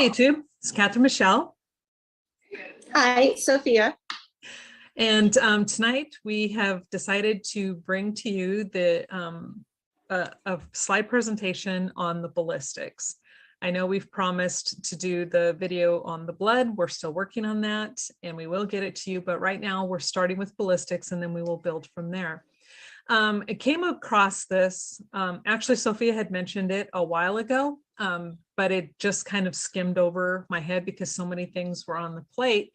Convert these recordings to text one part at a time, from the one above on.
Hi, YouTube. It's Catherine Michele. Hi, Sophia. And tonight we have decided to bring to you a slide presentation on the ballistics. I know we've promised to do the video on the blood. We're still working on that and we will get it to you. But right now we're starting with ballistics and then we will build from there. I came across this, actually Sophia had mentioned it a while ago, but it just kind of skimmed over my head because so many things were on the plate.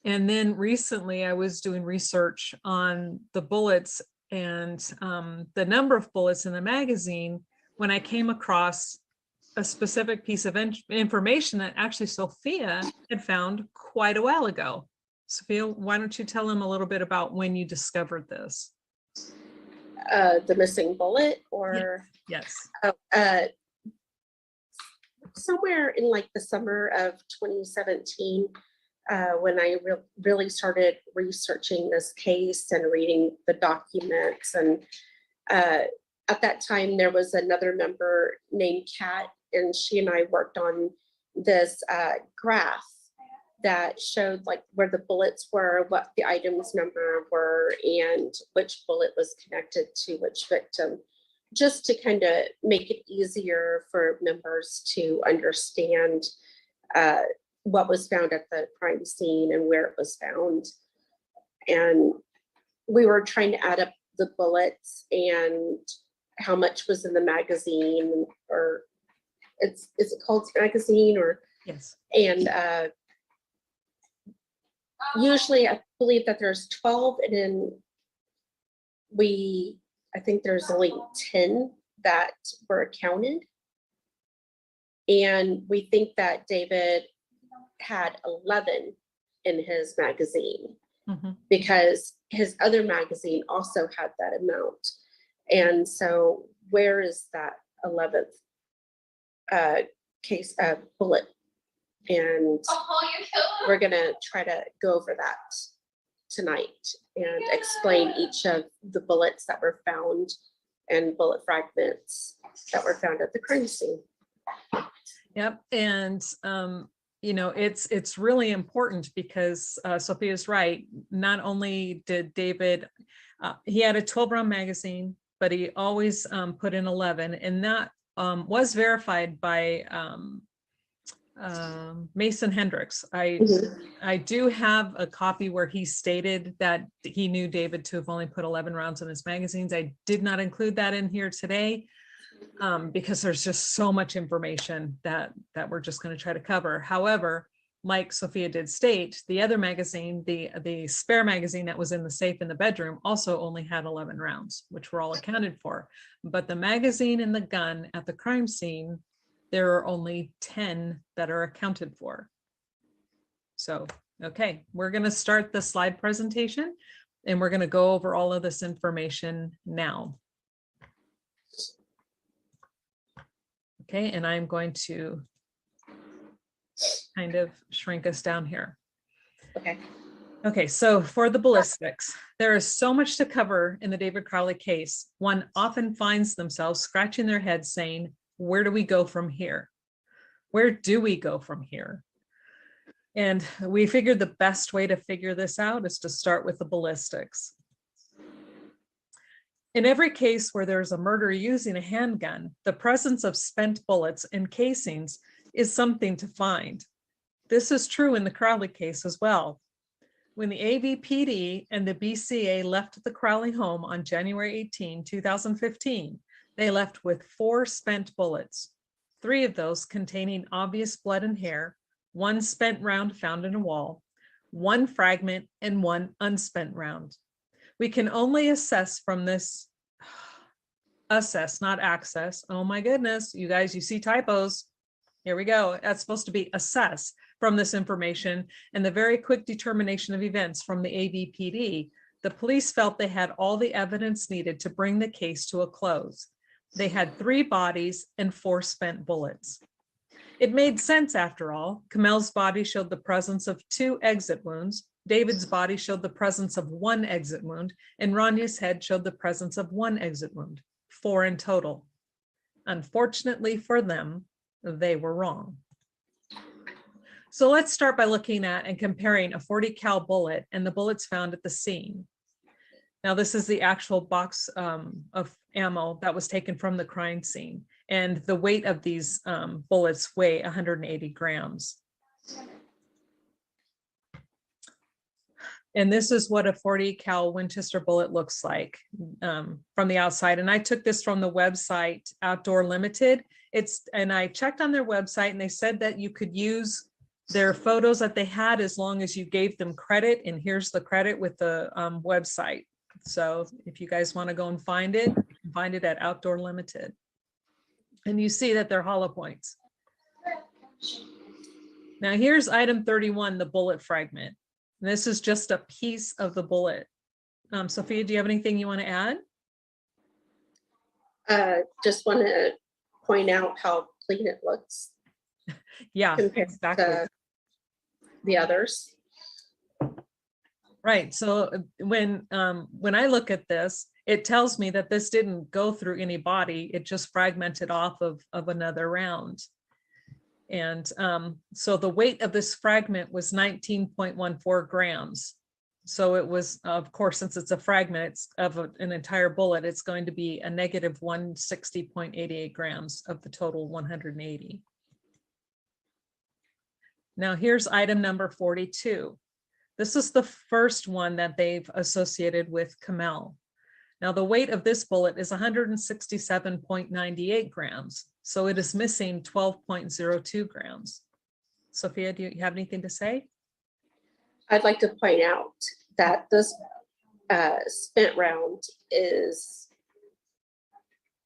And then recently I was doing research on the bullets and the number of bullets in the magazine when I came across a specific piece of information that actually Sophia had found quite a while ago. Sophia, why don't you tell them a little bit about when you discovered this? The missing bullet, or yes. Somewhere in like the summer of 2017, when I really started researching this case and reading the documents. And at that time, there was another member named Kat, and she and I worked on this graph that showed like where the bullets were, what the items number were, and which bullet was connected to which victim, just to kind of make it easier for members to understand what was found at the crime scene and where it was found. And we were trying to add up the bullets and how much was in the magazine, or is it called magazine, or yes. And usually I believe that there's 12, and then I think there's only 10 that were counted. And we think that David had 11 in his magazine because his other magazine also had that amount. And so where is that 11th bullet? And we're gonna try to go over that tonight and explain each of the bullets that were found and bullet fragments that were found at the crime scene. Yep. And you know, it's really important because Sophia's right. Not only did David, he had a 12-round magazine, but he always put in 11, and that was verified by Mason Hendricks. I do have a copy where he stated that he knew David to have only put 11 rounds in his magazines. I did not include that in here today because there's just so much information that we're just going to try to cover. However, like Sophia did state, the other magazine, the spare magazine that was in the safe in the bedroom, also only had 11 rounds, which were all accounted for. But the magazine and the gun at the crime scene, there are only 10 that are accounted for. So, okay, we're going to start the slide presentation and we're going to go over all of this information now. Okay, and I'm going to kind of shrink us down here. Okay. Okay, so for the ballistics, there is so much to cover in the David Crowley case. One often finds themselves scratching their heads saying, where do we go from here? Where do we go from here? And we figured the best way to figure this out is to start with the ballistics. In every case where there's a murder using a handgun, the presence of spent bullets and casings is something to find. This is true in the Crowley case as well. When the AVPD and the BCA left the Crowley home on January 18, 2015, they left with 4 spent bullets, 3 of those containing obvious blood and hair, 1 spent round found in a wall, 1 fragment, and 1 unspent round. We can only assess from this, not access. Oh my goodness, you guys, you see typos. Here we go. That's supposed to be assess from this information and the very quick determination of events from the AVPD. The police felt they had all the evidence needed to bring the case to a close. They had 3 bodies and 4 spent bullets. It made sense after all. Kamel's body showed the presence of 2 exit wounds. David's body showed the presence of 1 exit wound, and Ranya's head showed the presence of 1 exit wound, 4 in total. Unfortunately for them, they were wrong. So let's start by looking at and comparing a 40 cal bullet and the bullets found at the scene. Now, this is the actual box of ammo that was taken from the crime scene. And the weight of these bullets weigh 180 grams. And this is what a 40 cal Winchester bullet looks like from the outside. And I took this from the website Outdoor Limited. And I checked on their website and they said that you could use their photos that they had as long as you gave them credit. And here's the credit with the website. So if you guys want to go and find it, you can find it at Outdoor Limited. And you see that they're hollow points. Now here's item 31, the bullet fragment. And this is just a piece of the bullet. Sophia, do you have anything you want to add? Just want to point out how clean it looks. Yeah, compared exactly. to the others. Right. So when I look at this, it tells me that this didn't go through any body. It just fragmented off of another round. And so the weight of this fragment was 19.14 grams. So it was, of course, since it's a fragment it's of an entire bullet, it's going to be a negative 160.88 grams of the total 180. Now here's item number 42. This is the first one that they've associated with Kamel. Now the weight of this bullet is 167.98 grams. So it is missing 12.02 grams. Sophia, do you have anything to say? I'd like to point out that this spent round is,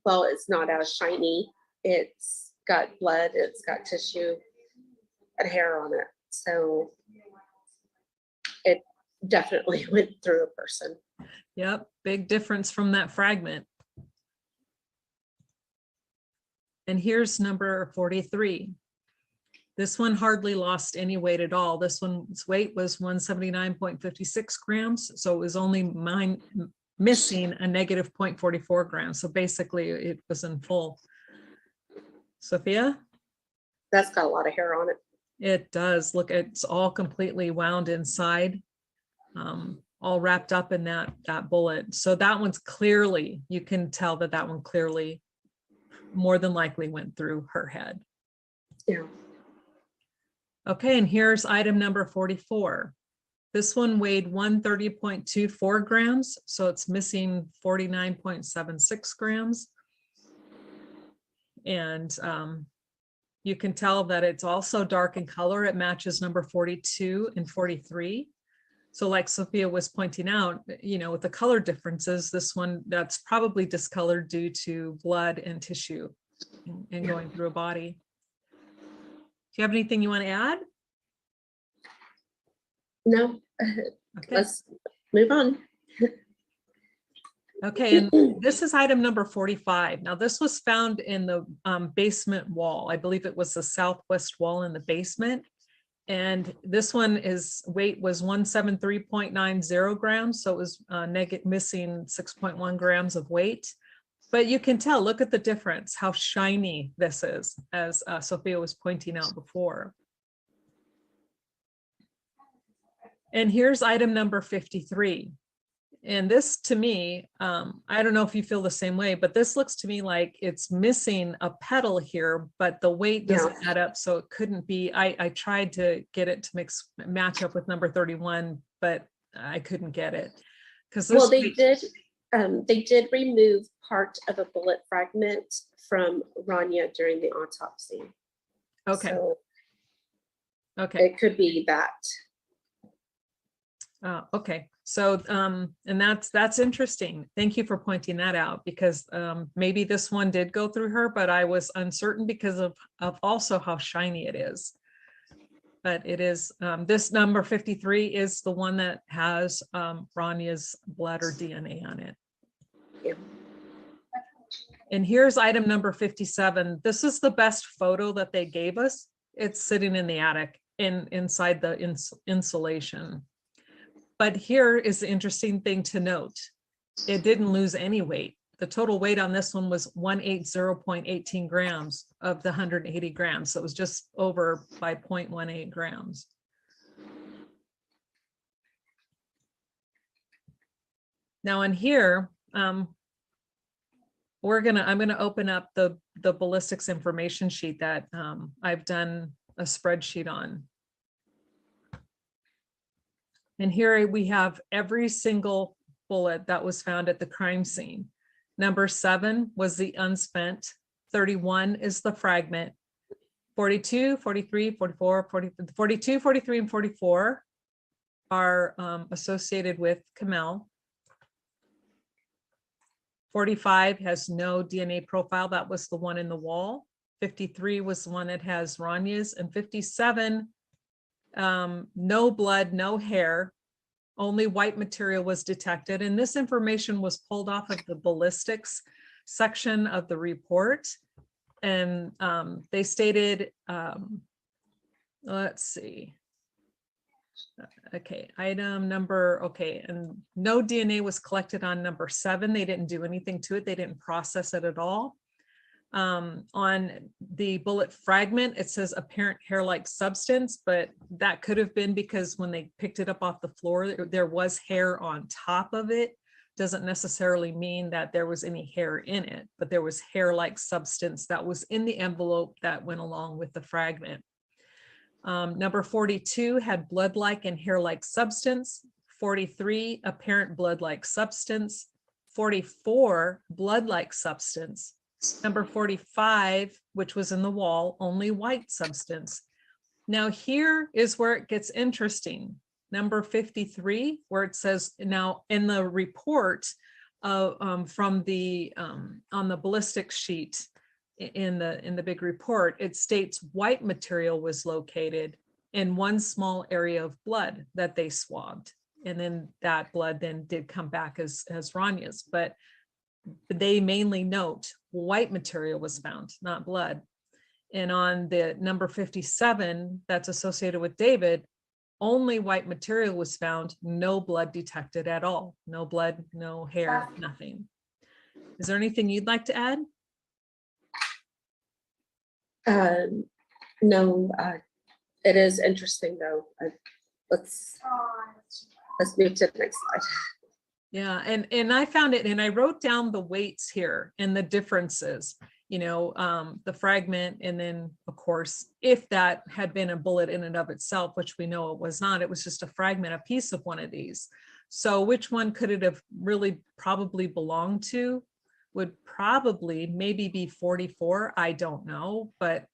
well, it's not as shiny. It's got blood, it's got tissue and hair on it. So it definitely went through a person. Yep, big difference from that fragment. And here's number 43. This one hardly lost any weight at all. This one's weight was 179.56 grams. So it was only missing a negative 0.44 grams. So basically it was in full. Sophia? That's got a lot of hair on it. It does. Look, it's all completely wound inside, all wrapped up in that bullet. So that one's clearly, you can tell that that one clearly more than likely went through her head. Yeah. Okay, and here's item number 44. This one weighed 130.24 grams, so it's missing 49.76 grams. And you can tell that it's also dark in color. It matches number 42 and 43. So like Sophia was pointing out, you know, with the color differences, this one that's probably discolored due to blood and tissue and going through a body. Do you have anything you want to add? No. Okay. Let's move on. Okay, and this is item number 45. Now this was found in the basement wall. I believe it was the southwest wall in the basement. And this one weight was 173.90 grams. So it was missing 6.1 grams of weight. But you can tell, look at the difference, how shiny this is, as Sophia was pointing out before. And here's item number 53. And this to me, I don't know if you feel the same way, but this looks to me like it's missing a petal here, but the weight doesn't add up. So it couldn't be, I tried to get it to match up with number 31, but I couldn't get it. Well, they did remove part of a bullet fragment from Rania during the autopsy. Okay. So okay. It could be that. Okay. So, and that's interesting. Thank you for pointing that out, because maybe this one did go through her, but I was uncertain because of also how shiny it is. But it is, this number 53 is the one that has Rania's blood or DNA on it. Yeah. And here's item number 57. This is the best photo that they gave us. It's sitting in the attic inside the insulation. But here is the interesting thing to note. It didn't lose any weight. the total weight on this one was 180.18 grams of the 180 grams. So it was just over by 0.18 grams. Now in here, I'm gonna open up the ballistics information sheet that I've done a spreadsheet on. And here we have every single bullet that was found at the crime scene. Number 7 was the unspent, 31 is the fragment, 42, 43, 44, 42, 43, and 44 are associated with Kamel. 45 has no DNA profile. That was the one in the wall. 53 was the one that has Ranya's, and 57, no blood, no hair, only white material was detected. And this information was pulled off of the ballistics section of the report. And they stated, let's see. Okay, item number, okay, and no DNA was collected on number 7. They didn't do anything to it. They didn't process it at all. On the bullet fragment, it says apparent hair-like substance, but that could have been because when they picked it up off the floor, there was hair on top of it. Doesn't necessarily mean that there was any hair in it, but there was hair-like substance that was in the envelope that went along with the fragment. Number 42 had blood-like and hair-like substance. 43, apparent blood-like substance. 44, blood-like substance. Number 45, which was in the wall, only white substance. Now here is where it gets interesting. Number 53, where it says, now in the report from the on the ballistics sheet in the big report, it states white material was located in one small area of blood that they swabbed, and then that blood then did come back as Ranya's, but they mainly note white material was found, not blood. And on the number 57 that's associated with David, only white material was found, no blood detected at all. No blood, no hair, nothing. Is there anything you'd like to add? No, it is interesting though. Let's move to the next slide. Yeah, and I found it, and I wrote down the weights here and the differences, you know, the fragment, and then of course, if that had been a bullet in and of itself, which we know it was not, it was just a fragment, a piece of one of these. So which one could it have really probably belonged to? Would probably maybe be 44, I don't know, but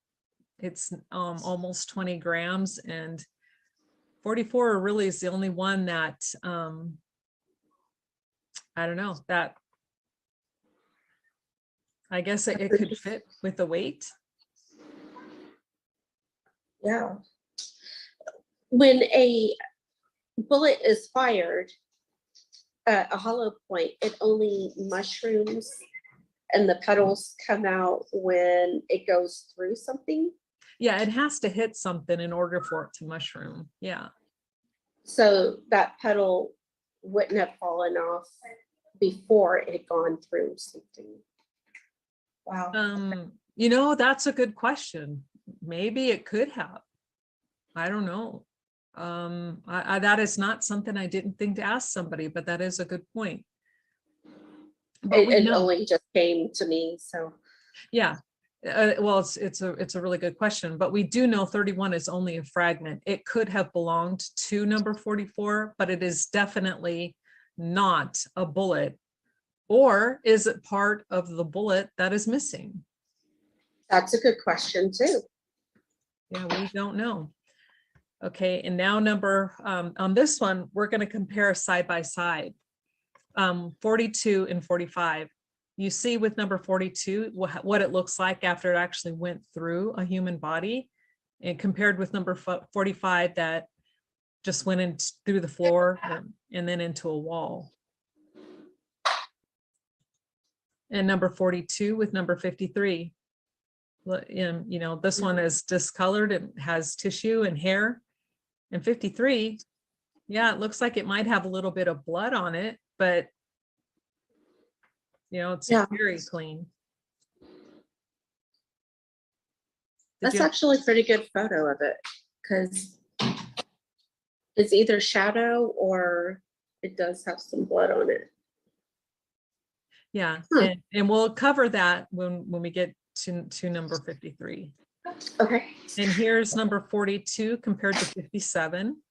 it's almost 20 grams, and 44 really is the only one that I don't know, that I guess it could fit with the weight. Yeah. When a bullet is fired at a hollow point, it only mushrooms and the petals come out when it goes through something. Yeah, it has to hit something in order for it to mushroom. Yeah. So that petal wouldn't have fallen off before it had gone through something. Wow. You know, that's a good question. Maybe it could have. I don't know. That is not something I didn't think to ask somebody, but that is a good point. But it only just came to me, so. Yeah. Well, it's a really good question, but we do know 31 is only a fragment. It could have belonged to number 44, but it is definitely not a bullet. Or is it part of the bullet that is missing? That's a good question too. Yeah, we don't know. Okay, and now on this one, we're going to compare side by side, 42 and 45. You see with number 42, what it looks like after it actually went through a human body, and compared with number 45 that just went in through the floor and then into a wall. And number 42 with number 53. You know, this one is discolored, it has tissue and hair. And 53, yeah, it looks like it might have a little bit of blood on it, but You know, it's Yeah. very clean. That's actually a pretty good photo of it, because it's either shadow or it does have some blood on it. Yeah, Hmm. and we'll cover that when we get to number 53. Okay. And here's number 42 compared to 57.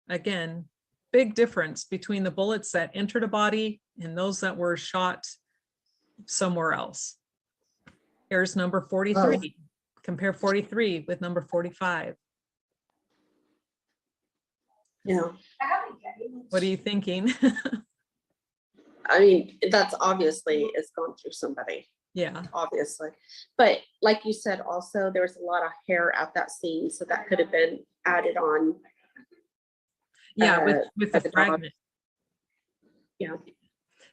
Again, big difference between the bullets that entered a body and those that were shot somewhere else. Here's number 43. Compare 43 with number 45. Yeah. What are you thinking? I mean, that's obviously it's gone through somebody, Yeah, obviously. But like you said, also there was a lot of hair at that scene, so that could have been added on. yeah, with by the the dog. fragment. Yeah.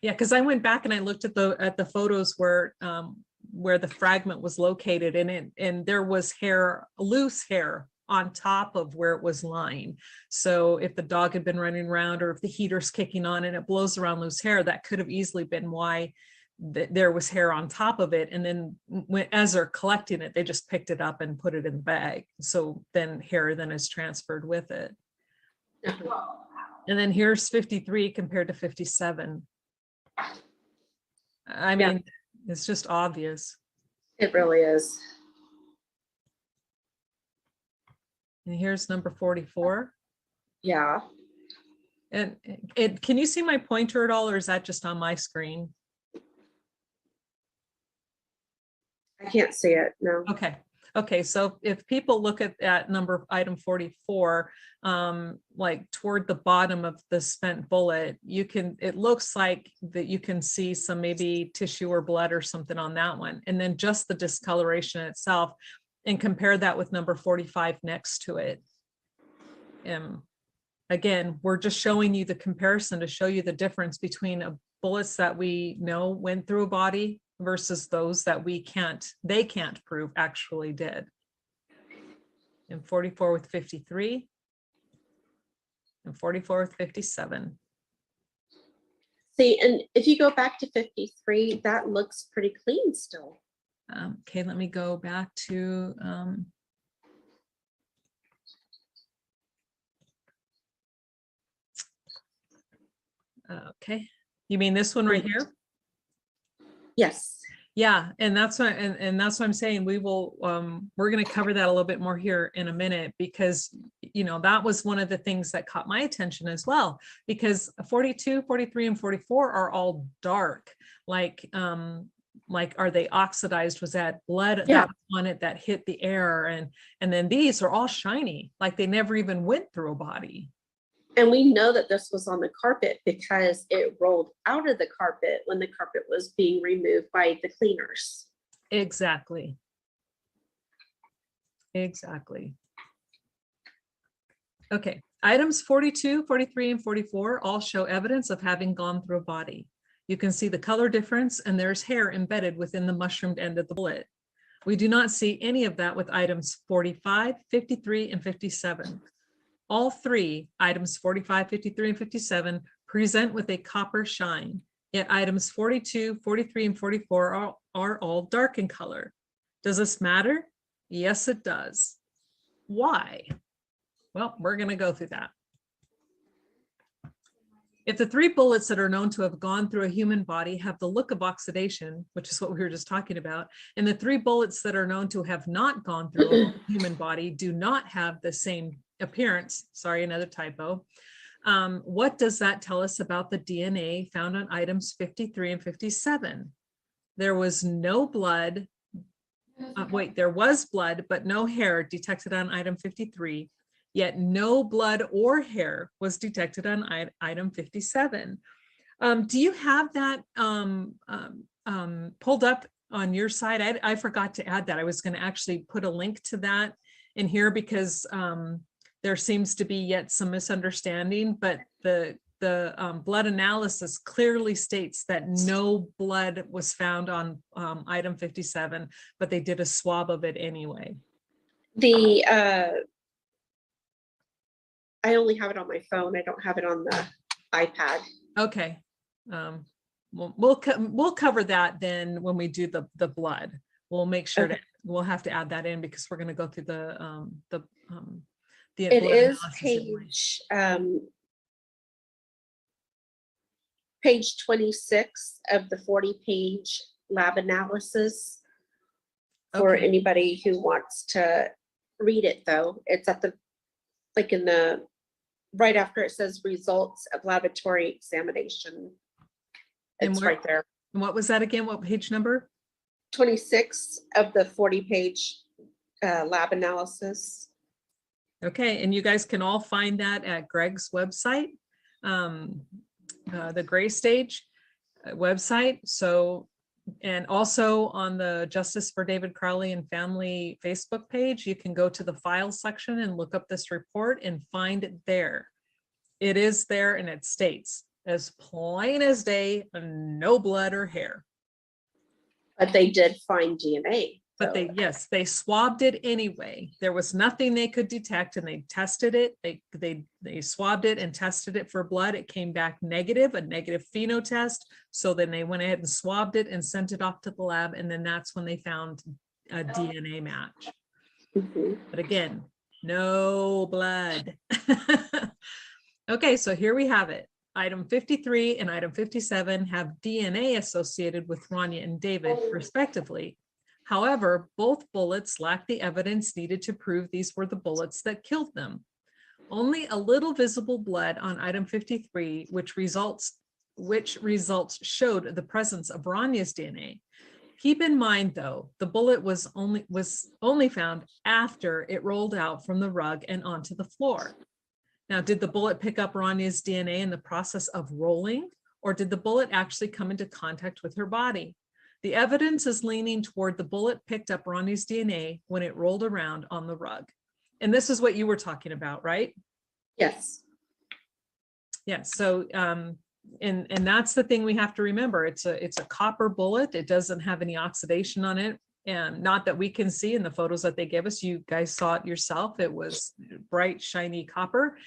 Yeah, because I went back and I looked at the photos where the fragment was located, and there was hair, loose hair on top of where it was lying. So if the dog had been running around, or if the heater's kicking on and it blows around loose hair, that could have easily been why there was hair on top of it. And then as they're collecting it, they just picked it up and put it in the bag. So then hair then is transferred with it. And then here's 53 compared to 57. I mean, it's just obvious. It really is. And here's number 44. Yeah. And can you see my pointer at all, or is that just on my screen? I can't see it. No. Okay. Okay. So if people look at that item 44, like toward the bottom of the spent bullet, it looks like that you can see some maybe tissue or blood or something on that one. And then just the discoloration itself, and compare that with number 45 next to it. Again, we're just showing you the comparison to show you the difference between bullets that we know went through a body versus those that they can't prove actually did. And 44 with 53 and 44 with 57. See, and if you go back to 53, that looks pretty clean still. Okay, let me go back to okay. You mean this one right here? Yes. Yeah, and that's what that's what I'm saying. We're going to cover that a little bit more here in a minute, because that was one of the things that caught my attention as well, because 42, 43, and 44 are all dark. Like are they oxidized? Was that blood that was on it that hit the air? And then these are all shiny, like they never even went through a body. And we know that this was on the carpet because it rolled out of the carpet when the carpet was being removed by the cleaners. Exactly. Exactly. Okay, items 42, 43, and 44 all show evidence of having gone through a body. You can see the color difference, and there's hair embedded within the mushroomed end of the bullet. We do not see any of that with items 45, 53, and 57. All three, items 45, 53, and 57, present with a copper shine, yet items 42, 43, and 44 are all dark in color. Does this matter? Yes, it does. Why? Well, we're going to go through that. If the three bullets that are known to have gone through a human body have the look of oxidation, which is what we were just talking about, and the three bullets that are known to have not gone through a human body do not have the same appearance, sorry, another typo, what does that tell us about the DNA found on items 53 and 57? There was no blood, there was blood, but no hair detected on item 53. Yet no blood or hair was detected on item 57. Do you have that pulled up on your side? I forgot to add that. I was going to actually put a link to that in here, because there seems to be yet some misunderstanding, but the blood analysis clearly states that no blood was found on item 57, but they did a swab of it anyway. I only have it on my phone. I don't have it on the iPad. Okay. we'll cover that then when we do the blood. We'll make sure Okay. we'll have to add that in because we're going to go through the It blood is analysis anyway. Page 26 of the 40-page lab analysis. For Okay. anybody who wants to read it, though, it's at the, like in the, right after it says results of laboratory examination. And It's right there. And what was that again? What page number? 26 of the 40-page lab analysis. Okay, and you guys can all find that at Greg's website, the Gray Stage website. So, and also on the Justice for David Crowley and Family Facebook page, you can go to the files section and look up this report and find it there. It is there, and it states as plain as day, no blood or hair. But they did find DNA. But they swabbed it anyway. There was nothing they could detect, and they tested it. They swabbed it and tested it for blood. It came back negative, a negative pheno test. So then they went ahead and swabbed it and sent it off to the lab. And then that's when they found a DNA match. But again, no blood. Okay, so here we have it. Item 53 and item 57 have DNA associated with Rania and David, respectively. However, both bullets lack the evidence needed to prove these were the bullets that killed them. Only a little visible blood on item 53, which results showed the presence of Rania's DNA. Keep in mind, though, the bullet was only found after it rolled out from the rug and onto the floor. Now, did the bullet pick up Rania's DNA in the process of rolling, or did the bullet actually come into contact with her body? The evidence is leaning toward the bullet picked up Rania's DNA when it rolled around on the rug. And this is what you were talking about, right? Yes. Yes. So, and that's the thing we have to remember. It's a copper bullet. It doesn't have any oxidation on it. And not that we can see in the photos that they give us. You guys saw it yourself. It was bright, shiny copper.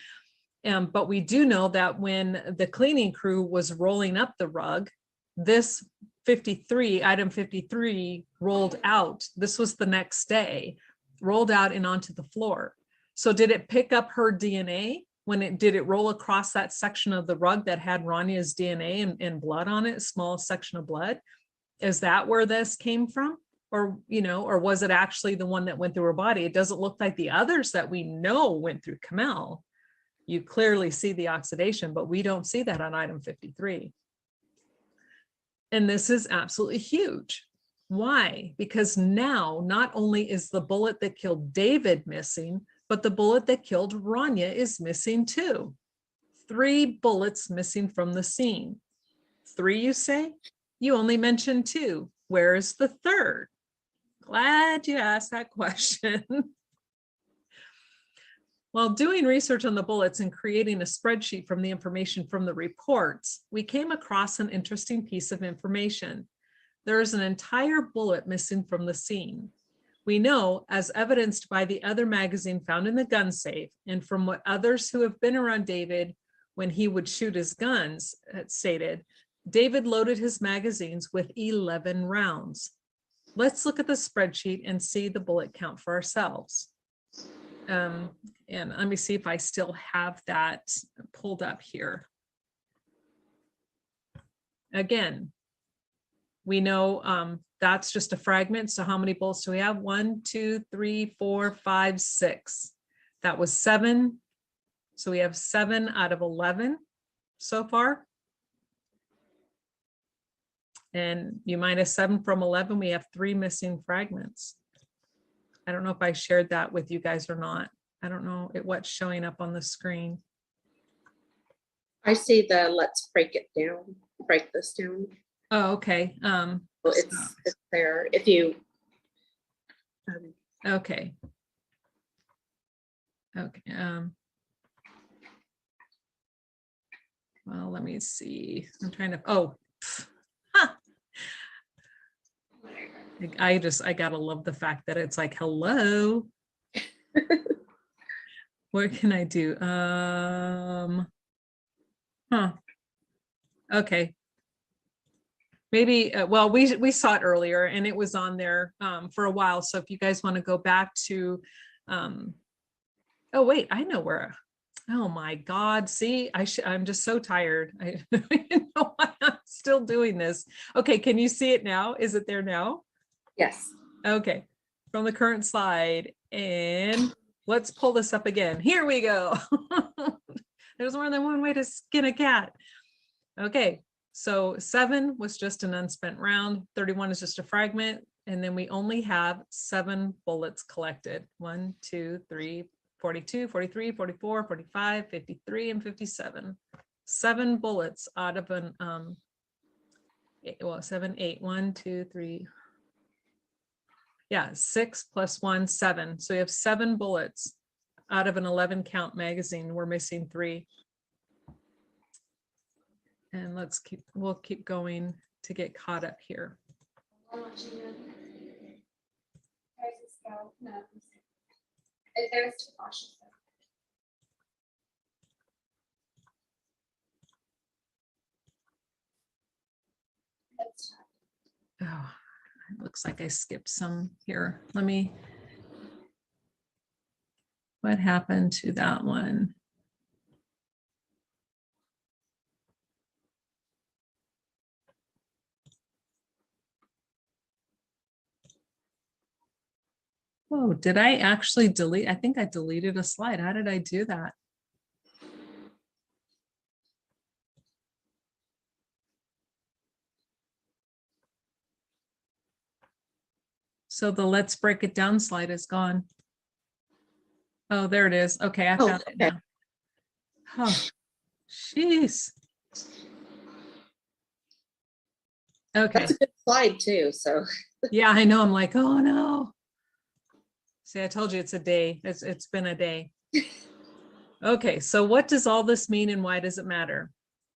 But we do know that when the cleaning crew was rolling up the rug, this item 53 rolled out. This was the next day, rolled out and onto the floor. So did it pick up her DNA did it roll across that section of the rug that had Rania's DNA and blood on it, a small section of blood? Is that where this came from? Or was it actually the one that went through her body? It doesn't look like the others that we know went through Kamel. You clearly see the oxidation, but we don't see that on item 53. And this is absolutely huge. Why? Because now not only is the bullet that killed David missing, but the bullet that killed Rania is missing too. 3 bullets missing from the scene. 3, you say? You only mentioned 2. Where is the third? Glad you asked that question. While doing research on the bullets and creating a spreadsheet from the information from the reports, we came across an interesting piece of information. There is an entire bullet missing from the scene. We know, as evidenced by the other magazine found in the gun safe, and from what others who have been around David when he would shoot his guns stated, David loaded his magazines with 11 rounds. Let's look at the spreadsheet and see the bullet count for ourselves. And let me see if I still have that pulled up here. Again, we know that's just a fragment. So how many bullets do we have? 1, 2, 3, 4, 5, 6. That was 7. So we have 7 out of 11 so far. And you minus 7 from 11, we have 3 missing fragments. I don't know if I shared that with you guys or not. I don't know what's showing up on the screen. I see the let's break this down. Oh, okay. It's there if you. Okay. Okay. Well, let me see. I'm trying to, I gotta love the fact that it's like, hello. What can I do? Okay. maybe, well, we saw it earlier and it was on there for a while. So if you guys want to go back to, oh wait, I know where. Oh my God, see, I'm just so tired. I don't even know why I'm still doing this. Okay, can you see it now? Is it there now? Yes. Okay, from the current slide, and let's pull this up again. Here we go. There's more than one way to skin a cat. Okay, so 7 was just an unspent round, 31 is just a fragment, and then we only have 7 bullets collected. 1, 2, 3, 42, 43, 44, 45, 53, and 57. 7 bullets out of an, 7, 8, 1, 2, 3. Yeah, 6 plus 1, 7. So we have 7 bullets out of an 11 count magazine. We're missing 3. And we'll keep going to get caught up here. Oh, it looks like I skipped some here. What happened to that one? Oh, did I actually delete? I think I deleted a slide. How did I do that? So the let's break it down slide is gone. Oh, there it is. Okay, I found it now. Oh, jeez. Okay. That's a good slide too, so. Yeah, I know. I'm like, oh no. See, I told you it's a day. It's been a day. Okay, so what does all this mean and why does it matter?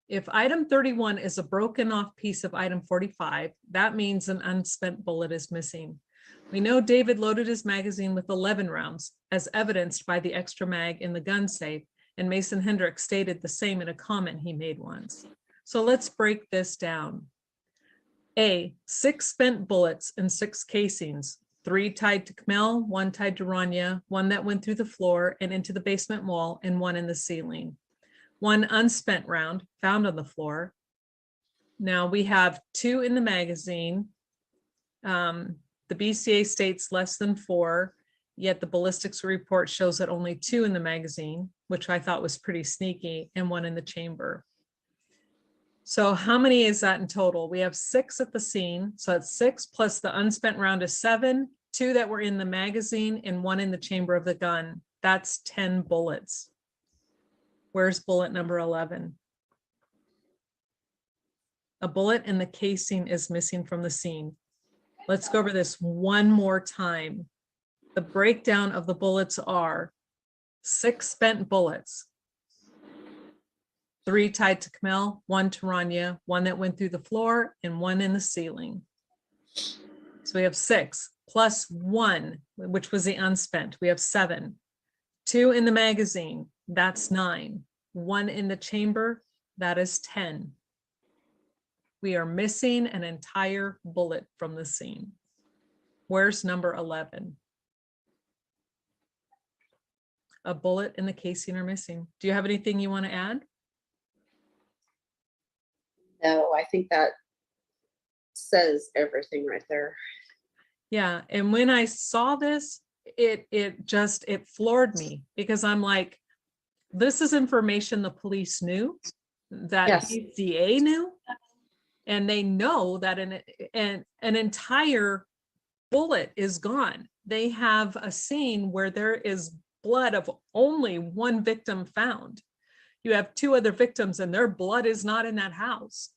If item 31 is a broken off piece of item 45, that means an unspent bullet is missing. We know David loaded his magazine with 11 rounds, as evidenced by the extra mag in the gun safe, and Mason Hendricks stated the same in a comment he made once. So let's break this down. A, 6 spent bullets and 6 casings, 3 tied to Kamel, 1 tied to Rania, 1 that went through the floor and into the basement wall, and 1 in the ceiling. 1 unspent round found on the floor. Now we have 2 in the magazine. The BCA states less than 4, yet the ballistics report shows that only 2 in the magazine, which I thought was pretty sneaky, and 1 in the chamber. So how many is that in total? We have 6 at the scene. So that's 6 plus the unspent round is 7, 2 that were in the magazine and 1 in the chamber of the gun. That's 10 bullets. Where's bullet number 11? A bullet and the casing is missing from the scene. Let's go over this one more time. The breakdown of the bullets are 6 spent bullets, 3 tied to Kamel, 1 to Rania, 1 that went through the floor, and 1 in the ceiling. So we have 6 plus 1, which was the unspent. We have 7. 2 in the magazine, that's 9. 1 in the chamber, that is 10. We are missing an entire bullet from the scene. Where's number 11? A bullet and the casing are missing. Do you have anything you want to add? No, I think that says everything right there. Yeah, and when I saw this, it floored me because I'm like, this is information the police knew, that Yes. DCA knew, and they know that an entire bullet is gone. They have a scene where there is blood of only 1 victim found. You have 2 other victims and their blood is not in that house.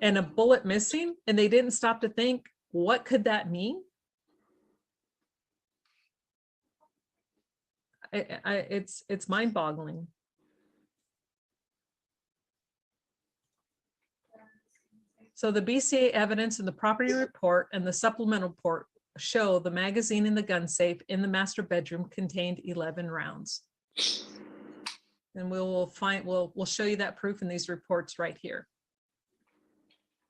And a bullet missing, and they didn't stop to think, what could that mean? It's mind-boggling. So the BCA evidence in the property report and the supplemental report show the magazine in the gun safe in the master bedroom contained 11 rounds. And we'll show you that proof in these reports right here.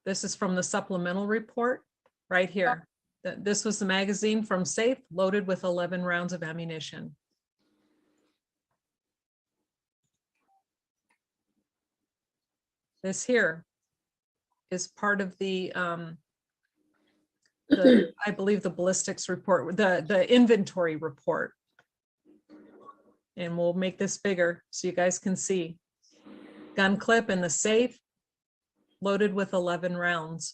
This is from the supplemental report right here. This was the magazine from safe loaded with 11 rounds of ammunition. This here is part of the I believe the ballistics report, the inventory report. And we'll make this bigger so you guys can see. Gun clip in the safe, loaded with 11 rounds.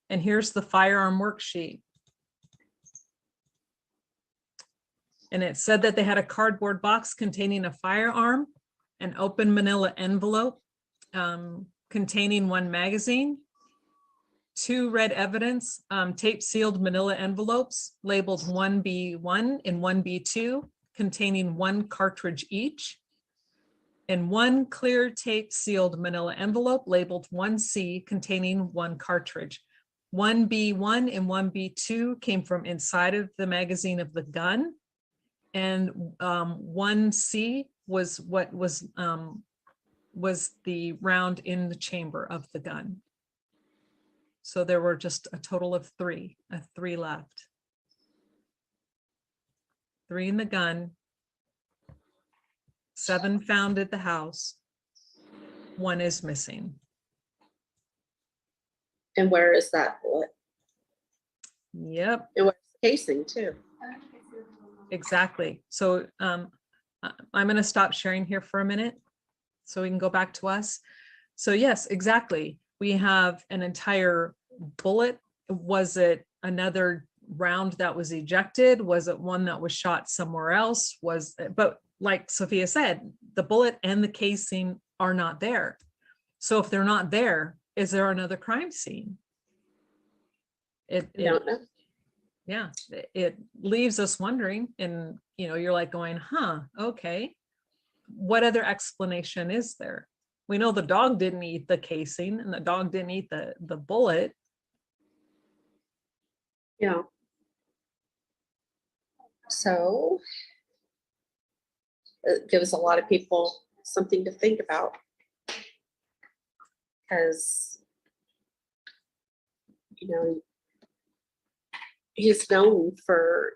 And here's the firearm worksheet. And it said that they had a cardboard box containing a firearm, an open manila envelope containing 1 magazine, 2 red evidence tape sealed manila envelopes labeled 1B1 and 1B2 containing 1 cartridge each, and 1 clear tape sealed manila envelope labeled 1C containing 1 cartridge. 1B1 and 1B2 came from inside of the magazine of the gun, and 1C was what was the round in the chamber of the gun. So there were just a total of 3 left. 3 in the gun, 7 found at the house, 1 is missing. And where is that bullet? Yep, And where's the casing too? exactly. So I'm going to stop sharing here for a minute so we can go back to us. So yes, exactly. We have an entire bullet. Was it another round that was ejected? Was it one that was shot somewhere else? But like Sophia said, the bullet and the casing are not there. So if they're not there, is there another crime scene? I don't know. Yeah, it leaves us wondering, and you're like going, huh, okay, what other explanation is there? We know the dog didn't eat the casing and the dog didn't eat the bullet. Yeah. So it gives a lot of people something to think about, because he's known for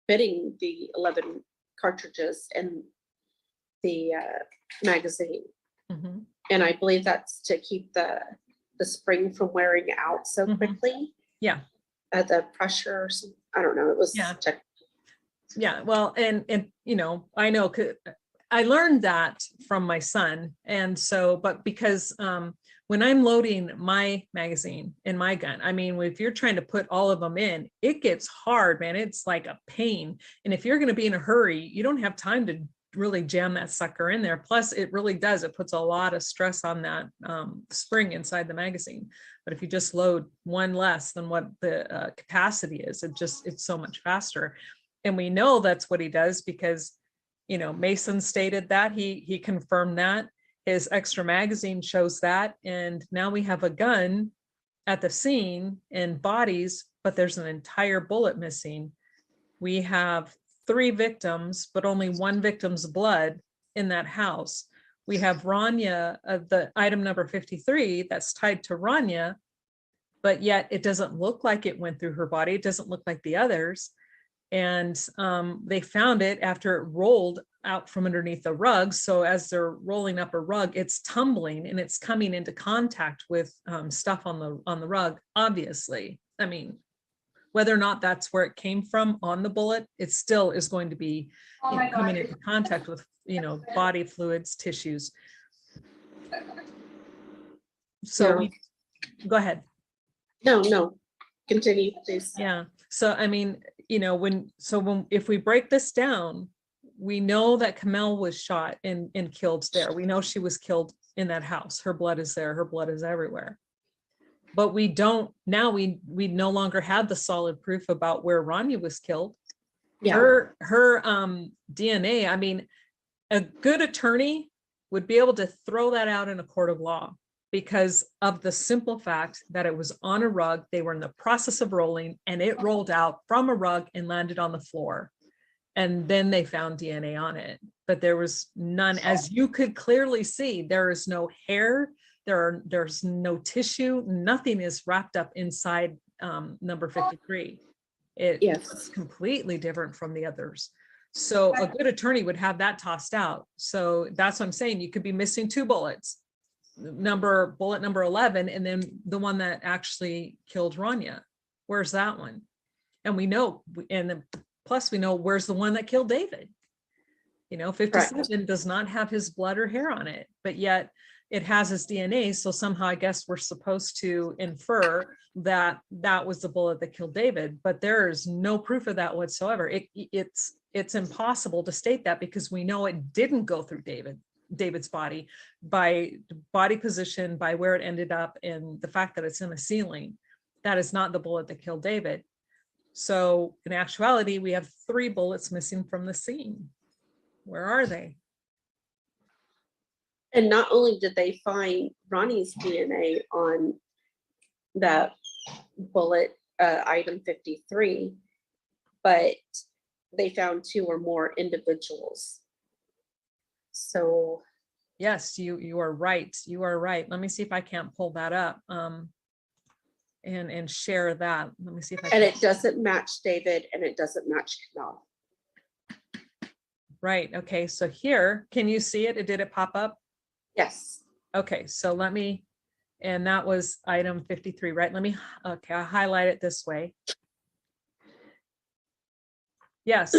fitting the 11 cartridges in the magazine. Mm-hmm. And I believe that's to keep the spring from wearing out so quickly. Yeah. The pressure or some, I don't know. It was yeah. Well, and I know I learned that from my son. And so, but because when I'm loading my magazine in my gun, I mean, if you're trying to put all of them in, it gets hard, man. It's like a pain. And if you're going to be in a hurry, you don't have time to really jam that sucker in there. Plus it really does. It puts a lot of stress on that spring inside the magazine. But if you just load 1 less than what the capacity is, it's so much faster. And we know that's what he does because, Mason stated that he confirmed that. His extra magazine shows that. And now we have a gun at the scene and bodies, but there's an entire bullet missing. We have 3 victims, but only 1 victim's blood in that house. We have Rania, the item number 53, that's tied to Rania, but yet it doesn't look like it went through her body. It doesn't look like the others. And they found it after it rolled out from underneath the rug. So as they're rolling up a rug, it's tumbling and it's coming into contact with stuff on the rug, obviously. I mean, whether or not that's where it came from on the bullet, it still is going to be coming into contact with, body fluids, tissues. So go ahead. No, continue, please. Yeah. So, I mean, if we break this down, we know that Kamel was shot and killed there. We know she was killed in that house. Her blood is there. Her blood is everywhere. But we don't, now we no longer have the solid proof about where Rania was killed. Yeah. Her DNA, I mean, a good attorney would be able to throw that out in a court of law because of the simple fact that it was on a rug. They were in the process of rolling and it rolled out from a rug and landed on the floor. And then they found DNA on it, but there was none, as you could clearly see. There is no hair, there's no tissue, nothing is wrapped up inside number 53. It's completely different from the others. So a good attorney would have that tossed out. So that's what I'm saying. You could be missing 2 bullets, bullet number 11, and then the one that actually killed Rania. Where's that one? And we know, and plus we know where's the one that killed David. 57 does not have his blood or hair on it, but yet it has his DNA. So somehow I guess we're supposed to infer that that was the bullet that killed David, but there is no proof of that whatsoever. It's impossible to state that, because we know it didn't go through David's body, by body position, by where it ended up, and the fact that it's in the ceiling. That is not the bullet that killed David. So in actuality, we have 3 bullets missing from the scene. Where are they? And not only did they find Ronnie's DNA on that bullet, item 53, but they found 2 or more individuals. So yes, you are right. You are right. Let me see if I can't pull that up and share that. Let me see if I can. And it doesn't match David, and it doesn't match Kamal. Right. Okay. So here, can you see it? Did it pop up? Yes. Okay. So let me, and that was item 53, right? Okay, I'll highlight it this way. Yes.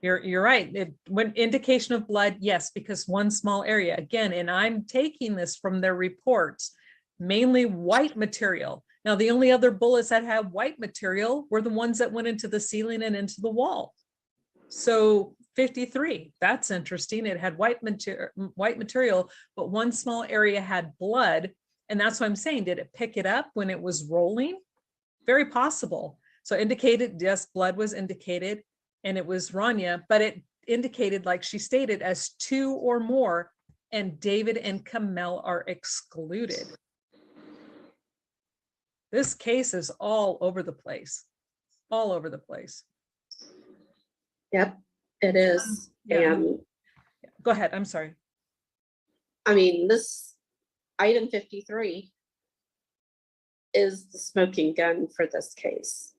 You're right. When indication of blood, yes, because one small area again, and I'm taking this from their reports, mainly white material. Now, the only other bullets that had white material were the ones that went into the ceiling and into the wall. So 53, that's interesting. It had white material, but one small area had blood. And that's what I'm saying. Did it pick it up when it was rolling? Very possible. So indicated, yes, blood was indicated, and it was Rania, but it indicated, like she stated, as 2 or more, and David and Kamel are excluded. This case is all over the place, all over the place. Yep, it is. Yeah. And go ahead. I'm sorry. I mean, this item 53 is the smoking gun for this case.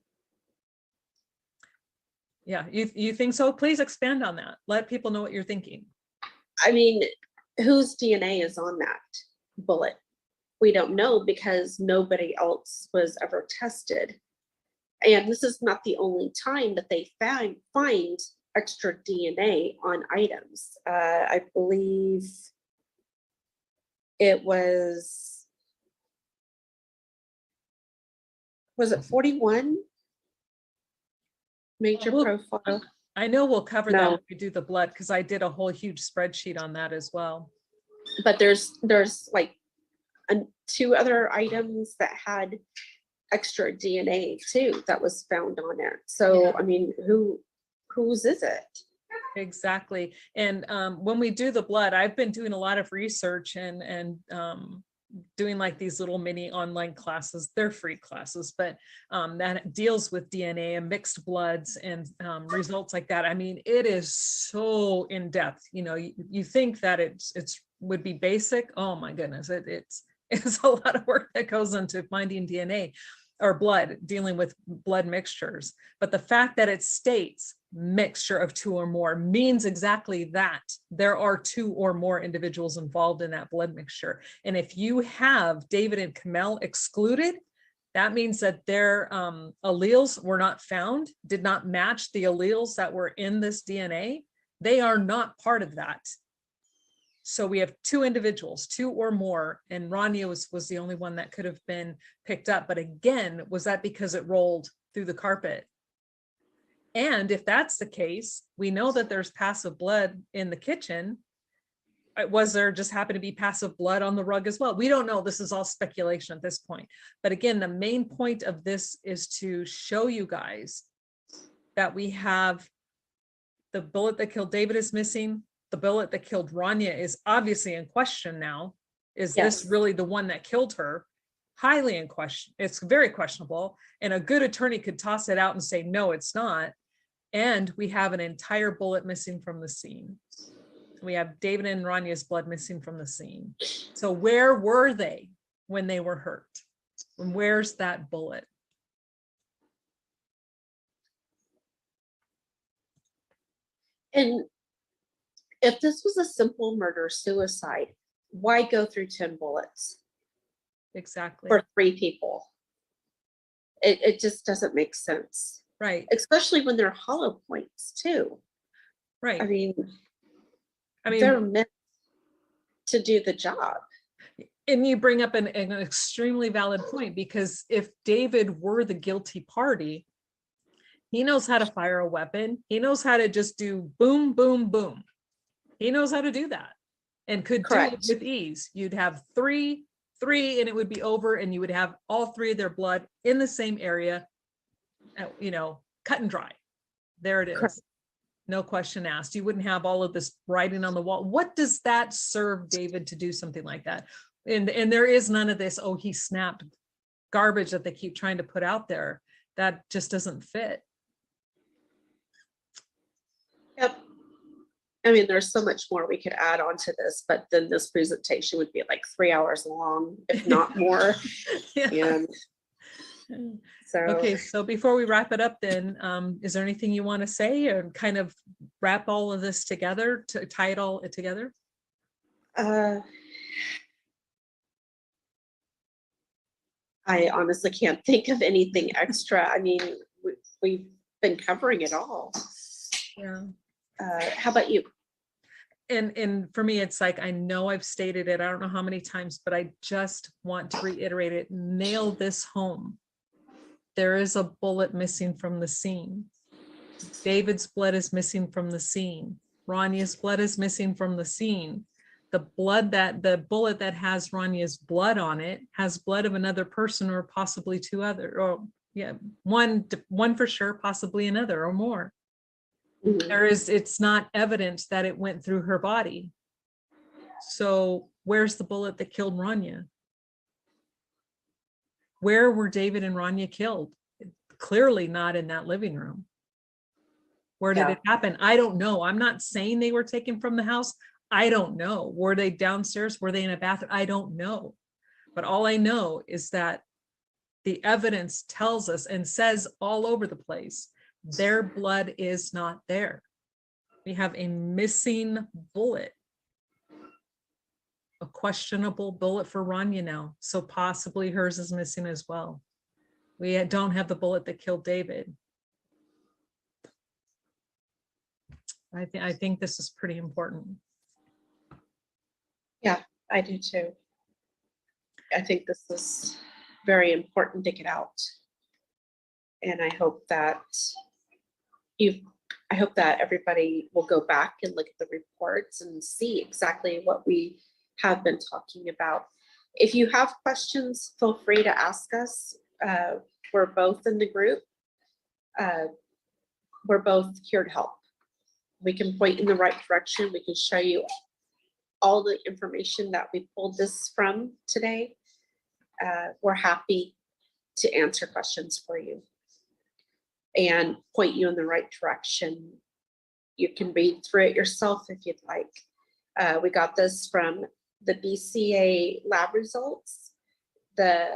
Yeah, you think so? Please expand on that. Let people know what you're thinking. I mean, whose DNA is on that bullet? We don't know, because nobody else was ever tested. And this is not the only time that they find extra DNA on items. I believe it was it 41? Major profile. I know we'll cover that No. when we do the blood, because I did a whole huge spreadsheet on that as well. But there's like 2 other items that had extra DNA too that was found on it. So, I mean, whose is it? Exactly. And when we do the blood, I've been doing a lot of research and doing like these little mini online classes. They're free classes, but that deals with DNA and mixed bloods and results like that. I mean, it is so in depth. You think that it's would be basic. Oh my goodness, it's a lot of work that goes into finding DNA or blood, dealing with blood mixtures. But the fact that it states mixture of 2 or more means exactly that. There are 2 or more individuals involved in that blood mixture. And if you have David and Kamel excluded, that means that their alleles were not found, did not match the alleles that were in this DNA. They are not part of that. So we have 2 individuals, 2 or more, and Rania was the only one that could have been picked up. But again, was that because it rolled through the carpet? And if that's the case, we know that there's passive blood in the kitchen. Was there just happen to be passive blood on the rug as well? We don't know. This is all speculation at this point. But again, the main point of this is to show you guys that we have the bullet that killed David is missing. The bullet that killed Rania is obviously in question now. Is this really the one that killed her? Highly in question. It's very questionable. And a good attorney could toss it out and say, no, it's not. And we have an entire bullet missing from the scene. We have David and Rania's blood missing from the scene. So where were they when they were hurt? And where's that bullet? And if this was a simple murder suicide, why go through 10 bullets Exactly. for 3 people? It just doesn't make sense. Right. Especially when they're hollow points too. Right. I mean, I mean, they're meant to do the job. and you bring up an extremely valid point, because if David were the guilty party, he knows how to fire a weapon. He knows how to just do boom, boom, boom. He knows how to do that and could Correct. do it with ease. You'd have three, and it would be over, and you would have all 3 of their blood in the same area, you know, cut and dry. There it is. Correct. No question asked. You wouldn't have all of this writing on the wall. What does that serve David to do something like that? And there is none of this, oh, he snapped garbage that they keep trying to put out there. That just doesn't fit. Yep. I mean, there's so much more we could add on to this, but then this presentation would be like 3 hours long, if not more. Yeah. And so, Okay, so before we wrap it up then, is there anything you want to say and kind of wrap all of this together, to tie it all together? I honestly can't think of anything extra. I mean, we've been covering it all. Yeah. How about you? And for me, it's like, I know I've stated it, I don't know how many times, but I just want to reiterate it, nail this home. There is a bullet missing from the scene. David's blood is missing from the scene. Rania's blood is missing from the scene. The bullet that has Rania's blood on it has blood of another person, or possibly 2 other, or yeah, one for sure, possibly another or more. Mhm. It's not evident that it went through her body. So where's the bullet that killed Rania? Where were David and Rania killed? Clearly not in that living room. Where did it happen? I don't know. I'm not saying they were taken from the house. I don't know. Were they downstairs? Were they in a bathroom? I don't know. But all I know is that the evidence tells us and says all over the place, their blood is not there. We have a missing bullet, a questionable bullet for Rania now. So possibly hers is missing as well. We don't have the bullet that killed David. I think this is pretty important. Yeah, I do too. I think this is very important to get out. And I hope that everybody will go back and look at the reports and see exactly what we have been talking about. If you have questions, feel free to ask us. We're both in the group. We're both here to help. We can point in the right direction. We can show you all the information that we pulled this from today. We're happy to answer questions for you and point you in the right direction. You can read through it yourself if you'd like. We got this from the BCA lab results, the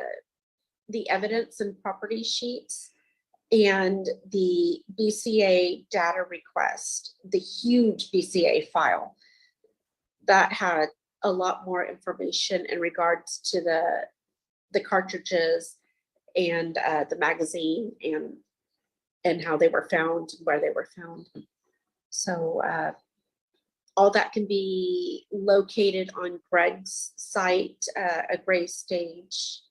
evidence and property sheets, and the BCA data request, the huge BCA file that had a lot more information in regards to the cartridges and the magazine and how they were found, where they were found. So all that can be located on Greg's site, a gray stage.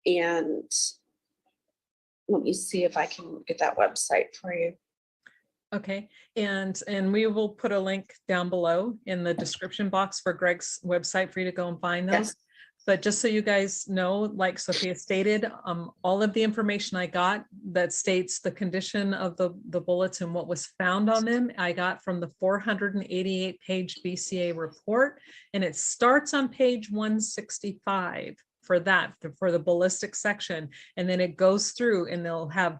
And let me see if I can get that website for you. Okay, and we will put a link down below in the description box for Greg's website for you to go and find those. Yes. But just so you guys know, like Sophia stated, all of the information I got that states the condition of the bullets and what was found on them, I got from the 488-page BCA report, and it starts on page 165 for the ballistic section, and then it goes through, and they'll have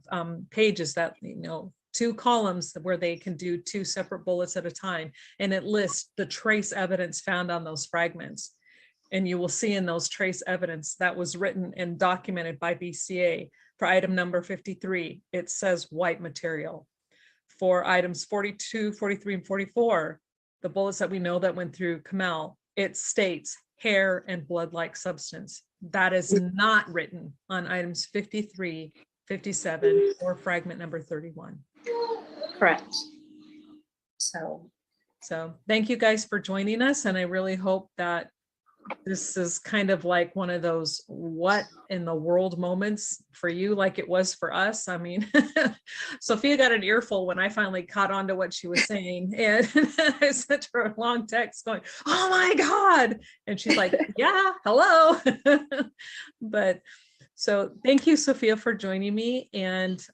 pages that, you know, 2 columns where they can do 2 separate bullets at a time, and it lists the trace evidence found on those fragments. And you will see in those trace evidence that was written and documented by BCA for item number 53, it says white material. For items 42, 43, and 44, the bullets that we know that went through Kamel, it states hair and blood-like substance. That is not written on items 53, 57, or fragment number 31. Correct. So Thank you guys for joining us. And I really hope that this is kind of like one of those what in the world moments for you, like it was for us. I mean, Sophia got an earful when I finally caught on to what she was saying. And I sent her a long text going, oh my God. And she's like, yeah, hello. But so thank you, Sophia, for joining me. And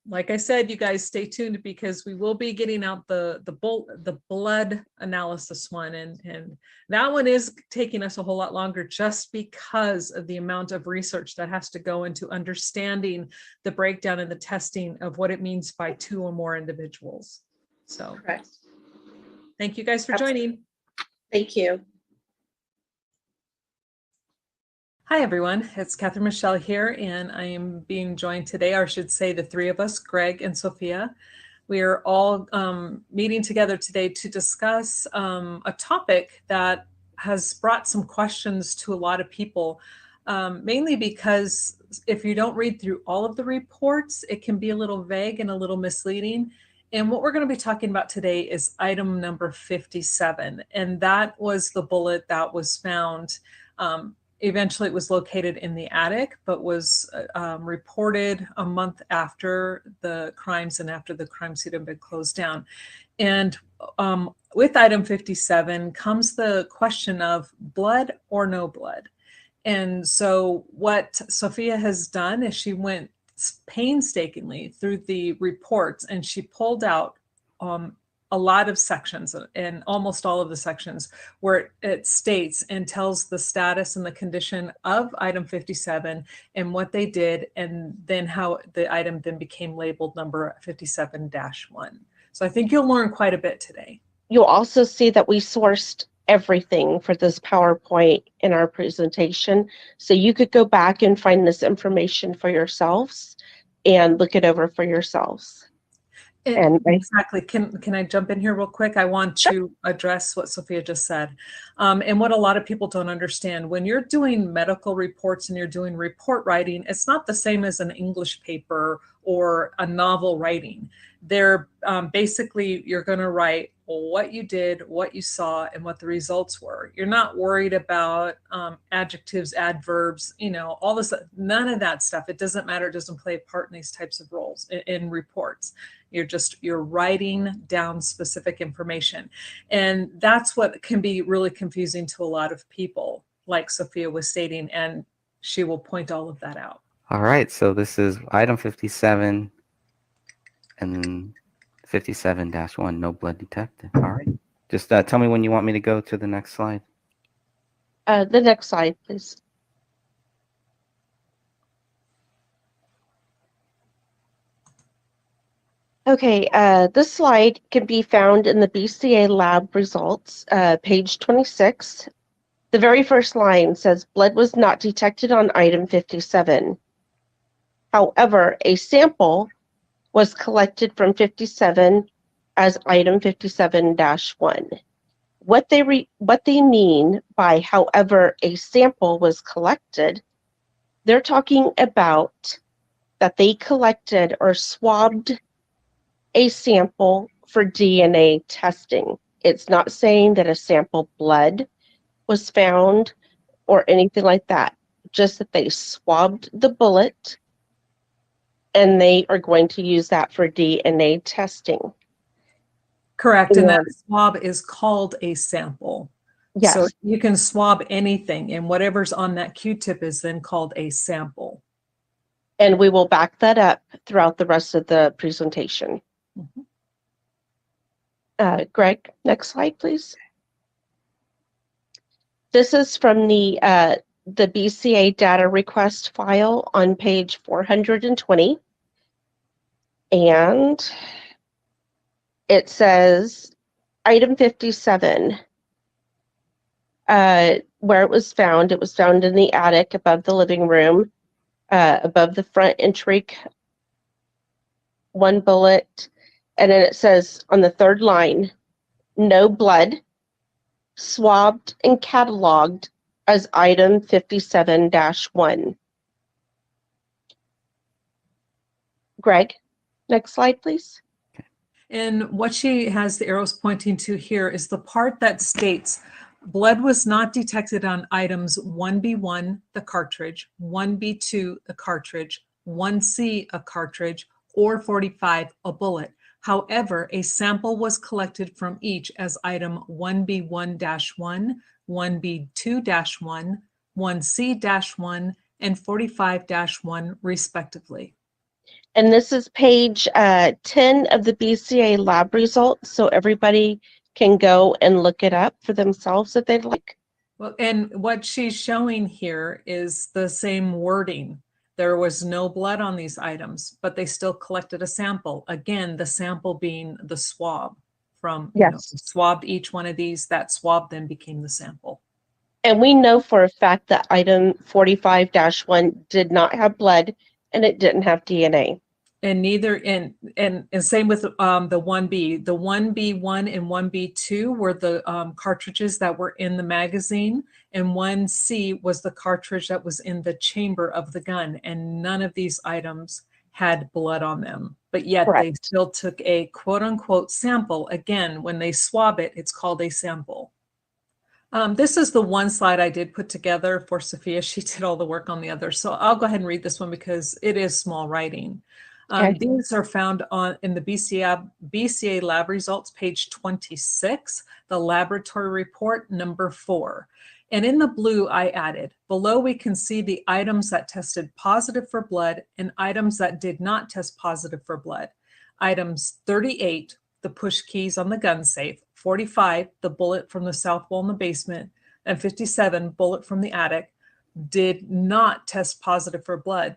like I said, you guys stay tuned because we will be getting out the blood analysis one. And that one is taking us a whole lot longer just because of the amount of research that has to go into understanding the breakdown and the testing of what it means by 2 or more individuals. So correct. Thank you guys for joining. Thank you. Hi, everyone. It's Catherine Michele here, and I am being joined today, or I should say the 3 of us, Greg and Sophia. We are all meeting together today to discuss a topic that has brought some questions to a lot of people, mainly because if you don't read through all of the reports, it can be a little vague and a little misleading. And what we're going to be talking about today is item number 57, and that was the bullet that was found. Eventually, it was located in the attic, but was reported a month after the crimes and after the crime scene had been closed down. And with item 57 comes the question of blood or no blood. And so what Sophia has done is she went painstakingly through the reports and she pulled out a lot of sections, and almost all of the sections where it states and tells the status and the condition of item 57 and what they did, and then how the item then became labeled number 57-1. So I think you'll learn quite a bit today. You'll also see that we sourced everything for this PowerPoint in our presentation. So you could go back and find this information for yourselves and look it over for yourselves. And exactly. Can I jump in here real quick? I want to address what Sophia just said. And what a lot of people don't understand. When you're doing medical reports and you're doing report writing, it's not the same as an English paper or a novel writing. They're basically, you're going to write what you did, what you saw, and what the results were. You're not worried about adjectives, adverbs, all this, none of that stuff. It doesn't matter. It doesn't play a part in these types of roles in reports. You're writing down specific information. And that's what can be really confusing to a lot of people, like Sophia was stating, and she will point all of that out. All right, so this is item 57 and 57-1, no blood detected. All right, just tell me when you want me to go to the next slide. The next slide, please. Okay, this slide can be found in the BCA lab results, page 26. The very first line says blood was not detected on item 57. However, a sample was collected from 57 as item 57-1. What they mean by however a sample was collected, they're talking about that they collected or swabbed a sample for DNA testing. It's not saying that a sample blood was found or anything like that, just that they swabbed the bullet and they are going to use that for DNA testing. Correct. And that swab is called a sample. Yes. So you can swab anything, and whatever's on that Q-tip is then called a sample. And we will back that up throughout the rest of the presentation. Mm-hmm. Greg, next slide, please. This is from the BCA data request file on page 420. And it says item 57, where it was found in the attic above the living room, above the front entry, one bullet. And then it says on the third line, no blood, swabbed and cataloged as item 57-1. Greg, next slide, please. And what she has the arrows pointing to here is the part that states blood was not detected on items 1B1, the cartridge, 1B2, the cartridge, 1C, a cartridge, or 45, a bullet. However, a sample was collected from each as item 1B1-1, 1B2-1, 1C-1, and 45-1, respectively. And this is page 10 of the BCA lab results, so everybody can go and look it up for themselves if they'd like. Well, and what she's showing here is the same wording. There was no blood on these items, but they still collected a sample. Again, the sample being the swab from, swabbed each one of these, that swab then became the sample. And we know for a fact that item 45-1 did not have blood and it didn't have DNA. And neither, and same with the 1B. The 1B1 and 1B2 were the cartridges that were in the magazine, and 1C was the cartridge that was in the chamber of the gun. And none of these items had blood on them, but yet they still took a quote unquote sample. Again, when they swab it, it's called a sample. This is the one slide I did put together for Sophia. She did all the work on the other. So I'll go ahead and read this one because it is small writing. These are found in the BCA lab results, page 26, the laboratory report number 4. And in the blue, I added, below we can see the items that tested positive for blood and items that did not test positive for blood. Items 38, the push keys on the gun safe, 45, the bullet from the south wall in the basement, and 57, bullet from the attic, did not test positive for blood.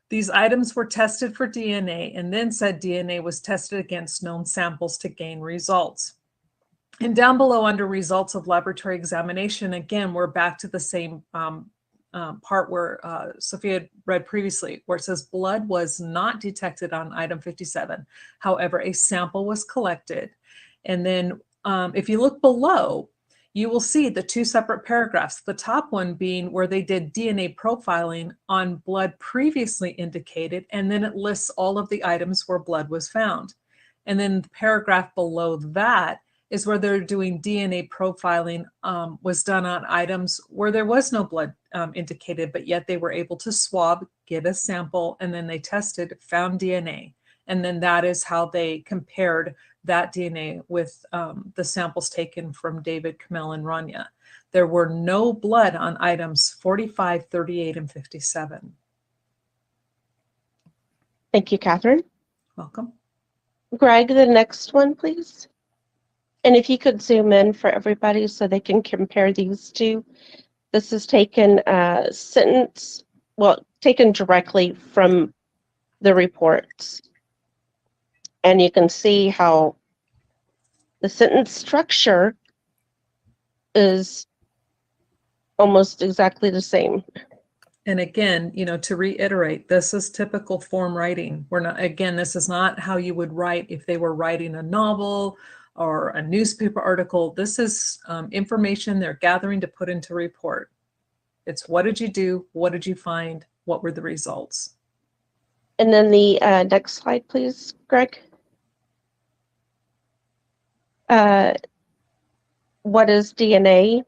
These items were tested for DNA, and then said DNA was tested against known samples to gain results. And down below under results of laboratory examination, again, we're back to the same part where Sophia had read previously, where it says blood was not detected on item 57. However, a sample was collected. And then if you look below, you will see the two separate paragraphs, the top one being where they did DNA profiling on blood previously indicated, and then it lists all of the items where blood was found. And then the paragraph below that is where they're doing DNA profiling was done on items where there was no blood indicated, but yet they were able to swab, get a sample, and then they tested, found DNA. And then that is how they compared that DNA with the samples taken from David, Kamel, and Rania. There were no blood on items 45, 38, and 57. Thank you, Catherine. Welcome. Greg, the next one, please. And if you could zoom in for everybody so they can compare these two. This is taken taken directly from the reports. And you can see how the sentence structure is almost exactly the same. And again, to reiterate, this is typical form writing. This is not how you would write if they were writing a novel or a newspaper article. This is information they're gathering to put into report. It's what did you do? What did you find? What were the results? And then the next slide, please, Greg. What is DNA?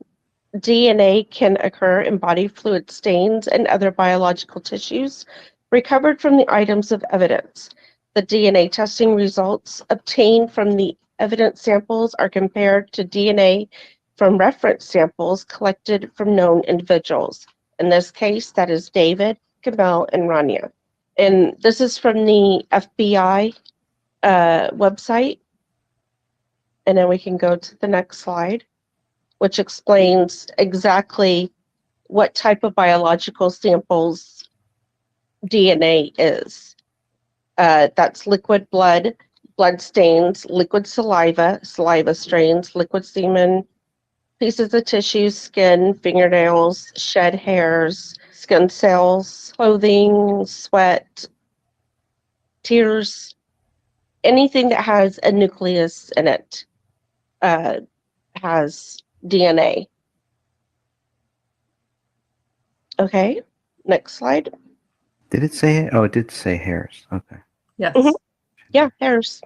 DNA can occur in body fluid stains and other biological tissues recovered from the items of evidence. The DNA testing results obtained from the evidence samples are compared to DNA from reference samples collected from known individuals. In this case, that is David, Kamel, and Rania. And this is from the FBI website. And then we can go to the next slide, which explains exactly what type of biological samples DNA is. That's liquid blood, blood stains, liquid saliva, saliva stains, liquid semen, pieces of tissue, skin, fingernails, shed hairs, skin cells, clothing, sweat, tears, anything that has a nucleus in it has DNA. Okay, next slide. Did it say it? Oh, it did say hairs. Okay. Yes. Mhm. Yeah, hairs.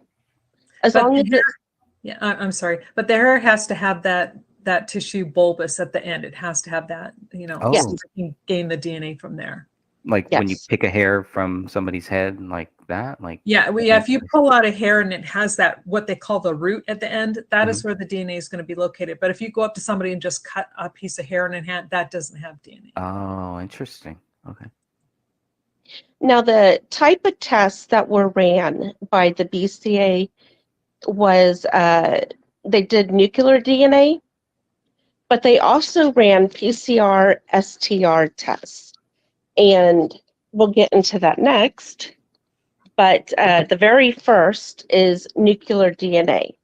As But long the as hair, it's yeah, I'm sorry, but the hair has to have that tissue bulbous at the end. It has to have that, Oh. so you can gain the DNA from there. Like when you yes. pick a hair from somebody's head, like that, like. Yeah, if you pull out a hair and it has that, what they call the root at the end, that is Mhm. where the DNA is going to be located. But if you go up to somebody and just cut a piece of hair in a hand, that doesn't have DNA. Oh, interesting. Okay. Now, the type of tests that were ran by the BCA was they did nuclear DNA, but they also ran PCR, STR tests. And we'll get into that next. But the very first is nuclear DNA.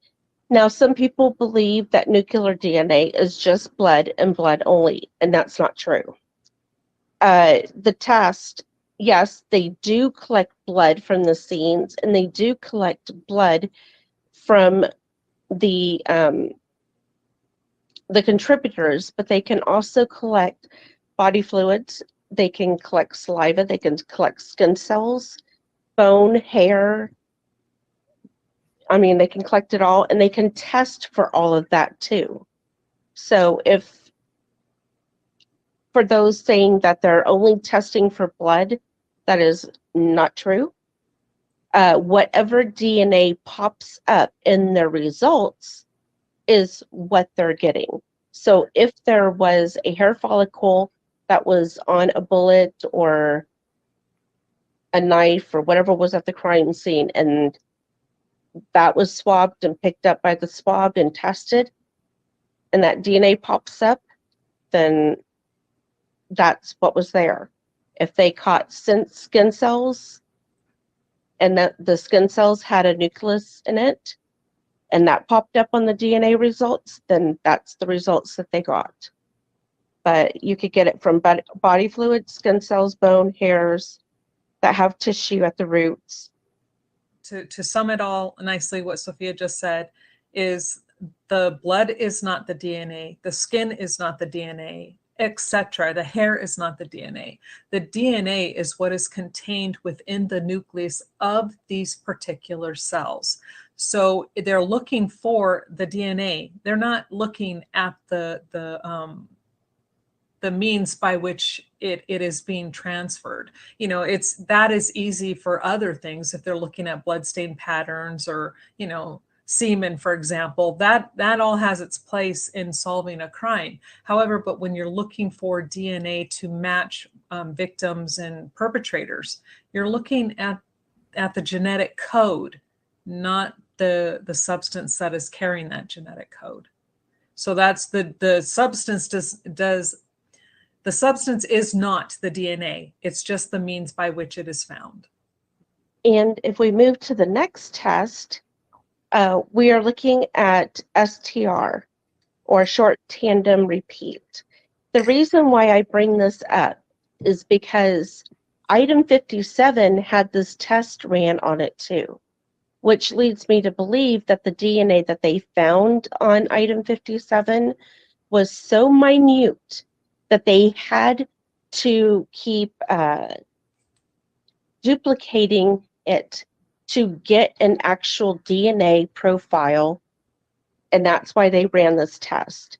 Now, some people believe that nuclear DNA is just blood and blood only, and that's not true. The test, yes, they do collect blood from the scenes, and they do collect blood from the contributors, but they can also collect body fluids. They can collect saliva. They can collect skin cells, bone, hair. I mean, they can collect it all, and they can test for all of that too. So if, for those saying that they're only testing for blood, that is not true. Whatever DNA pops up in their results is what they're getting. So if there was a hair follicle that was on a bullet or a knife or whatever was at the crime scene, and that was swabbed and picked up by the swab and tested, and that DNA pops up, then that's what was there. If they caught skin cells and that the skin cells had a nucleus in it, and that popped up on the DNA results, then that's the results that they got. But you could get it from body fluids, skin cells, bone, hairs that have tissue at the roots. To sum it all nicely, what Sophia just said is the blood is not the DNA, the skin is not the DNA, etc. The hair is not the DNA. The DNA is what is contained within the nucleus of these particular cells. So they're looking for the DNA. They're not looking at the means by which it is being transferred. That is easy for other things. If they're looking at bloodstain patterns or, semen, for example, that all has its place in solving a crime. However, but when you're looking for DNA to match victims and perpetrators, you're looking at the genetic code, not the substance that is carrying that genetic code. So that's the substance the substance is not the DNA. It's just the means by which it is found. And if we move to the next test, we are looking at STR, or short tandem repeat. The reason why I bring this up is because item 57 had this test ran on it too, which leads me to believe that the DNA that they found on item 57 was so minute that they had to keep duplicating it to get an actual DNA profile, and that's why they ran this test.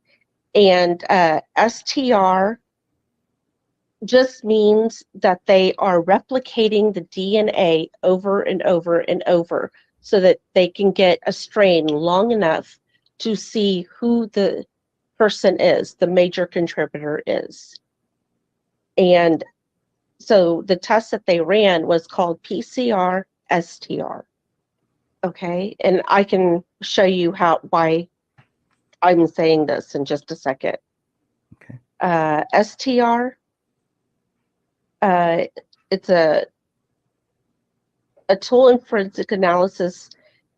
And STR just means that they are replicating the DNA over and over and over so that they can get a strain long enough to see who the person is, the major contributor is. And so the test that they ran was called PCR STR. Okay, and I can show you why I'm saying this in just a second. Okay. STR, it's a a tool in forensic analysis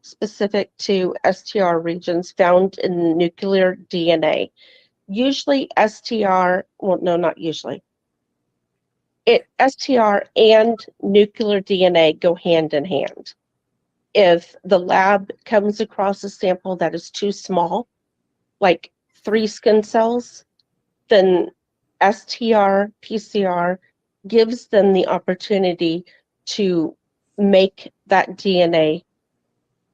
specific to STR regions found in nuclear DNA. Usually STR, well, no, not usually. STR and nuclear DNA go hand in hand. If the lab comes across a sample that is too small, like 3 skin cells, then STR PCR gives them the opportunity to make that DNA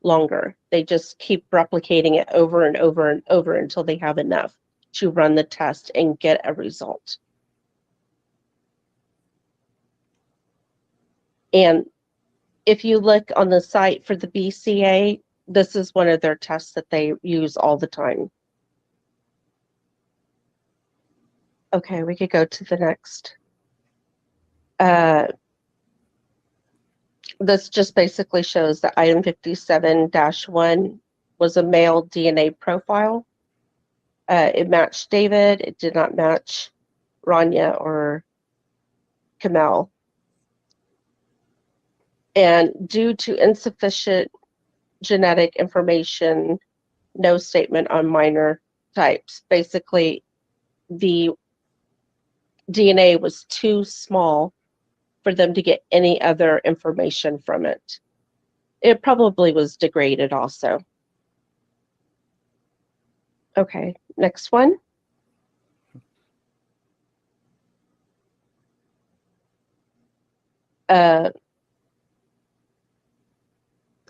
longer. They just keep replicating it over and over and over until they have enough to run the test and get a result. And if you look on the site for the BCA, this is one of their tests that they use all the time. Okay, we could go to the next. This just basically shows that item 57-1 was a male DNA profile. It matched David. It did not match Rania or Kamel. And due to insufficient genetic information, no statement on minor types. Basically, the DNA was too small for them to get any other information from it. It probably was degraded also. Okay, next one.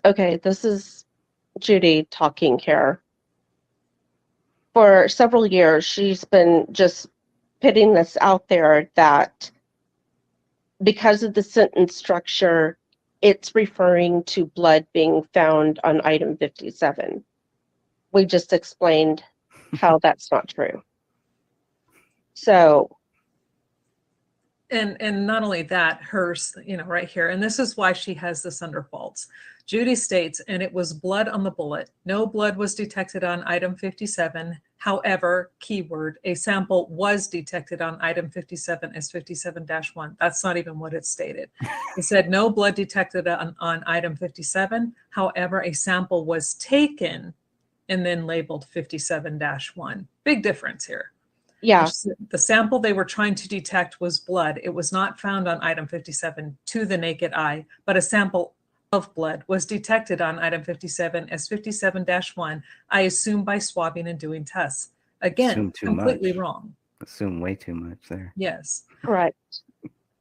Okay, this is Judy talking here. For several years, she's been just putting this out there that because of the sentence structure, it's referring to blood being found on item 57. We just explained how that's not true. So. And not only that, hers, right here, and this is why she has this under faults. Judy states, and it was blood on the bullet. No blood was detected on item 57. However, keyword, a sample was detected on item 57 as 57-1. That's not even what it stated. It said no blood detected on item 57. However, a sample was taken and then labeled 57-1. Big difference here. Yeah. The sample they were trying to detect was blood. It was not found on item 57 to the naked eye, but a sample of blood was detected on item 57 as 57-1, I assume by swabbing and doing tests. Again, completely wrong. Assume way too much there. Yes. Correct.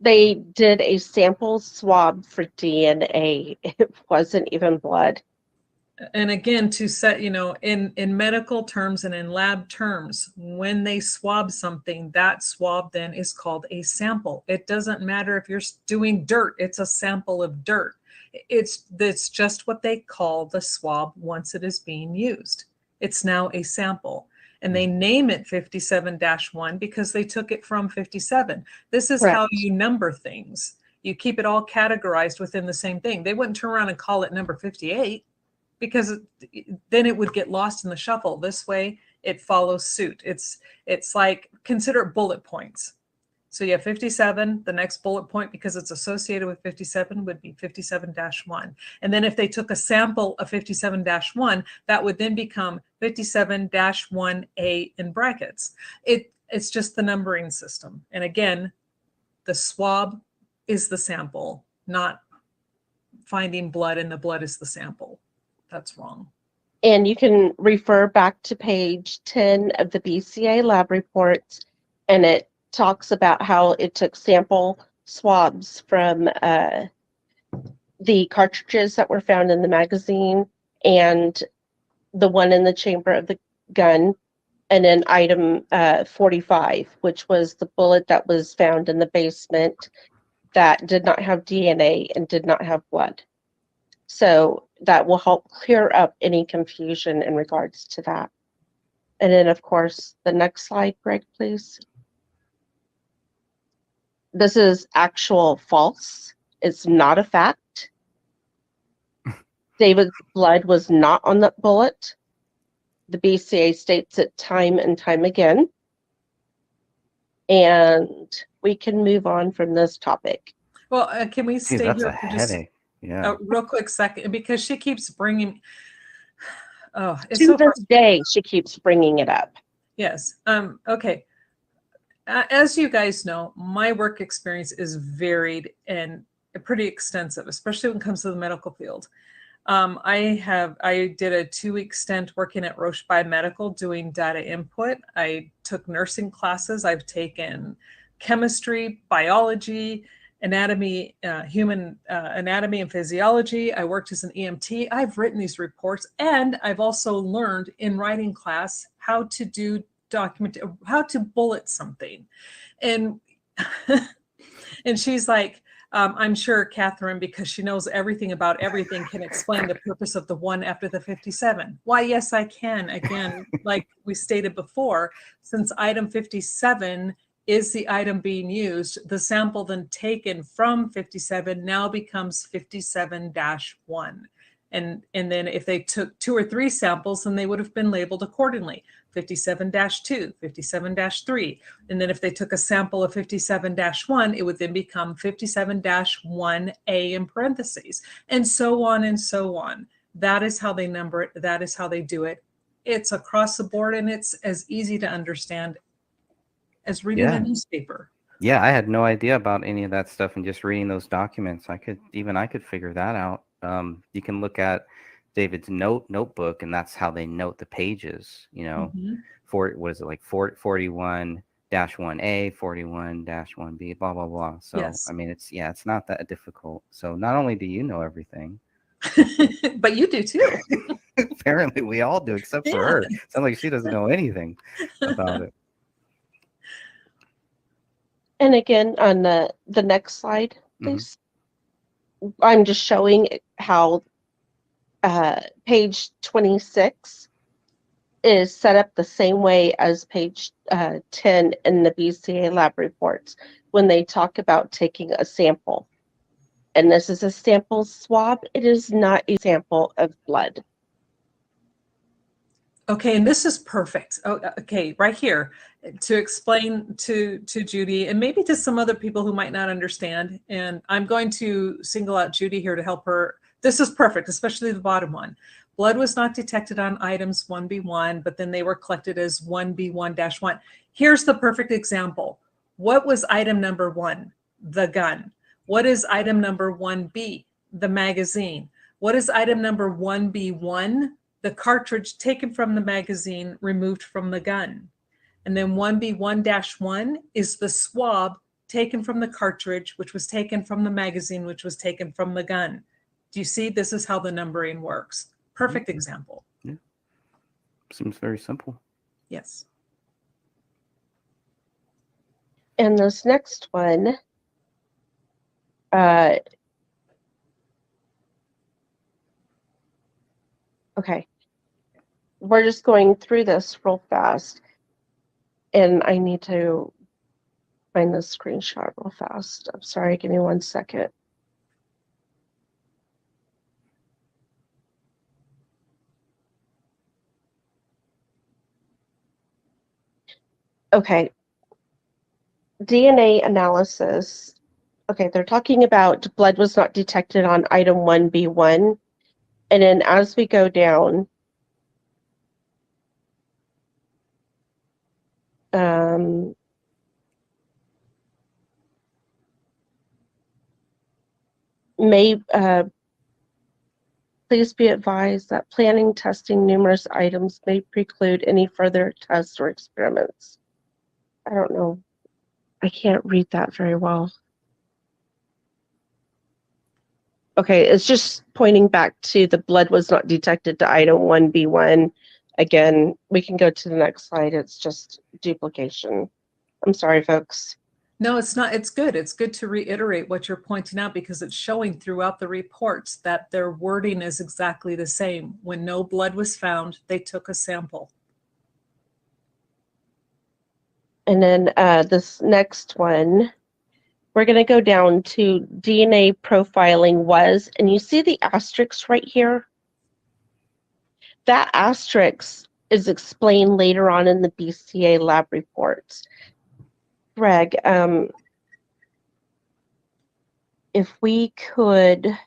They did a sample swab for DNA. It wasn't even blood. And again, to set, in medical terms and in lab terms, when they swab something, that swab then is called a sample. It doesn't matter if you're doing dirt, it's a sample of dirt. It's just what they call the swab once it is being used. It's now a sample. And they name it 57-1 because they took it from 57. This is how you number things. You keep it all categorized within the same thing. They wouldn't turn around and call it number 58. Because then it would get lost in the shuffle. This way, it follows suit. It's like, consider it bullet points. So you have 57, the next bullet point, because it's associated with 57, would be 57-1. And then if they took a sample of 57-1, that would then become 57-1A in brackets. It's just the numbering system. And again, the swab is the sample, not finding blood and the blood is the sample. That's wrong. And you can refer back to page 10 of the BCA lab reports, and it talks about how it took sample swabs from the cartridges that were found in the magazine and the one in the chamber of the gun, and then item 45, which was the bullet that was found in the basement that did not have DNA and did not have blood. So that will help clear up any confusion in regards to that. And then, of course, the next slide, Greg, please. This is actual false. It's not a fact. David's blood was not on that bullet. The BCA states it time and time again. And we can move on from this topic. Well, can we stay that's here a for just headache. Yeah. real quick second, because she keeps bringing, oh, it's To so this day, she keeps bringing it up. yes. Okay. As you guys know, my work experience is varied and pretty extensive, especially when it comes to the medical field. I did a 2-week stint working at Roche Biomedical doing data input. I took nursing classes. I've taken chemistry, biology, anatomy, human anatomy and physiology. I worked as an EMT. I've written these reports, and I've also learned in writing class how to do how to bullet something. And and she's like, I'm sure Catherine, because she knows everything about everything, can explain the purpose of the 1 after the 57. Why, yes, I can. Again, like we stated before, since item 57 is the item being used, the sample then taken from 57 now becomes 57-1. And then if they took 2 or 3 samples, then they would have been labeled accordingly. 57-2, 57-3. And then if they took a sample of 57-1, it would then become 57-1A in parentheses, and so on and so on. That is how they number it. That is how they do it. It's across the board, and it's as easy to understand as reading a newspaper. Yeah, I had no idea about any of that stuff, and just reading those documents, I could figure that out. You can look at David's notebook, and that's how they note the pages. You know, for what is it, like 41-1A, 41-1B, blah blah blah. So Yes. I mean, it's not that difficult. So not only do you know everything, but you do too. apparently we all do, except for her. Sounds like she doesn't know anything about it. And again, on the next slide, please. I'm just showing how page 26 is set up the same way as page 10 in the BCA lab reports when they talk about taking a sample. And this is a sample swab. It is not a sample of blood. Okay, and this is perfect. Oh, okay, right here to explain to Judy and maybe to some other people who might not understand. And I'm going to single out Judy here to help her. This is perfect, especially the bottom one. Blood was not detected on items 1B1, but then they were collected as 1B1-1. Here's the perfect example. What was item number 1? The gun. What is item number 1B? The magazine. What is item number 1B1? The cartridge taken from the magazine, removed from the gun. And then 1B1-1 is the swab taken from the cartridge, which was taken from the magazine, which was taken from the gun. Do you see? This is how the numbering works. Perfect example. Yeah. Seems very simple. Yes. And this next one, okay, we're just going through this real fast, and I need to find the screenshot real fast. I'm sorry, give me 1 second. Okay, DNA analysis. Okay, they're talking about blood was not detected on item 1B1. And then as we go down, please be advised that planning, testing numerous items may preclude any further tests or experiments. I don't know. I can't read that very well. Okay, it's just pointing back to the blood was not detected to item 1B1. Again, we can go to the next slide. It's just duplication. I'm sorry, folks. No, it's not. It's good. It's good to reiterate what you're pointing out because it's showing throughout the reports that their wording is exactly the same. When no blood was found, they took a sample. And then this next one, we're going to go down to DNA profiling was, and you see the asterisk right here? That asterisk is explained later on in the BCA lab reports. Greg, if we could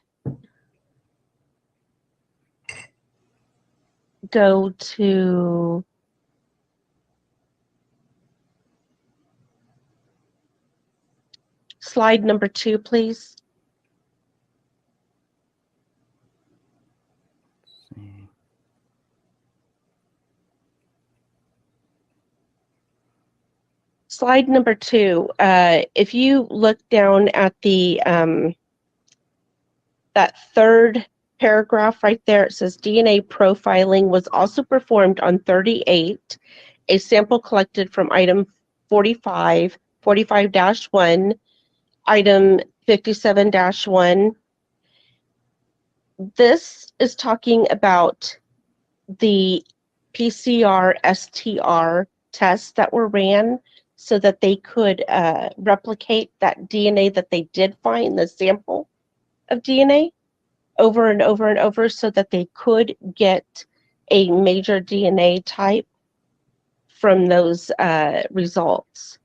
go to slide number 2, please. See. Slide number 2. If you look down at the that third paragraph right there, it says DNA profiling was also performed on 38, a sample collected from item 45, 45-1, item 57-1. This is talking about the PCR STR tests that were ran so that they could replicate that DNA that they did find, the sample of DNA, over and over and over so that they could get a major DNA type from those results.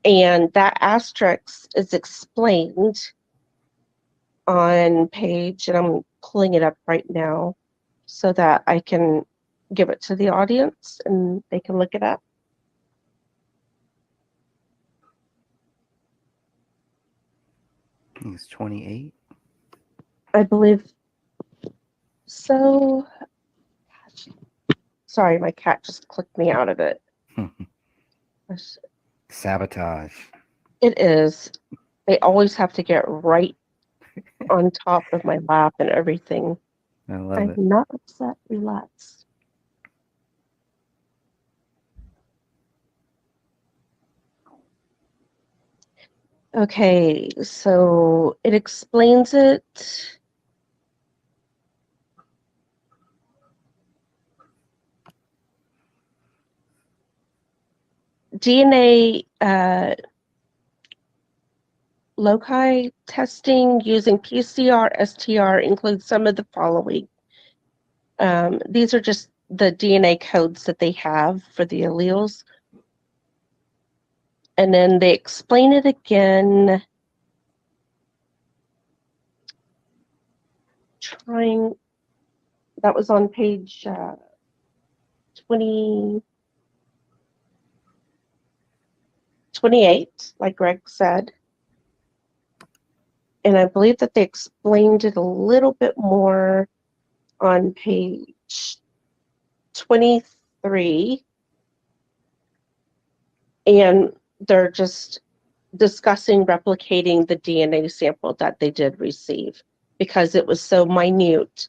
And that asterisk is explained on page, and I'm pulling it up right now so that I can give it to the audience and they can look it up. I think it's 28. I believe so. Sorry, my cat just clicked me out of it. Sabotage. It is. They always have to get right on top of my lap and everything. I love I'm it. not upset. Relax. Okay, so it explains it. DNA loci testing using PCR STR includes some of the following. These are just the DNA codes that they have for the alleles. And then they explain it again. That was on page 28, like Greg said. And I believe that they explained it a little bit more on page 23. And they're just discussing replicating the DNA sample that they did receive because it was so minute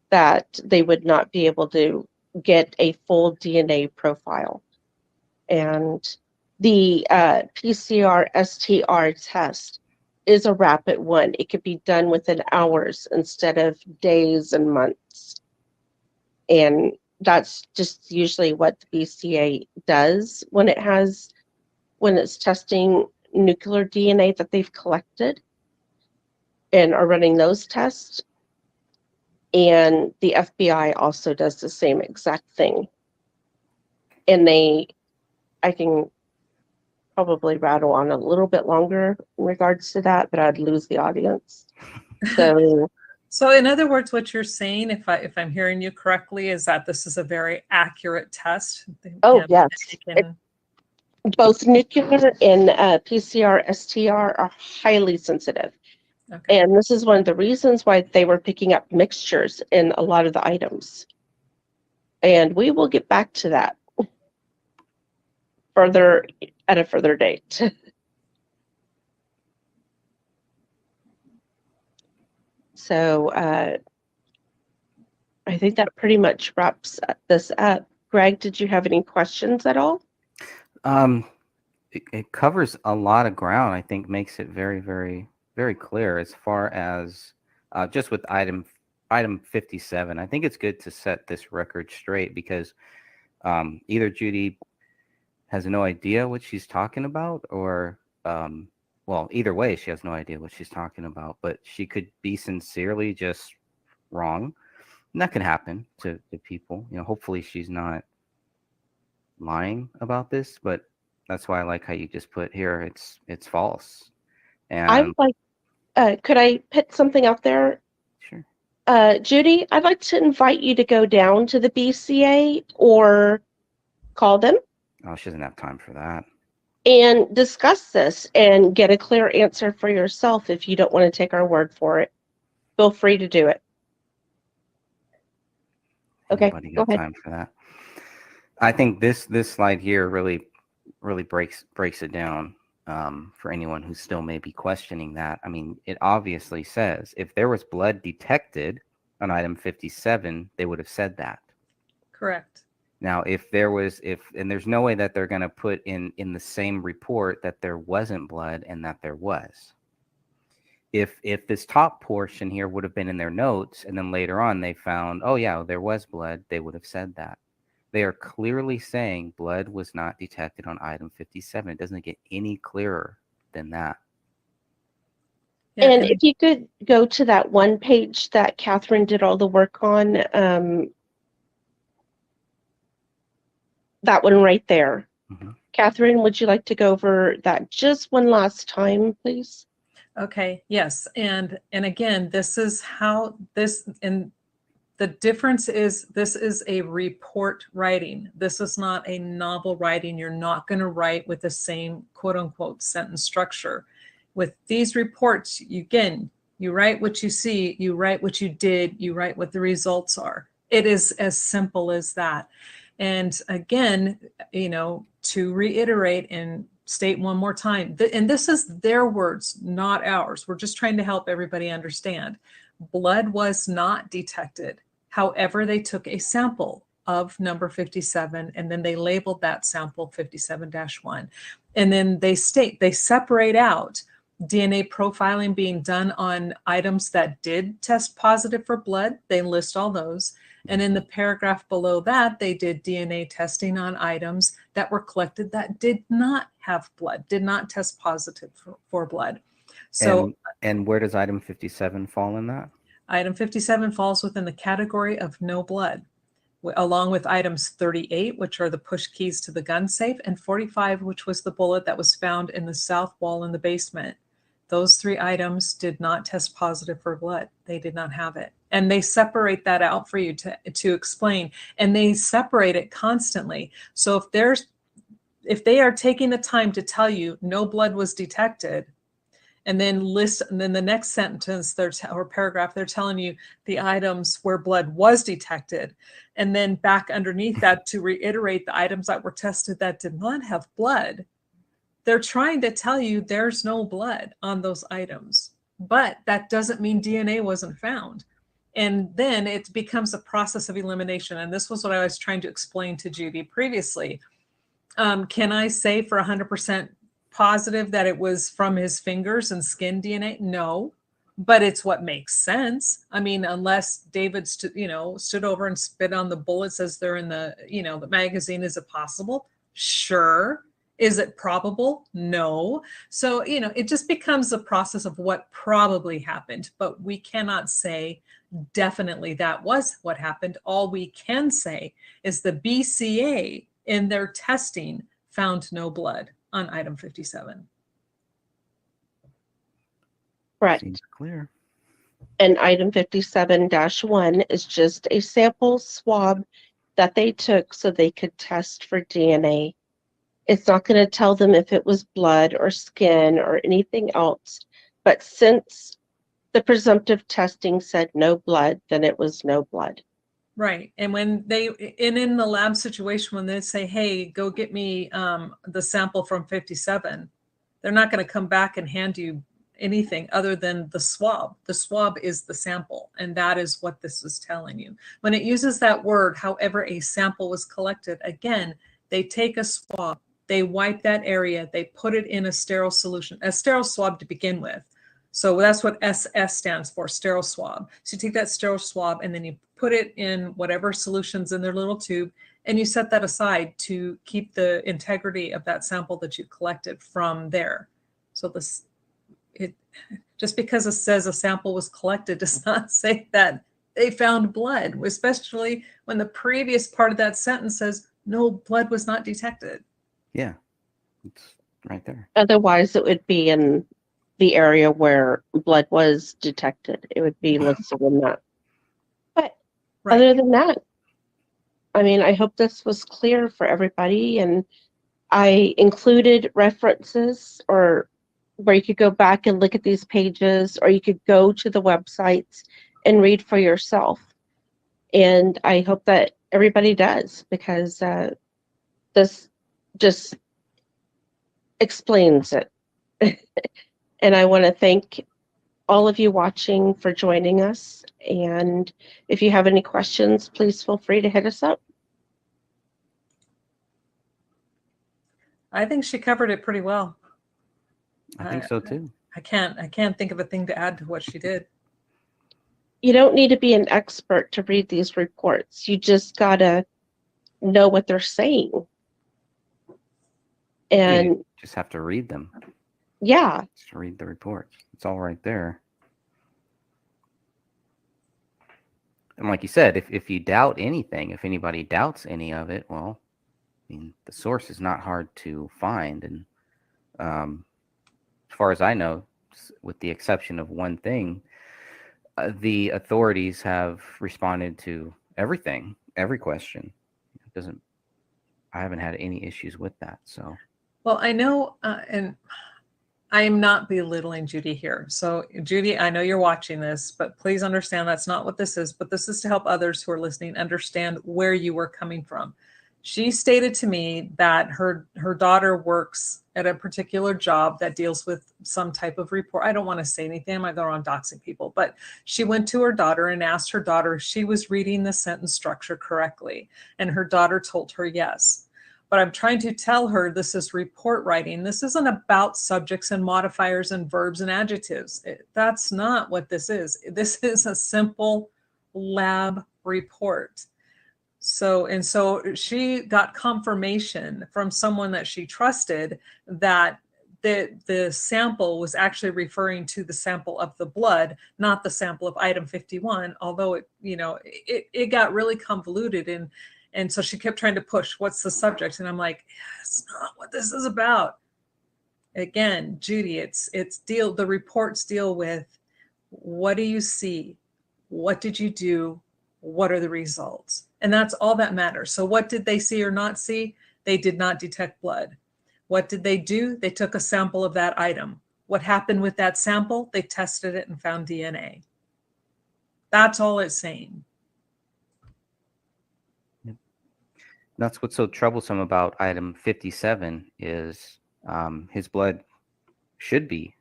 that they would not be able to get a full DNA profile. And the PCR STR test is a rapid one. It could be done within hours instead of days and months. And that's just usually what the BCA does when it's testing nuclear DNA that they've collected and are running those tests. And the FBI also does the same exact thing. And I can probably rattle on a little bit longer in regards to that, but I'd lose the audience. So in other words, what you're saying, if I'm hearing you correctly, is that this is a very accurate test. Oh, And yes. they can- Both nuclear and PCR STR are highly sensitive. okay. And this is one of the reasons why they were picking up mixtures in a lot of the items. And we will get back to that further at a further date. So I think that pretty much wraps this up. Greg, did you have any questions at all? It covers a lot of ground. I think makes it very, very, very clear as far as just with item 57. I think it's good to set this record straight because either Judy has no idea what she's talking about, or well, either way, she has no idea what she's talking about. But she could be sincerely just wrong, and that can happen to people. Hopefully she's not lying about this, but that's why I like how you just put here it's false. I And would like, could I put something out there? sure. Judy, I'd like to invite you to go down to the BCA or call them Oh, she doesn't have time for that. and discuss this and get a clear answer for yourself if you don't want to take our word for it. Feel free to do it. Okay, Anybody go got ahead. time for that? I think this slide here really breaks it down for anyone who still may be questioning that. I mean, it obviously says if there was blood detected on item 57, they would have said that. Correct. Now, and there's no way that they're going to put in the same report that there wasn't blood and that there was. If this top portion here would have been in their notes and then later on they found, oh yeah, there was blood, they would have said that. They are clearly saying blood was not detected on item 57. It doesn't get any clearer than that. Yeah, And if you could go to that one page that Catherine did all the work on, that one right there. Mhm. Catherine, would you like to go over that just one last time, please? okay, yes. And again, this is how this, and the difference is this is a report writing. This is not a novel writing. You're not going to write with the same quote unquote sentence structure. With these reports, again, you write what you see, you write what you did, you write what the results are. It is as simple as that. And again, to reiterate and state one more time, and this is their words, not ours. We're just trying to help everybody understand. Blood was not detected. However, they took a sample of number 57 and then they labeled that sample 57-1. And then they separate out DNA profiling being done on items that did test positive for blood. They list all those. And in the paragraph below that, they did DNA testing on items that were collected that did not have blood, did not test positive for blood. So, and where does item 57 fall in that? item 57 falls within the category of no blood, along with items 38, which are the push keys to the gun safe, and 45, which was the bullet that was found in the south wall in the basement. Those 3 items did not test positive for blood. They did not have it. And they separate that out for you to explain. And they separate it constantly. So if they are taking the time to tell you no blood was detected, and then the next sentence or paragraph, they're telling you the items where blood was detected. And then back underneath that to reiterate the items that were tested that did not have blood. They're trying to tell you there's no blood on those items, but that doesn't mean DNA wasn't found. And then it becomes a process of elimination. And this was what I was trying to explain to Judy previously. Can I say for 100% positive that it was from his fingers and skin DNA? No, but it's what makes sense. I mean, unless David stood over and spit on the bullets as they're in the magazine, is it possible? Sure. Is it probable? No. So, it just becomes a process of what probably happened, but we cannot say definitely that was what happened. All we can say is the BCA in their testing found no blood on item 57. Correct. Seems clear. And item 57-1 is just a sample swab that they took so they could test for DNA. It's not going to tell them if it was blood or skin or anything else. But since the presumptive testing said no blood, then it was no blood. Right. And when in the lab situation, when they say, hey, go get me the sample from 57, they're not going to come back and hand you anything other than the swab. The swab is the sample. And that is what this is telling you. When it uses that word, however, a sample was collected, again, they take a swab, they wipe that area, they put it in a sterile solution, a sterile swab to begin with. So that's what SS stands for, sterile swab. So you take that sterile swab and then you put it in whatever solutions in their little tube, and you set that aside to keep the integrity of that sample that you collected from there. So just because it says a sample was collected does not say that they found blood, especially when the previous part of that sentence says no blood was not detected. Yeah, it's right there. Otherwise, it would be in the area where blood was detected. It would be listed in that. Right. Other than that, I mean, I hope this was clear for everybody, and I included references or where you could go back and look at these pages, or you could go to the websites and read for yourself. And I hope that everybody does, because this just explains it. And I want to thank all of you watching for joining us. And if you have any questions, please feel free to hit us up. I think she covered it pretty well. I think so too. I can't think of a thing to add to what she did. You don't need to be an expert to read these reports. You just gotta know what they're saying. And You just have to read them. yeah, Just read the reports. It's all right there. And like you said, if you doubt anything, if anybody doubts any of it, well, I mean, the source is not hard to find. And as far as I know, with the exception of one thing, the authorities have responded to everything, every question. I haven't had any issues with that. So, well, I know, and I am not belittling Judy here. So Judy, I know you're watching this, but please understand that's not what this is, but this is to help others who are listening understand where you were coming from. She stated to me that her daughter works at a particular job that deals with some type of report. I don't want to say anything. I'm not going around doxing people, but she went to her daughter and asked her daughter if she was reading the sentence structure correctly. And her daughter told her yes. But I'm trying to tell her this is report writing. This isn't about subjects and modifiers and verbs and adjectives. That's not what this is. This is a simple lab report. So she got confirmation from someone that she trusted that the sample was actually referring to the sample of the blood, not the sample of item 51, although it got really convoluted. And so she kept trying to push, what's the subject? And I'm like, it's not what this is about. Again, Judy, the reports deal with, what do you see? What did you do? What are the results? And that's all that matters. So what did they see or not see? They did not detect blood. What did they do? They took a sample of that item. What happened with that sample? They tested it and found DNA. That's all it's saying. that's what's so troublesome about item 57 is his blood should be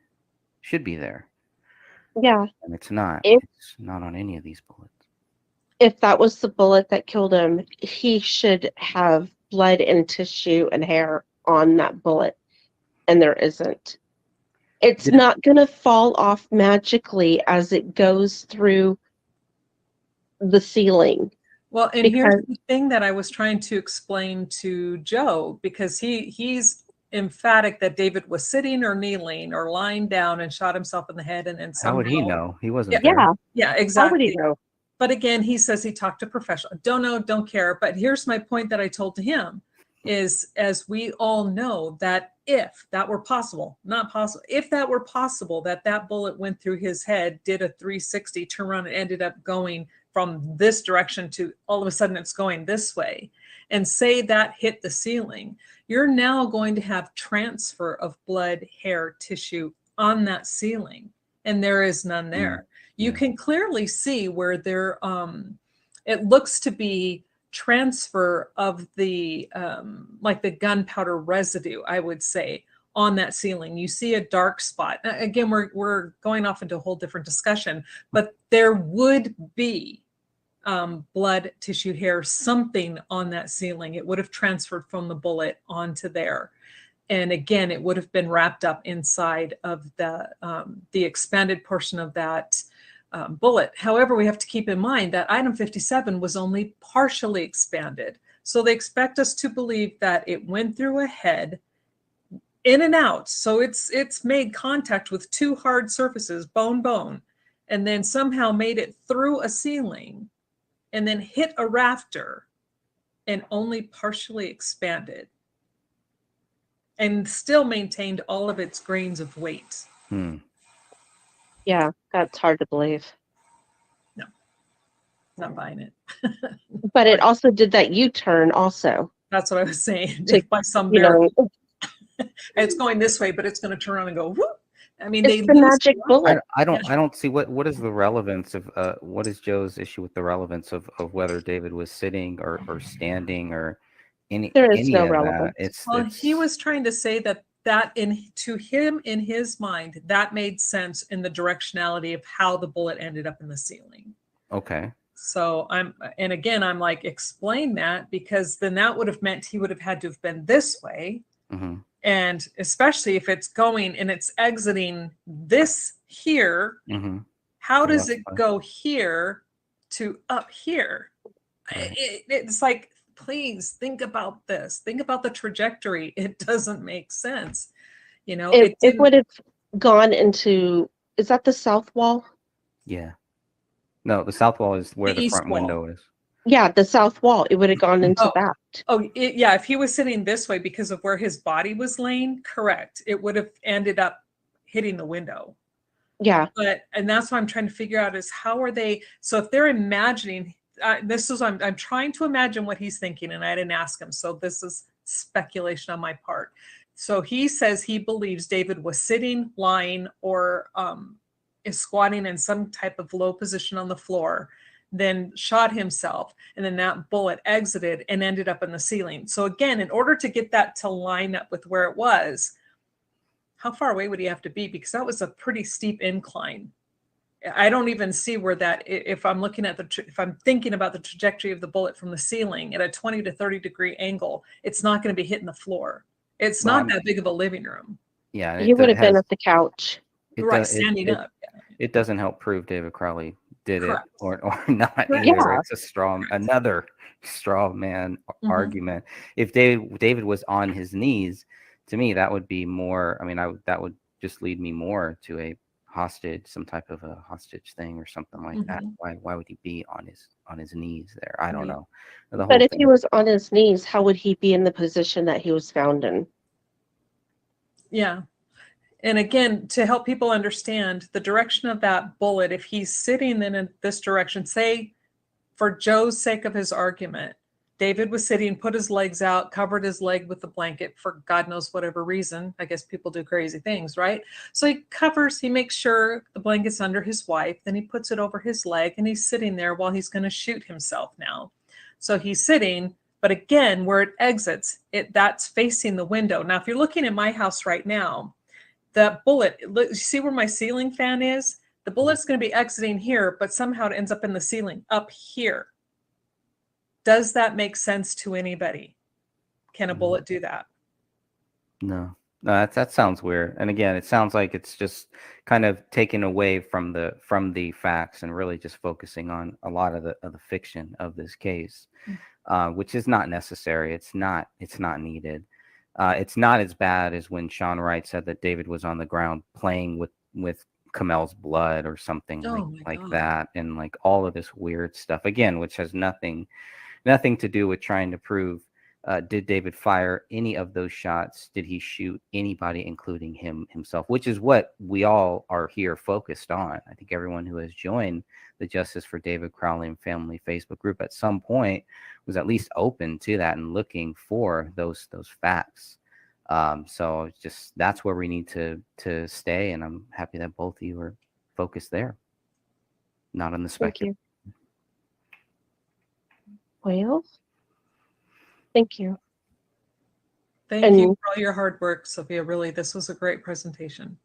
there, yeah. and it's not. If It's not on any of these bullets. if that was the bullet that killed him, he should have blood and tissue and hair on that bullet, and there isn't. It's Yeah. not going to fall off magically as it goes through the ceiling. Well, and Because here's the thing that I was trying to explain to Joe, because he's emphatic that David was sitting or kneeling or lying down and shot himself in the head. And How would he somehow, know? He wasn't Yeah. there. yeah, yeah, how would he exactly. know? But again, he says he talked to professionals. Don't know, don't care. But here's my point that I told to him is, as we all know, that if that were possible, not possible, if that were possible, that bullet went through his head, did a 360 turn around and ended up going from this direction to all of a sudden it's going this way, and say that hit the ceiling, you're now going to have transfer of blood, hair, tissue on that ceiling, and there is none there. You can clearly see where there it looks to be transfer of the like the gunpowder residue, I would say, on that ceiling. You see a dark spot. Again, we're going off into a whole different discussion, but there would be blood, tissue, hair, something on that ceiling. It would have transferred from the bullet onto there. And again, it would have been wrapped up inside of the expanded portion of that bullet. However, we have to keep in mind that item 57 was only partially expanded. So they expect us to believe that it went through a head, in and out. So it's made contact with two hard surfaces, bone, and then somehow made it through a ceiling and then hit a rafter and only partially expanded and still maintained all of its grains of weight. Yeah, that's hard to believe. Not buying it. But it also did that U-turn also. That's what I was saying. To, If by some you know, miracle it's going this way, but it's going to turn around and go whoop. I mean, it's they the lose magic bullet. I don't see what is the relevance of what is Joe's issue with the relevance of whether David was sitting or standing or There is any no of relevance. that. Well, he was trying to say that to him, in his mind, that made sense in the directionality of how the bullet ended up in the ceiling. okay. So I'm like, explain that, because then that would have meant he would have had to have been this way. Mm-hmm. And especially if it's going and it's exiting this here, Mm-hmm. how The does left it side. go here to up here? Right. It's like, please think about this. Think about the trajectory. It doesn't make sense. You know, It didn't. would have gone into, is that the south wall? Yeah. No, the south wall is where The the east front wall. window is. Yeah, the south wall. It would have gone into that. Yeah, if he was sitting this way because of where his body was laying, correct. It would have ended up hitting the window. Yeah. And that's what I'm trying to figure out is how are they, so if they're imagining, I'm trying to imagine what he's thinking, and I didn't ask him. So this is speculation on my part. So he says he believes David was sitting, lying, or is squatting in some type of low position on the floor, then shot himself, and then that bullet exited and ended up in the ceiling. So again, in order to get that to line up with where it was, how far away would he have to be? Because that was a pretty steep incline. I don't even see where that, if I'm looking at if I'm thinking about the trajectory of the bullet from the ceiling at a 20 to 30 degree angle, it's not going to be hitting the floor. It's not that big of a living room. Yeah. You would have been at the couch. Right, standing up. It doesn't help prove David Crowley did Correct. it or not either. Yeah. It's another straw man argument. If David was on his knees, to me that would be more. I mean, that would just lead me more to a hostage, some type of a hostage thing or something like that. Why would he be on his knees there? I don't know. But if he was on his knees, how would he be in the position that he was found in? Yeah. And again, to help people understand the direction of that bullet, if he's sitting in this direction, say for Joe's sake of his argument, David was sitting, put his legs out, covered his leg with the blanket for God knows whatever reason. I guess people do crazy things, right? So he makes sure the blanket's under his wife, then he puts it over his leg, and he's sitting there while he's going to shoot himself now. So he's sitting, but again, where it exits, that's facing the window. Now, if you're looking at my house right now, that bullet, you see where my ceiling fan is? The bullet's going to be exiting here, but somehow it ends up in the ceiling up here. Does that make sense to anybody? Can a bullet do that? No, that sounds weird. And again, it sounds like it's just kind of taken away from the facts and really just focusing on a lot of the fiction of this case, which is not necessary. It's not needed. It's not as bad as when Sean Wright said that David was on the ground playing with Kamel's blood or something like that, and like all of this weird stuff again, which has nothing to do with trying to prove did David fire any of those shots? Did he shoot anybody, including himself? Which is what we all are here focused on. I think everyone who has joined the Justice for David Crowley and Family Facebook group at some point was at least open to that and looking for those facts. So just that's where we need to stay, and I'm happy that both of you are focused there, not on the spectrum. Thank you. Well, thank you. Thank you for all your hard work, Sophia. Really, this was a great presentation.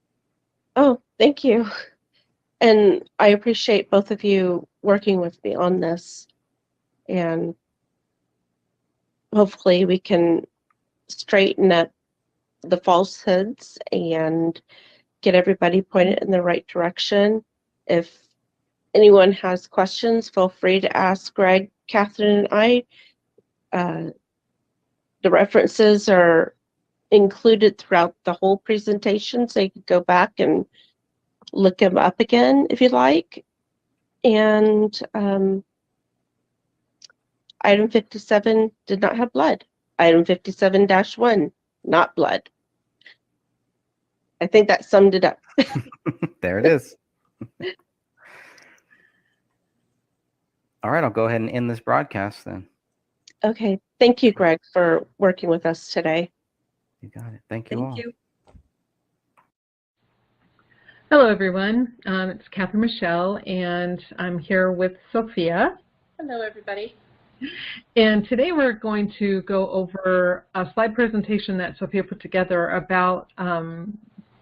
Oh, thank you. And I appreciate both of you working with me on this. And hopefully we can straighten up the falsehoods and get everybody pointed in the right direction. If anyone has questions, feel free to ask Greg, Catherine, and I. The references are included throughout the whole presentation, so you can go back and look them up again if you'd like. And item 57 did not have blood. Item 57-1, not blood. I think that summed it up. There it is. All right, I'll go ahead and end this broadcast then. Okay. Thank you, Greg, for working with us today. You got it. Thank you all. Thank you. Hello, everyone. It's Catherine Michele, and I'm here with Sophia. Hello, everybody. And today we're going to go over a slide presentation that Sophia put together about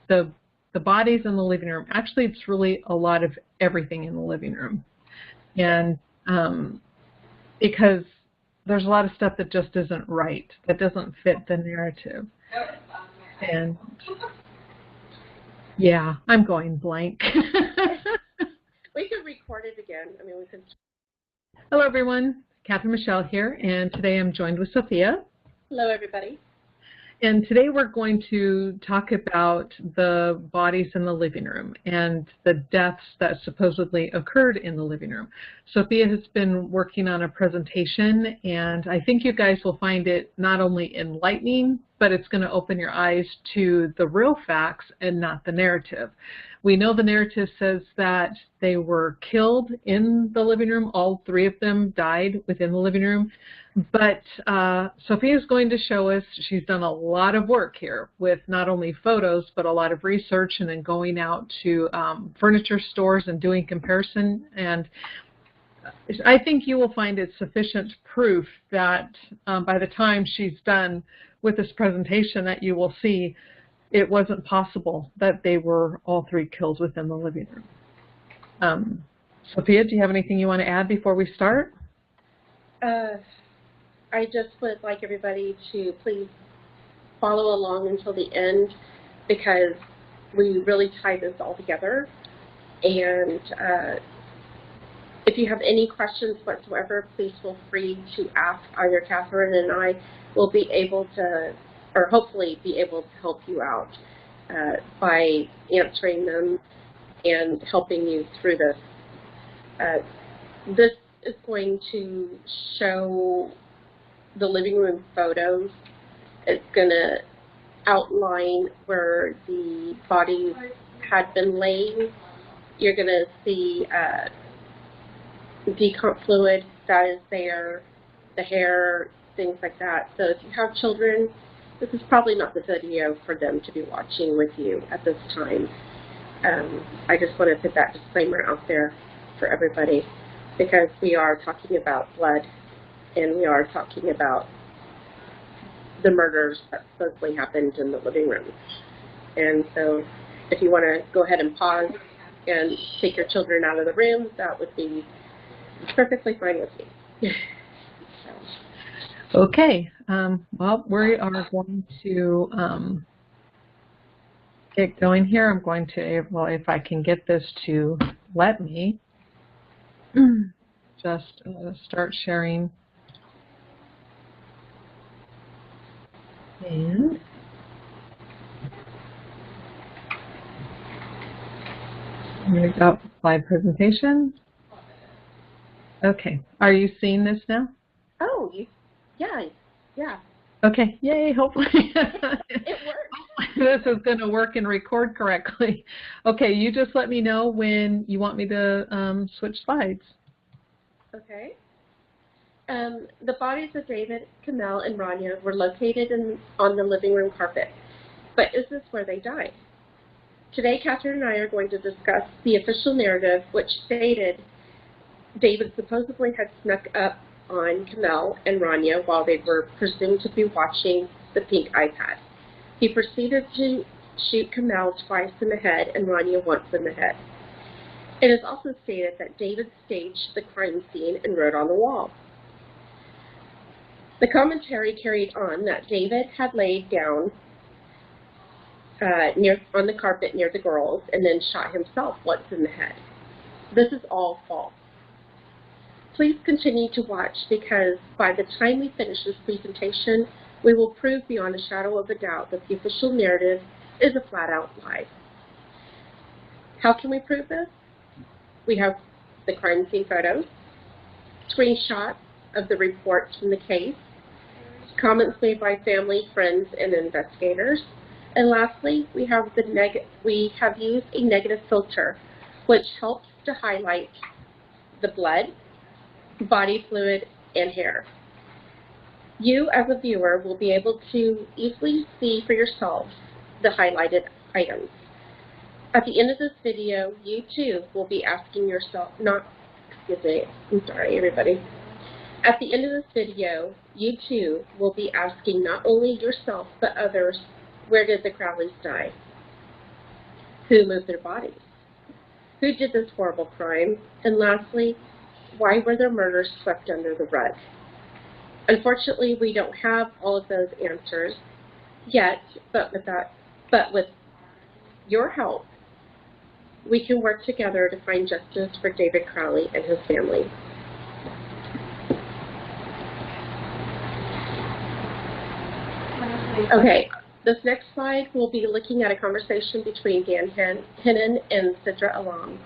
the bodies in the living room. Actually, it's really a lot of everything in the living room. And because there's a lot of stuff that just isn't right, that doesn't fit the narrative. And yeah, I'm going blank. We could record it again. I mean, we could. Hello, everyone. Catherine Michele here, and today I'm joined with Sophia. Hello, everybody. And today we're going to talk about the bodies in the living room and the deaths that supposedly occurred in the living room. Sophia has been working on a presentation, and I think you guys will find it not only enlightening, but it's going to open your eyes to the real facts and not the narrative. We know the narrative says that they were killed in the living room. All three of them died within the living room. But Sophia is going to show us, she's done a lot of work here with not only photos, but a lot of research, and then going out to furniture stores and doing comparison. And I think you will find it sufficient proof that by the time she's done with this presentation, that you will see it wasn't possible that they were all three killed within the living room. Sophia, do you have anything you want to add before we start? I just would like everybody to please follow along until the end, because we really tie this all together. And if you have any questions whatsoever, please feel free to ask. Either Catherine and I will be able to, or hopefully be able to help you out by answering them and helping you through this. This is going to show the living room photos. It's going to outline where the bodies had been laying. You're going to see decomp fluid that is there, the hair, things like that. So if you have children, this is probably not the video for them to be watching with you at this time. I just want to put that disclaimer out there for everybody, because we are talking about blood, and we are talking about the murders that supposedly happened in the living room. And so if you want to go ahead and pause and take your children out of the room, that would be perfectly fine with me. Okay, well, we are going to get going here. I'm going to, well, if I can get this to let me, just start sharing. And here we go, slide presentation. Okay, are you seeing this now? Oh, yeah. Okay, yay, hopefully. It worked. This is going to work and record correctly. Okay, you just let me know when you want me to switch slides. Okay. The bodies of David, Kamel, and Rania were located on the living room carpet. But is this where they died? Today, Catherine and I are going to discuss the official narrative, which stated David supposedly had snuck up on Kamel and Rania while they were presumed to be watching the pink iPad. He proceeded to shoot Kamel twice in the head and Rania once in the head. It is also stated that David staged the crime scene and wrote on the wall. The commentary carried on that David had laid down on the carpet near the girls and then shot himself once in the head. This is all false. Please continue to watch, because by the time we finish this presentation, we will prove beyond a shadow of a doubt that the official narrative is a flat-out lie. How can we prove this? We have the crime scene photos, screenshots of the reports from the case, comments made by family, friends, and investigators, and lastly, we have used a negative filter, which helps to highlight the blood, body fluid, and hair. You, as a viewer, will be able to easily see for yourself the highlighted items. At the end of this video, you too will be asking yourself, I'm sorry, everybody. At the end of this video, you too will be asking not only yourself, but others, where did the Crowleys die? Who moved their bodies? Who did this horrible crime? And lastly, why were their murders swept under the rug? Unfortunately, we don't have all of those answers yet, but with your help, we can work together to find justice for David Crowley and his family. Okay, this next slide, we'll be looking at a conversation between Dan Hinnon and Sidra Alam.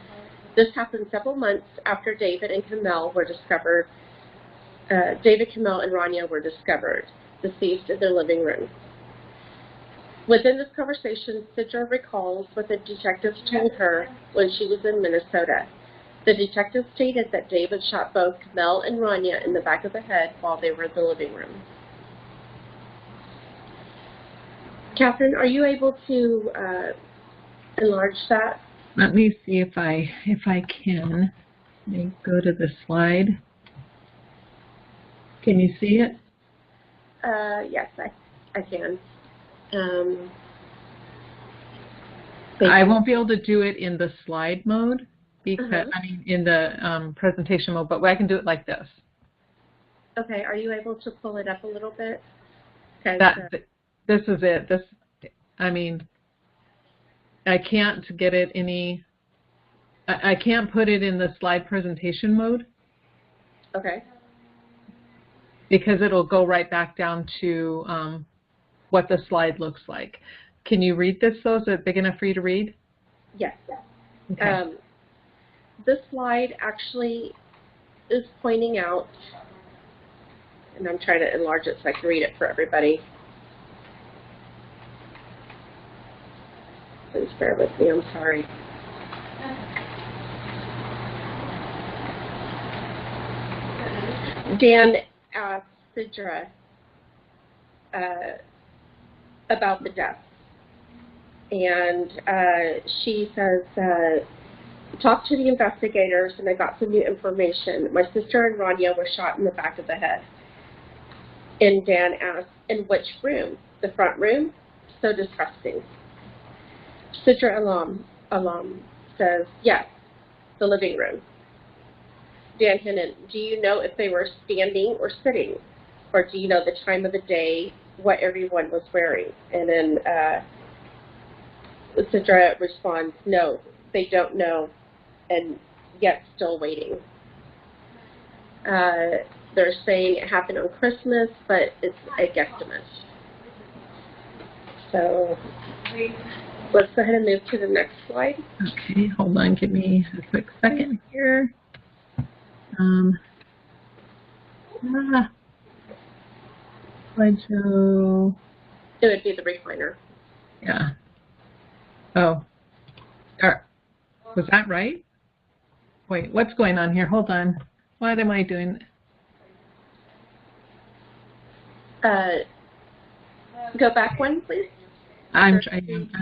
This happened several months after David and Kamel were discovered. David, Kamel, and Rania were discovered deceased in their living room. Within this conversation, Sidra recalls what the detectives told her when she was in Minnesota. The detective stated that David shot both Kamel and Rania in the back of the head while they were in the living room. Catherine, are you able to enlarge that? Let me see if I can. Let me go to the slide. Can you see it? Yes, I can. I won't be able to do it in the slide mode because I mean in the presentation mode, but I can do it like this. Okay, are you able to pull it up a little bit? Okay. This is it. I mean, I can't get it I can't put it in the slide presentation mode. Okay. Because it'll go right back down to what the slide looks like. Can you read this though? Is it big enough for you to read? Yes. Okay. This slide actually is pointing out, and I'm trying to enlarge it so I can read it for everybody. Please bear with me, I'm sorry. Dan asked Sidra about the death. And she says, talked to the investigators and I got some new information. My sister and Rania were shot in the back of the head. And Dan asked, in which room? The front room? So disgusting. Sidra Alam says, yes, the living room. Dan Hinnon, do you know if they were standing or sitting? Or do you know the time of the day, what everyone was wearing? And then Sidra responds, no, they don't know, and yet still waiting. They're saying it happened on Christmas, but it's a guesstimate. So let's go ahead and move to the next slide. Okay, hold on, give me a quick second here. Slideshow. It would be the recliner. Yeah. Oh. Was that right? Wait, what's going on here? Hold on. What am I doing? Go back one, please. I'm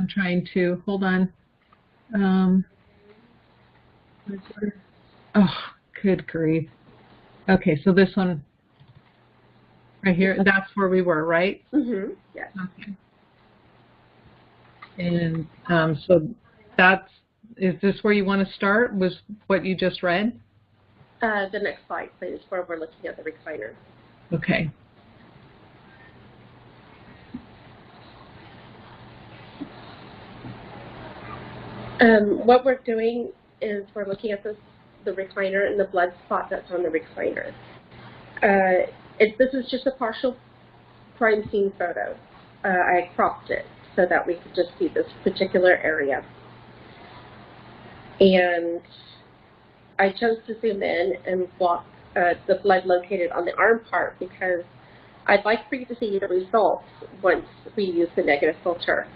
trying to. Hold on. Oh, good grief. Okay, so this one right here, that's where we were, right? Mm-hmm. Yes. Okay. And so is this where you want to start? Was what you just read? The next slide, please, where we're looking at the recliner. Okay. What we're doing is we're looking at the recliner and the blood spot that's on the recliner. This is just a partial crime scene photo. I cropped it so that we could just see this particular area. And I chose to zoom in and block the blood located on the arm part because I'd like for you to see the results once we use the negative filter.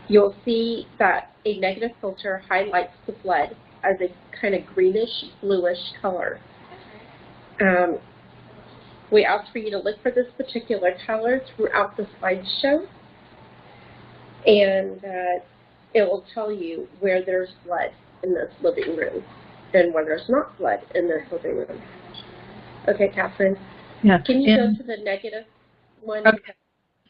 You'll see that a negative filter highlights the blood as a kind of greenish, bluish color. Um, we ask for you to look for this particular color throughout the slideshow, and it will tell you where there's blood in this living room and where there's not blood in this living room. Okay, Catherine, Yeah. can you go to the negative one? Okay.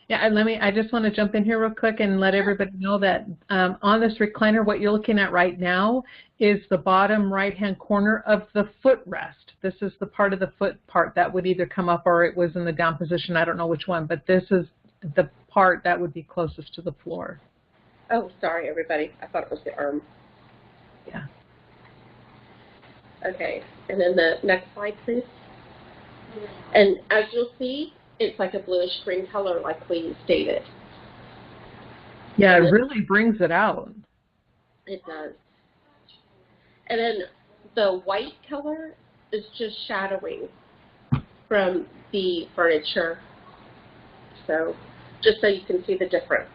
Yeah, and I just want to jump in here real quick and let everybody know that on this recliner, what you're looking at right now is the bottom right-hand corner of the footrest. This is the part of the foot part that would either come up or it was in the down position. I don't know which one, but this is the part that would be closest to the floor. Oh, sorry, everybody. I thought it was the arm. Yeah. Okay, and then the next slide, please. And as you'll see, it's like a bluish green color like we stated. Yeah, it really brings it out. It does. And then the white color is just shadowing from the furniture. So just so you can see the difference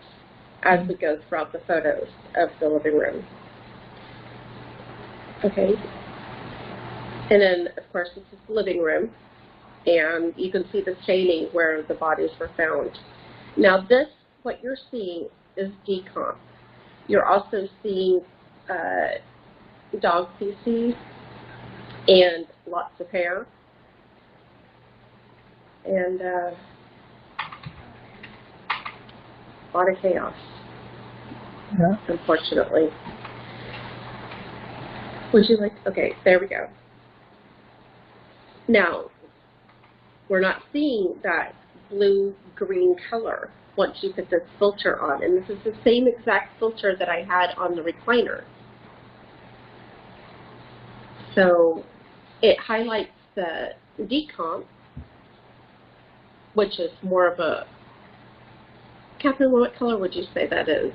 as we go throughout the photos of the living room. Okay. And then, of course, this is the living room. And you can see the staining where the bodies were found. Now this, what you're seeing is decomp. You're also seeing dog feces and lots of hair. And a lot of chaos, Yeah. unfortunately. Would you like, okay, there we go. Now, we're not seeing that blue-green color once you put this filter on. And this is the same exact filter that I had on the recliner. So it highlights the decomp, which is more of a, Catherine, what color would you say that is?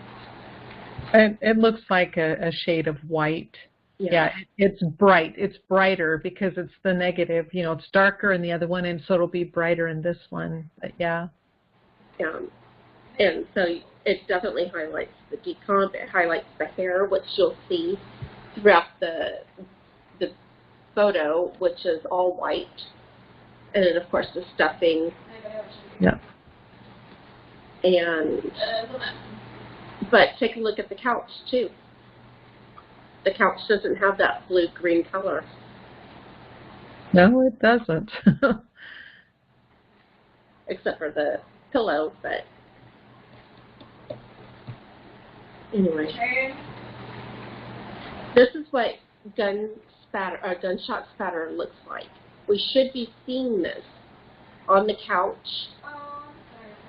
It looks like a shade of white. Yeah, it's bright. It's brighter because it's the negative. You know, it's darker in the other one, and so it'll be brighter in this one. But yeah. And so it definitely highlights the decomp. It highlights the hair, which you'll see throughout the photo, which is all white. And then, of course, the stuffing. Yeah. But take a look at the couch, too. The couch doesn't have that blue-green color. No, it doesn't. Except for the pillow, but anyway. This is what gunshot spatter looks like. We should be seeing this on the couch.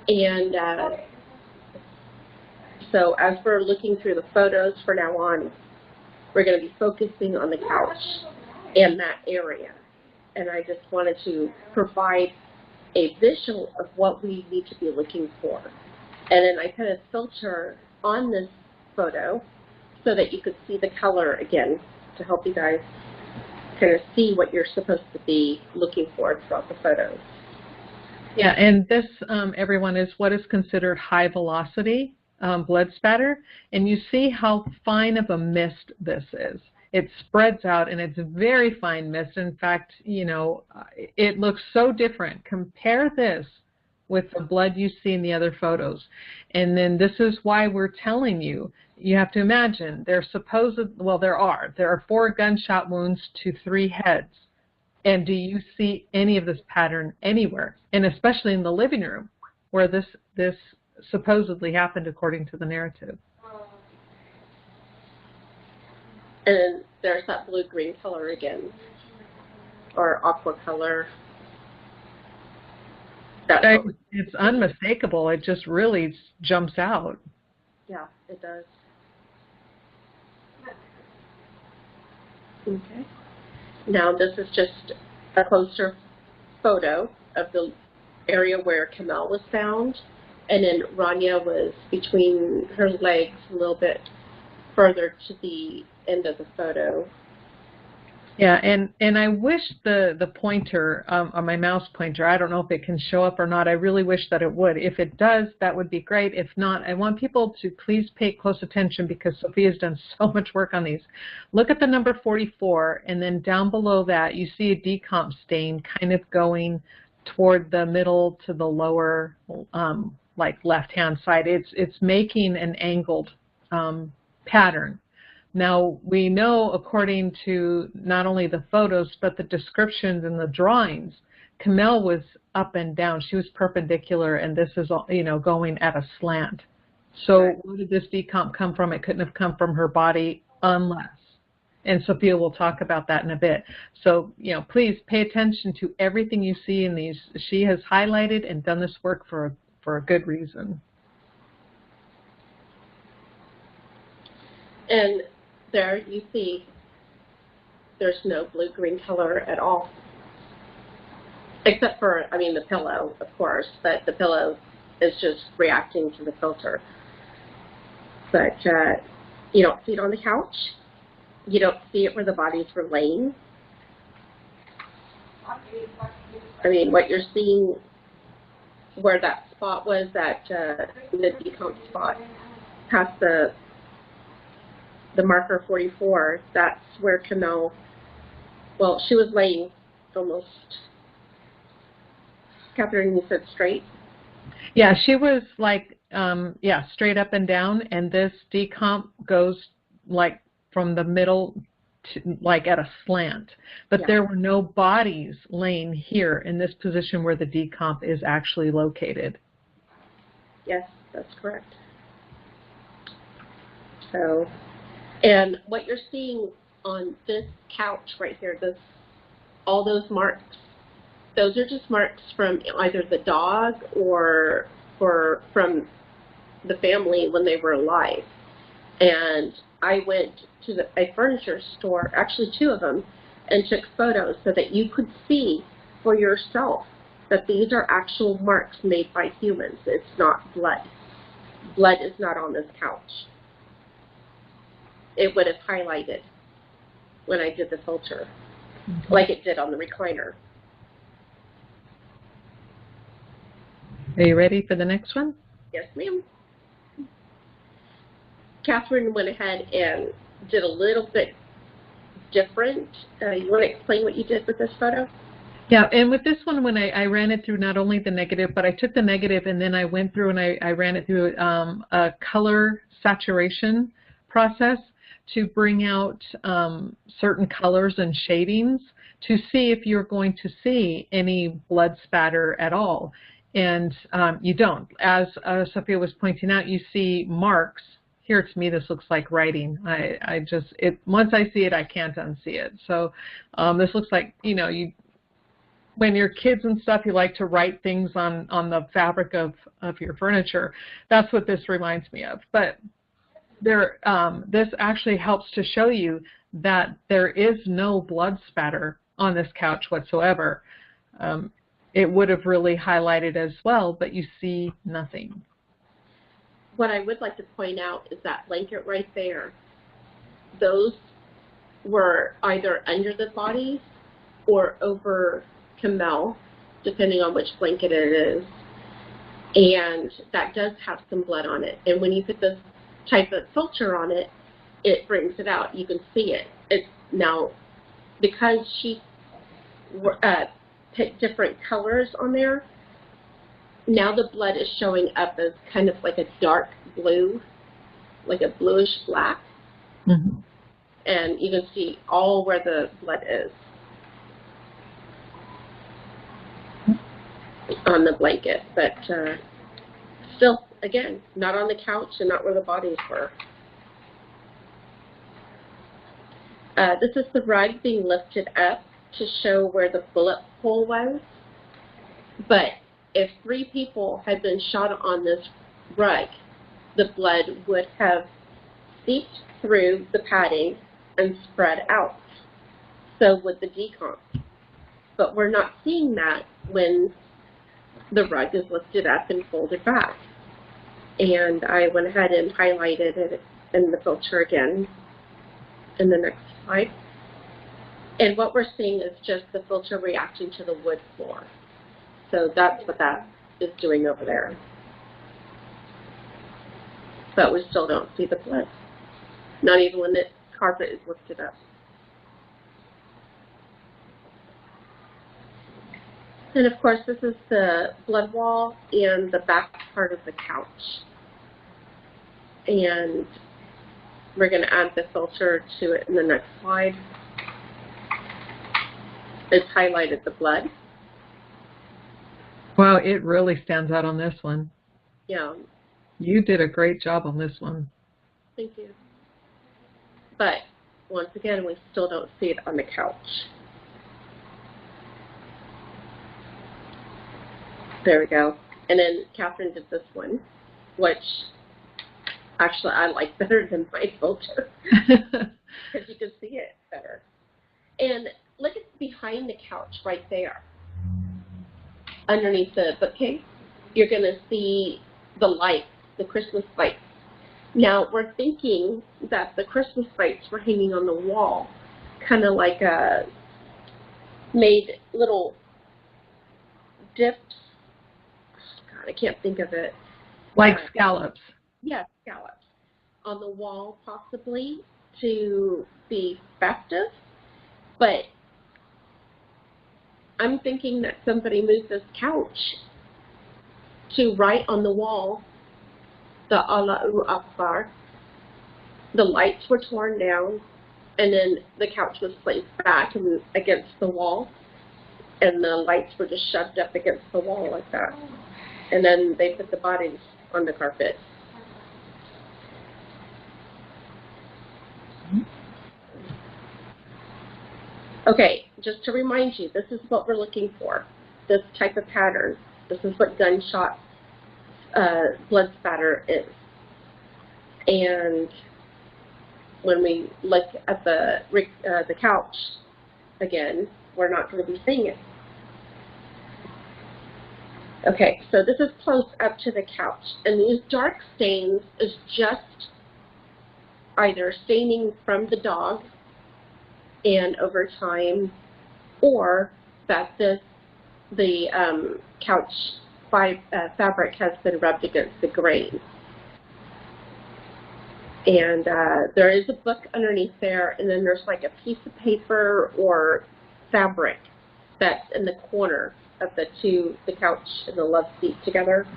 And so as we're looking through the photos from now on, we're going to be focusing on the couch and that area. And I just wanted to provide a visual of what we need to be looking for. And then I put a filter on this photo so that you could see the color again to help you guys kind of see what you're supposed to be looking for throughout the photos. Yeah, and this, everyone, is what is considered high velocity blood spatter. And you see how fine of a mist this is. It spreads out, and it's very fine mist. In fact, you know, it looks so different. Compare this with the blood you see in the other photos. And then this is why we're telling you, you have to imagine, there are 4 gunshot wounds to 3 heads. And do you see any of this pattern anywhere? And especially in the living room where this supposedly happened according to the narrative. And there's that blue-green color again, or aqua color. It's unmistakable. It just really jumps out. Yeah, it does. Okay. Now this is just a closer photo of the area where Kamel was found, and then Rania was between her legs a little bit further to the end of the photo. Yeah, and I wish the pointer on my mouse pointer, I don't know if it can show up or not. I really wish that it would. If it does, that would be great. If not, I want people to please pay close attention because Sophia's done so much work on these. Look at the number 44, and then down below that, you see a decomp stain kind of going toward the middle to the lower, like left-hand side. It's making an angled pattern. Now, we know, according to not only the photos, but the descriptions and the drawings, Camille was up and down. She was perpendicular, and this is, going at a slant. So Right. where did this decomp come from? It couldn't have come from her body unless, and Sophia will talk about that in a bit. So, please pay attention to everything you see in these. She has highlighted and done this work for a good reason. And there you see there's no blue-green color at all. Except for, the pillow, of course, but the pillow is just reacting to the filter. But you don't see it on the couch. You don't see it where the bodies were laying. What you're seeing where that spot was, the decomp spot, past the marker 44, that's where Camille, well, she was laying almost, Catherine, you said straight? Yeah, she was like, straight up and down, and this decomp goes like from the middle to like at a slant. But there were no bodies laying here in this position where the decomp is actually located. Yes, that's correct. So, and what you're seeing on this couch right here, all those marks, those are just marks from either the dog or from the family when they were alive. And I went to a furniture store, actually 2 of them, and took photos so that you could see for yourself that these are actual marks made by humans. It's not blood. Blood is not on this couch. It would have highlighted when I did the filter, like it did on the recliner. Are you ready for the next one? Yes, ma'am. Catherine went ahead and did a little bit different. You want to explain what you did with this photo? Yeah, and with this one, when I ran it through not only the negative, but I took the negative and then I went through and I ran it through a color saturation process to bring out certain colors and shadings to see if you're going to see any blood spatter at all. And you don't. As Sophia was pointing out, you see marks. Here, to me, this looks like writing. Once I see it, I can't unsee it. So this looks like, when you're kids and stuff, you like to write things on the fabric of your furniture. That's what this reminds me of. But this actually helps to show you that there is no blood spatter on this couch whatsoever. It would have really highlighted as well, but you see nothing. What I would like to point out is that blanket right there. Those were either under the bodies or over Camille, depending on which blanket it is. And that does have some blood on it. And when you put this type of filter on it, it brings it out. You can see it. It's now, because she picked different colors on there, now the blood is showing up as kind of like a dark blue, like a bluish black. Mm-hmm. And you can see all where the blood is on the blanket. But still, again, not on the couch and not where the bodies were. This is the rug being lifted up to show where the bullet hole was. But if 3 people had been shot on this rug, the blood would have seeped through the padding and spread out. So would the decomp. But we're not seeing that when the rug is lifted up and folded back. And I went ahead and highlighted it in the filter again in the next slide. And what we're seeing is just the filter reacting to the wood floor. So that's what that is doing over there. But we still don't see the blood. Not even when the carpet is lifted up. And of course, this is the blood wall and the back part of the couch. And we're going to add the filter to it in the next slide. It's highlighted the blood. Wow, it really stands out on this one. Yeah. You did a great job on this one. Thank you. But once again, we still don't see it on the couch. There we go. And then Catherine did this one, which actually I like better than my filter because you can see it better. And look at behind the couch right there. Underneath the bookcase, you're going to see the lights, the Christmas lights. Now, we're thinking that the Christmas lights were hanging on the wall, kind of like made little dips. God, I can't think of it. Like scallops. Yes, scallops. On the wall, possibly, to be festive. But I'm thinking that somebody moved this couch to right on the wall, the Allahu Akbar. The lights were torn down, and then the couch was placed back and against the wall, and the lights were just shoved up against the wall like that. And then they put the bodies on the carpet. Okay, just to remind you, this is what we're looking for, this type of pattern. This is what gunshot blood spatter is. And when we look at the couch, again, we're not going to be seeing it. Okay, so this is close up to the couch. And these dark stains is just either staining from the dog and over time, or that the couch fabric has been rubbed against the grain. And there is a book underneath there, and then there's like a piece of paper or fabric that's in the corner of the couch and the love seat together.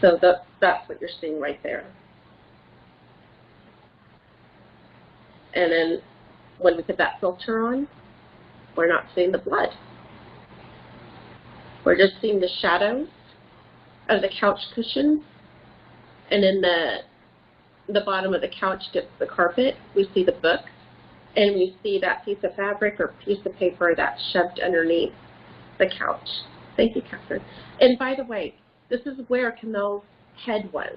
So that's what you're seeing right there. And then when we put that filter on, we're not seeing the blood. We're just seeing the shadows of the couch cushions. And in the bottom of the couch gets the carpet. We see the book, and we see that piece of fabric or piece of paper that's shoved underneath the couch. Thank you, Catherine. And by the way, this is where Kamel's head was.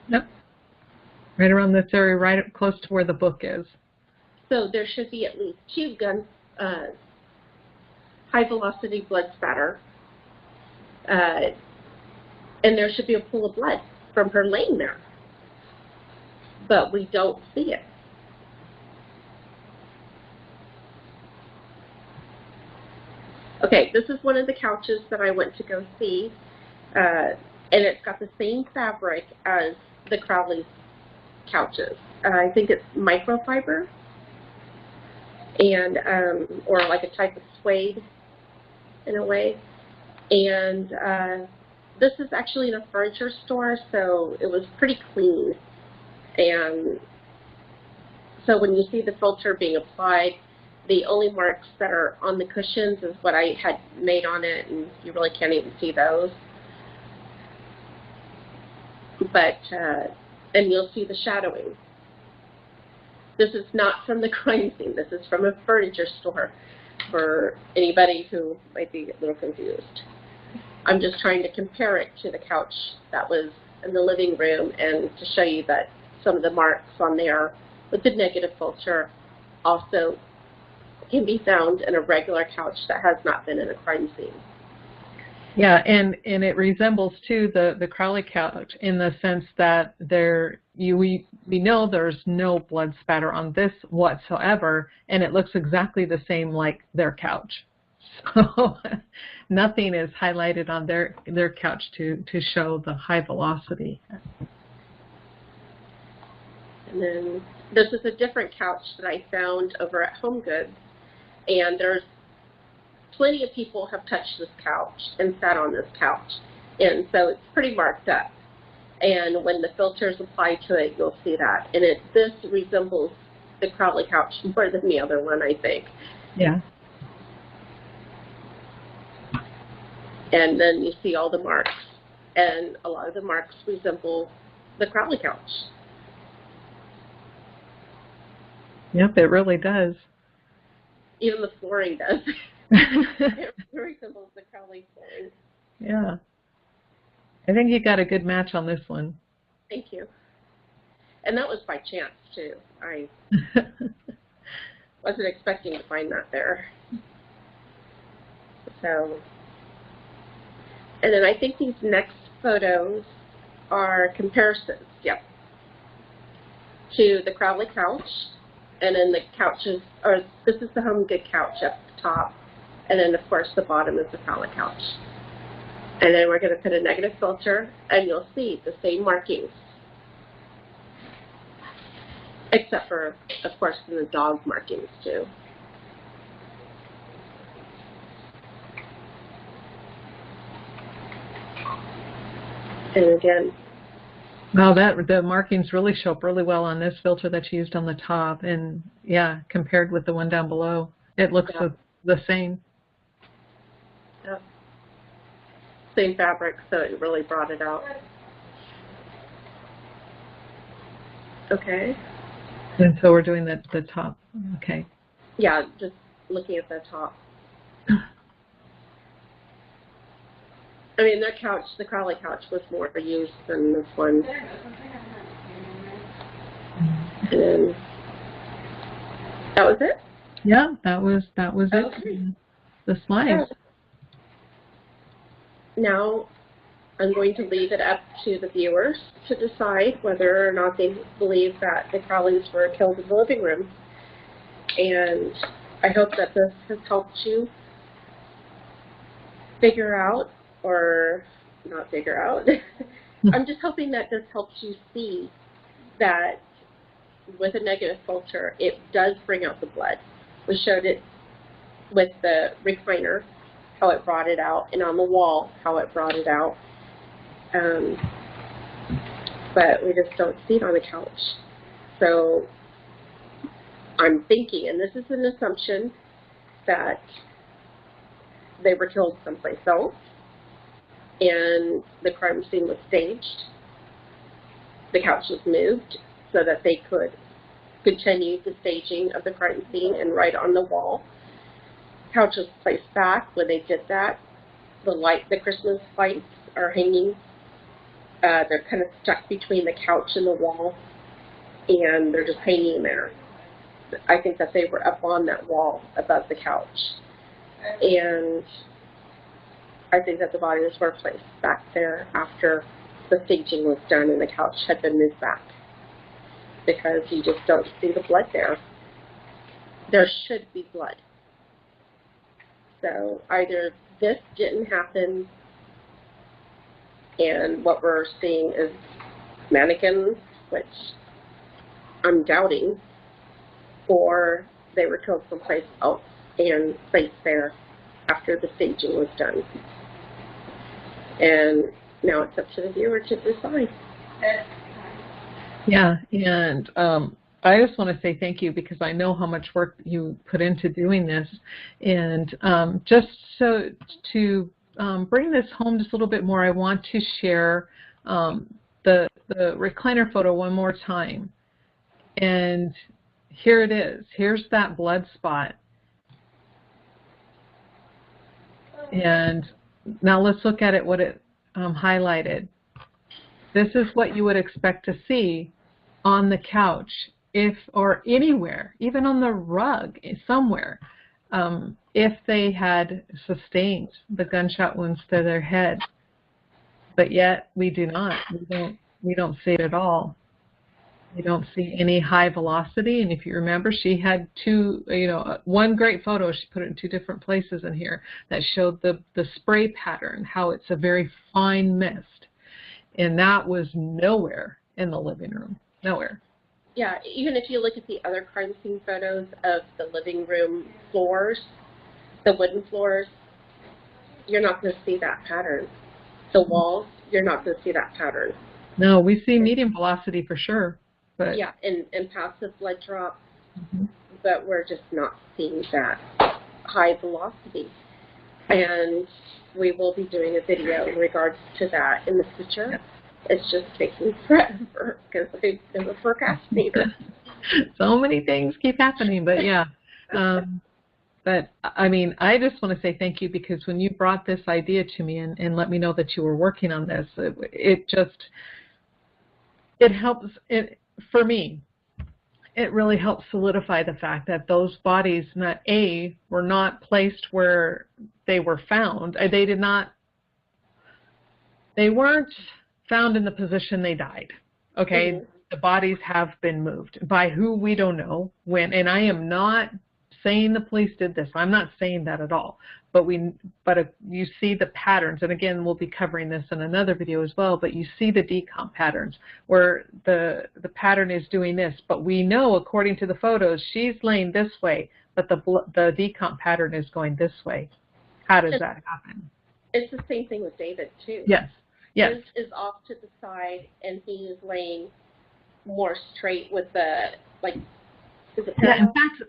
Yep. Right around this area, right up close to where the book is. So there should be at least 2 high velocity blood spatter. And there should be a pool of blood from her laying there. But we don't see it. Okay, this is one of the couches that I went to go see. And it's got the same fabric as the Crowley's couches. I think it's microfiber, and or like a type of suede in a way. And this is actually in a furniture store, so it was pretty clean. And so when you see the filter being applied, the only marks that are on the cushions is what I had made on it, and you really can't even see those. But and you'll see the shadowing. This is not from the crime scene. This is from a furniture store for anybody who might be a little confused. I'm just trying to compare it to the couch that was in the living room and to show you that some of the marks on there with the negative filter also can be found in a regular couch that has not been in a crime scene. Yeah, and it resembles too the Crowley couch in the sense that we know there's no blood spatter on this whatsoever, and it looks exactly the same like their couch. So nothing is highlighted on their couch to show the high velocity. And then this is a different couch that I found over at Home Goods, and there's plenty of people have touched this couch and sat on this couch, and so it's pretty marked up. And when the filter is applied to it, you'll see that. And this resembles the Crowley couch more than the other one, I think. Yeah. And then you see all the marks, and a lot of the marks resemble the Crowley couch. Yep, it really does. Even the flooring does. It resembles the Crowley flooring. Yeah. I think you got a good match on this one. Thank you. And that was by chance, too. I wasn't expecting to find that there. So, and then I think these next photos are comparisons, yep, to the Crowley couch. And then the couches, or this is the Home Good couch up the top. And then, of course, the bottom is the Crowley couch. And then we're going to put a negative filter, and you'll see the same markings. Except for, of course, the dog markings, too. And again, Wow, the markings really show up really well on this filter that you used on the top, and yeah, compared with the one down below, it looks the same. Yep. Same fabric, so it really brought it out. Okay. And so we're doing the top. Okay. Yeah, just looking at the top. I mean, their couch, the Crowley couch, was more used than this one. And that was it? Yeah, that was it. Okay. The slides. Now, I'm going to leave it up to the viewers to decide whether or not they believe that the Crowleys were killed in the living room. And I hope that this has helped you figure out, or not figure out. I'm just hoping that this helps you see that with a negative filter, it does bring out the blood. We showed it with the recliner, how it brought it out, and on the wall, how it brought it out. But we just don't see it on the couch. So I'm thinking, and this is an assumption, that they were killed someplace else, and the crime scene was staged. The couch was moved so that they could continue the staging of the crime scene and right on the wall. Couch was placed back. When they did that, the Christmas lights are hanging. They're kind of stuck between the couch and the wall, and they're just hanging there. I think that they were up on that wall above the couch. And I think that the bodies were placed back there after the staging was done and the couch had been moved back, because you just don't see the blood there. There should be blood. So either this didn't happen and what we're seeing is mannequins, which I'm doubting, or they were killed someplace else and placed there after the staging was done. And now it's up to the viewer to decide. Yeah, and I just want to say thank you, because I know how much work you put into doing this. And just so to bring this home just a little bit more, I want to share the recliner photo one more time. And here it is. Here's that blood spot. And now let's look at it, what it highlighted. This is what you would expect to see on the couch, or anywhere, even on the rug somewhere. if they had sustained the gunshot wounds to their head, but yet we do not. We don't see it at all. We don't see any high velocity. And if you remember, she had one great photo. She put it in 2 different places in here that showed the spray pattern, how it's a very fine mist. And that was nowhere in the living room, nowhere. Yeah, even if you look at the other crime scene photos of the living room floors, the wooden floors, you're not going to see that pattern. The walls, you're not going to see that pattern. No, we see medium velocity for sure. But yeah, and passive blood drops, but we're just not seeing that high velocity. And we will be doing a video in regards to that in the future. Yep. It's just taking forever because I'm a procrastinator. So many things keep happening, but yeah. But I mean, I just want to say thank you, because when you brought this idea to me and let me know that you were working on this, it helps. For me, it really helps solidify the fact that those bodies were not placed where they were found. They weren't found in the position they died. Okay, Mm-hmm. The bodies have been moved by who we don't know when. And I am not saying the police did this. I'm not saying that at all. But you see the patterns, and again, we'll be covering this in another video as well. But you see the decomp patterns where the pattern is doing this. But we know, according to the photos, she's laying this way, but the decomp pattern is going this way. How does that happen? It's the same thing with David too. Yes. Yes. His is off to the side, and he is laying more straight with the is it Yeah, in parallel? fact,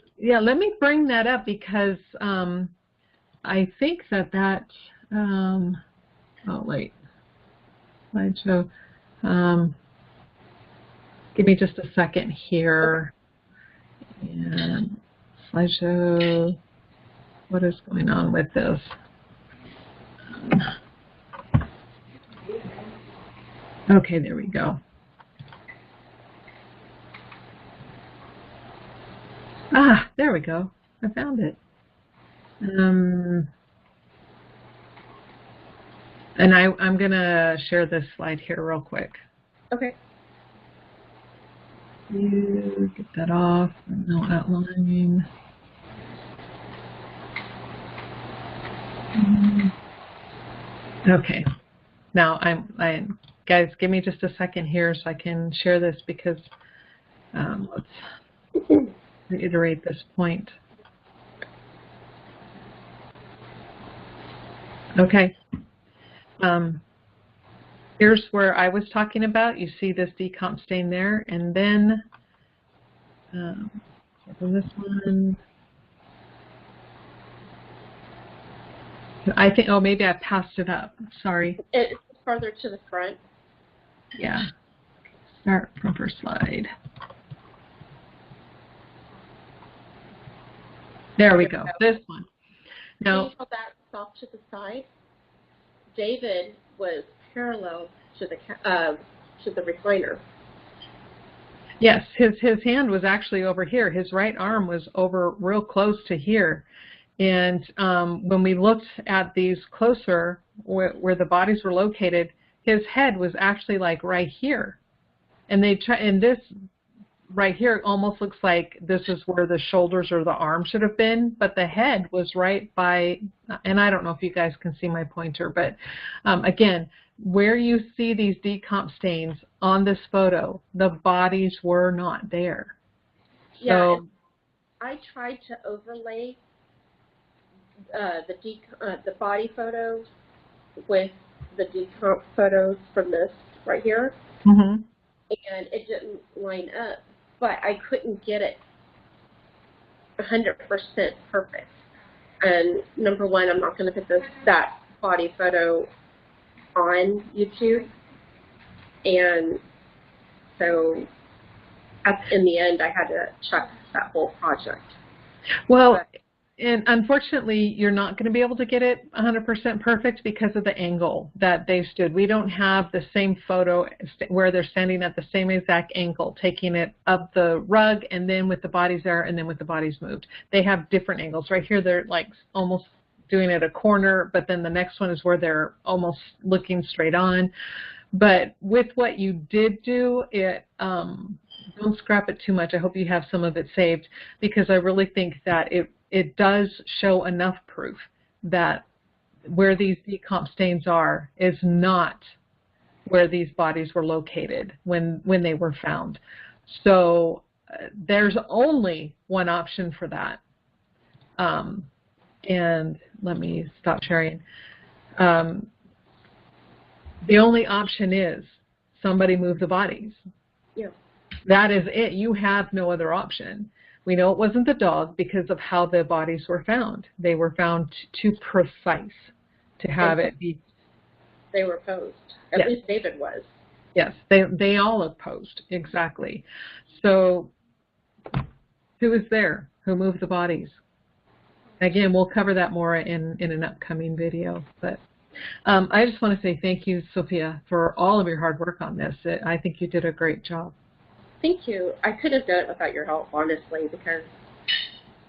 let me bring that up, because I think that oh wait, slideshow. Give me just a second here. And slideshow. What is going on with this? Okay, there we go. Ah, there we go. I found it. And I'm going to share this slide here real quick. Okay. You get that off. No outline. Okay. Now guys, give me just a second here so I can share this, because let's reiterate this point. Okay. Here's where I was talking about. You see this decomp stain there, and then this one. I think, maybe I passed it up. Sorry. It's farther to the front. Yeah. Start from first slide. There we go. This one. Now, see how that's off to the side? David was parallel to the recliner. Yes, his hand was actually over here. His right arm was over real close to here. And when we looked at these closer, where the bodies were located, his head was actually like right here. And this right here almost looks like this is where the shoulders or the arm should have been, but the head was right by, and I don't know if you guys can see my pointer, but again, where you see these decomp stains on this photo, the bodies were not there. Yeah, so, I tried to overlay the body photos with the decomp photos from this right here, and it didn't line up. But I couldn't get it 100% perfect. And number one, I'm not going to put that body photo on YouTube. And so in the end, I had to chuck that whole project. Well, And unfortunately, you're not going to be able to get it 100% perfect because of the angle that they stood. We don't have the same photo where they're standing at the same exact angle, taking it up the rug and then with the bodies there and then with the bodies moved. They have different angles. Right here, they're like almost doing it a corner, but then the next one is where they're almost looking straight on. But with what you did do, don't scrap it too much. I hope you have some of it saved, because I really think that it does show enough proof that where these decomp stains are is not where these bodies were located when they were found. So there's only one option for that. And let me stop sharing. The only option is somebody move the bodies. Yeah. That is it. You have no other option. We know it wasn't the dog because of how the bodies were found. They were found too precise to have it be. They were posed. At least David was. Yes, they all are posed, exactly. So who is there? Who moved the bodies? Again, we'll cover that more in an upcoming video. But I just want to say thank you, Sophia, for all of your hard work on this. I think you did a great job. Thank you. I could have done it without your help, honestly, because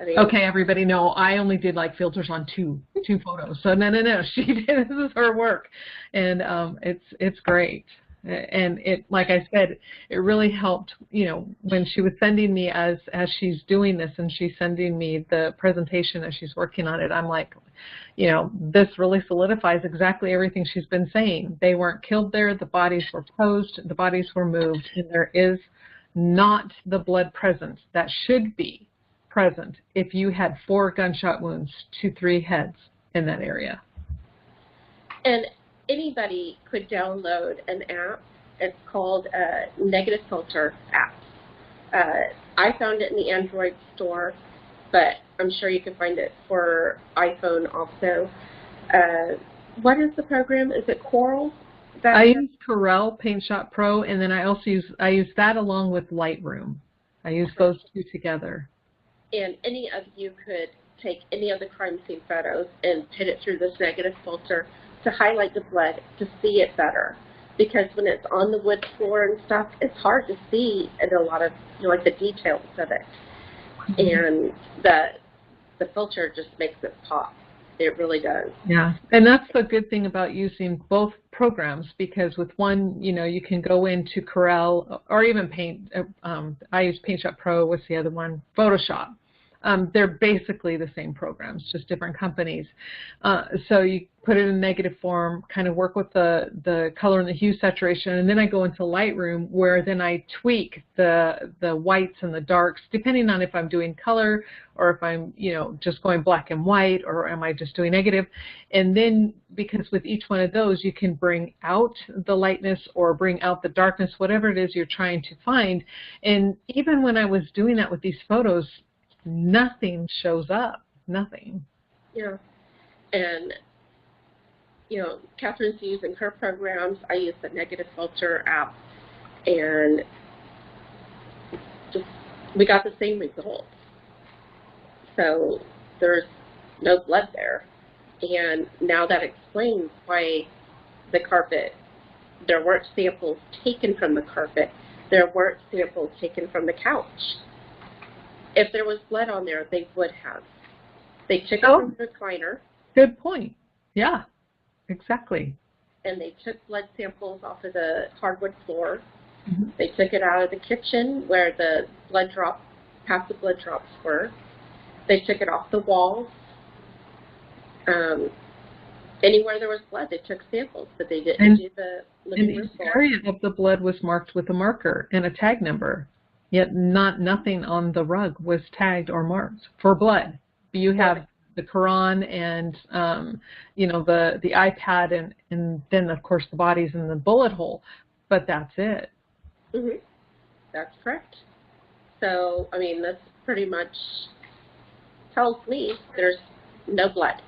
I mean. Okay, everybody, no, I only did like filters on two photos. So no, she did. This is her work, and it's great. And it, like I said, it really helped. You know, when she was sending me as she's doing this, and she's sending me the presentation as she's working on it. I'm like, you know, this really solidifies exactly everything she's been saying. They weren't killed there. The bodies were posed. The bodies were moved, and there is not the blood present that should be present if you had 4 gunshot wounds to 3 heads in that area. And anybody could download an app. It's called Negative Filter app. I found it in the Android store, but I'm sure you can find it for iPhone also. What is the program? Is it Coral? I use Corel Paint Shop Pro, and then I also use that along with Lightroom. I use those two together. And any of you could take any of the crime scene photos and put it through this negative filter to highlight the blood, to see it better. Because when it's on the wood floor and stuff, it's hard to see in a lot of, you know, like the details of it. And the filter just makes it pop. It really does. Yeah, and that's the good thing about using both programs, because with one, you know, you can go into Corel or even Paint. I use Paint Shop Pro. What's the other one? Photoshop. They're basically the same programs, just different companies. So you put it in negative form, kind of work with the color and the hue saturation, and then I go into Lightroom, where then I tweak the whites and the darks, depending on if I'm doing color or if I'm, you know, just going black and white, or am I just doing negative. And then, because with each one of those, you can bring out the lightness or bring out the darkness, whatever it is you're trying to find. And even when I was doing that with these photos, nothing shows up. Nothing. Yeah. And, you know, Catherine's using her programs. I use the Negative Filter app. And just, we got the same results. So there's no blood there. And now that explains why the carpet, there weren't samples taken from the carpet. There weren't samples taken from the couch. If there was blood on there, they would have. They took it from the recliner. Good point. Yeah, exactly. And they took blood samples off of the hardwood floor. Mm-hmm. They took it out of the kitchen where the blood drops, half the blood drops were. They took it off the walls. Anywhere there was blood, they took samples, but they didn't do the living room floor. And each area of the blood was marked with a marker and a tag number. Yet nothing on the rug was tagged or marked for blood. You have the Quran and you know, the iPad and then of course the bodies in the bullet hole, but that's it. Mm-hmm. That's correct. So I mean, that's pretty much tells me there's no blood.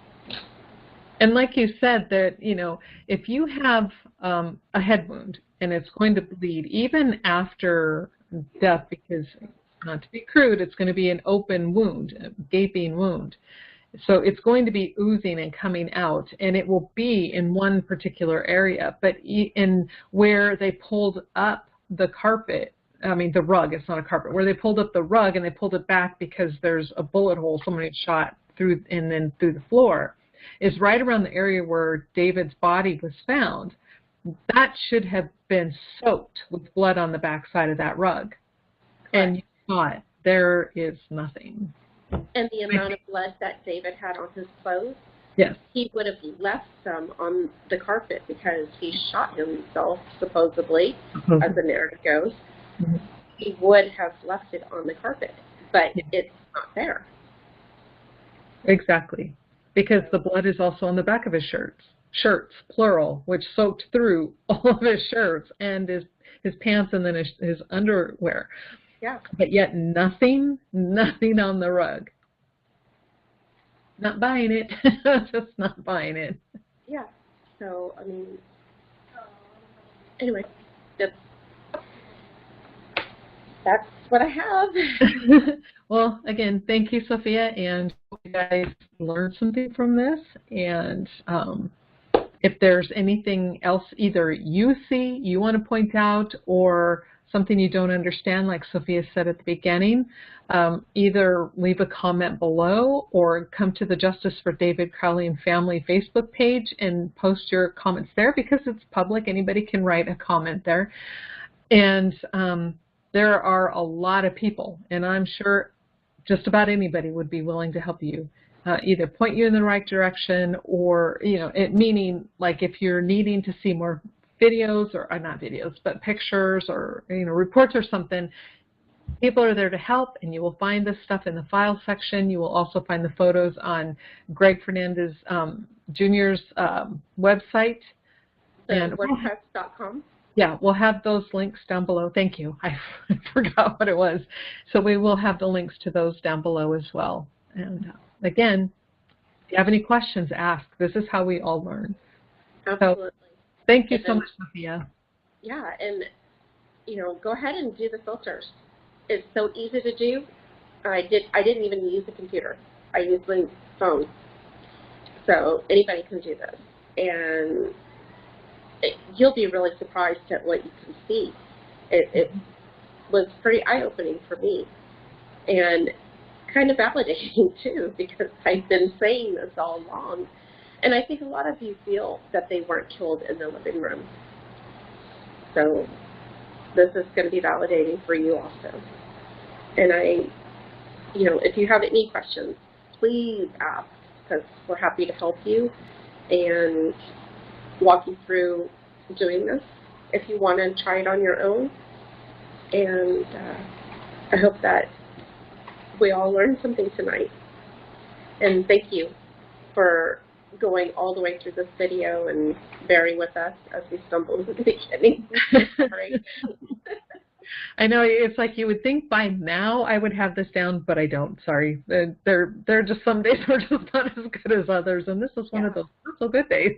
And like you said, that, you know, if you have a head wound and it's going to bleed even after death, because not to be crude, it's going to be an open wound, a gaping wound. So it's going to be oozing and coming out, and it will be in one particular area. But in where they pulled up the carpet, I mean the rug, it's not a carpet, where they pulled up the rug and they pulled it back because there's a bullet hole someone had shot through and then through the floor, is right around the area where David's body was found. That should have been soaked with blood on the back side of that rug. And you saw it. There is nothing. And the amount of blood that David had on his clothes, yes, he would have left some on the carpet because he shot himself, supposedly, as the narrative goes. He would have left it on the carpet, but it's not there. Exactly. Because the blood is also on the back of his shirts, plural, which soaked through all of his shirts and his pants and then his underwear. Yeah. But yet nothing on the rug. Not buying it. Just not buying it. Yeah. So, I mean, anyway, that's what I have. Well, again, thank you, Sophia, and hope you guys learned something from this. And if there's anything else either you see, you want to point out, or something you don't understand, like Sophia said at the beginning, either leave a comment below or come to the Justice for David Crowley and Family Facebook page and post your comments there, because it's public. Anybody can write a comment there. And there are a lot of people, and I'm sure just about anybody would be willing to help you, either point you in the right direction, or, meaning like if you're needing to see more videos, or not videos, but pictures, or, reports or something, people are there to help, and you will find this stuff in the file section. You will also find the photos on Greg Fernandez Jr.'s website. And WordPress.com. Yeah, we'll have those links down below. Thank you. I forgot what it was. So we will have the links to those down below as well. And again, if you have any questions, ask. This is how we all learn. Absolutely. So, thank you so much, Sophia. Yeah, and go ahead and do the filters. It's so easy to do. I didn't even use a computer. I used my phone. So anybody can do this. And you'll be really surprised at what you can see. It was pretty eye-opening for me, and kind of validating too, because I've been saying this all along, and I think a lot of you feel that they weren't killed in the living room. So this is going to be validating for you also. And if you have any questions, please ask, because we're happy to help you and walk you through doing this if you want to try it on your own. And I hope that we all learned something tonight. And thank you for going all the way through this video and bearing with us as we stumbled at the beginning. Sorry. I know, it's like you would think by now I would have this down, but I don't. Sorry. They're just, some days are just not as good as others, and this is one of those not so good days.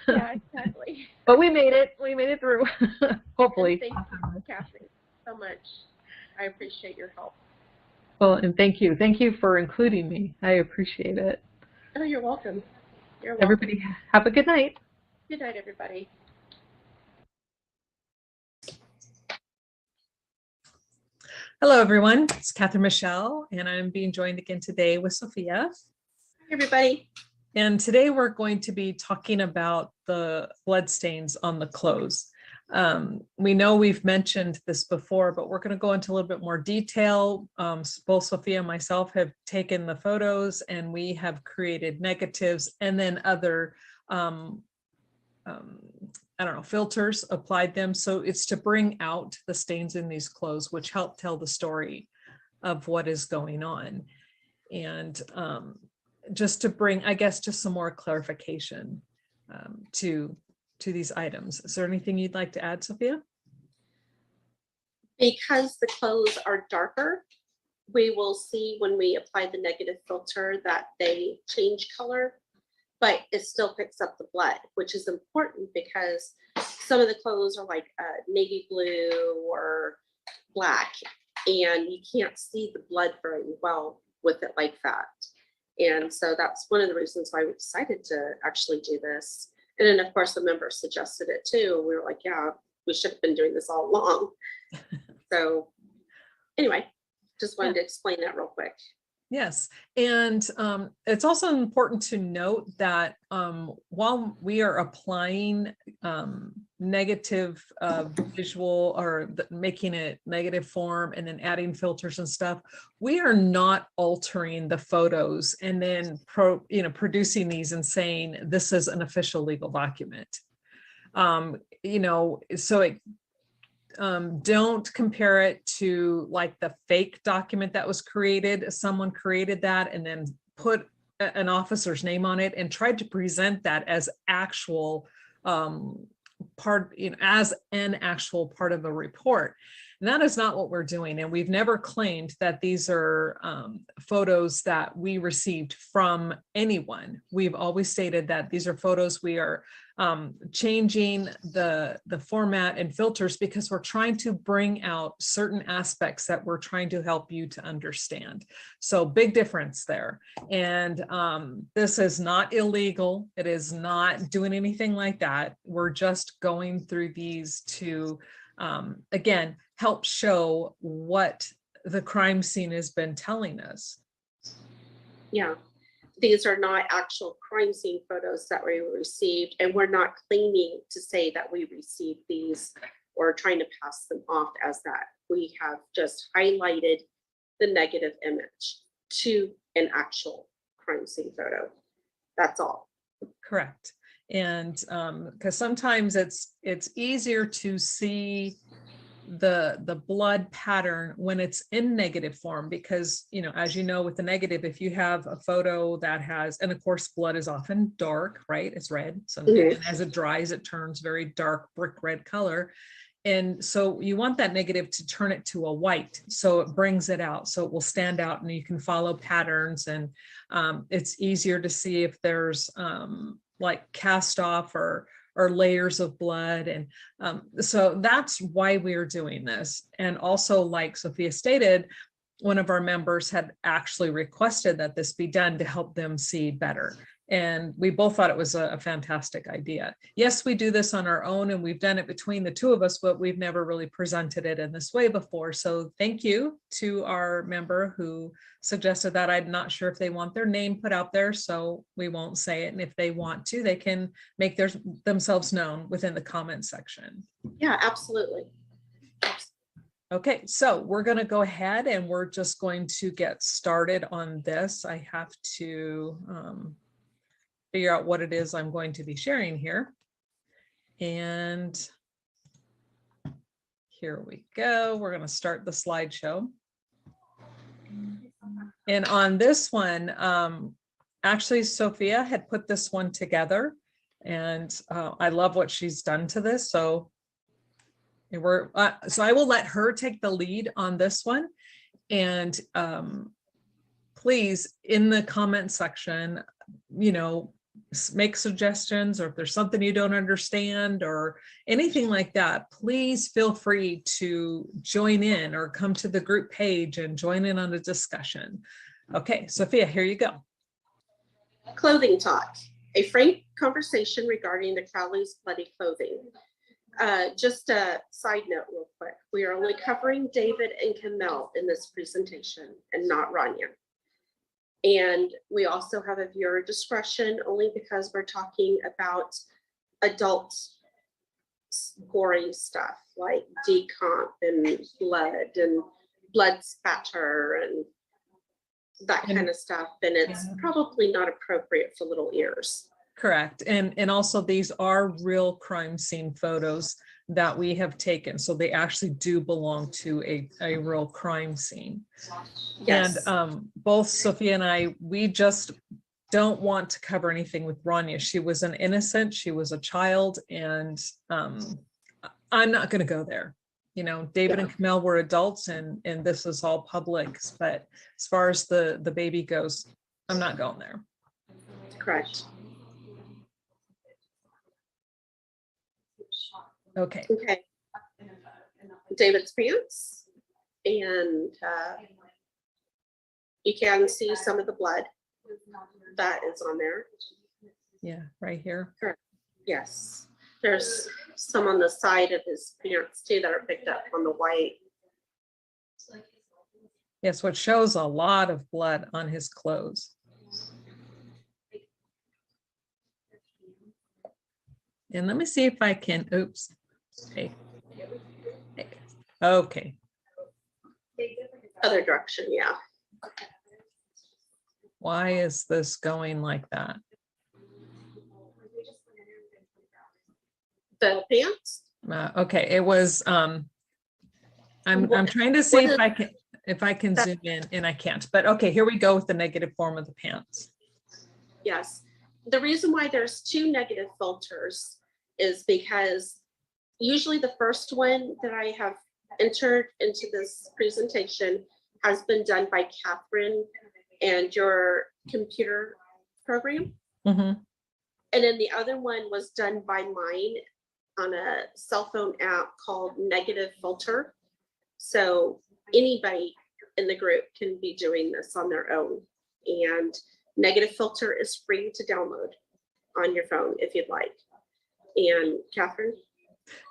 Yeah, exactly. But we made it. We made it through. Hopefully. And thank you, Kathy, so much. I appreciate your help. Well, and thank you. Thank you for including me. I appreciate it. Oh, you're welcome. You're welcome. Everybody have a good night. Good night, everybody. Hello, everyone. It's Catherine Michele, and I'm being joined again today with Sophia. Hi, everybody. And today we're going to be talking about the bloodstains on the clothes. We know we've mentioned this before, but we're going to go into a little bit more detail. Both Sophia and myself have taken the photos, and we have created negatives and then other filters, applied them. So it's to bring out the stains in these clothes, which help tell the story of what is going on. And just to bring, I guess, just some more clarification to these items. Is there anything you'd like to add, Sophia? Because the clothes are darker, we will see when we apply the negative filter that they change color, but it still picks up the blood, which is important because some of the clothes are like navy blue or black, and you can't see the blood very well with it like that. And so that's one of the reasons why we decided to actually do this. And then of course the members suggested it too. We were like, yeah, we should have been doing this all along. So anyway, just wanted to explain that real quick. Yes, and it's also important to note that while we are applying negative visual or making it negative form and then adding filters and stuff, we are not altering the photos and then producing these and saying this is an official legal document. So it don't compare it to like the fake document that was created. Someone created that and then put an officer's name on it and tried to present that as actual part, as an actual part of a report. And that is not what we're doing. And we've never claimed that these are photos that we received from anyone. We've always stated that these are photos we are changing the format and filters because we're trying to bring out certain aspects that we're trying to help you to understand. So big difference there. And this is not illegal. It is not doing anything like that. We're just going through these to, again, help show what the crime scene has been telling us. Yeah. These are not actual crime scene photos that we received, and we're not claiming to say that we received these or trying to pass them off as that. We have just highlighted the negative image to an actual crime scene photo. That's all. Correct. And because sometimes it's easier to see the blood pattern when it's in negative form, because as you know, with the negative, if you have a photo that has, and of course blood is often dark, right, it's red, so and as it dries it turns very dark brick red color, and so you want that negative to turn it to a white, so it brings it out, so it will stand out and you can follow patterns, and it's easier to see if there's like cast off or layers of blood. And so that's why we're doing this. And also, like Sophia stated, one of our members had actually requested that this be done to help them see better. And we both thought it was a fantastic idea. Yes, we do this on our own and we've done it between the two of us, but we've never really presented it in this way before. So thank you to our member who suggested that. I'm not sure if they want their name put out there, so we won't say it. And if they want to, they can make themselves known within the comment section. Yeah, absolutely. Okay, so we're going to go ahead and we're just going to get started on this. I have to figure out what it is I'm going to be sharing here. And here we go. We're going to start the slideshow. And on this one, actually, Sophia had put this one together, and I love what she's done to this. So so I will let her take the lead on this one. And please, in the comment section, make suggestions, or if there's something you don't understand or anything like that, please feel free to join in or come to the group page and join in on the discussion. Okay, Sophia, here you go. Clothing talk, a frank conversation regarding the Crowley's bloody clothing. Just a side note real quick, we are only covering David and Camille in this presentation and not Rania. And we also have a viewer discretion only because we're talking about adult gory stuff like decomp and blood spatter and that kind of stuff. And it's probably not appropriate for little ears. Correct. And also these are real crime scene photos that we have taken. So they actually do belong to a real crime scene. Yes. And both Sophia and I, we just don't want to cover anything with Rania. She was an innocent, she was a child, and I'm not going to go there. David and Camille were adults, and this is all public, but as far as the baby goes, I'm not going there. Correct. Okay. David's pants, and you can see some of the blood that is on there. Yeah, right here. Yes. There's some on the side of his pants too that are picked up on the white. Yes, which shows a lot of blood on his clothes. And let me see if I can, oops. Okay. Okay. Other direction, yeah. Why is this going like that? The pants? Okay, it was, I'm trying to see if I can zoom in and I can't, but okay, here we go with the negative form of the pants. Yes. The reason why there's two negative filters is because usually the first one that I have entered into this presentation has been done by Catherine and your computer program. Mhm. And then the other one was done by mine on a cell phone app called Negative Filter. So anybody in the group can be doing this on their own. And Negative Filter is free to download on your phone if you'd like. And Catherine?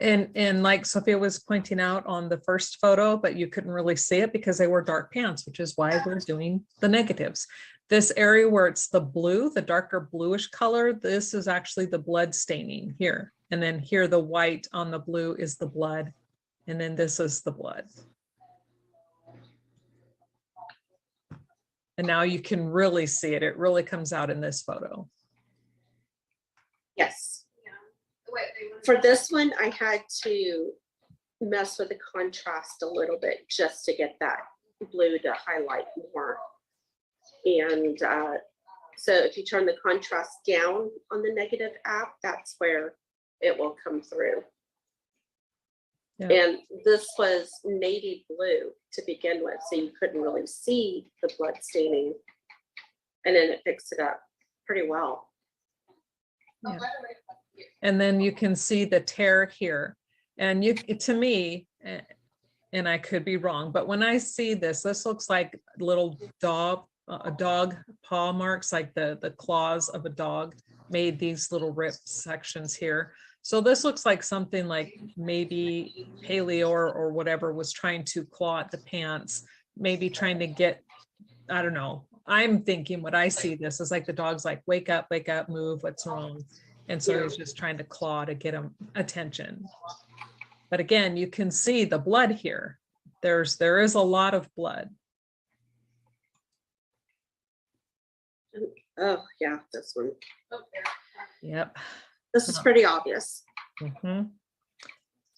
And like Sophia was pointing out on the first photo, but you couldn't really see it because they were dark pants, which is why we're doing the negatives. This area where it's the blue, the darker bluish color, this is actually the blood staining here. And then here, the white on the blue is the blood. And then this is the blood. And now you can really see it. It really comes out in this photo. Yes. For this one, I had to mess with the contrast a little bit just to get that blue to highlight more. And so if you turn the contrast down on the negative app, that's where it will come through. Yeah. And this was navy blue to begin with, so you couldn't really see the blood staining. And then it picks it up pretty well. Yeah. And then you can see the tear here. And you, to me, and I could be wrong, but when I see this, this looks like little dog paw marks, like the claws of a dog made these little rip sections here. So this looks like something like maybe paleo or whatever was trying to claw at the pants, maybe trying to get, I don't know. I'm thinking what I see this is like the dog's like, wake up, move, what's wrong? And so he's just trying to claw to get him attention. But again, you can see the blood here. There is a lot of blood. Oh yeah, this one. Yep. This is pretty obvious. Mhm.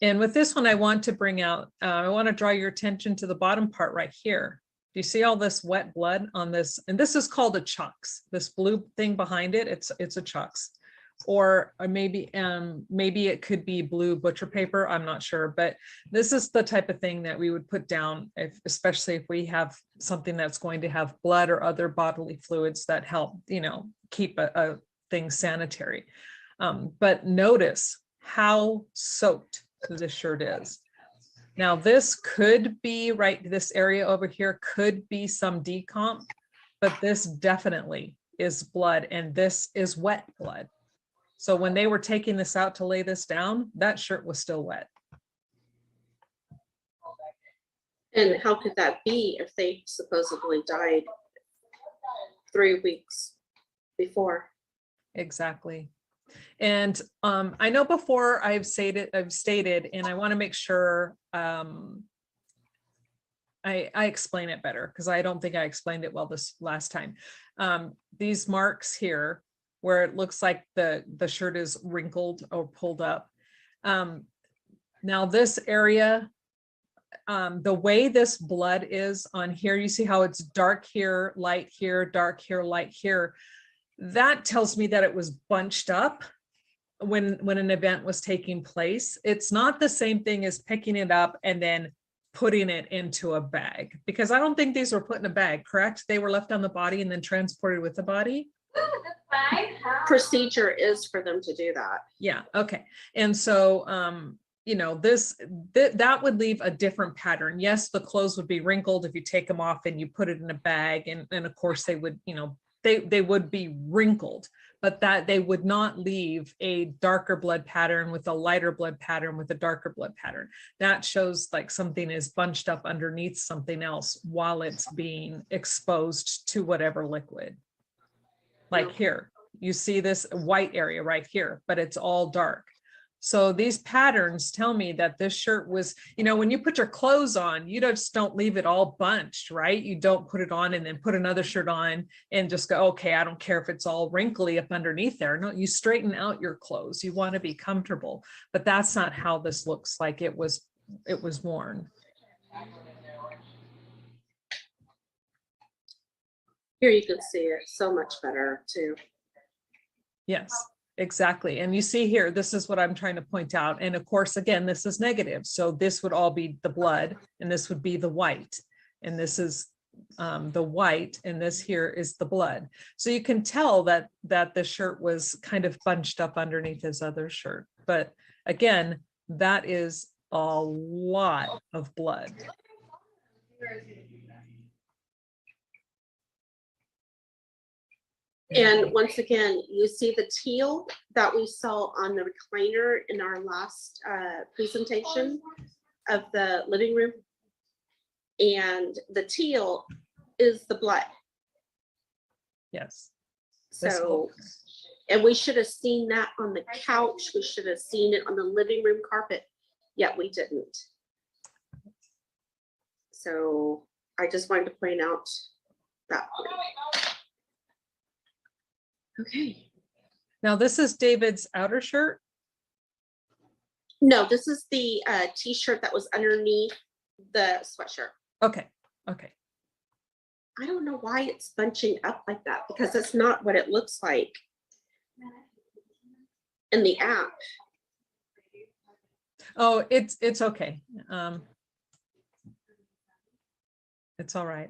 And with this one, I want to bring out, I want to draw your attention to the bottom part right here. Do you see all this wet blood on this? And this is called a chucks. This blue thing behind it, it's a chucks. Or maybe it could be blue butcher paper. I'm not sure, but this is the type of thing that we would put down, especially if we have something that's going to have blood or other bodily fluids that help, keep a thing sanitary. But notice how soaked this shirt is. Now this could be this area over here could be some decomp, but this definitely is blood, and this is wet blood. So when they were taking this out to lay this down, that shirt was still wet. And how could that be if they supposedly died 3 weeks before? Exactly. And I know before I've stated, and I want to make sure I explain it better, because I don't think I explained it well this last time. These marks here, where it looks like the shirt is wrinkled or pulled up. Now this area, the way this blood is on here, you see how it's dark here, light here, dark here, light here. That tells me that it was bunched up when an event was taking place. It's not the same thing as picking it up and then putting it into a bag, because I don't think these were put in a bag, correct? They were left on the body and then transported with the body. Procedure is for them to do that. Yeah. Okay. And so, that would leave a different pattern. Yes, the clothes would be wrinkled if you take them off and you put it in a bag, and of course they would, they would be wrinkled, but that they would not leave a darker blood pattern with a lighter blood pattern with a darker blood pattern. That shows like something is bunched up underneath something else while it's being exposed to whatever liquid. Like here, you see this white area right here, but it's all dark. So these patterns tell me that this shirt was, you know, when you put your clothes on, you just don't leave it all bunched, right? You don't put it on and then put another shirt on and just go, okay, I don't care if it's all wrinkly up underneath there. No, you straighten out your clothes. You want to be comfortable, but that's not how this looks like it was worn. Here you can see it so much better too. Yes. Exactly. And you see here, this is what I'm trying to point out. And of course, again, this is negative. So this would all be the blood and this would be the white. And this is the white and this here is the blood. So you can tell that the shirt was kind of bunched up underneath his other shirt. But again, that is a lot of blood. And once again, you see the teal that we saw on the recliner in our last presentation of the living room. And the teal is the blood. Yes. So, and we should have seen that on the couch. We should have seen it on the living room carpet, yet we didn't. So I just wanted to point out that point. Okay. Now this is David's outer shirt. No, this is the t-shirt that was underneath the sweatshirt. Okay. Okay. I don't know why it's bunching up like that because it's not what it looks like in the app. Oh, it's okay. It's all right.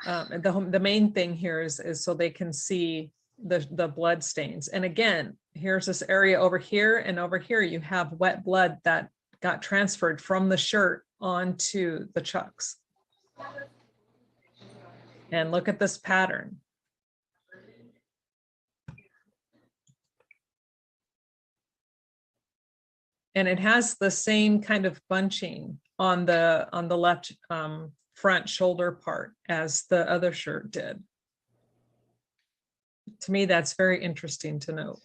The main thing here is so they can see the blood stains. And again, here's this area over here, and over here you have wet blood that got transferred from the shirt onto the chucks. And look at this pattern. And it has the same kind of bunching on the left front shoulder part as the other shirt did. To me, that's very interesting to note.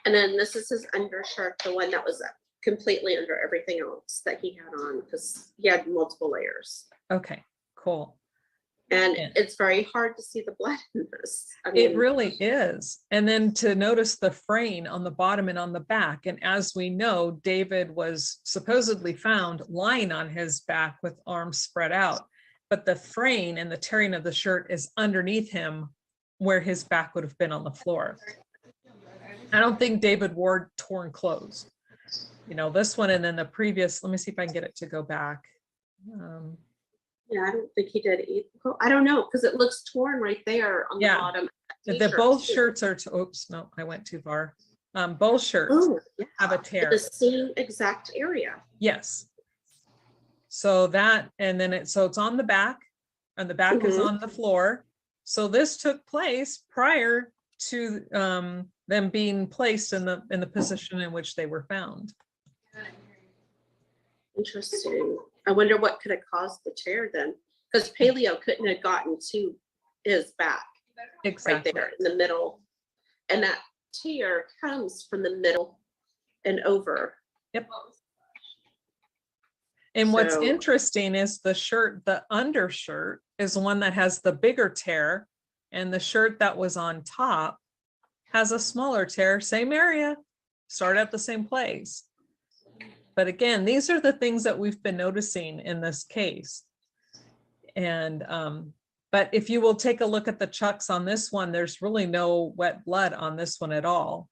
And then this is his undershirt, the one that was completely under everything else that he had on because he had multiple layers. Okay, cool. And Yeah. it's very hard to see the blood in this. It really is. And then to notice the fraying on the bottom and on the back. And as we know, David was supposedly found lying on his back with arms spread out. But the fraying and the tearing of the shirt is underneath him where his back would have been on the floor. I don't think David wore torn clothes. You know, this one and then the previous, let me see if I can get it to go back. Yeah, I don't think he did either. Well, I don't know because it looks torn right there on the bottom. Both shirts are, oops, no, I went too far. Both shirts have a tear. The same exact area. Yes. So that, and then so it's on the back, and the back is on the floor. So this took place prior to them being placed in the position in which they were found. Interesting. I wonder what could have caused the tear then, because paleo couldn't have gotten to his back. Exactly. Right there in the middle, and that tear comes from the middle and over. Yep. And what's So- interesting is the shirt, the undershirt is the one that has the bigger tear, and the shirt that was on top has a smaller tear, same area, start at the same place. But again, these are the things that we've been noticing in this case. And but if you will take a look at the chucks on this one, there's really no wet blood on this one at all,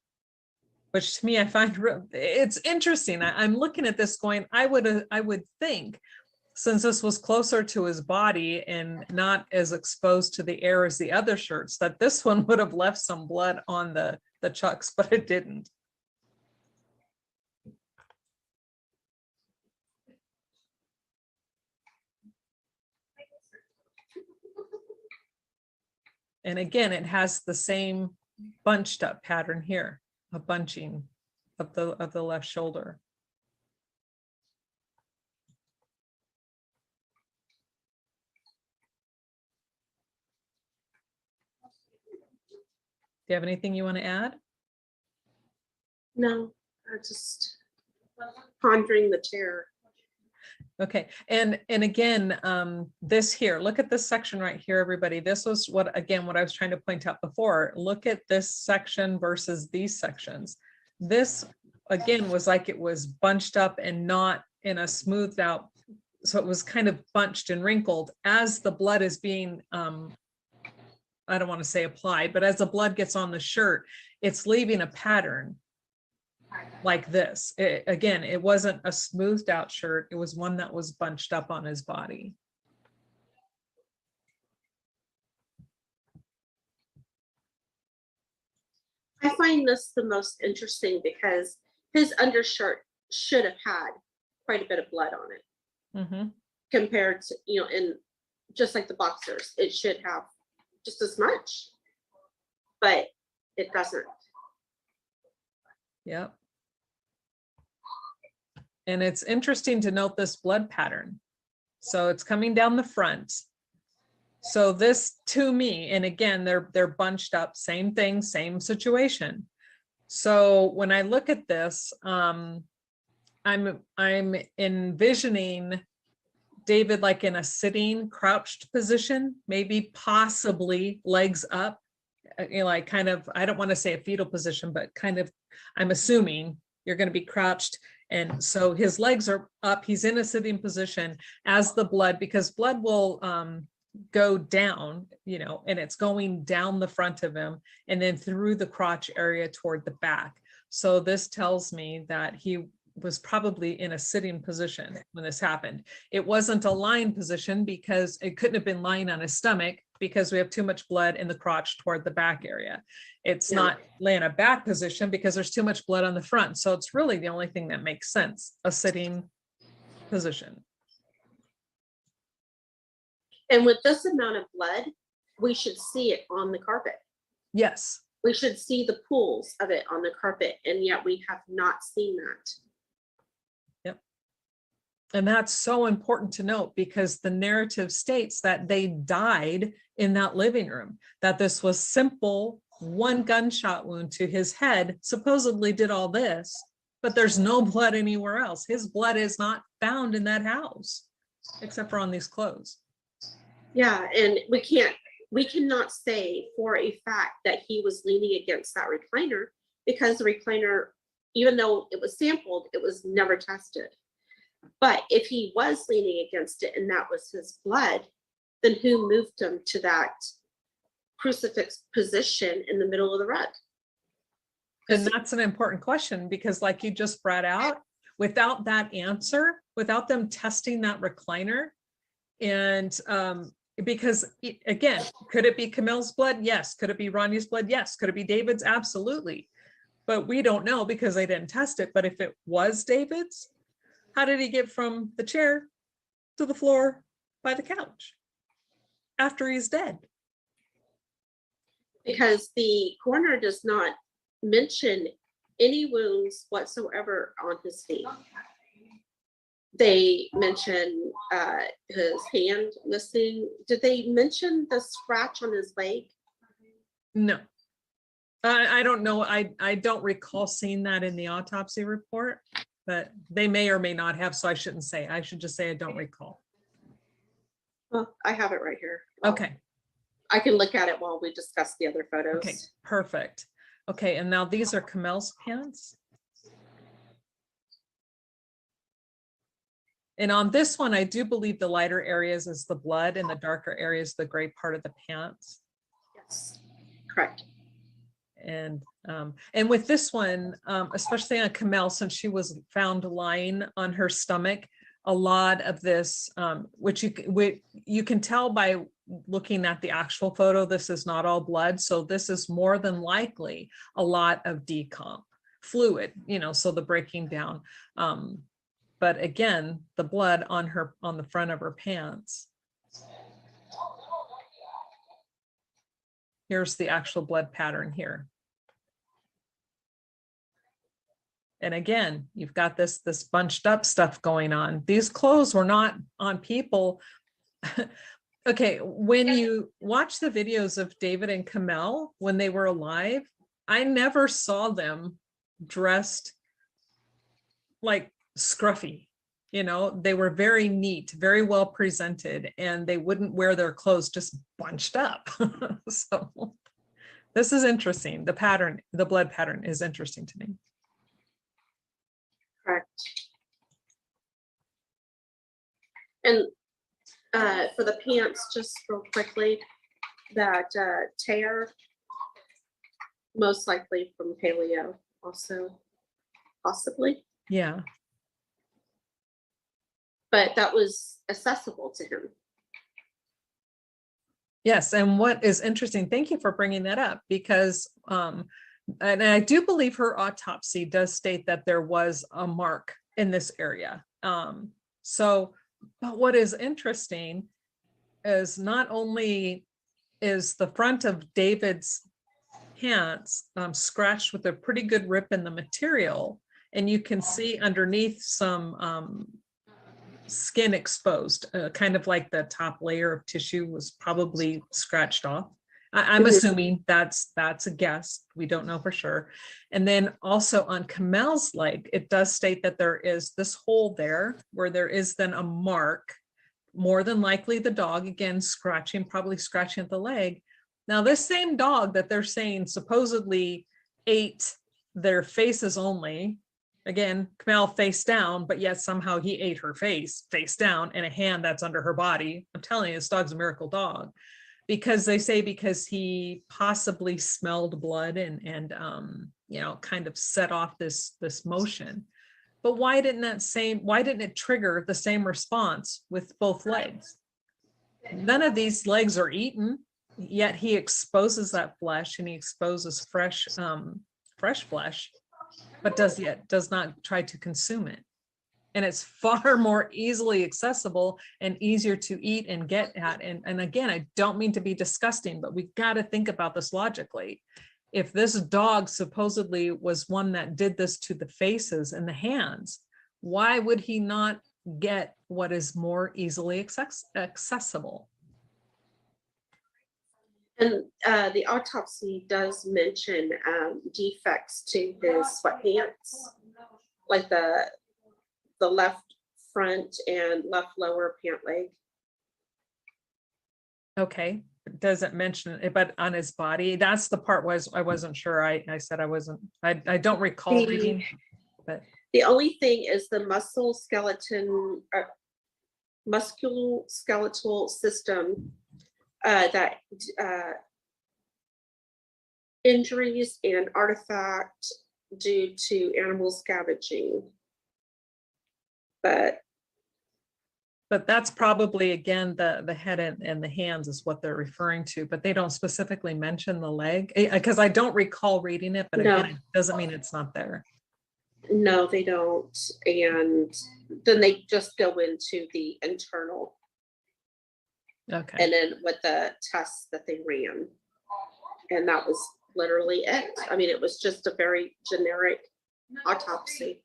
which to me, I find it's interesting. I'm looking at this going, I would think since this was closer to his body and not as exposed to the air as the other shirts, that this one would have left some blood on the chucks, but it didn't. And again, it has the same bunched up pattern here, a bunching of the left shoulder. Do you have anything you want to add? No, I just pondering the chair. Okay, and again, this here, look at this section right here, everybody. This was what I was trying to point out before. Look at this section versus these sections. This, again, was like it was bunched up and not in a smoothed out, so it was kind of bunched and wrinkled as the blood is being, I don't want to say applied, but as the blood gets on the shirt, it's leaving a pattern like this. Again, it wasn't a smoothed out shirt. It was one that was bunched up on his body. I find this the most interesting because his undershirt should have had quite a bit of blood on it Mm-hmm. compared to, in just like the boxers, it should have just as much, but it doesn't. Yep. And it's interesting to note this blood pattern. So it's coming down the front. So this, to me, and again, they're bunched up, same thing, same situation. So when I look at this, I'm envisioning David like in a sitting, crouched position, maybe possibly legs up, like kind of, I don't want to say a fetal position, but kind of, I'm assuming you're going to be crouched. And so his legs are up, he's in a sitting position as the blood, because blood will go down, and it's going down the front of him and then through the crotch area toward the back. So this tells me that he was probably in a sitting position when this happened. It wasn't a lying position because it couldn't have been lying on his stomach because we have too much blood in the crotch toward the back area. It's not laying a back position because there's too much blood on the front. So it's really the only thing that makes sense, a sitting position. And with this amount of blood, we should see it on the carpet. Yes. We should see the pools of it on the carpet, and yet we have not seen that. And that's so important to note because the narrative states that they died in that living room, that this was simple, one gunshot wound to his head, supposedly did all this, but there's no blood anywhere else. His blood is not found in that house, except for on these clothes. Yeah, and we cannot say for a fact that he was leaning against that recliner because the recliner, even though it was sampled, it was never tested. But if he was leaning against it and that was his blood, then who moved him to that crucifix position in the middle of the rug? And that's an important question because like you just brought out, without that answer, without them testing that recliner, and because again, could it be Camille's blood? Yes. Could it be Ronnie's blood? Yes. Could it be David's? Absolutely. But we don't know because they didn't test it. But if it was David's, how did he get from the chair to the floor by the couch after he's dead? Because the coroner does not mention any wounds whatsoever on his feet. They mention his hand missing. Did they mention the scratch on his leg? No. I don't know. I don't recall seeing that in the autopsy report, but they may or may not have, so I shouldn't say. I should just say I don't recall. Well, I have it right here. Okay. I can look at it while we discuss the other photos. Okay, perfect. Okay, and now these are Camel's pants. And on this one, I do believe the lighter areas is the blood and the darker areas, the gray part of the pants. Yes, correct. And with this one, especially on Camille, since she was found lying on her stomach, a lot of this, which you can tell by looking at the actual photo, this is not all blood. So this is more than likely a lot of decomp fluid, so the breaking down. But again, the blood on the front of her pants. Here's the actual blood pattern here. And again, you've got this bunched up stuff going on. These clothes were not on people. Okay, when you watch the videos of David and Kamel when they were alive, I never saw them dressed like scruffy. They were very neat, very well presented, and they wouldn't wear their clothes just bunched up. So this is interesting. The pattern, the blood pattern is interesting to me. Correct. And for the pants, just real quickly, that tear, most likely from paleo also, possibly. Yeah. But that was accessible to him. Yes, and what is interesting, thank you for bringing that up, because and I do believe her autopsy does state that there was a mark in this area. But what is interesting is not only is the front of David's pants scratched with a pretty good rip in the material, and you can see underneath some skin exposed, kind of like the top layer of tissue was probably scratched off. I'm assuming that's a guess. We don't know for sure. And then also on Kamel's leg, it does state that there is this hole there where there is then a mark, more than likely the dog, again, probably scratching at the leg. Now, this same dog that they're saying supposedly ate their faces only, again, Kamel face down, but yet somehow he ate her face down, and a hand that's under her body. I'm telling you, this dog's a miracle dog. Because they say because he possibly smelled blood and kind of set off this motion. But why didn't it trigger the same response with both legs? None of these legs are eaten, yet he exposes that flesh, and he exposes fresh flesh, but does not try to consume it. And it's far more easily accessible and easier to eat and get at. And again, I don't mean to be disgusting, but we got to think about this logically. If this dog supposedly was one that did this to the faces and the hands, why would he not get what is more easily accessible? And the autopsy does mention defects to his sweatpants, like the left front and left lower pant leg. Okay, does it mention it, but on his body? That's the part I wasn't sure. I said I wasn't, I don't recall reading, but. The only thing is the musculoskeletal system that injuries and artifact due to animal scavenging. But that's probably, again, the head and the hands is what they're referring to, but they don't specifically mention the leg, because I don't recall reading it, but again, it doesn't mean it's not there. No, they don't. And then they just go into the internal. Okay. And then with the tests that they ran. And that was literally it. I mean, it was just a very generic autopsy.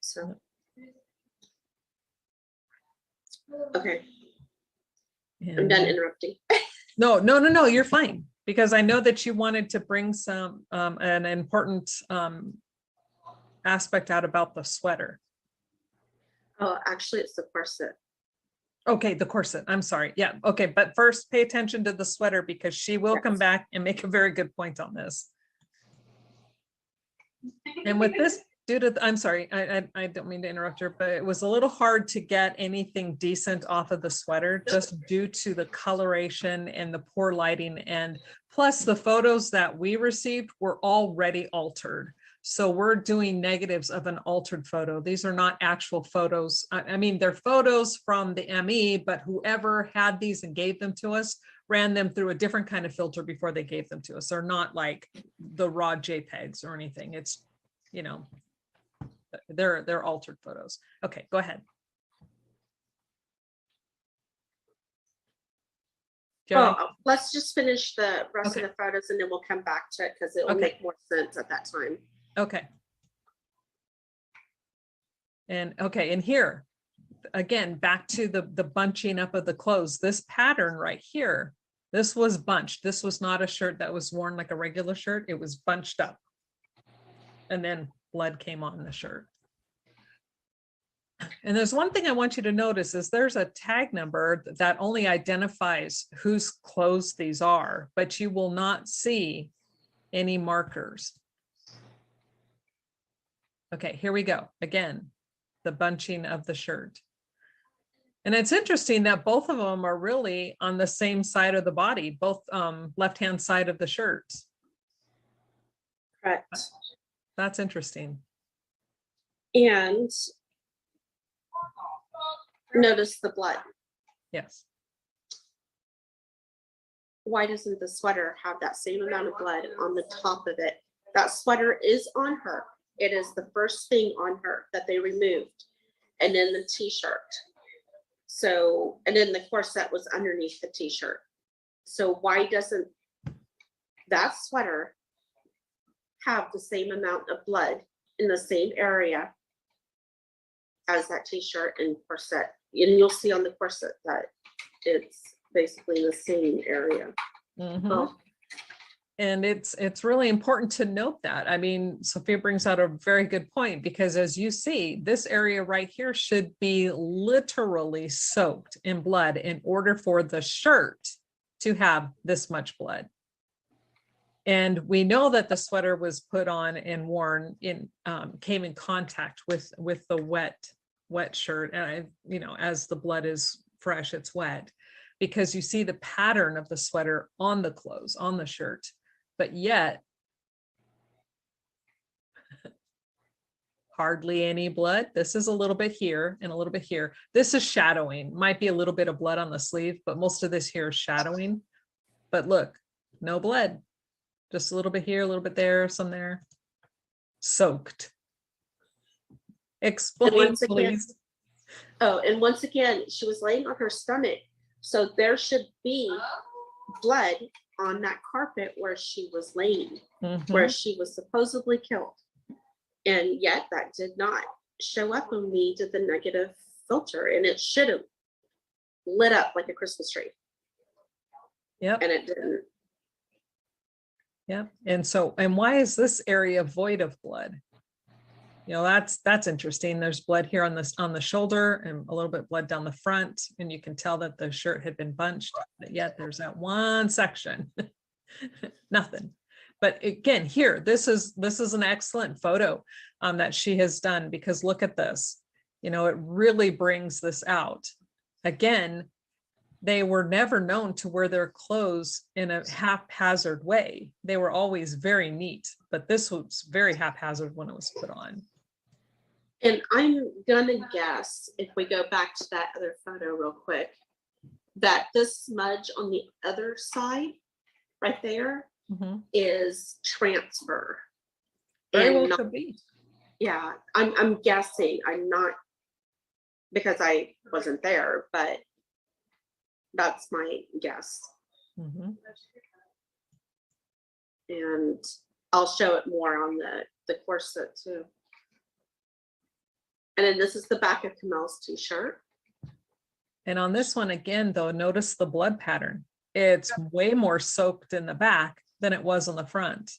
So. Okay. I'm done interrupting. No, you're fine. Because I know that you wanted to bring some, an important aspect out about the sweater. Oh, actually it's the corset. Okay, the corset. I'm sorry. Yeah. Okay. But first pay attention to the sweater, because she will come back and make a very good point on this. And with this, I'm sorry, I don't mean to interrupt her, but it was a little hard to get anything decent off of the sweater just due to the coloration and the poor lighting. And plus the photos that we received were already altered. So we're doing negatives of an altered photo. These are not actual photos. I mean, they're photos from the ME, but whoever had these and gave them to us ran them through a different kind of filter before they gave them to us. They're not like the raw JPEGs or anything. It's, you know, they're altered photos. Okay, go ahead. Do you have Oh, let's just finish the rest Okay. of the photos and then we'll come back to it because it will Okay. make more sense at that time. Okay. And okay, and here, again, back to the bunching up of the clothes, this pattern right here, this was bunched. This was not a shirt that was worn like a regular shirt. It was bunched up. And then blood came on the shirt. And there's one thing I want you to notice is there's a tag number that only identifies whose clothes these are, but you will not see any markers. Okay, here we go. Again, the bunching of the shirt. And it's interesting that both of them are really on the same side of the body, both left-hand side of the shirts. Correct. That's interesting. And notice the blood. Yes. Why doesn't the sweater have that same amount of blood on the top of it? That sweater is on her. It is the first thing on her that they removed. And then the t-shirt. So, and then the corset was underneath the t-shirt. So why doesn't that sweater have the same amount of blood in the same area as that t-shirt and corset? And you'll see on the corset that it's basically the same area. Mhm. Oh, And it's really important to note that. I mean, Sophia brings out a very good point because as you see, this area right here should be literally soaked in blood in order for the shirt to have this much blood. And we know that the sweater was put on and worn in, came in contact with the wet shirt. And you know, as the blood is fresh, it's wet because you see the pattern of the sweater on the clothes, on the shirt. But yet, hardly any blood. This is a little bit here and a little bit here. This is shadowing. Might be a little bit of blood on the sleeve, but most of this here is shadowing. But look, no blood. Just a little bit here, a little bit there, some there. Soaked. Explain, once again- please. Oh, and once again, she was laying on her stomach. So there should be blood on that carpet where she was laying, where Mhm. she was supposedly killed. And yet that did not show up when we did the negative filter, and it should have lit up like a Christmas tree, Yep. and it didn't. Yep. And so, and why is this area void of blood? You know, that's interesting. There's blood here on this, on the shoulder, and a little bit blood down the front, and you can tell that the shirt had been bunched, but yet there's that one section. Nothing. But again, here, this is an excellent photo that she has done, because look at this. You know, it really brings this out. Again, they were never known to wear their clothes in a haphazard way. They were always very neat, but this was very haphazard when it was put on. And I'm gonna guess, if we go back to that other photo real quick, that this smudge on the other side, right there, Mhm. is transfer. Very And well not- could be. Yeah, I'm guessing. I'm not, because I wasn't there, but that's my guess. Mhm. And I'll show it more on the corset too. And then this is the back of Kamel's t-shirt. And on this one, again, though, notice the blood pattern. It's way more soaked in the back than it was on the front.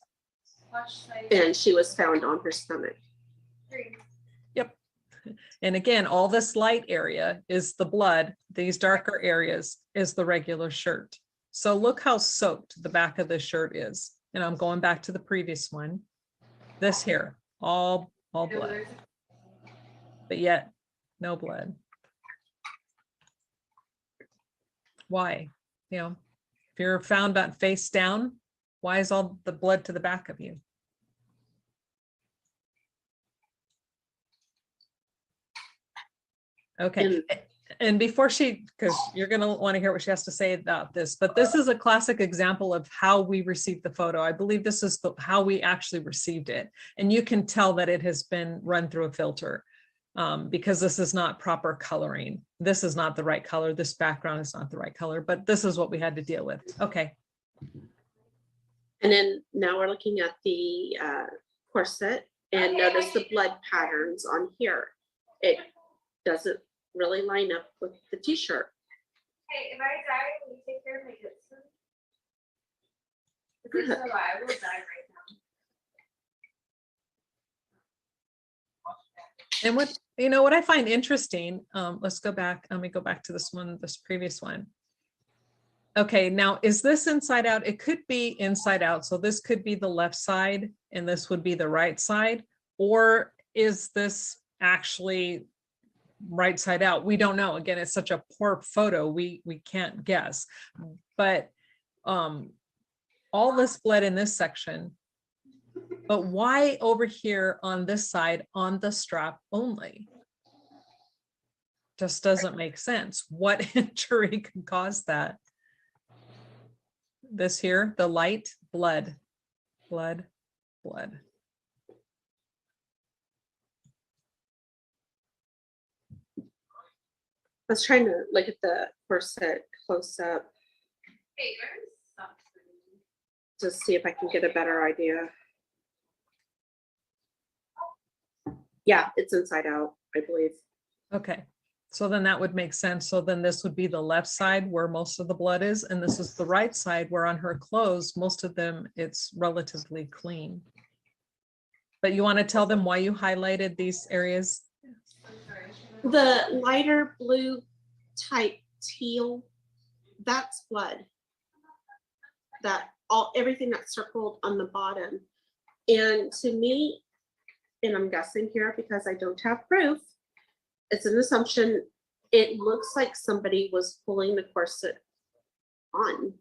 And she was found on her stomach. Yep. And again, all this light area is the blood. These darker areas is the regular shirt. So look how soaked the back of this shirt is. And I'm going back to the previous one. This here, all blood. But yet, no blood. Why? You know, if you're found on face down, why is all the blood to the back of you? Okay. And before she, because you're going to want to hear what she has to say about this, but this is a classic example of how we received the photo. I believe this is how we actually received it. And you can tell that it has been run through a filter because this is not proper coloring. This is not the right color. This background is not the right color, but this is what we had to deal with. Okay. And then now we're looking at the corset, and notice the blood patterns on here. It doesn't really line up with the t-shirt. Hey, if I die, will you take care of my good son? If you're still alive, I will die right now. And what I find interesting, let's go back. Let me go back to this previous one. Okay, now is this inside out? It could be inside out. So this could be the left side and this would be the right side. Or is this actually right side out? We don't know. Again, it's such a poor photo. We can't guess. But all this blood in this section, but why over here on this side on the strap only? Just doesn't make sense. What injury could cause that? This here, the light, blood. I was trying to look at the corset close up Hey, there's something. to see if I can get a better idea. Yeah, it's inside out, I believe. Okay, so then that would make sense. So then this would be the left side where most of the blood is, and this is the right side where on her clothes, most of them, it's relatively clean. But you want to tell them why you highlighted these areas? The lighter blue type teal, that's blood. Everything that's circled on the bottom. And to me, and I'm guessing here because I don't have proof, it's an assumption, it looks like somebody was pulling the corset on.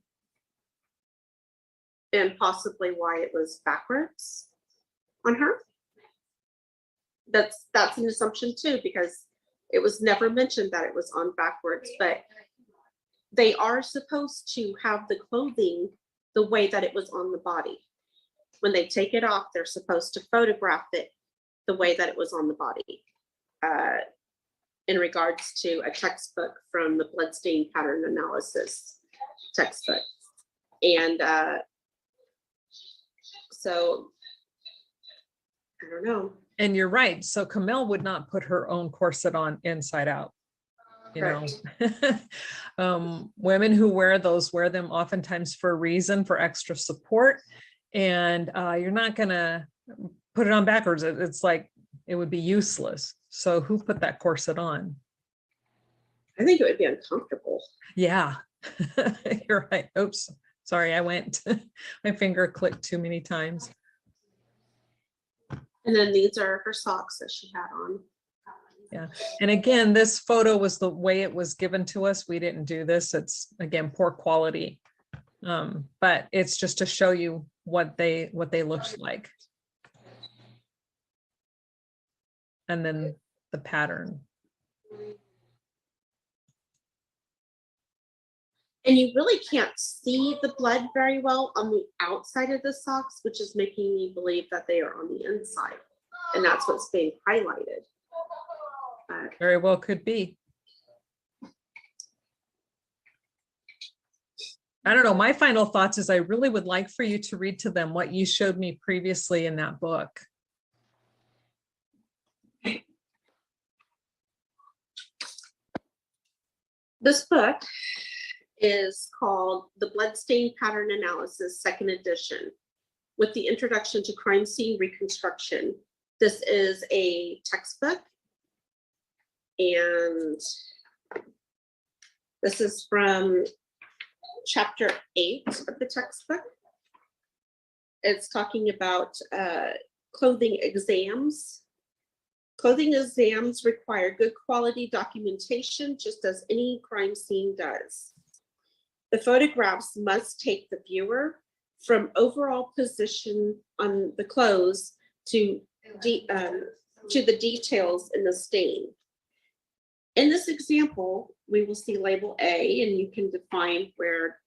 And possibly why it was backwards on her. That's an assumption too, because it was never mentioned that it was on backwards, but they are supposed to have the clothing the way that it was on the body. When they take it off, they're supposed to photograph it the way that it was on the body. In regards to a textbook from the bloodstain pattern analysis textbook. And so, I don't know. And you're right. So Camille would not put her own corset on inside out. You know, women who wear those wear them oftentimes for a reason, for extra support. And you're not going to put it on backwards. It's like, it would be useless. So who put that corset on? I think it would be uncomfortable. Yeah, you're right. Oops, sorry, I went, my finger clicked too many times. And then these are her socks that she had on. Yeah, and again, this photo was the way it was given to us. We didn't do this. It's again poor quality, but it's just to show you what they looked like, and then the pattern. And you really can't see the blood very well on the outside of the socks, which is making me believe that they are on the inside, and that's what's being highlighted. Very well could be. I don't know. My final thoughts is I really would like for you to read to them what you showed me previously in that book. This book is called The Bloodstain Pattern Analysis, 2nd edition, with the introduction to crime scene reconstruction. This is a textbook, and this is from chapter 8 of the textbook. It's talking about clothing exams. Clothing exams require good quality documentation, just as any crime scene does. The photographs must take the viewer from overall position on the clothes to the details in the stain. In this example, we will see label A, and you can define where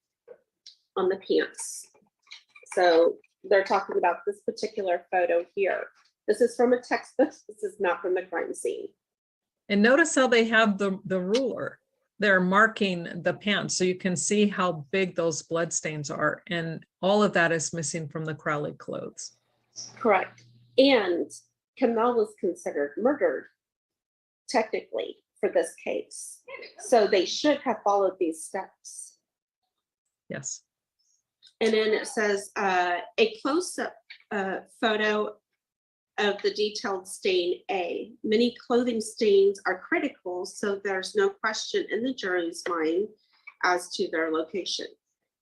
on the pants. So they're talking about this particular photo here. This is from a textbook. This is not from the crime scene. And notice how they have the ruler. They're marking the pants so you can see how big those blood stains are. And all of that is missing from the Crowley clothes. Correct. And Kamel was considered murdered, technically, for this case. So they should have followed these steps. Yes. And then it says a close-up photo of the detailed stain A. Many clothing stains are critical, so there's no question in the jury's mind as to their location.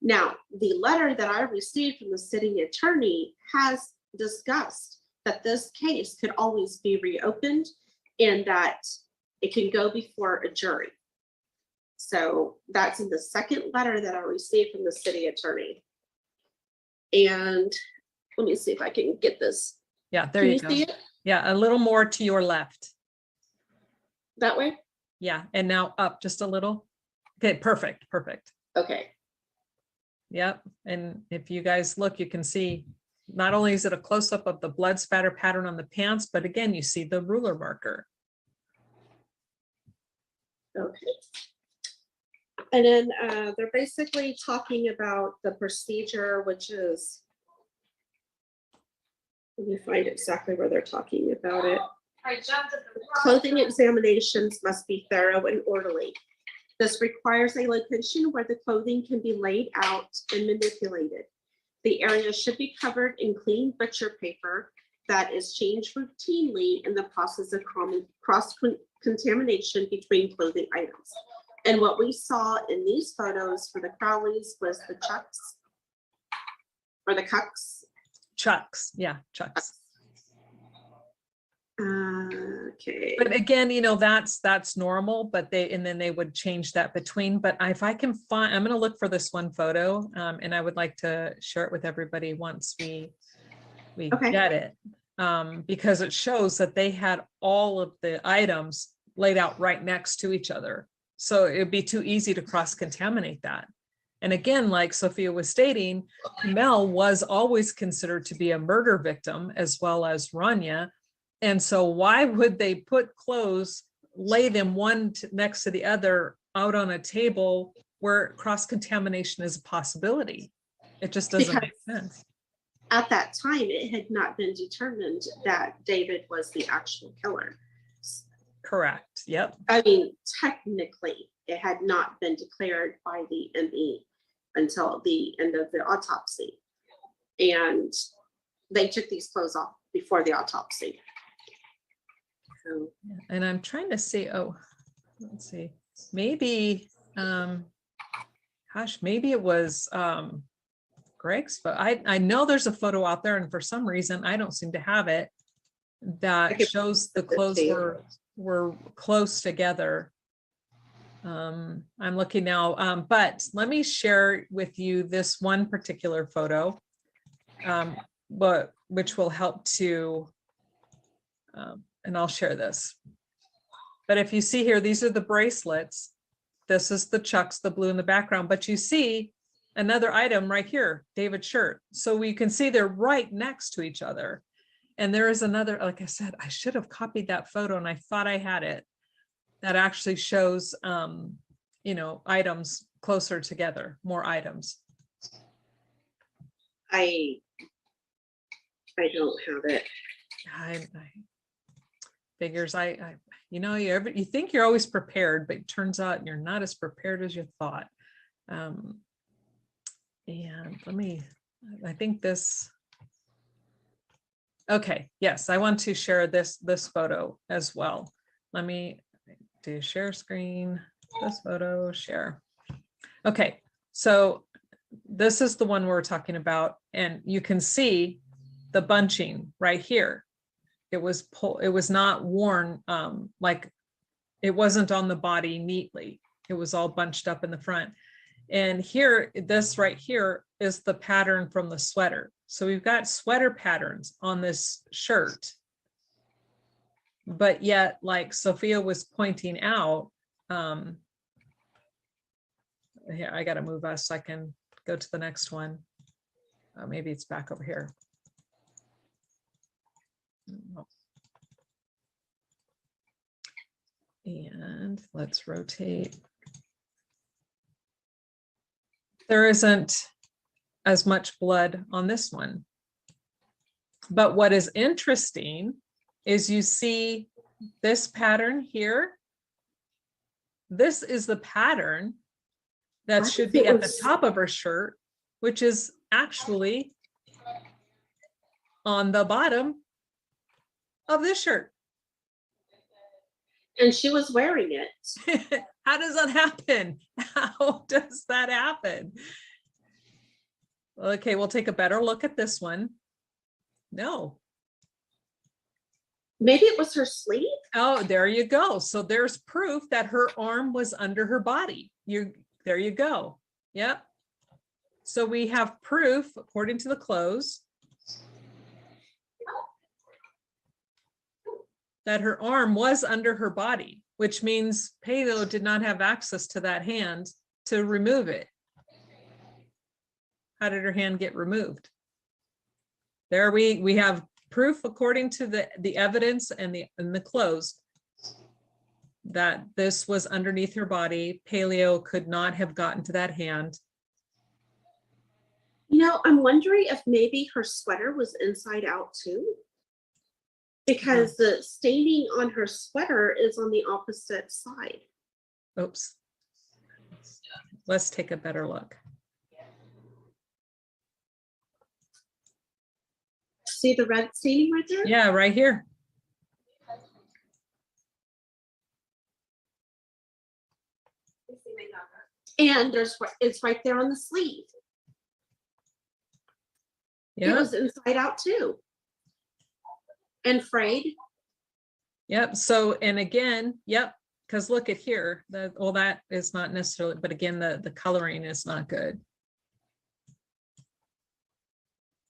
Now, the letter that I received from the city attorney has discussed that this case could always be reopened and that it can go before a jury. So that's in the second letter that I received from the city attorney. And let me see if I can get this. Yeah, there Can you you go. see it Yeah, a little more to your left. that way? Yeah, and now up just a little. Okay, perfect, perfect. Okay. Yep. And if you guys look, you can see not only is it a close-up of the blood spatter pattern on the pants, but again, you see the ruler marker. Okay. And then they're basically talking about the procedure, which is, let me find exactly where they're talking about it. I jumped at the wrong Clothing time. examinations must be thorough and orderly. This requires a location where the clothing can be laid out and manipulated. The area should be covered in clean butcher paper that is changed routinely in the process of cross-contamination between clothing items. And what we saw in these photos for the Crowleys was the chucks or the cucks. Chucks, yeah, chucks. Okay. But again, you know, that's normal, but then they would change that between, but if I can find, I'm going to look for this one photo, and I would like to share it with everybody once we Okay. get it. Because it shows that they had all of the items laid out right next to each other. So it'd be too easy to cross-contaminate that. And again, like Sophia was stating, Mel was always considered to be a murder victim as well as Rania. And so why would they put clothes, lay them one next to the other out on a table where cross-contamination is a possibility? It just doesn't make sense. At that time, it had not been determined that David was the actual killer. Correct. Yep. I mean, technically, it had not been declared by the ME until the end of the autopsy. And they took these clothes off before the autopsy. So, And I'm trying to see, oh, let's see, maybe, gosh, maybe it was Greg's, but I know there's a photo out there, and for some reason, I don't seem to have it, that shows the clothes were close together. I'm looking now, but let me share with you this one particular photo, which will help to, and I'll share this. But if you see here, these are the bracelets. This is the chucks, the blue in the background, but you see another item right here, David's shirt. So we can see they're right next to each other. And there is another, like I said, I should have copied that photo and I thought I had it. That actually shows, you know, items closer together, more items. I don't have it. I figures you know, you think you're always prepared, but it turns out you're not as prepared as you thought. And I think this, okay, yes, I want to share this photo as well. Let me do share screen, this photo, share. Okay, so this is the one we're talking about, and you can see the bunching right here. It was not worn, like it wasn't on the body neatly. It was all bunched up in the front. And here, this right here is the pattern from the sweater. So we've got sweater patterns on this shirt. But yet, like Sophia was pointing out, here, I got to move us so I can go to the next one. Maybe it's back over here. And let's rotate. There isn't as much blood on this one. But what is interesting is you see this pattern here. This is the pattern that should be at the top of her shirt, which is actually on the bottom of this shirt. And she was wearing it. How does that happen? How does that happen? Okay, we'll take a better look at this one. No. Maybe it was her sleeve. Oh, there you go. So there's proof that her arm was under her body. There you go. Yep. So we have proof, according to the clothes, that her arm was under her body, which means Paleo did not have access to that hand to remove it. How did her hand get removed? There we have proof, according to the evidence and the clothes, that this was underneath her body. Paleo could not have gotten to that hand. You know, I'm wondering if maybe her sweater was inside out too. Because the staining on her sweater is on the opposite side. Oops. Let's take a better look. See the red staining right there? Yeah, right here. And it's right there on the sleeve. It Yeah. was inside out too. And frayed. Yep. So, and again, yep, because look at here, that is not necessarily, but again, the coloring is not good.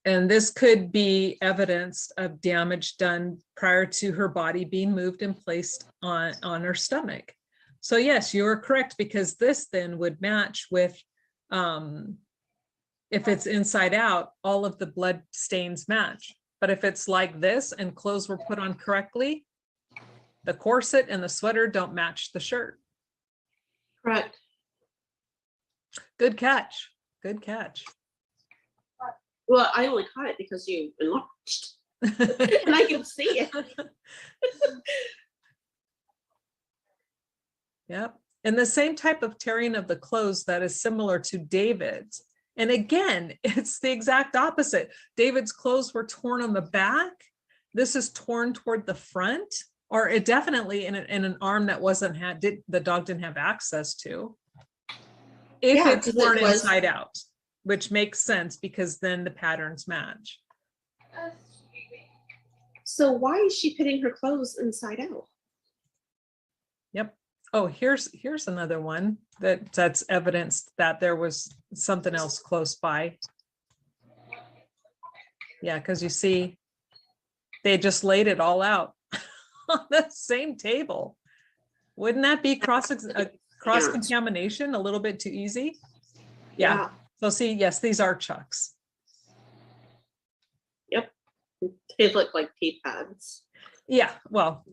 And this could be evidence of damage done prior to her body being moved and placed on her stomach. So yes, you are correct, because this then would match with, if it's inside out, all of the blood stains match. But if it's like this and clothes were put on correctly, the corset and the sweater don't match the shirt. Correct. Good catch. Good catch. Well, I only caught it because you enlarged. And I can see it. Yep. And the same type of tearing of the clothes that is similar to David's. And again, it's the exact opposite. David's clothes were torn on the back. This is torn toward the front, or it definitely in an arm that the dog didn't have access to. If Yeah, it's 'cause torn it was- inside out, which makes sense because then the patterns match. So why is she putting her clothes inside out? Yep. Oh, here's another one that's evidence that there was something else close by. Yeah, because you see, they just laid it all out on the same table. Wouldn't that be cross contamination a little bit too easy? Yeah. So see, yes, these are chucks. Yep. They look like pee pads. Yeah, well,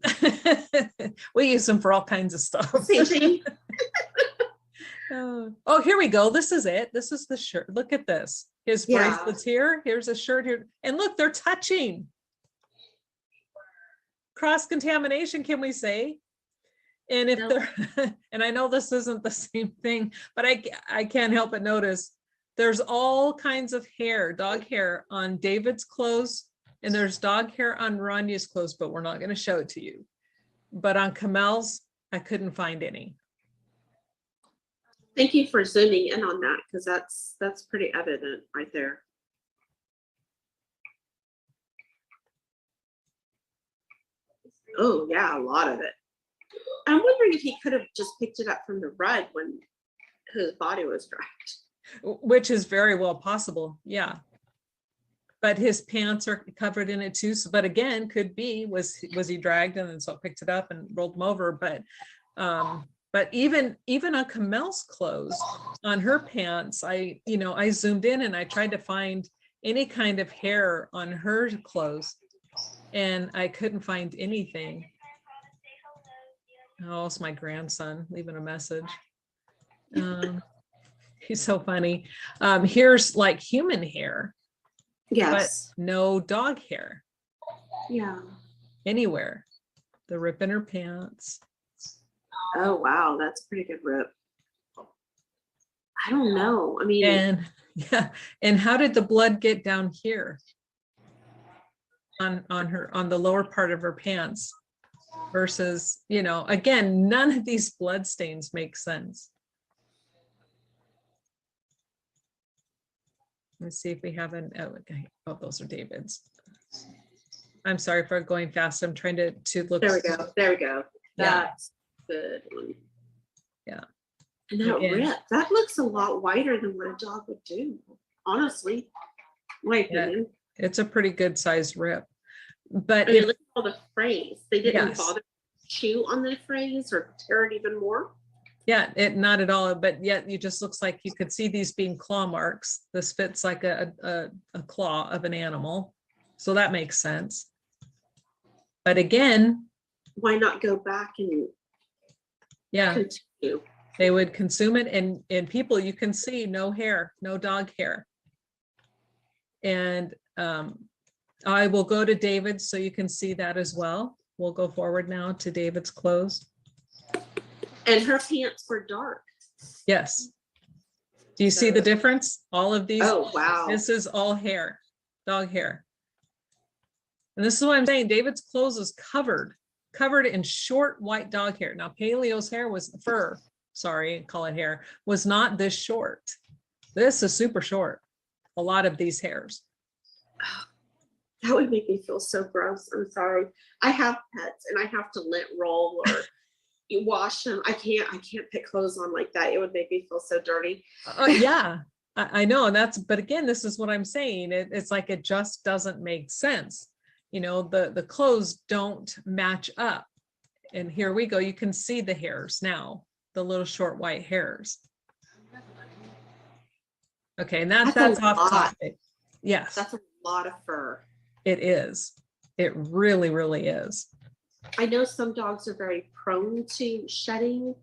we use them for all kinds of stuff. Same thing. Oh, here we go. This is it. This is the shirt. Look at this. His Yeah. bracelets here. Here's a shirt here. And look, they're touching. Cross-contamination, can we say? And if they're, and I know this isn't the same thing, but I can't help but notice there's all kinds of hair, dog hair on David's clothes, and there's dog hair on Ranya's clothes, but we're not going to show it to you. But on Kamel's, I couldn't find any. Thank you for zooming in on that, because that's pretty evident right there. Oh yeah, a lot of it. I'm wondering if he could have just picked it up from the rug when his body was wrapped. Which is very well possible. Yeah. but his pants are covered in it too. So, but again, could be, was he dragged and then so it picked it up and rolled him over. But even on Camel's clothes, on her pants, I zoomed in and I tried to find any kind of hair on her clothes and I couldn't find anything. Oh, it's my grandson leaving a message. He's so funny. Here's like human hair, Yes. but no dog hair Yeah. anywhere. The rip in her pants. Oh, wow. That's a pretty good rip. I don't know. I mean, And yeah, and how did the blood get down here on the lower part of her pants versus, again, none of these blood stains make sense. Let's see if we have okay. Oh, those are David's. I'm sorry for going fast. I'm trying to look. there we go. There we go. Yeah. That's good one. Yeah. And that Again. rip, that looks a lot wider than what a dog would do, honestly. My Yeah. opinion. It's a pretty good sized rip. But I mean, look at all the frays. They didn't Yes. bother to chew on the frays or tear it even more. yeah, not at all, but yet it just looks like you could see these being claw marks. This fits like a claw of an animal. So that makes sense. But again, Why not go back and yeah, continue? they would consume it and people, you can see no hair, no dog hair. And I will go to David so you can see that as well. We'll go forward now to David's clothes. And her pants were dark. Yes. Do you see the difference? All of these, Oh, wow. this is all hair, dog hair. And this is what I'm saying. David's clothes is covered in short white dog hair. Now Paleo's hair was fur, sorry, call it hair, was not this short. This is super short. A lot of these hairs. That would make me feel so gross. I'm sorry. I have pets and I have to lint roll or you wash them. I can't put clothes on like that. It would make me feel so dirty. Yeah, I know. And but again, this is what I'm saying. It's like, it just doesn't make sense. The clothes don't match up. And here we go. You can see the hairs now, the little short white hairs. Okay, and that's a off lot. topic. Yes, That's a lot of fur. it is. It really, really is. I know some dogs are very prone to shedding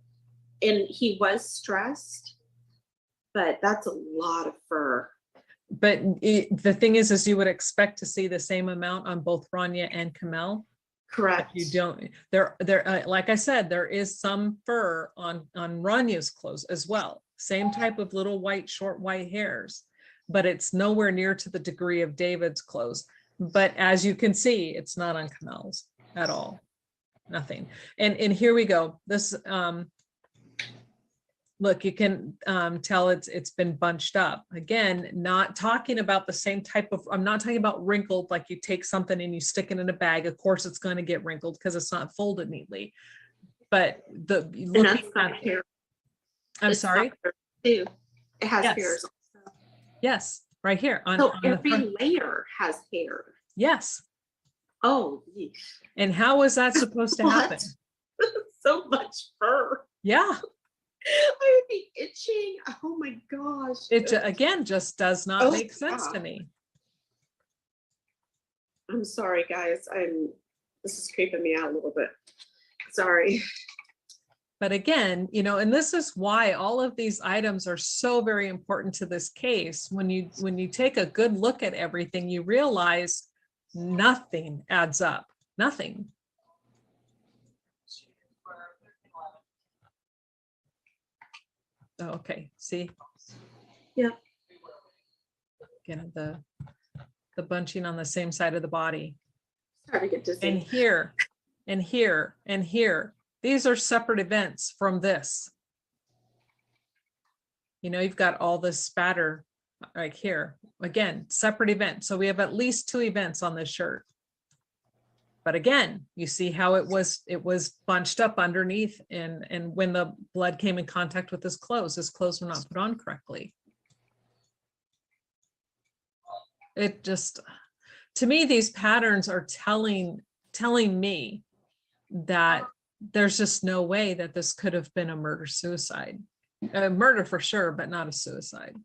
and he was stressed, but that's a lot of fur. But the thing is you would expect to see the same amount on both Rania and Camel. Correct. You don't. There, like I said, there is some fur on Rania's clothes as well. Same type of little white, short white hairs, but it's nowhere near to the degree of David's clothes. But as you can see, it's not on Camel's at all. Nothing. And here we go. This, look, you can tell it's been bunched up. Again, not talking about the same type of, I'm not talking about wrinkled, like you take something and you stick it in a bag. Of course, it's going to get wrinkled because it's not folded neatly. But looking at hair. I'm It's sorry. got hair too. It has Yes. hairs. Also. Yes, right here. So on the every front. layer has hair. Yes. Oh, yeesh. And how is that supposed to happen? So much fur. Yeah. I would be itching. Oh my gosh. It again just does not Oh, make sense to God. me. I'm sorry, guys. This is creeping me out a little bit. Sorry. But again, and this is why all of these items are so very important to this case. When you take a good look at everything, you realize nothing adds up. Nothing. Oh, okay. See? Yeah. Again, the bunching on the same side of the body. Starting to get dizzy. And here, and here, and here. These are separate events from this. You've got all this spatter right here. Again, separate event. So we have at least 2 events on this shirt. But again, you see how it was bunched up underneath, and when the blood came in contact with his clothes were not put on correctly. it just, to me, these patterns are telling me that there's just no way that this could have been a murder-suicide. A murder for sure, but not a suicide.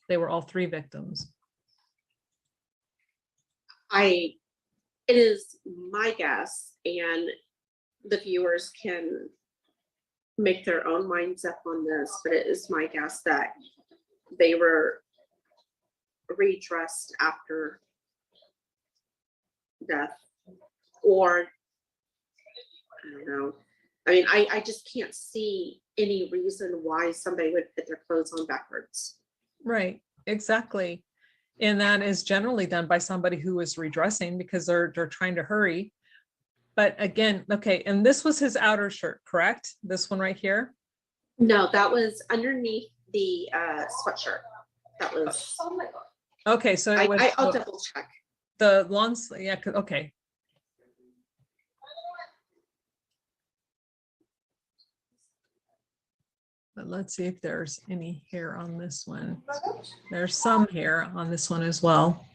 They were all 3 victims. It is my guess, and the viewers can make their own minds up on this, but it is my guess that they were redressed after death, or I don't know. I mean, I just can't see any reason why somebody would put their clothes on backwards. Right, exactly. And that is generally done by somebody who is redressing because they're trying to hurry. But again, okay, and this was his outer shirt, correct? This one right here? No, that was underneath the sweatshirt. That was. Oh my God. Okay, so it was I'll double check. the long sleeve, yeah, okay. But let's see if there's any hair on this one. There's some hair on this one as well.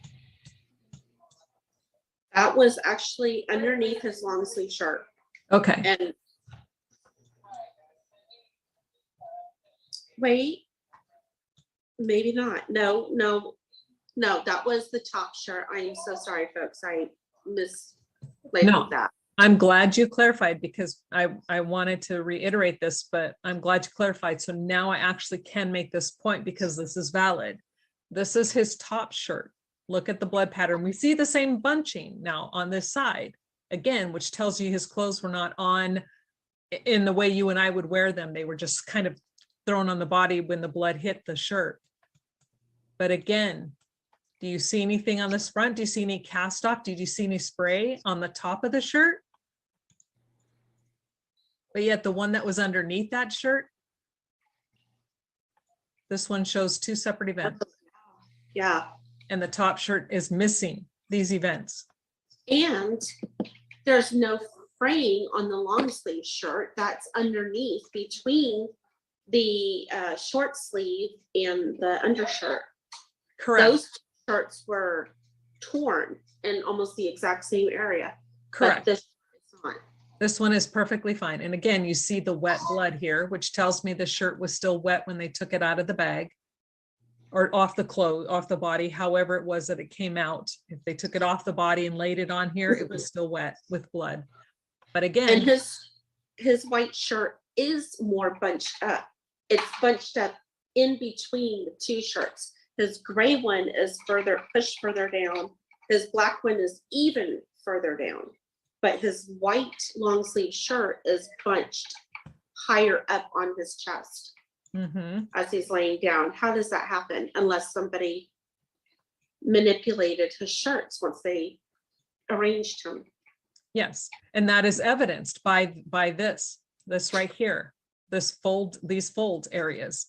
That was actually underneath his long sleeve shirt. Okay, And wait, maybe not. No, that was the top shirt. I am so sorry, folks. I mislabeled No. that. I'm glad you clarified because I wanted to reiterate this, but I'm glad you clarified. So now I actually can make this point because this is valid. This is his top shirt. Look at the blood pattern. We see the same bunching now on this side again, which tells you his clothes were not on in the way you and I would wear them. They were just kind of thrown on the body when the blood hit the shirt. But again, do you see anything on this front? Do you see any cast off? Did you see any spray on the top of the shirt? But yet the one that was underneath that shirt, this one shows 2 separate events. Yeah. And the top shirt is missing these events. And there's no fraying on the long sleeve shirt that's underneath between the short sleeve and the undershirt. Correct. Those shirts were torn in almost the exact same area. Correct. But this is not. This one is perfectly fine. And again, you see the wet blood here, which tells me the shirt was still wet when they took it out of the bag or off the clothes, off the body, however it was that it came out. If they took it off the body and laid it on here, it was still wet with blood. But again, And his white shirt is more bunched up. It's bunched up in between the 2 shirts. His gray one is pushed further down. His black one is even further down. But his white long sleeve shirt is bunched higher up on his chest as he's laying down. How does that happen? Unless somebody manipulated his shirts once they arranged him. yes, and that is evidenced by this right here, these fold areas.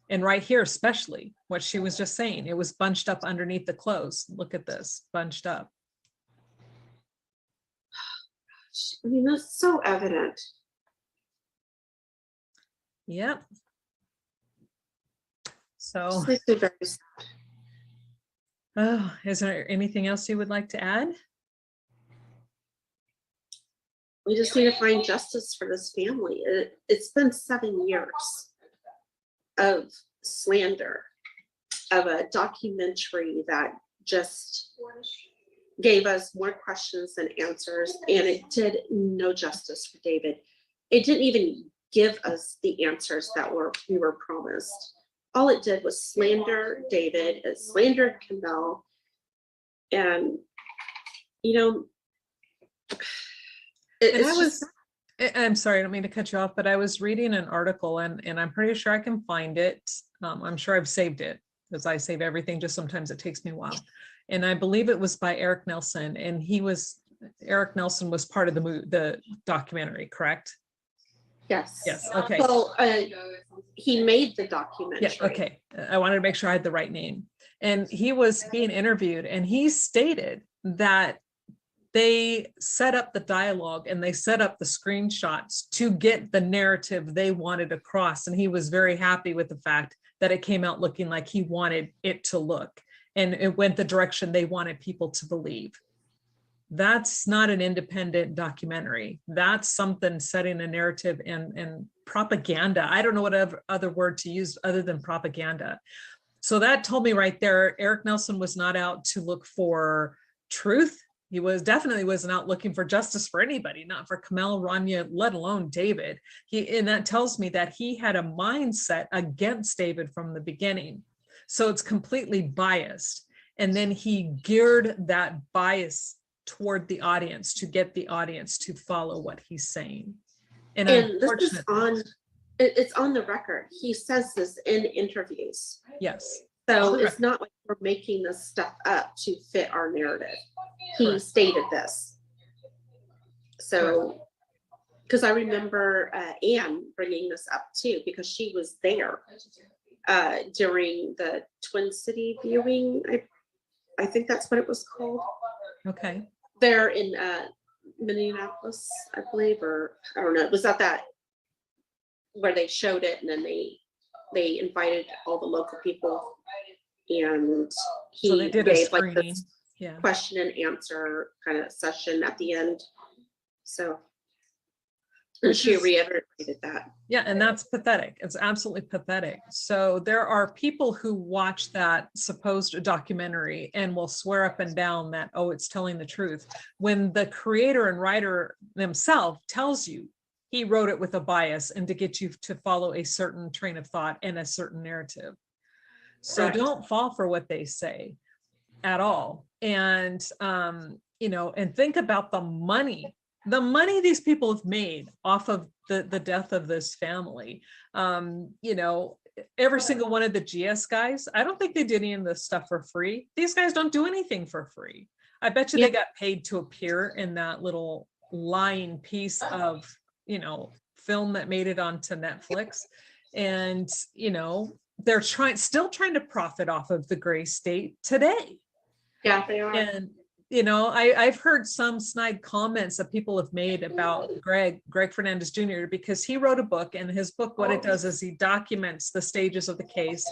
And right here, especially what she was just saying, it was bunched up underneath the clothes. Look at this, bunched up. I mean, that's so evident. Yep. So, Just makes me very sad. oh, is there anything else you would like to add? We just need to find justice for this family. It's been 7 years of slander, of a documentary that just gave us more questions than answers, and it did no justice for David. It didn't even give us the answers that we were promised. All it did was slander David, it slandered Campbell, and I'm sorry, I don't mean to cut you off, but I was reading an article and I'm pretty sure I can find it. I'm sure I've saved it because I save everything, just sometimes it takes me a while. And I believe it was by Eric Nelson, and Eric Nelson was part of the documentary, correct? Yes. Yes, okay. Well, he made the documentary. Yeah, okay. I wanted to make sure I had the right name. And he was being interviewed, and he stated that they set up the dialogue and they set up the screenshots to get the narrative they wanted across. And he was very happy with the fact that it came out looking like he wanted it to look. and it went the direction they wanted people to believe. That's not an independent documentary. That's something setting a narrative and propaganda. I don't know what other word to use other than propaganda. So that told me right there, Eric Nelson was not out to look for truth. He definitely wasn't out looking for justice for anybody, not for Kamel, Rania, let alone David. And that tells me that he had a mindset against David from the beginning. So it's completely biased. And then he geared that bias toward the audience to get the audience to follow what he's saying. And this is it's on the record. He says this in interviews. Yes. So it's not like we're making this stuff up to fit our narrative. He stated this. So, because I remember Anne bringing this up too, because she was there during the Twin City viewing. I think that's what it was called. Okay. There in Minneapolis, I believe, or I don't know. It was at that where they showed it, and then they invited all the local people, and So they did gave a like this yeah. question and answer kind of session at the end. So, and she reiterated that. Yeah, and that's pathetic. It's absolutely pathetic. So there are people who watch that supposed documentary and will swear up and down that, oh, it's telling the truth, when the creator and writer themselves tells you he wrote it with a bias and to get you to follow a certain train of thought and a certain narrative. So don't fall for what they say at all. And, and think about the money these people have made off of the death of this family. Every single one of the GS guys, I don't think they did any of this stuff for free. These guys don't do anything for free. I bet you they got paid to appear in that little lying piece of, film that made it onto Netflix. And, they're still trying to profit off of the gray state today. Yeah, they are. And, I've heard some snide comments that people have made about Greg Fernandez Jr., because he wrote a book, and his book, what it does is he documents the stages of the case,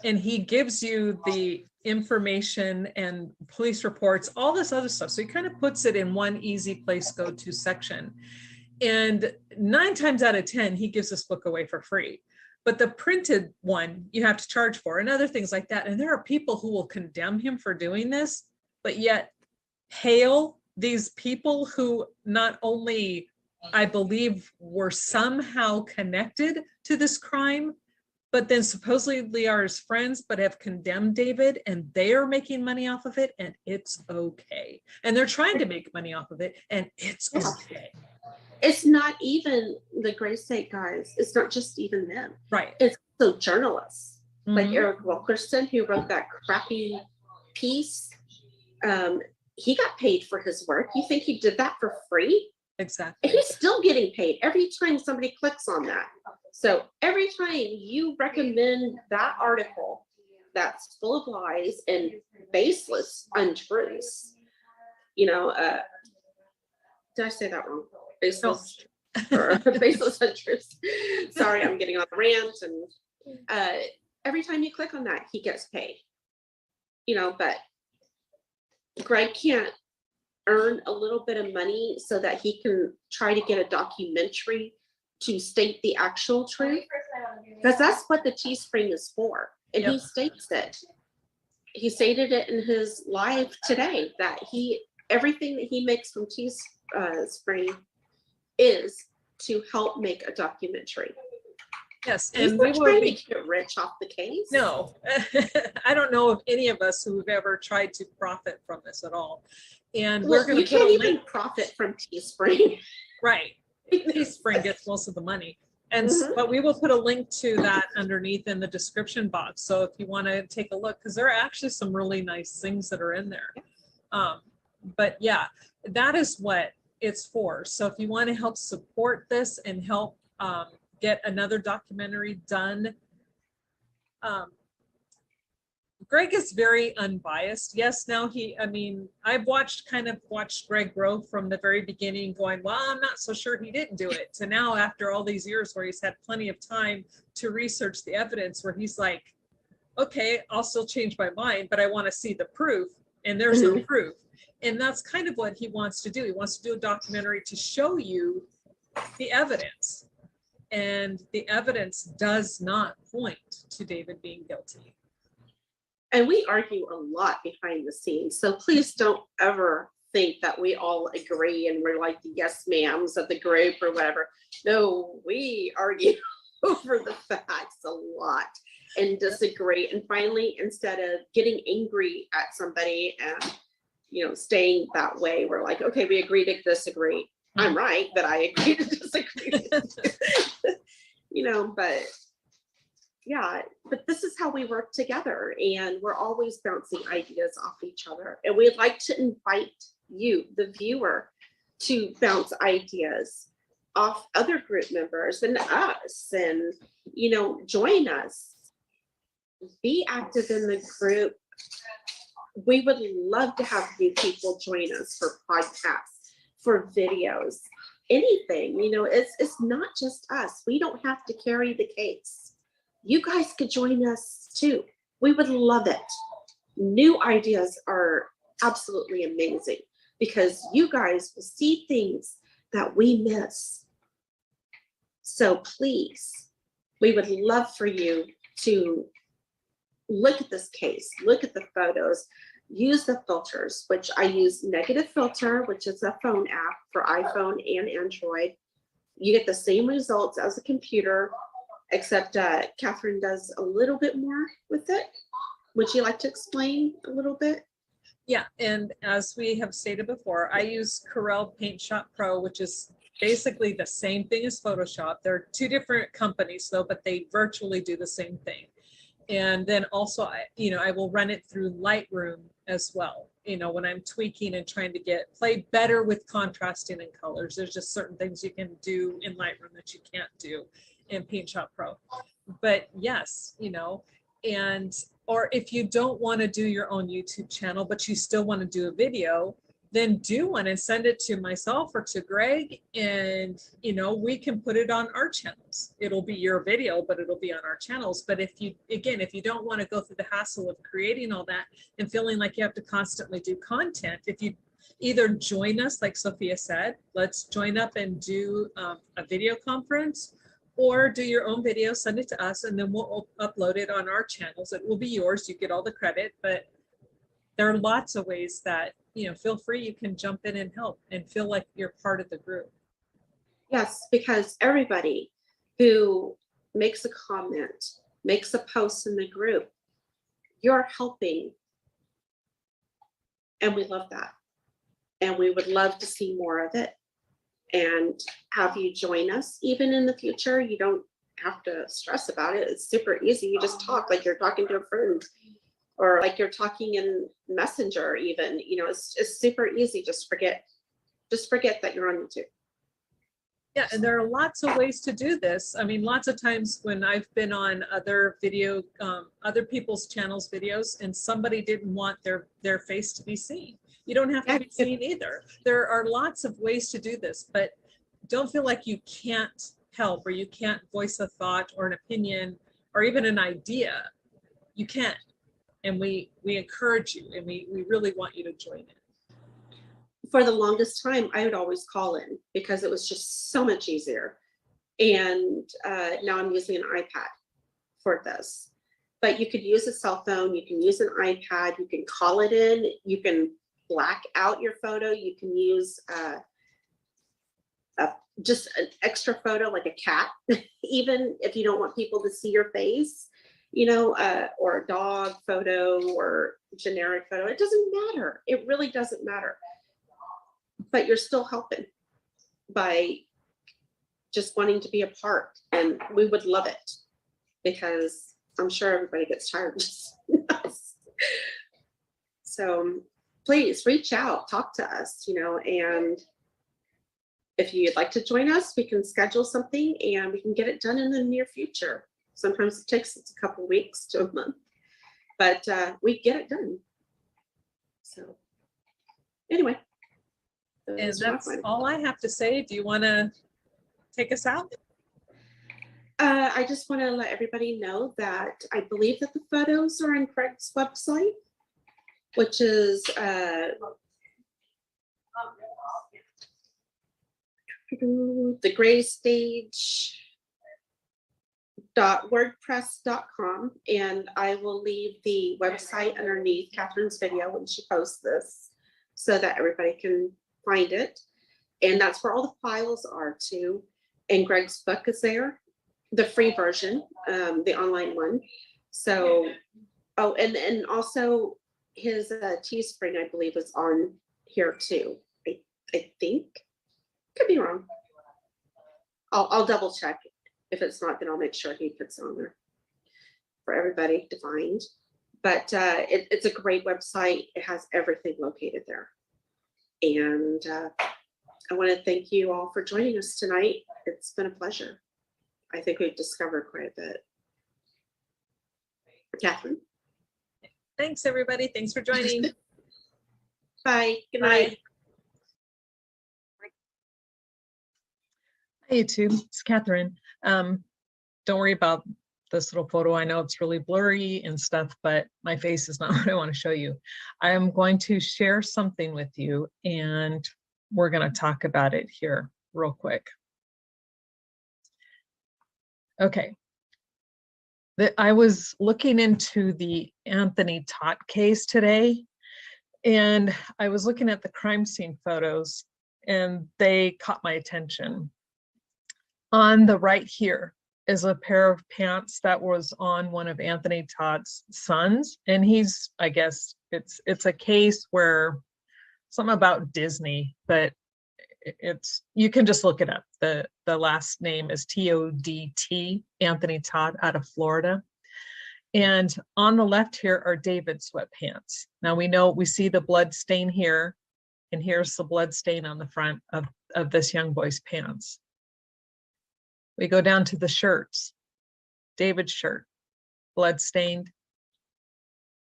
and he gives you the information and police reports, all this other stuff. So he kind of puts it in one easy place, go to section. And 9 times out of 10, he gives this book away for free. But the printed one you have to charge for, and other things like that. And there are people who will condemn him for doing this, but yet hail these people who not only, I believe, were somehow connected to this crime, but then supposedly are his friends, but have condemned David, and they are making money off of it, and it's okay. And they're trying to make money off of it, and it's okay. It's not even the Gray State guys. It's not just even them. Right. It's also journalists like Eric Wilkerson, who wrote that crappy piece. He got paid for his work. You think he did that for free? Exactly. And he's still getting paid every time somebody clicks on that. So every time you recommend that article that's full of lies and baseless untruths, did I say that wrong? Baseless, or baseless untruths. Sorry, I'm getting on a rant. And every time you click on that, he gets paid. But Greg can't earn a little bit of money so that he can try to get a documentary to state the actual truth, because that's what the Teespring is for. And he states it. He stated it in his live today that everything that he makes from Teespring is to help make a documentary. Yes, He's and not trying to get rich off the case. No, I don't know of any of us who've ever tried to profit from this at all. And we're going to you can't even profit from Teespring. Right. Teespring gets most of the money. And but we will put a link to that underneath in the description box. So if you want to take a look, because there are actually some really nice things that are in there. But yeah, that is what it's for. So if you want to help support this and help get another documentary done, Greg is very unbiased. Yes, now I've watched Greg grow from the very beginning, going, well, I'm not so sure he didn't do it, to now after all these years where he's had plenty of time to research the evidence, where he's like, okay, I'll still change my mind, but I want to see the proof, and there's no Mhm. proof. And that's kind of what he wants to do. He wants to do a documentary to show you the evidence. And the evidence does not point to David being guilty. And we argue a lot behind the scenes. So please don't ever think that we all agree and we're like the yes ma'ams of the group or whatever. No, we argue over the facts a lot and disagree. And finally, instead of getting angry at somebody and, staying that way, we're like, okay, we agree to disagree. I'm right, but I agree to disagree. But yeah, but this is how we work together, and we're always bouncing ideas off each other. And we'd like to invite you, the viewer, to bounce ideas off other group members and us, and join us. Be active in the group. We would love to have you people join us for podcasts, for videos, anything. It's not just us. We don't have to carry the case. You guys could join us too. We would love it. New ideas are absolutely amazing because you guys will see things that we miss. So please, we would love for you to look at this case, look at the photos, use the filters, which I use Negative Filter, which is a phone app for iPhone and Android. You get the same results as a computer, except Catherine does a little bit more with it. Would you like to explain a little bit? Yeah, and as we have stated before, I use Corel Paint Shop Pro, which is basically the same thing as Photoshop. They're two different companies though, but they virtually do the same thing. And then also, I will run it through Lightroom as well. When I'm tweaking and trying to play better with contrasting and colors, there's just certain things you can do in Lightroom that you can't do in Paint Shop Pro. But yes, or if you don't want to do your own YouTube channel, but you still want to do a video, then do one and send it to myself or to Greg, and we can put it on our channels. It'll be your video, but it'll be on our channels. But if you don't want to go through the hassle of creating all that and feeling like you have to constantly do content, if you either join us, like Sophia said, let's join up and do a video conference, or do your own video, send it to us, and then we'll upload it on our channels. It will be yours. You get all the credit, but there are lots of ways that, feel free, you can jump in and help and feel like you're part of the group. Yes, because everybody who makes a comment, makes a post in the group, you're helping. And we love that. And we would love to see more of it and have you join us even in the future. You don't have to stress about it. It's super easy. You just talk like you're talking to a friend, or like you're talking in Messenger even. It's super easy. Just forget that you're on YouTube. Yeah, and there are lots of ways to do this. I mean, lots of times when I've been on other people's channels videos, and somebody didn't want their face to be seen. You don't have to be seen either. There are lots of ways to do this, but don't feel like you can't help or you can't voice a thought or an opinion or even an idea. You can. And we encourage you, and we really want you to join in. For the longest time, I would always call in because it was just so much easier. And now I'm using an iPad for this. But you could use a cell phone, you can use an iPad, you can call it in, you can black out your photo, you can use just an extra photo like a cat, even if you don't want people to see your face. Or a dog photo or generic photo. It doesn't matter. It really doesn't matter. But you're still helping by just wanting to be a part. And we would love it because I'm sure everybody gets tired. So please reach out, talk to us, and if you'd like to join us, we can schedule something and we can get it done in the near future. Sometimes it takes a couple of weeks to a month, but we get it done. So anyway. And that's all I have to say. Do you want to take us out? I just want to let everybody know that I believe that the photos are on Craig's website, which is thegraystage.wordpress.com, and I will leave the website underneath Catherine's video when she posts this so that everybody can find it. And that's where all the files are too. And Greg's book is there, the free version, the online one. So, oh, and also his Teespring, I believe, is on here too. I think, could be wrong. I'll double check. If it's not, then I'll make sure he puts it on there for everybody to find. But it's a great website. It has everything located there. And I want to thank you all for joining us tonight. It's been a pleasure. I think we've discovered quite a bit. Catherine? Thanks, everybody. Thanks for joining. Bye. Good night. Bye. Hey, YouTube, it's Catherine. Don't worry about this little photo. I know it's really blurry and stuff, but my face is not what I want to show you. I am going to share something with you, and we're going to talk about it here real quick. Okay. I was looking into the Anthony Todd case today, and I was looking at the crime scene photos, and they caught my attention. On the right here is a pair of pants that was on one of Anthony Todd's sons. And he's, I guess it's a case where something about Disney, but it's, you can just look it up. The last name is T-O-D-T, Anthony Todd, out of Florida. And on the left here are David's sweatpants. Now we see the blood stain here, and here's the blood stain on the front of this young boy's pants. We go down to the shirts. David's shirt, blood stained.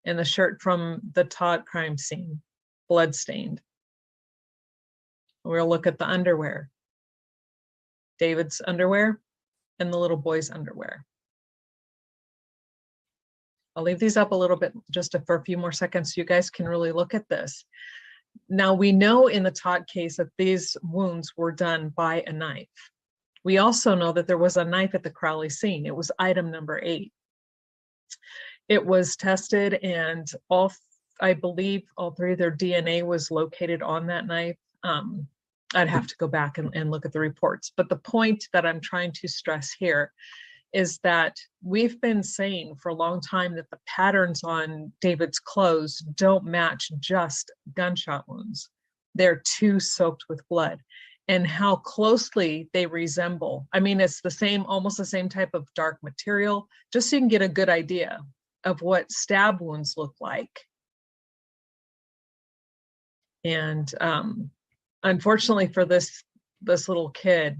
And the shirt from the Todd crime scene, blood stained. We'll look at the underwear. David's underwear and the little boy's underwear. I'll leave these up a little bit just for a few more seconds so you guys can really look at this. Now we know in the Todd case that these wounds were done by a knife. We also know that there was a knife at the Crowley scene. It was item number 8. It was tested, and I believe all 3 of their DNA was located on that knife. I'd have to go back and look at the reports. But the point that I'm trying to stress here is that we've been saying for a long time that the patterns on David's clothes don't match just gunshot wounds. They're too soaked with blood. And how closely they resemble. I mean, it's the same, almost the same type of dark material, just so you can get a good idea of what stab wounds look like. And unfortunately for this little kid,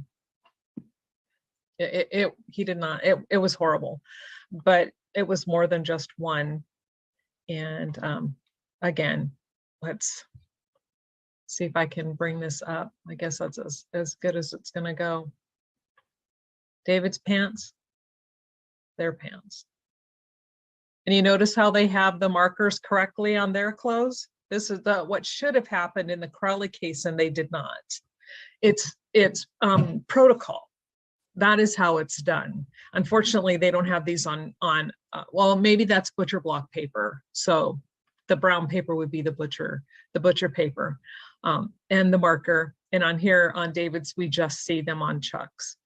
he did not, it was horrible, but it was more than just one. And again, let's see if I can bring this up. I guess that's as good as it's gonna go. David's pants, their pants. And you notice how they have the markers correctly on their clothes? This is what should have happened in the Crowley case, and they did not. It's protocol. That is how it's done. Unfortunately, they don't have these on well, maybe that's butcher block paper. So the brown paper would be the butcher paper. And the marker, and on here on David's, we just see them on Chuck's.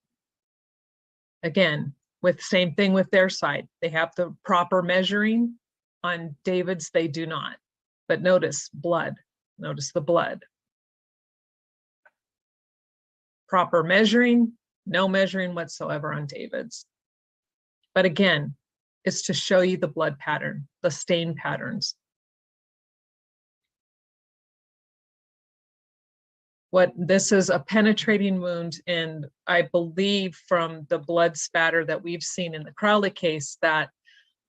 Again, with same thing with their side, they have the proper measuring. On David's, they do not. But notice blood, notice the blood. Proper measuring, no measuring whatsoever on David's. But again, it's to show you the blood pattern, the stain patterns. This is a penetrating wound, and I believe from the blood spatter that we've seen in the Crowley case that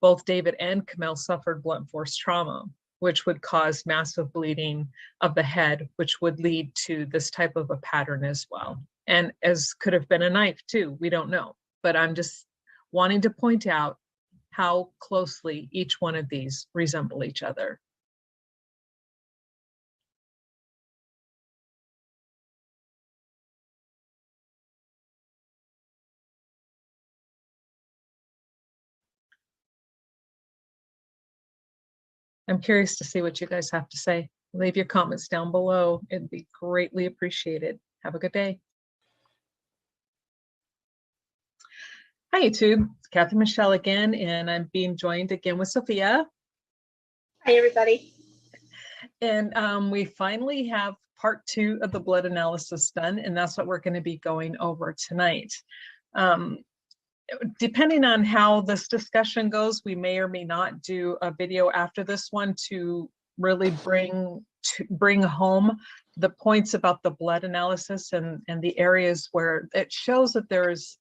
both David and Camille suffered blunt force trauma, which would cause massive bleeding of the head, which would lead to this type of a pattern as well. And as could have been a knife too, we don't know. but I'm just wanting to point out how closely each one of these resemble each other. I'm curious to see what you guys have to say. Leave your comments down below. It'd be greatly appreciated. Have a good day. Hi, YouTube. It's Kathy Michelle again, and I'm being joined again with Sophia. Hi, everybody. And we finally have part 2 of the blood analysis done, and that's what we're going to be going over tonight. Depending on how this discussion goes, we may or may not do a video after this one to really bring home the points about the blood analysis and the areas where it shows that there's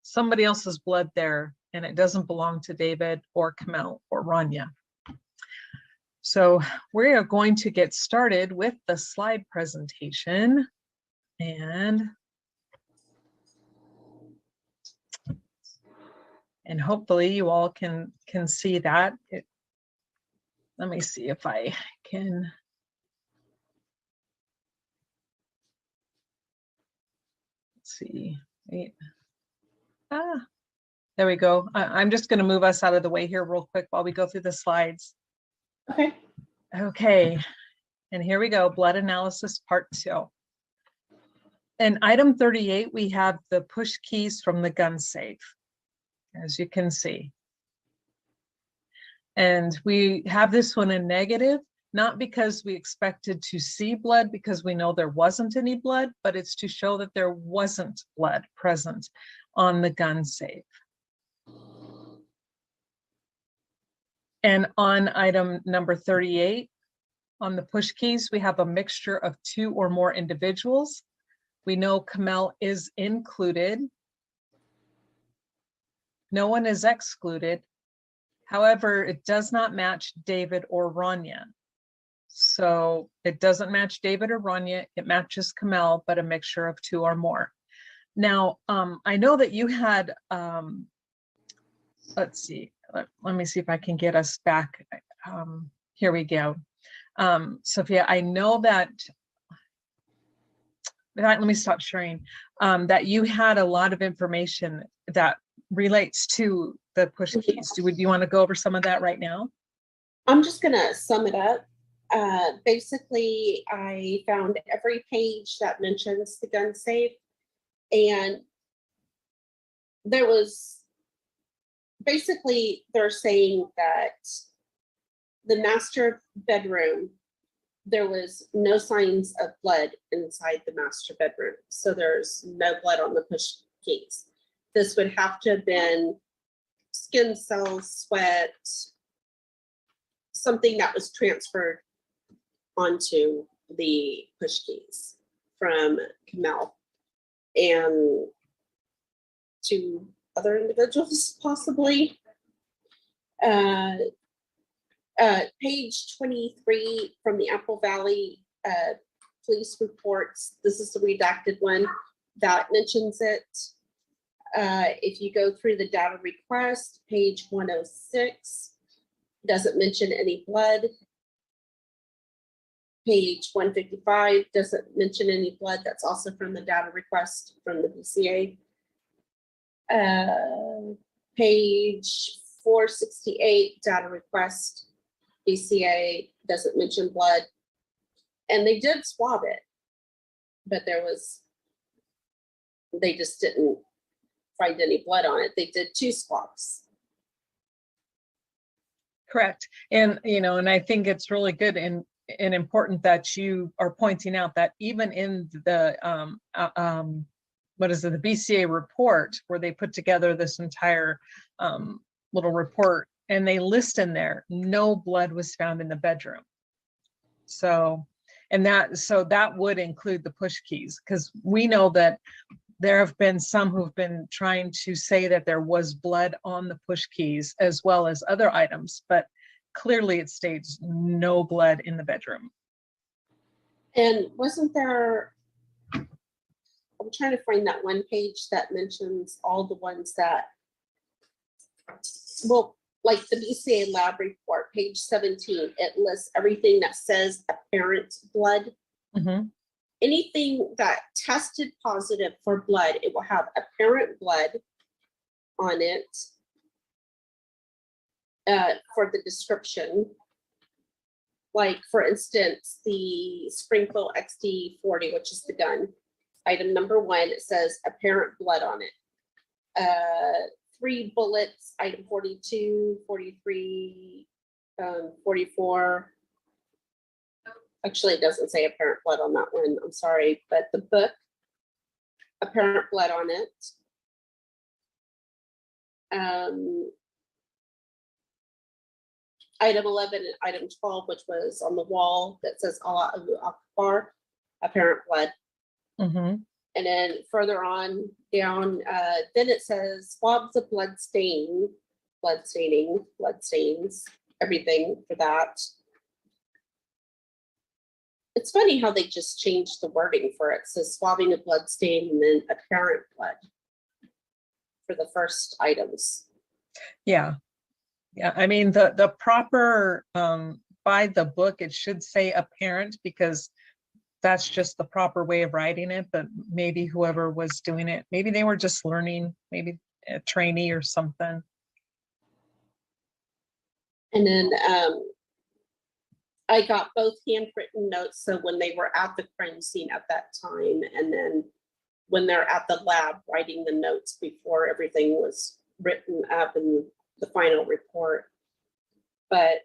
somebody else's blood there and it doesn't belong to David or Kamel or Rania. So we are going to get started with the slide presentation, and hopefully you all can see that. Let me see if I can. Let's see. Wait. There we go. I'm just going to move us out of the way here real quick while we go through the slides. Okay. Okay. And here we go. Blood analysis part 2. In item 38, we have the push keys from the gun safe, as you can see. And we have this one in negative, not because we expected to see blood, because we know there wasn't any blood, but it's to show that there wasn't blood present on the gun safe. And on item number 38, on the push keys, we have a mixture of 2 or more individuals. We know Kamel is included. No one is excluded. However, it does not match David or Rania. So it doesn't match David or Rania. It matches Kamel, but a mixture of 2 or more. Now, I know that you had, let's see, let me see if I can get us back. Here we go. Sophia, I know that, let me stop sharing, that you had a lot of information that relates to the push keys. Do you want to go over some of that right now? I'm just going to sum it up. Basically, I found every page that mentions the gun safe, and there was basically, they're saying that the master bedroom, there was no signs of blood inside the master bedroom. So there's no blood on the push keys. This would have to have been skin cells, sweat, something that was transferred onto the push keys from Kamel and to other individuals, possibly. Page 23 from the Apple Valley police reports. This is the redacted one that mentions it. If you go through the data request, page 106 doesn't mention any blood. Page 155 doesn't mention any blood. That's also from the data request from the BCA. Page 468 data request, BCA doesn't mention blood. And they did swab it, but they just didn't find any blood on it. They did 2 swabs. Correct. And, and I think it's really good and important that you are pointing out that even in the, the BCA report, where they put together this entire little report, and they list in there, no blood was found in the bedroom. So that would include the push keys, because we know that there have been some who've been trying to say that there was blood on the push keys as well as other items, but clearly it states no blood in the bedroom. And wasn't there I'm trying to find that one page that mentions all the ones that, well, like the BCA lab report, page 17, it lists everything that says apparent blood. Mhm. Anything that tested positive for blood, it will have apparent blood on it for the description. Like, for instance, the Springfield XD40, which is the gun, item number 1, it says apparent blood on it. 3 bullets, item 42, 43, 44. Actually, it doesn't say apparent blood on that one. I'm sorry, but the book, apparent blood on it. Item 11 and item 12, which was on the wall that says Allah Akbar, apparent blood. Mhm. And then further on down, then it says swabs of blood staining, blood stains, everything for that. It's funny how they just changed the wording for it. It says swabbing of blood stain and then apparent blood for the first items. Yeah. Yeah, I mean, the proper, by the book, it should say apparent because that's just the proper way of writing it, but maybe whoever was doing it, maybe they were just learning, maybe a trainee or something. And then I got both handwritten notes. So when they were at the crime scene at that time, and then when they're at the lab writing the notes before everything was written up in the final report. But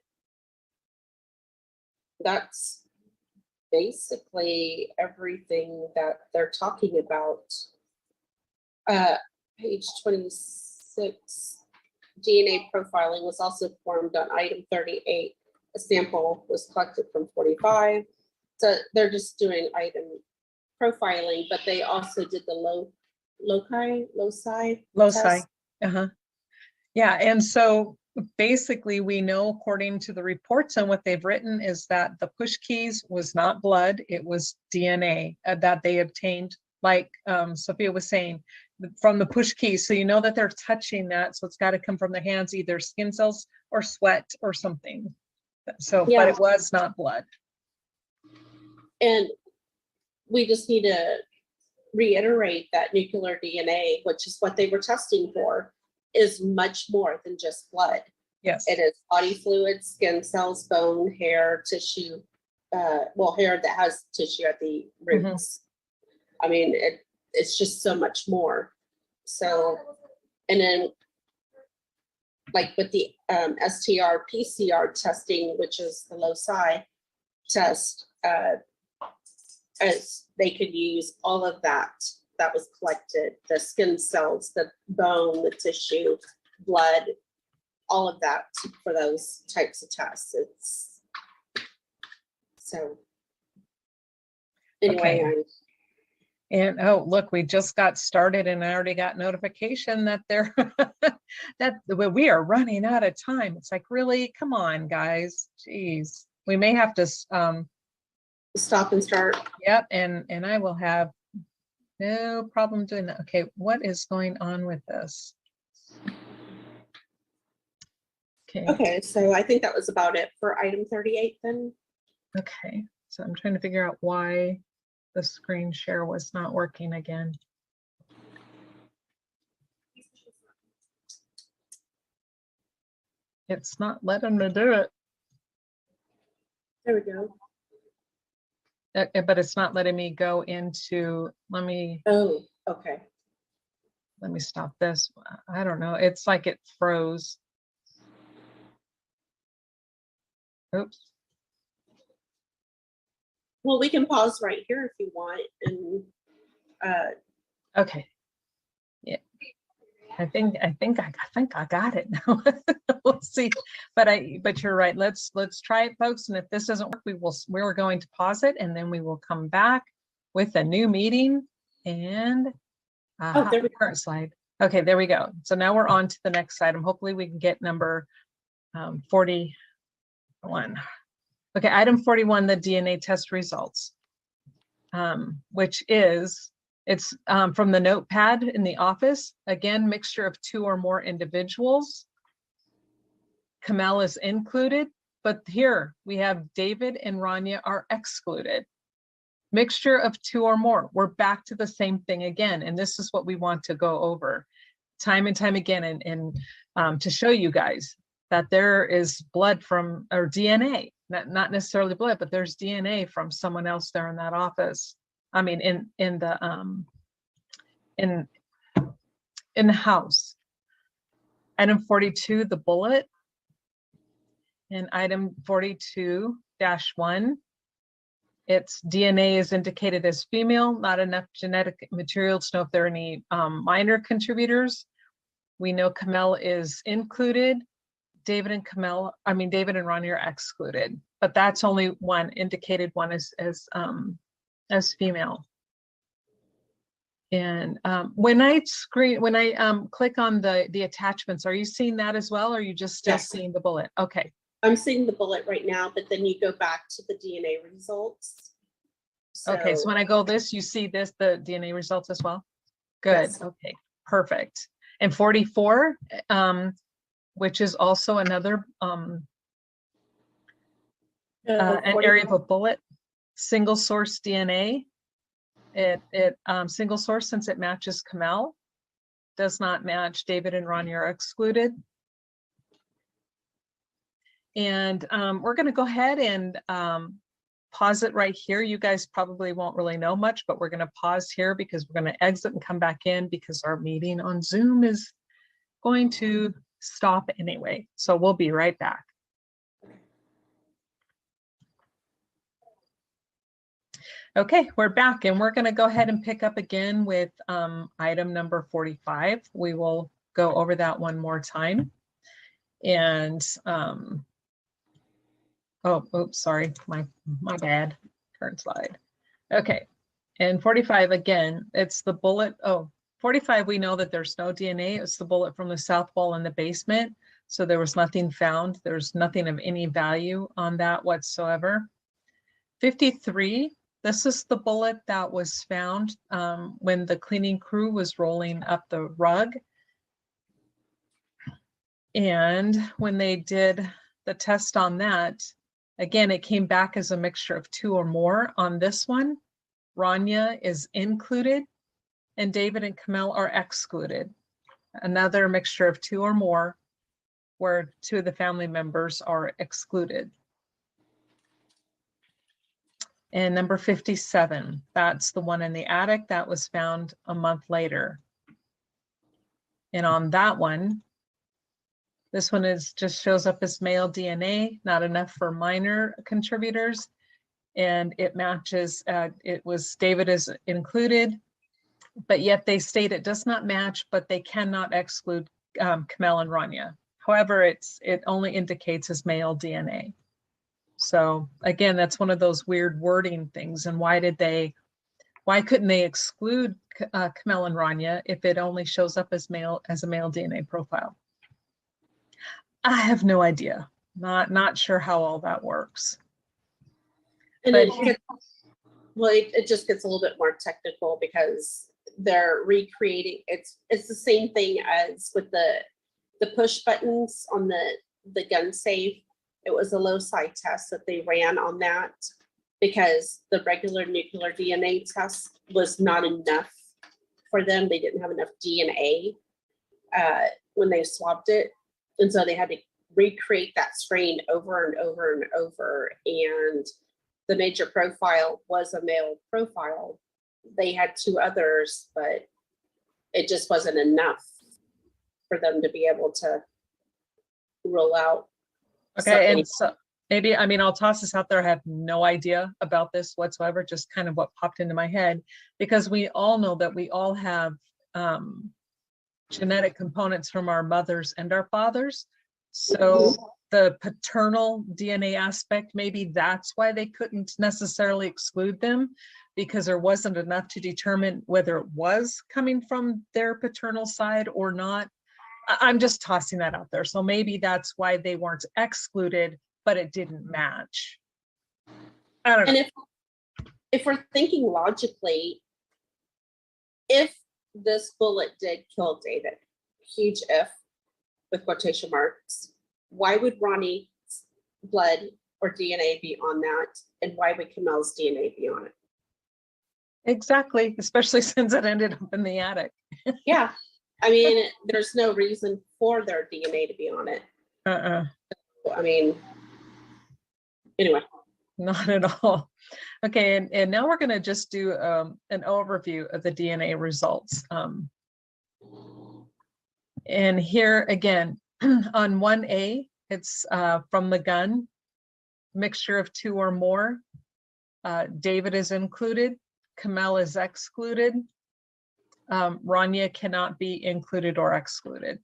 that's basically everything that they're talking about. Page 26, DNA profiling was also performed on item 38. A sample was collected from 45. So they're just doing item profiling, but they also did the loci. test. Uh-huh. Yeah, and so basically we know according to the reports and what they've written is that the push keys was not blood, it was DNA that they obtained, like Sophia was saying, from the push keys. So you know that they're touching that, so it's got to come from the hands, either skin cells or sweat or something. So, Yeah. but it was not blood. And we just need to reiterate that nuclear DNA, which is what they were testing for, is much more than just blood. Yes. It is body fluids, skin cells, bone, hair, tissue, hair that has tissue at the roots. I mean, it's just so much more. So, and then like with the STR PCR testing, which is the loci test, as they could use all of that was collected, the skin cells, the bone, the tissue, blood, all of that for those types of tests. It's so anyway. Okay. And oh, look, we just got started and I already got notification that they're that we are running out of time. It's like, really, come on, guys. Jeez. We may have to Stop and start. Yep, and I will have no problem doing that. Okay, what is going on with this? Okay, so I think that was about it for item 38 then. Okay, so I'm trying to figure out why the screen share was not working again. It's not letting me do it. There we go. But it's not letting me go into, let me Okay. Stop this. I don't know. It's like it froze. Oops. Well, we can pause right here if you want. And okay. Yeah. I think I got it now. We'll see. But you're right. Let's try it, folks. And if this doesn't work, we're going to pause it and then we will come back with a new meeting and there we current slide. Okay, there we go. So now we're on to the next item. Hopefully we can get number 41. Okay, item 41, the DNA test results, which is It's from the notepad in the office. Again, mixture of 2 or more individuals. Kamel is included, but here we have David and Rania are excluded. Mixture of 2 or more. We're back to the same thing again. And this is what we want to go over time and time again, and to show you guys that there is blood from, or DNA, not necessarily blood, but there's DNA from someone else there in that office. I mean, in the house. Item 42, the bullet. In item 42-1, its DNA is indicated as female, not enough genetic material to know if there are any minor contributors. We know Kamel is included. David and Rania are excluded, but that's only one indicated one as female. And when I click on the attachments, are you seeing that as well? Or are you just still Yes. seeing the bullet? Okay. I'm seeing the bullet right now, but then you go back to the DNA results. Okay, so when I go this, you see this, the DNA results as well? Good, Yes. okay, perfect. And 44, which is also another an area of a bullet, single source DNA. It single source, since it matches Kamel, does not match David and Rania are excluded. And we're going to go ahead and pause it right here. You guys probably won't really know much, but we're going to pause here because we're going to exit and come back in because our meeting on Zoom is going to stop anyway. So we'll be right back. Okay, we're back and we're going to go ahead and pick up again with item number 45. We will go over that one more time. And oh, oops, sorry, my bad. Current slide. Okay, and 45 again, it's the bullet. Oh, 45, we know that there's no DNA. It's the bullet from the south wall in the basement. So there was nothing found. There's nothing of any value on that whatsoever. 53, this is the bullet that was found when the cleaning crew was rolling up the rug. And when they did the test on that, again, it came back as a mixture of 2 or more. On this one, Rania is included and David and Kamel are excluded. Another mixture of 2 or more where 2 of the family members are excluded. And number 57, that's the one in the attic that was found a month later. And on that one, this one just shows up as male DNA, not enough for minor contributors. And it matches, it was David is included, but yet they state it does not match, but they cannot exclude Kamel and Rania. However, it only indicates as male DNA. So again, that's one of those weird wording things. And why couldn't they exclude Kamel and Rania if it only shows up as a male DNA profile? I have no idea. Not sure how all that works. And But it just gets a little bit more technical because they're recreating. It's the same thing as with the push buttons on the gun safe. It was a loci test that they ran on that because the regular nuclear DNA test was not enough for them. They didn't have enough DNA when they swabbed it. And so they had to recreate that screen over and over and over. And the major profile was a male profile. They had 2 others, but it just wasn't enough for them to be able to rule out. okay, and so maybe, I mean, I'll toss this out there. I have no idea about this whatsoever, just kind of what popped into my head, because we all know that we all have genetic components from our mothers and our fathers. So the paternal DNA aspect, maybe that's why they couldn't necessarily exclude them, because there wasn't enough to determine whether it was coming from their paternal side or not. I'm just tossing that out there. So maybe that's why they weren't excluded, but it didn't match. I don't know. And if we're thinking logically, if this bullet did kill David, huge if with quotation marks, why would Ronnie's blood or DNA be on that? And why would Kamel's DNA be on it? Exactly, especially since it ended up in the attic. Yeah. I mean, there's no reason for their DNA to be on it. I mean, anyway. Not at all. Okay, and now we're going to just do an overview of the DNA results. And here again, on 1A, it's from the gun, mixture of 2 or more. David is included, Kamel is excluded. Rania cannot be included or excluded.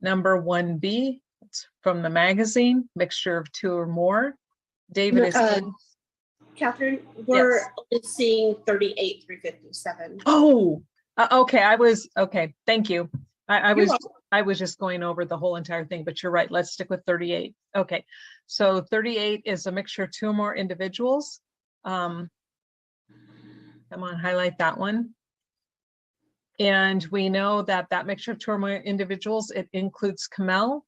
Number 1B, it's from the magazine, mixture of 2 or more. David is Catherine, we're Yes. only seeing 38 through 57. Oh, okay. Okay. Thank you. I You're was just going over the whole entire thing, but you're right. Let's stick with 38. Okay. So 38 is a mixture of 2 or more individuals. Come on, highlight that one. And we know that that mixture of 2 or more individuals, it includes Kamel,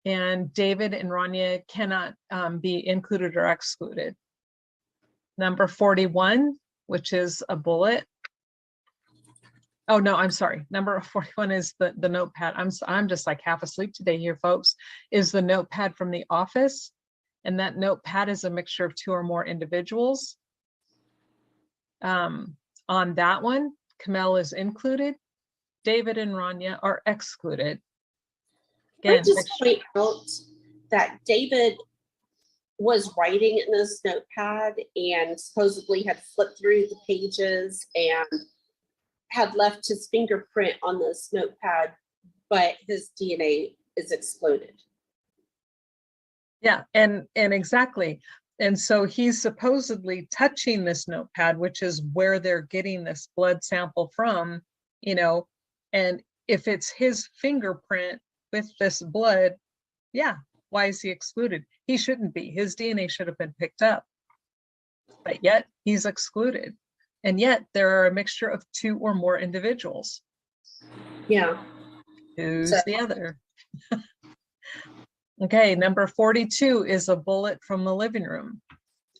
and David and Rania cannot be included or excluded. Number 41, which is a bullet. Oh, no, I'm sorry. Number 41 is the notepad. I'm just like half asleep today here, folks, is the notepad from the office. And that notepad is a mixture of 2 or more individuals. On that one, Kamel is included. David and Rania are excluded. Again, I just point out that David was writing in this notepad and supposedly had flipped through the pages and had left his fingerprint on this notepad, but his DNA is excluded. Yeah, and exactly. And so he's supposedly touching this notepad, which is where they're getting this blood sample from, you know, and if it's his fingerprint with this blood, yeah, why is he excluded? He shouldn't be. His DNA should have been picked up, but yet he's excluded. And yet there are a mixture of 2 or more individuals. Yeah. Who's the other? Okay, number 42 is a bullet from the living room.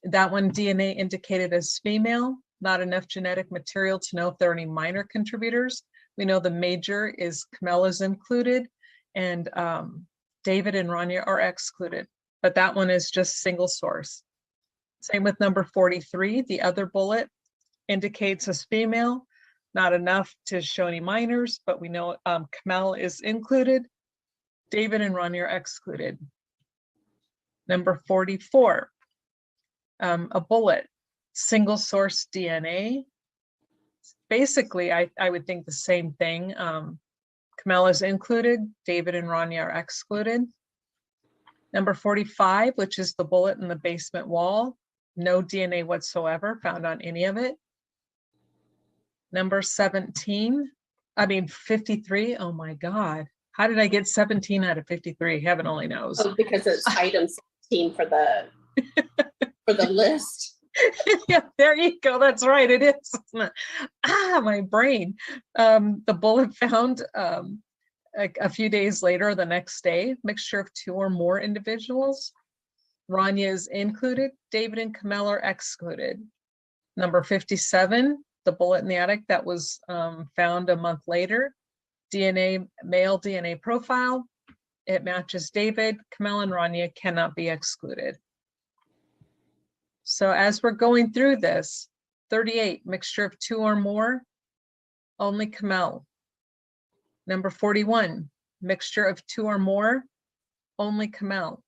That one DNA indicated as female, not enough genetic material to know if there are any minor contributors. We know the major is Kamel is included, and David and Rania are excluded, but that one is just single source. Same with number 43, the other bullet indicates as female, not enough to show any minors, but we know Kamel is included. David and Rania are excluded. Number 44, a bullet, single source DNA. Basically, I would think the same thing. Kamel is included, David and Rania are excluded. Number 45, which is the bullet in the basement wall, no DNA whatsoever found on any of it. Number 53, oh my God. How did I get 17 out of 53? Heaven only knows. Oh, because it's item 17 for the list. Yeah, there you go. That's right. It is. My brain. The bullet found a few days later, the next day, mixture of 2 or more individuals. Rania is included. David and Kamel are excluded. Number 57, the bullet in the attic that was found a month later. DNA, male DNA profile. It matches David. Kamel and Rania cannot be excluded. So as we're going through this, 38, mixture of 2 or more, only Kamel. Number 41, mixture of 2 or more, only Kamel.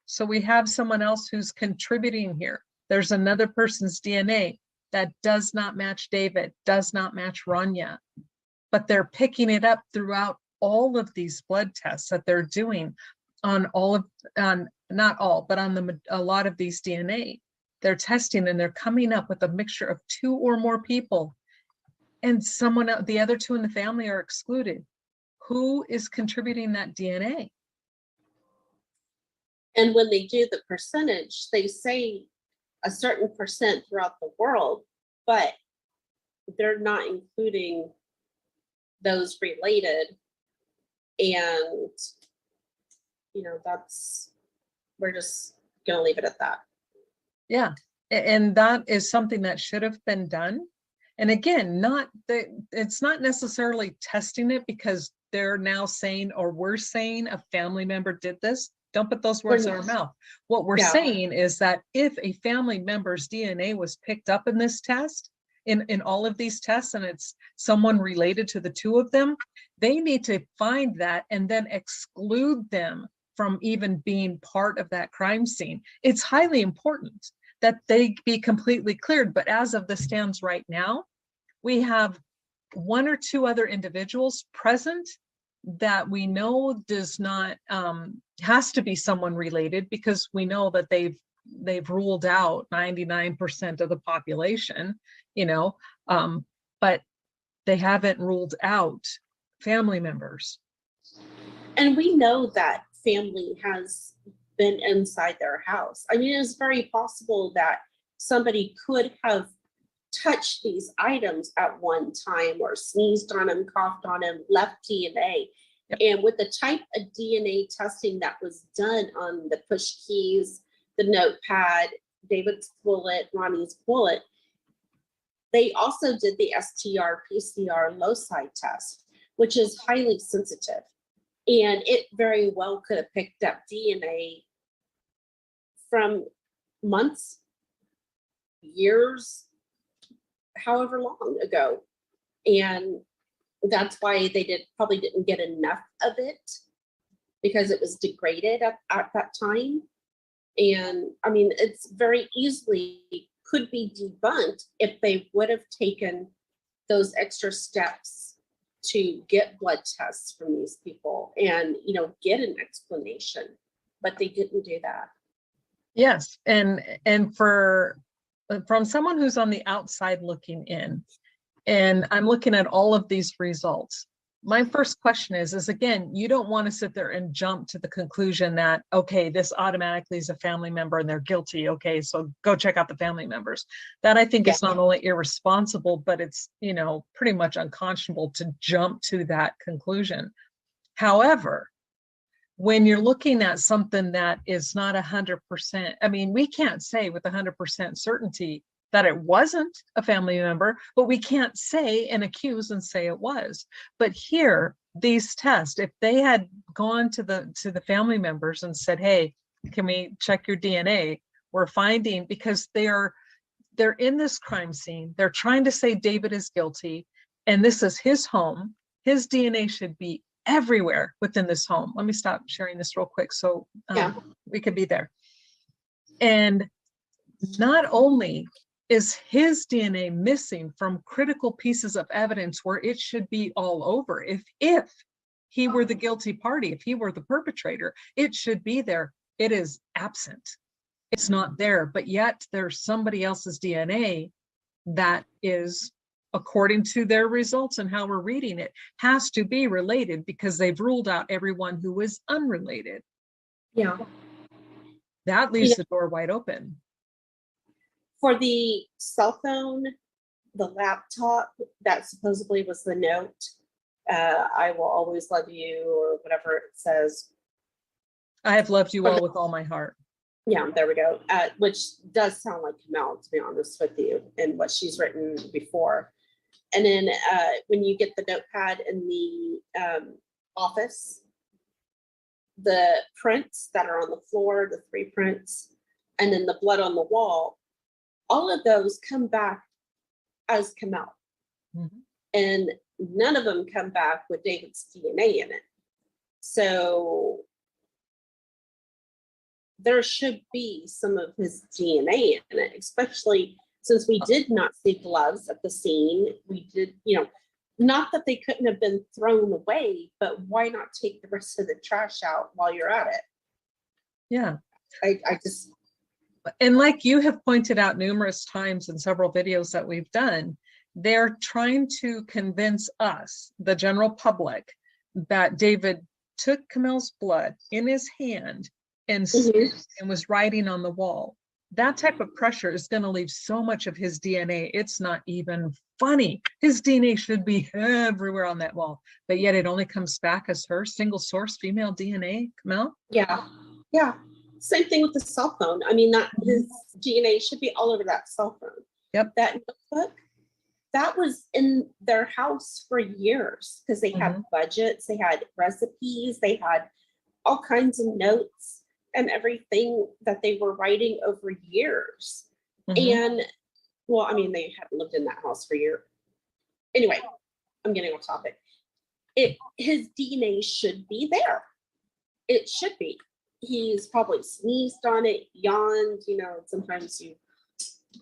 So we have someone else who's contributing here. There's another person's DNA that does not match David, does not match Rania, but they're picking it up throughout all of these blood tests that they're doing on all of, not all, but on a lot of these DNA. They're testing and they're coming up with a mixture of 2 or more people, and someone else, the other 2 in the family are excluded. Who is contributing that DNA? And when they do the percentage, they say a certain percent throughout the world, but they're not including those related. And, we're just gonna leave it at that. Yeah, and that is something that should have been done. And again, it's not necessarily testing it because they're now saying, or we're saying a family member did this. Don't put those words in our mouth. What we're saying is that if a family member's DNA was picked up in this test, in all of these tests, and it's someone related to the two of them, they need to find that and then exclude them from even being part of that crime scene. It's highly important that they be completely cleared. But as of the stands right now, we have one or two other individuals present that we know does not, has to be someone related, because we know that they've ruled out 99% of the population, but they haven't ruled out family members. And we know that family has been inside their house. I mean, it's very possible that somebody could have touched these items at one time, or sneezed on them, coughed on them, left DNA. Yep. And with the type of DNA testing that was done on the push keys, the notepad, David's bullet, Ronnie's bullet, they also did the STR-PCR loci test, which is highly sensitive. And it very well could have picked up DNA from months, years, however long ago. And that's why they probably didn't get enough of it, because it was degraded at that time. And I mean, it's very easily could be debunked if they would have taken those extra steps to get blood tests from these people and, get an explanation, but they didn't do that. Yes, and from someone who's on the outside looking in, and I'm looking at all of these results, my first question is again, you don't want to sit there and jump to the conclusion that, okay, this automatically is a family member and they're guilty. Okay, so go check out the family members. That I think is not only irresponsible, but it's, pretty much unconscionable to jump to that conclusion. However, when you're looking at something that is not 100%, I mean, we can't say with 100% certainty that it wasn't a family member, but we can't say and accuse and say it was. But here, these tests, if they had gone to the family members and said, hey, can we check your DNA? We're finding, because they're in this crime scene, they're trying to say David is guilty, and this is his home. His DNA should be everywhere within this home. Let me stop sharing this real quick so we could be there. And not only is his DNA missing from critical pieces of evidence where it should be all over, if he were the guilty party, if he were the perpetrator, it should be there. It is absent. It's not there, but yet there's somebody else's DNA that is, according to their results and how we're reading it, has to be related, because they've ruled out everyone who is unrelated. Yeah. That leaves the door wide open. For the cell phone, the laptop, that supposedly was the note, I will always love you, or whatever it says. I have loved you all with all my heart. Yeah, there we go. Which does sound like Kamel, to be honest with you, and what she's written before. And then when you get the notepad in the office, the prints that are on the floor, the 3 prints, and then the blood on the wall, all of those come back as Kamel. Mm-hmm. And none of them come back with David's DNA in it. So there should be some of his DNA in it, especially since we did not see gloves at the scene. We did, not that they couldn't have been thrown away, but why not take the rest of the trash out while you're at it? Yeah. I just... And like you have pointed out numerous times in several videos that we've done, they're trying to convince us, the general public, that David took Kamel's blood in his hand and, and was writing on the wall. that type of pressure is going to leave so much of his DNA. It's not even funny. His DNA should be everywhere on that wall, but yet it only comes back as her single source female DNA, Camille. Yeah, yeah. Same thing with the cell phone. I mean, that his DNA should be all over that cell phone. Yep. That notebook, that was in their house for years because they had budgets, they had recipes, they had all kinds of notes and everything that they were writing over years. And well, I mean, they hadn't lived in that house for years. Anyway, I'm getting off topic. His DNA should be there. It should be. He's probably sneezed on it, yawned, you know, sometimes you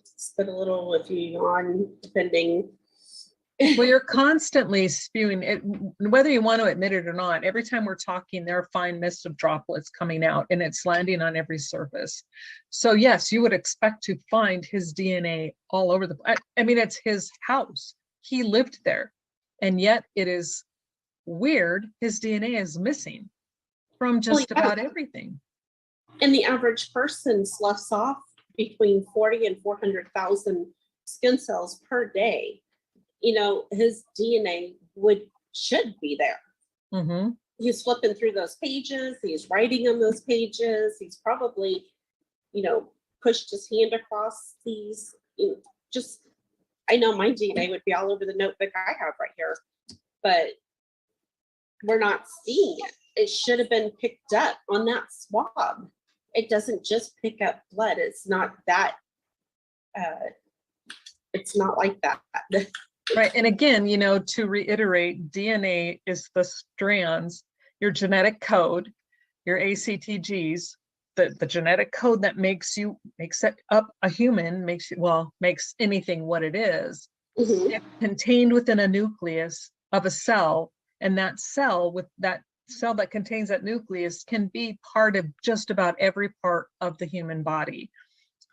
spit a little if you yawn, depending. Well, you're constantly spewing it, whether you want to admit it or not. Every time we're talking, there are fine mist of droplets coming out and it's landing on every surface. So yes, you would expect to find his DNA all over I mean, it's his house. He lived there. And yet it is weird. His DNA is missing from just about everything. And the average person sloughs off between 40 and 400,000 skin cells per day. You know, his DNA should be there. He's flipping through those pages. He's writing on those pages. He's probably, you know, pushed his hand across these. You know, I know my DNA would be all over the notebook I have right here, but we're not seeing it. It should have been picked up on that swab. It doesn't just pick up blood. It's not that. It's not like that. Right. And again, you know, to reiterate, DNA is the strands, your genetic code, your ACTGs, the genetic code that makes it up a human, makes anything what it is. It's contained within a nucleus of a cell, and that cell that contains that nucleus can be part of just about every part of the human body.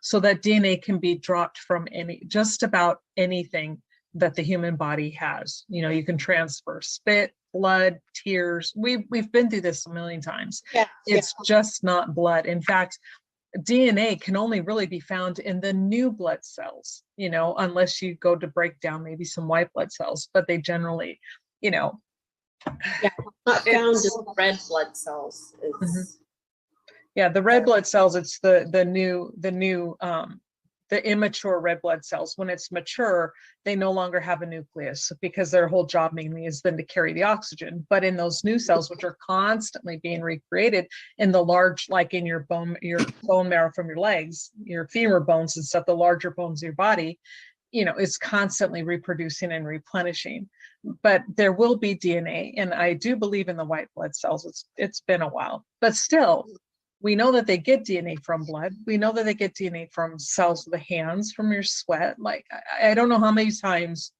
So that DNA can be dropped from just about anything that the human body has. You know, you can transfer spit, blood, tears. We've been through this a million times. It's just not blood. In fact, DNA can only really be found in the new blood cells, you know, unless you go to break down maybe some white blood cells, but they generally, you know. Not found in red blood cells. Yeah, the red blood cells, it's the immature red blood cells. When it's mature, they no longer have a nucleus because their whole job mainly is then to carry the oxygen. But in those new cells, which are constantly being recreated in the large, like in your bone marrow from your legs, your femur bones and stuff, the larger bones of your body, you know, it's constantly reproducing and replenishing. But there will be DNA, and I do believe in the white blood cells. It's been a while, but still, we know that they get DNA from blood. We know that they get DNA from cells of the hands, from your sweat. Like, I don't know how many times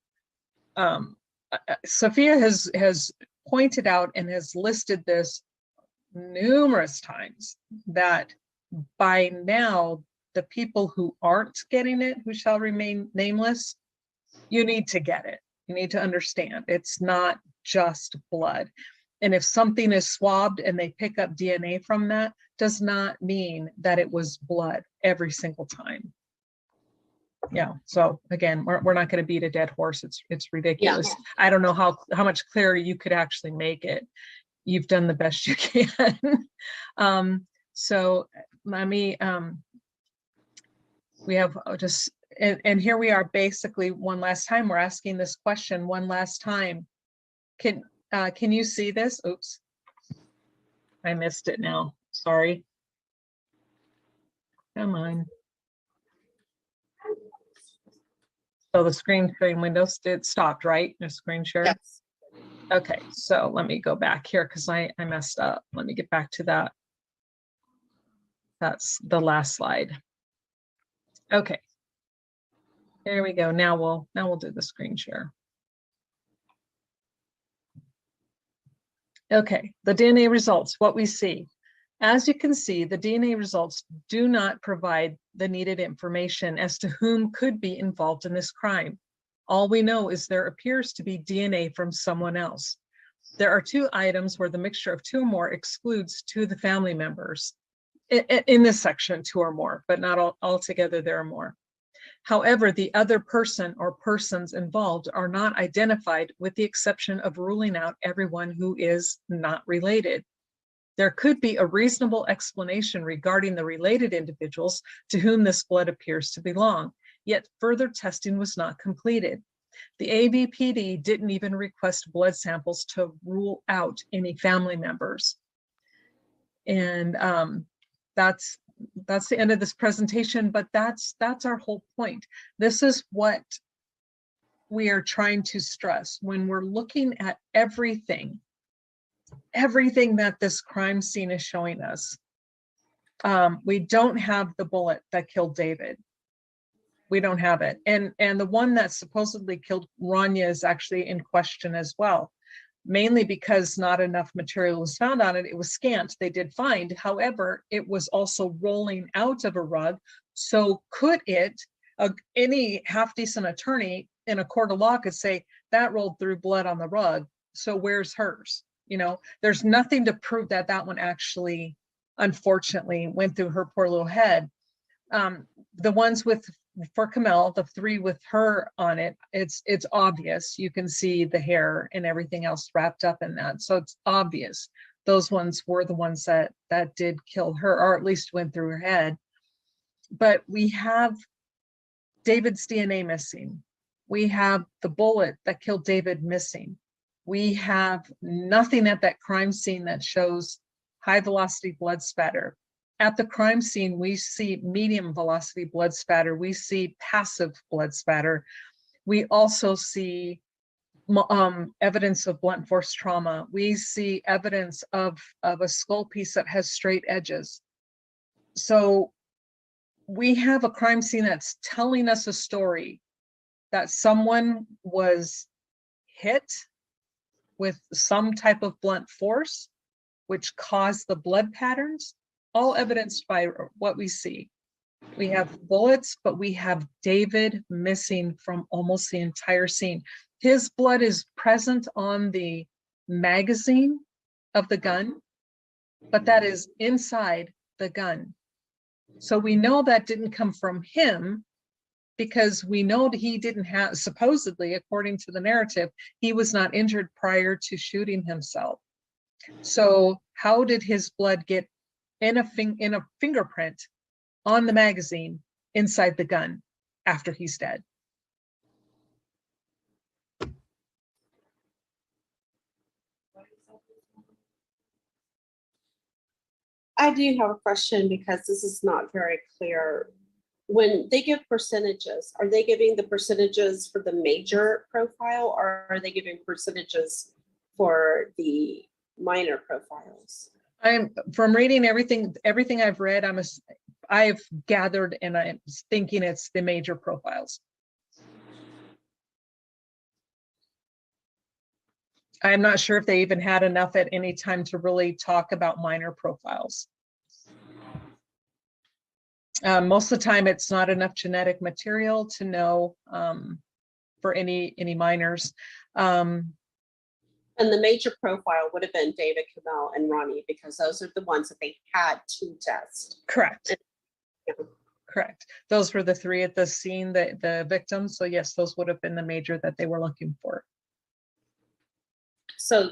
Sophia has pointed out and has listed this numerous times, that by now, the people who aren't getting it, who shall remain nameless, you need to get it. You need to understand it's not just blood. And if something is swabbed and they pick up DNA from that, does not mean that it was blood every single time. Yeah. So again, we're not going to beat a dead horse. It's ridiculous. I don't know how much clearer you could actually make it. You've done the best you can. So let me, we have just, and here we are basically one last time. We're asking this question one last time. Can you see this? Oops, I missed it now. Sorry. Come on. So the screen sharing windows stopped, right? The screen share? Yes. Okay, so let me go back here because I messed up. Let me get back to that. That's the last slide. Okay. There we go. Now we'll do the screen share. Okay, the DNA results, what we see. As you can see, the DNA results do not provide the needed information as to whom could be involved in this crime. All we know is there appears to be DNA from someone else. There are 2 items where the mixture of 2 or more excludes 2 of the family members. In this section, 2 or more, but not all altogether, there are more. However, the other person or persons involved are not identified, with the exception of ruling out everyone who is not related. There could be a reasonable explanation regarding the related individuals to whom this blood appears to belong, yet further testing was not completed. The AVPD didn't even request blood samples to rule out any family members. And that's the end of this presentation, but that's our whole point. This is what we are trying to stress when we're looking at everything that this crime scene is showing us. We don't have the bullet that killed David. We don't have it. And the one that supposedly killed Rania is actually in question as well, mainly because not enough material was found on it. It was scant, they did find. However, it was also rolling out of a rug. So could it, any half-decent attorney in a court of law could say, that rolled through blood on the rug, so where's hers? You know, there's nothing to prove that that one actually, unfortunately, went through her poor little head. The ones for Kamel, the 3 with her on it, it's obvious. You can see the hair and everything else wrapped up in that. So it's obvious. Those ones were the ones that did kill her, or at least went through her head. But we have David's DNA missing. We have the bullet that killed David missing. We have nothing at that crime scene that shows high velocity blood spatter. At the crime scene, we see medium velocity blood spatter. We see passive blood spatter. We also see evidence of blunt force trauma. We see evidence of a skull piece that has straight edges. So we have a crime scene that's telling us a story that someone was hit with some type of blunt force, which caused the blood patterns, all evidenced by what we see. We have bullets, but we have David missing from almost the entire scene. His blood is present on the magazine of the gun, but that is inside the gun. So we know that didn't come from him, because we know that he didn't have, supposedly, according to the narrative, he was not injured prior to shooting himself. So how did his blood get in a fingerprint on the magazine inside the gun after he's dead? I do have a question because this is not very clear. When they give percentages, are they giving the percentages for the major profile, or are they giving percentages for the minor profiles? I'm from reading everything I've read, I've gathered, and I'm thinking it's the major profiles. I'm not sure if they even had enough at any time to really talk about minor profiles. Most of the time, it's not enough genetic material to know for any minors. And the major profile would have been David, Kamel, and Ronnie, because those are the ones that they had to test. Correct. Yeah. Correct. Those were the 3 at the scene, the victims. So yes, those would have been the major that they were looking for. So,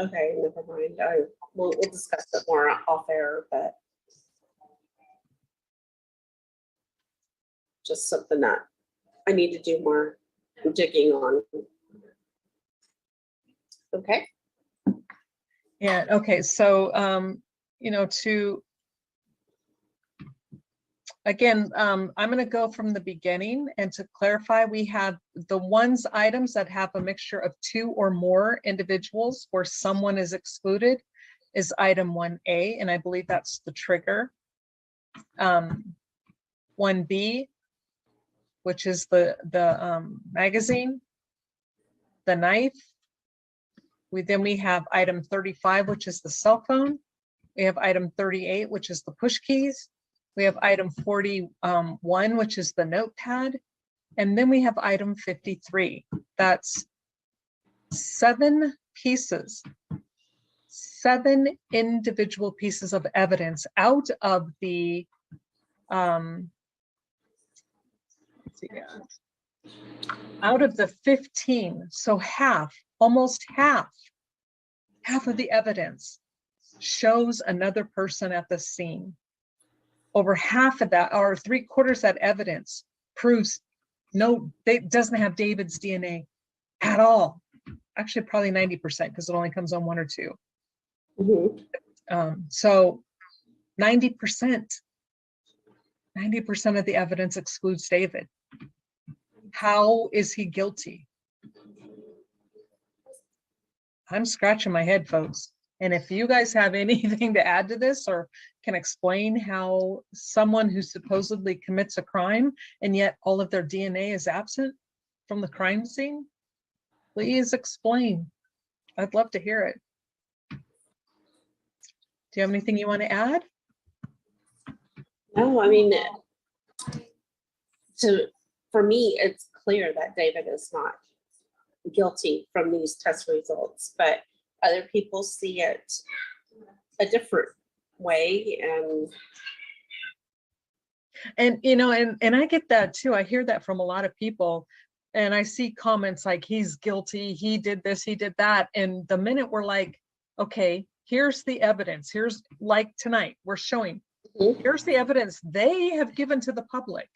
okay, never mind. We'll discuss it more off air, but just something that I need to do more digging on. Okay. Yeah. Okay. So, you know, again, I'm going to go from the beginning, and to clarify, we have the items that have a mixture of 2 or more individuals where someone is excluded is item 1A, and I believe that's the trigger. 1B, which is the magazine, the knife. Then we have item 35, which is the cell phone. We have item 38, which is the push keys. We have item 41, which is the notepad. And then we have item 53. That's 7 pieces 7 individual pieces of evidence out of the, let's see, out of the 15, so half, almost half of the evidence shows another person at the scene. Over half of that, or 3/4 of that evidence proves it doesn't have David's DNA at all. Actually, probably 90% because it only comes on 1 or 2. So 90% of the evidence excludes David. How is he guilty? I'm scratching my head, folks. And if you guys have anything to add to this or can explain how someone who supposedly commits a crime and yet all of their DNA is absent from the crime scene, please explain. I'd love to hear it. Do you have anything you want to add? No, I mean, for me, it's clear that David is not guilty from these test results, but other people see it a different way. And you know, and I get that too. I hear that from a lot of people, and I see comments like he's guilty, he did this, he did that. And the minute we're like, okay, here's the evidence, here's, like tonight we're showing, here's the evidence they have given to the public.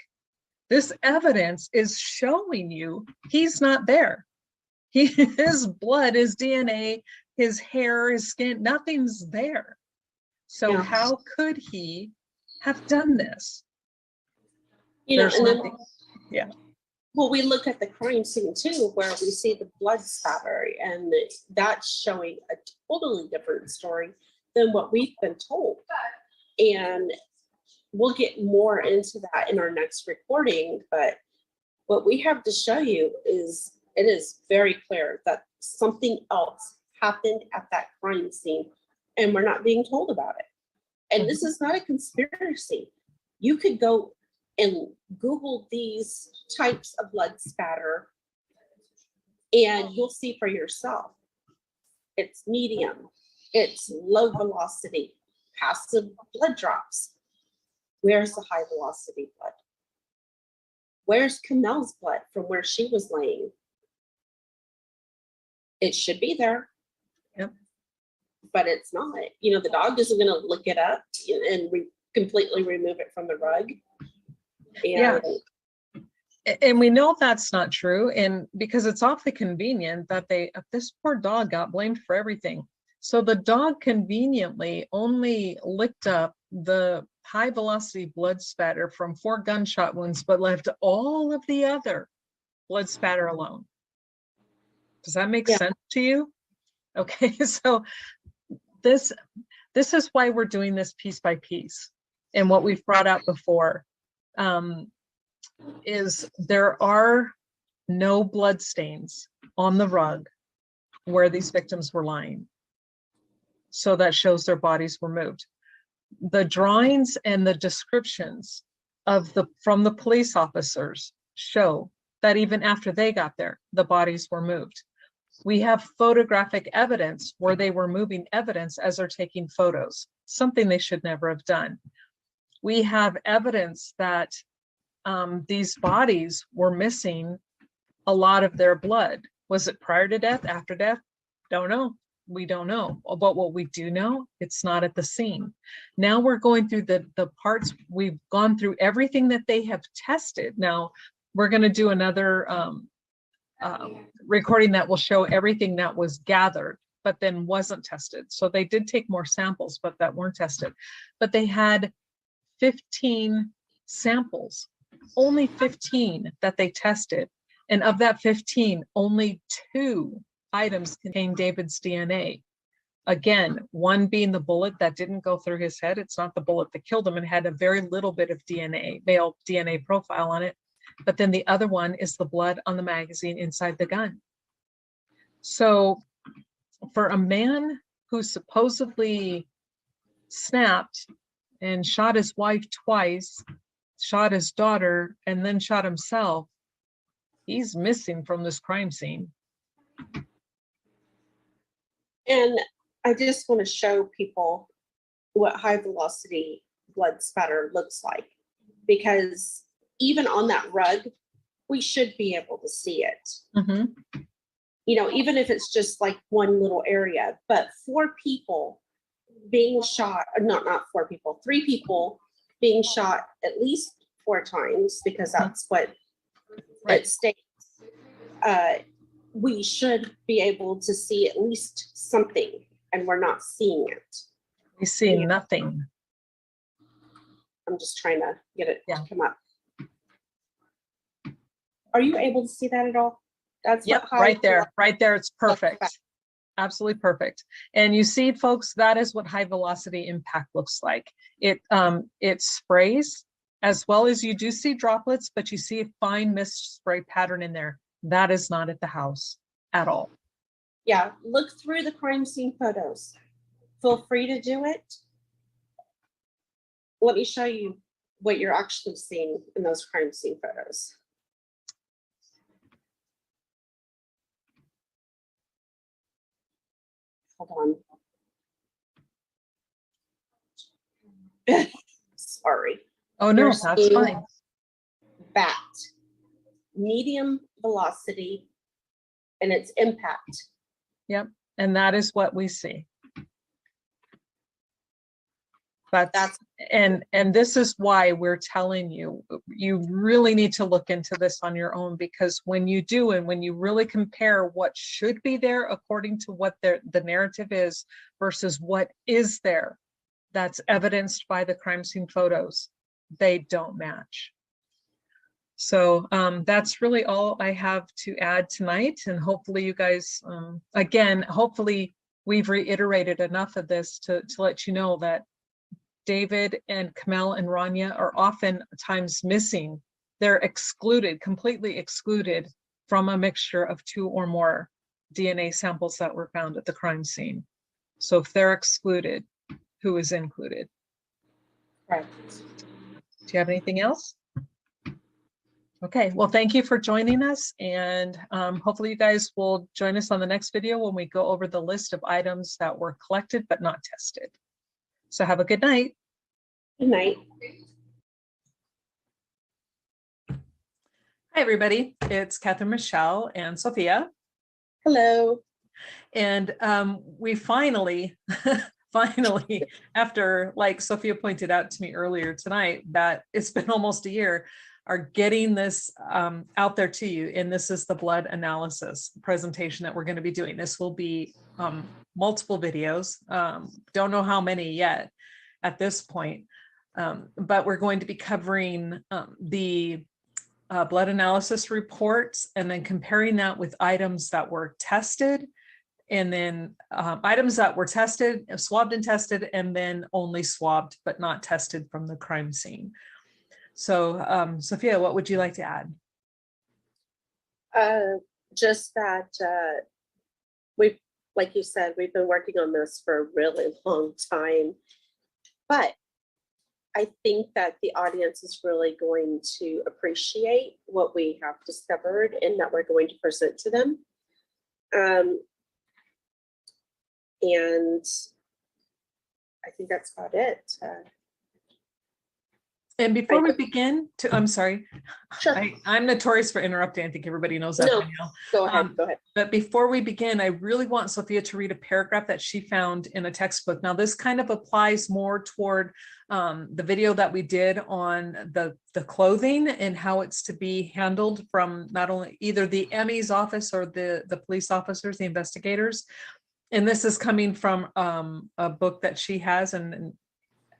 This evidence is showing you he's not there. His blood, his DNA, his hair, his skin, nothing's there. So how could he have done this? And then, yeah. Well, we look at the crime scene too, where we see the blood spatter, and that's showing a totally different story than what we've been told. And we'll get more into that in our next recording, but what we have to show you is it is very clear that something else happened at that crime scene and we're not being told about it. And this is not a conspiracy. You could go and Google these types of blood spatter and you'll see for yourself. It's medium, it's low velocity, passive blood drops. Where's the high velocity blood? Where's Kamel's blood from where she was laying? It should be there. Yep. But it's not. You know, the dog isn't going to look it up and completely remove it from the rug. Yeah. And we know that's not true. And because it's awfully convenient that this poor dog got blamed for everything. So the dog conveniently only licked up the high velocity blood spatter from 4 gunshot wounds, but left all of the other blood spatter alone. Does that make sense to you? Okay, so this is why we're doing this piece by piece. And what we've brought out before is there are no blood stains on the rug where these victims were lying. So that shows their bodies were moved. The drawings and the descriptions from the police officers show that even after they got there, the bodies were moved. We have photographic evidence where they were moving evidence as they're taking photos, something they should never have done. We have evidence that these bodies were missing a lot of their blood. Was it prior to death, after death? Don't know. We don't know. But what we do know, it's not at the scene. Now we're going through the parts. We've gone through everything that they have tested. Now we're going to do another recording that will show everything that was gathered, but then wasn't tested. So they did take more samples, but that weren't tested. But they had 15 samples, only 15 that they tested. And of that 15, only 2 items contain David's DNA. Again, one being the bullet that didn't go through his head. It's not the bullet that killed him and had a very little bit of DNA, male DNA profile on it. But then the other one is the blood on the magazine inside the gun. So for a man who supposedly snapped and shot his wife twice, shot his daughter, and then shot himself, he's missing from this crime scene. And I just want to show people what high velocity blood spatter looks like, because even on that rug, we should be able to see it. Mhm. You know, even if it's just like one little area, but 4 people being shot, not 4 people, 3 people being shot at least 4 times, because that's what Right. it states. We should be able to see at least something, and we're not seeing it. We see Yeah. nothing. I'm just trying to get it Yeah. to come up. Are you able to see that at all? That's Yep, what high right there, velocity right there. It's looks perfect. like. Absolutely perfect. And you see, folks, that is what high velocity impact looks like. It sprays, as well as you do see droplets, but you see a fine mist spray pattern in there. That is not at the house at all. Yeah, look through the crime scene photos. Feel free to do it. Let me show you what you're actually seeing in those crime scene photos. Hold on. Sorry. Oh, no, You're that's seeing fine. That medium velocity and its impact. Yep. And that is what we see. That's and this is why we're telling you, you really need to look into this on your own, because when you do, and when you really compare what should be there according to what the narrative is versus what is there, that's evidenced by the crime scene photos, they don't match. So that's really all I have to add tonight. And hopefully you guys, again, hopefully we've reiterated enough of this to let you know that David and Kamel and Rania are oftentimes missing. They're excluded, completely excluded from a mixture of 2 or more DNA samples that were found at the crime scene. So if they're excluded, who is included? Right. Do you have anything else? Okay, well, thank you for joining us, and hopefully you guys will join us on the next video when we go over the list of items that were collected but not tested. So have a good night. Good night. Hi, everybody. It's Catherine, Michelle, and Sophia. Hello. And we finally, finally, after, like Sophia pointed out to me earlier tonight, that it's been almost a year, are getting this out there to you. And this is the blood analysis presentation that we're going to be doing. This will be multiple videos. Don't know how many yet at this point, but we're going to be covering the blood analysis reports and then comparing that with items that were tested, and then items that were tested, swabbed and tested, and then only swabbed but not tested from the crime scene. So Sophia, what would you like to add? Just that we've, like you said, we've been working on this for a really long time, but I think that the audience is really going to appreciate what we have discovered and that we're going to present to them. And I think that's about it. And before we begin I'm sorry, Sure. I'm notorious for interrupting. I think everybody knows that No, by now. go ahead. Go ahead. But before we begin, I really want Sophia to read a paragraph that she found in a textbook. Now, this kind of applies more toward the video that we did on the clothing and how it's to be handled from not only either the ME's office or the police officers, the investigators. And this is coming from a book that she has, and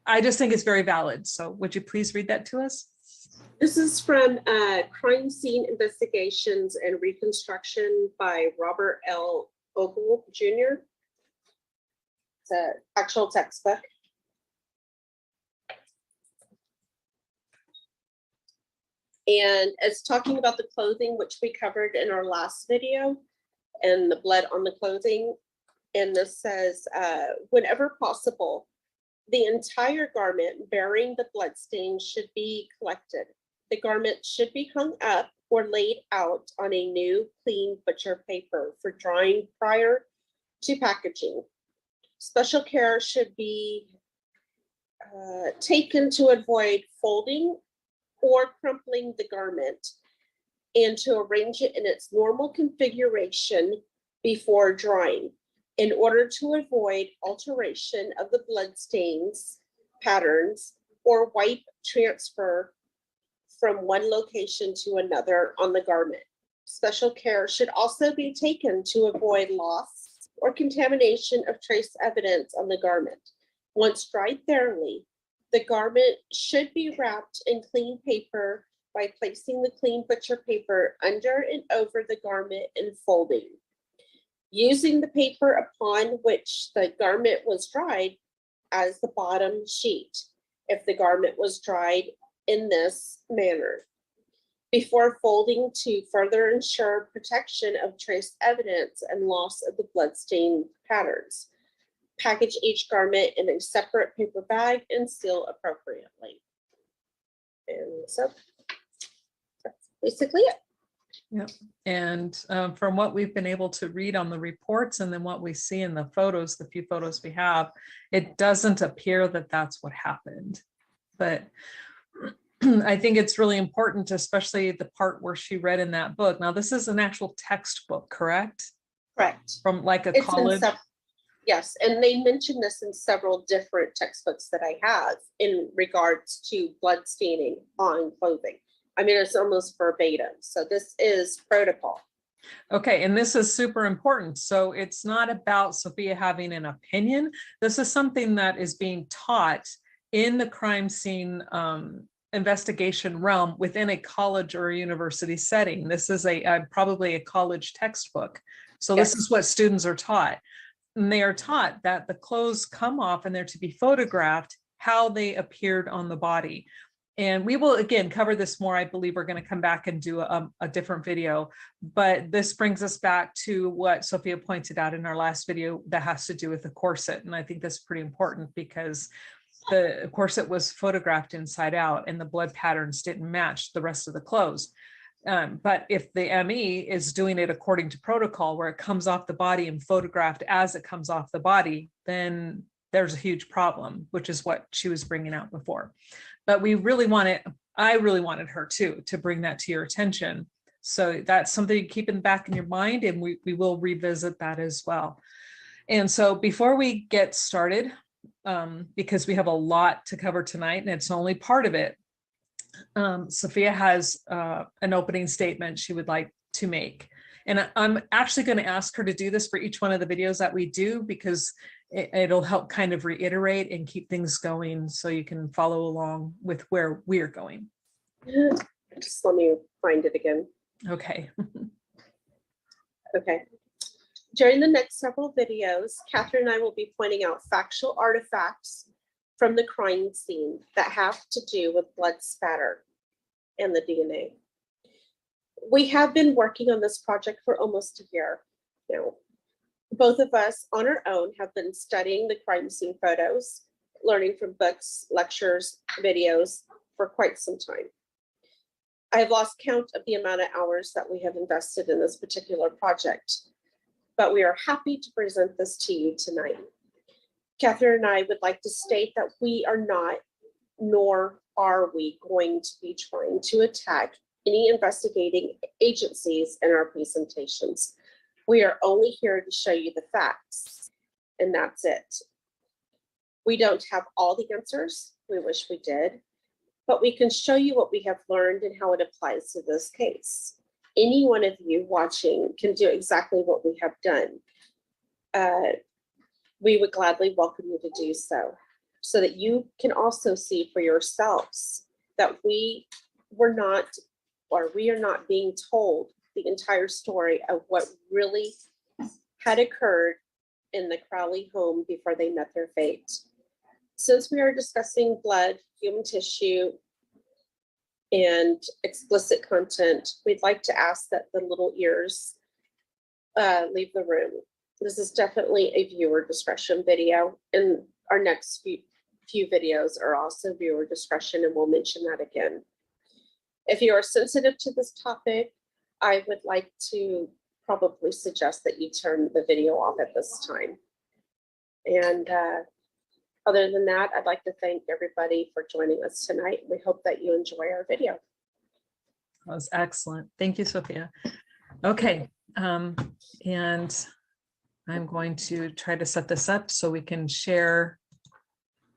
I just think it's very valid. So would you please read that to us? This is from Crime Scene Investigations and Reconstruction by Robert L. Ogle Jr. It's an actual textbook. And it's talking about the clothing, which we covered in our last video, and the blood on the clothing. And this says, whenever possible, the entire garment bearing the blood stain should be collected. The garment should be hung up or laid out on a new, clean butcher paper for drying prior to packaging. Special care should be taken to avoid folding or crumpling the garment and to arrange it in its normal configuration before drying in order to avoid alteration of the blood stains, patterns, or wipe transfer from one location to another on the garment. Special care should also be taken to avoid loss or contamination of trace evidence on the garment. Once dried thoroughly, the garment should be wrapped in clean paper by placing the clean butcher paper under and over the garment and folding. Using the paper upon which the garment was dried as the bottom sheet, if the garment was dried in this manner. Before folding to further ensure protection of trace evidence and loss of the bloodstain patterns. Package each garment in a separate paper bag and seal appropriately. And so that's basically it. Yep. And from what we've been able to read on the reports and then what we see in the photos, the few photos we have, it doesn't appear that that's what happened. But I think it's really important, especially the part where she read in that book. Now, this is an actual textbook, correct? Correct. From like a It's in college? Yes, and they mentioned this in several different textbooks that I have in regards to blood staining on clothing. I mean, it's almost verbatim. So this is protocol. Okay, and this is super important. So it's not about Sophia having an opinion. This is something that is being taught in the crime scene investigation realm within a college or a university setting. This is probably a college textbook. So this is what students are taught. And they are taught that the clothes come off and they're to be photographed how they appeared on the body. And we will, again, cover this more. I believe we're going to come back and do a different video. But this brings us back to what Sophia pointed out in our last video that has to do with the corset. And I think that's pretty important because the corset was photographed inside out and the blood patterns didn't match the rest of the clothes. But if the ME is doing it according to protocol, where it comes off the body and photographed as it comes off the body, then there's a huge problem, which is what she was bringing out before. But I really wanted her to bring that to your attention. So that's something to keep in the back in your mind, and we will revisit that as well. And so before we get started, because we have a lot to cover tonight, and it's only part of it, Sophia has an opening statement she would like to make. And I'm actually going to ask her to do this for each one of the videos that we do, because it'll help kind of reiterate and keep things going so you can follow along with where we're going. Just let me find it again. Okay. Okay. During the next several videos, Catherine and I will be pointing out factual artifacts from the crime scene that have to do with blood spatter and the DNA. We have been working on this project for almost a year now. Both of us on our own have been studying the crime scene photos, learning from books, lectures, videos for quite some time. I have lost count of the amount of hours that we have invested in this particular project, but we are happy to present this to you tonight. Catherine and I would like to state that we are not, nor are we going to be trying to attack any investigating agencies in our presentations. We are only here to show you the facts, and that's it. We don't have all the answers. We wish we did, but we can show you what we have learned and how it applies to this case. Any one of you watching can do exactly what we have done. We would gladly welcome you to do so that you can also see for yourselves that we are not being told the entire story of what really had occurred in the Crowley home before they met their fate. Since we are discussing blood, human tissue, and explicit content, we'd like to ask that the little ears leave the room. This is definitely a viewer discretion video, and our next few videos are also viewer discretion, and we'll mention that again. If you are sensitive to this topic, I would like to probably suggest that you turn the video off at this time. And other than that, I'd like to thank everybody for joining us tonight. We hope that you enjoy our video. That was excellent. Thank you, Sophia. Okay, and I'm going to try to set this up so we can share.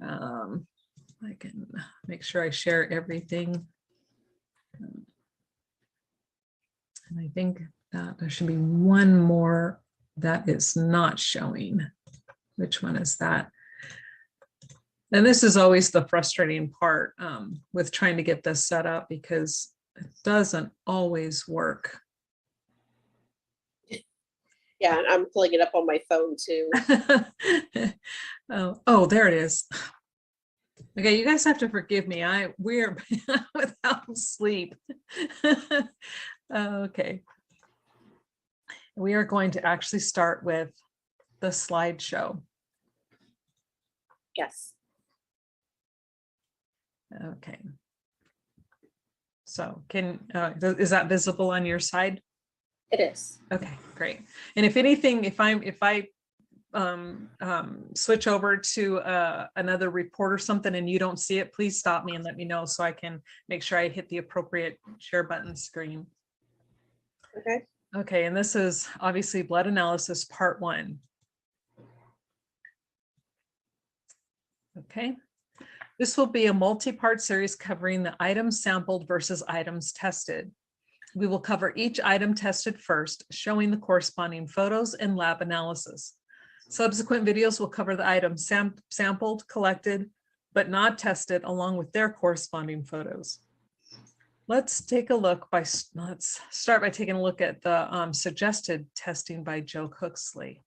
I can make sure I share everything. And I think there should be one more that is not showing. Which one is that? And this is always the frustrating part with trying to get this set up because it doesn't always work. Yeah, and I'm pulling it up on my phone too. Oh, there it is. Okay, you guys have to forgive me. We're without sleep. Okay. We are going to actually start with the slideshow. Yes. Okay. So is that visible on your side? It is. Okay, great. And if anything, if I switch over to another report or something and you don't see it, please stop me and let me know so I can make sure I hit the appropriate share button screen. Okay. Okay, and this is obviously blood analysis part 1. Okay. This will be a multi-part series covering the items sampled versus items tested. We will cover each item tested first, showing the corresponding photos and lab analysis. Subsequent videos will cover the items sampled, collected, but not tested, along with their corresponding photos. Let's take a look let's start by taking a look at the suggested testing by Joe Cooksley.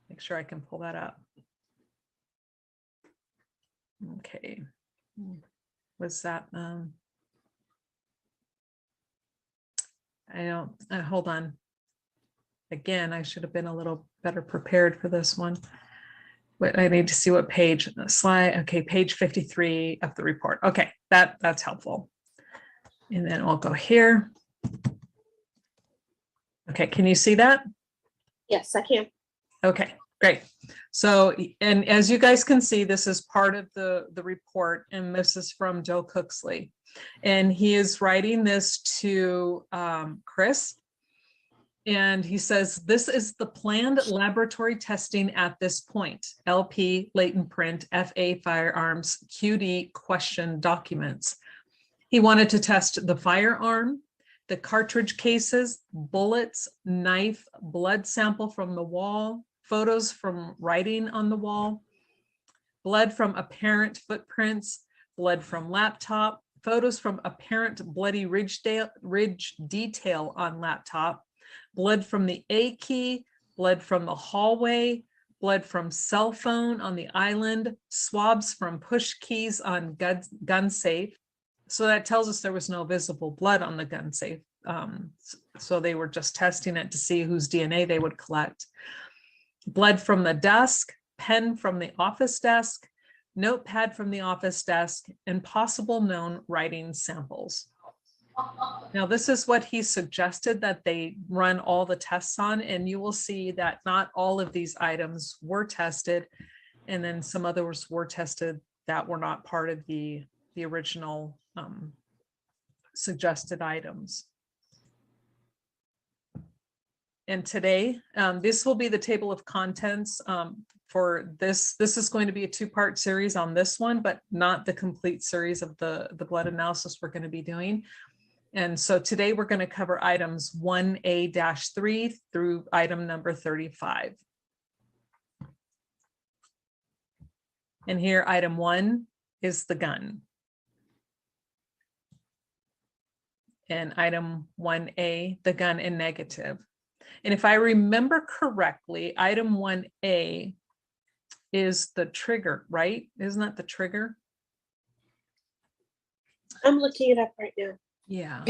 Make sure I can pull that up. Okay. Was that, hold on. Again, I should have been a little better prepared for this one. But I need to see what page, slide, okay, page 53 of the report. Okay, that's helpful. And then we'll go here. Okay, can you see that? Yes, I can. Okay, great. So, and as you guys can see, this is part of the report, and this is from Joe Cooksley. And he is writing this to Chris. And he says, this is the planned laboratory testing at this point. LP, latent print, FA firearms, QD question documents. He wanted to test the firearm, the cartridge cases, bullets, knife, blood sample from the wall, photos from writing on the wall, blood from apparent footprints, blood from laptop, photos from apparent bloody ridge detail on laptop, blood from the A key, blood from the hallway, blood from cell phone on the island, swabs from push keys on gun safe. So that tells us there was no visible blood on the gun safe. So they were just testing it to see whose DNA they would collect. Blood from the desk, pen from the office desk, notepad from the office desk, and possible known writing samples. Now, this is what he suggested that they run all the tests on, and you will see that not all of these items were tested, and then some others were tested that were not part of the original suggested items. And today, this will be the table of contents for this. This is going to be a 2-part series on this one, but not the complete series of the blood analysis we're going to be doing. And so today we're going to cover items 1A-3 through item number 35. And here, item 1 is the gun. And item 1A, the gun in negative. And if I remember correctly, item 1A is the trigger, right? Isn't that the trigger? I'm looking it up right now. Yeah.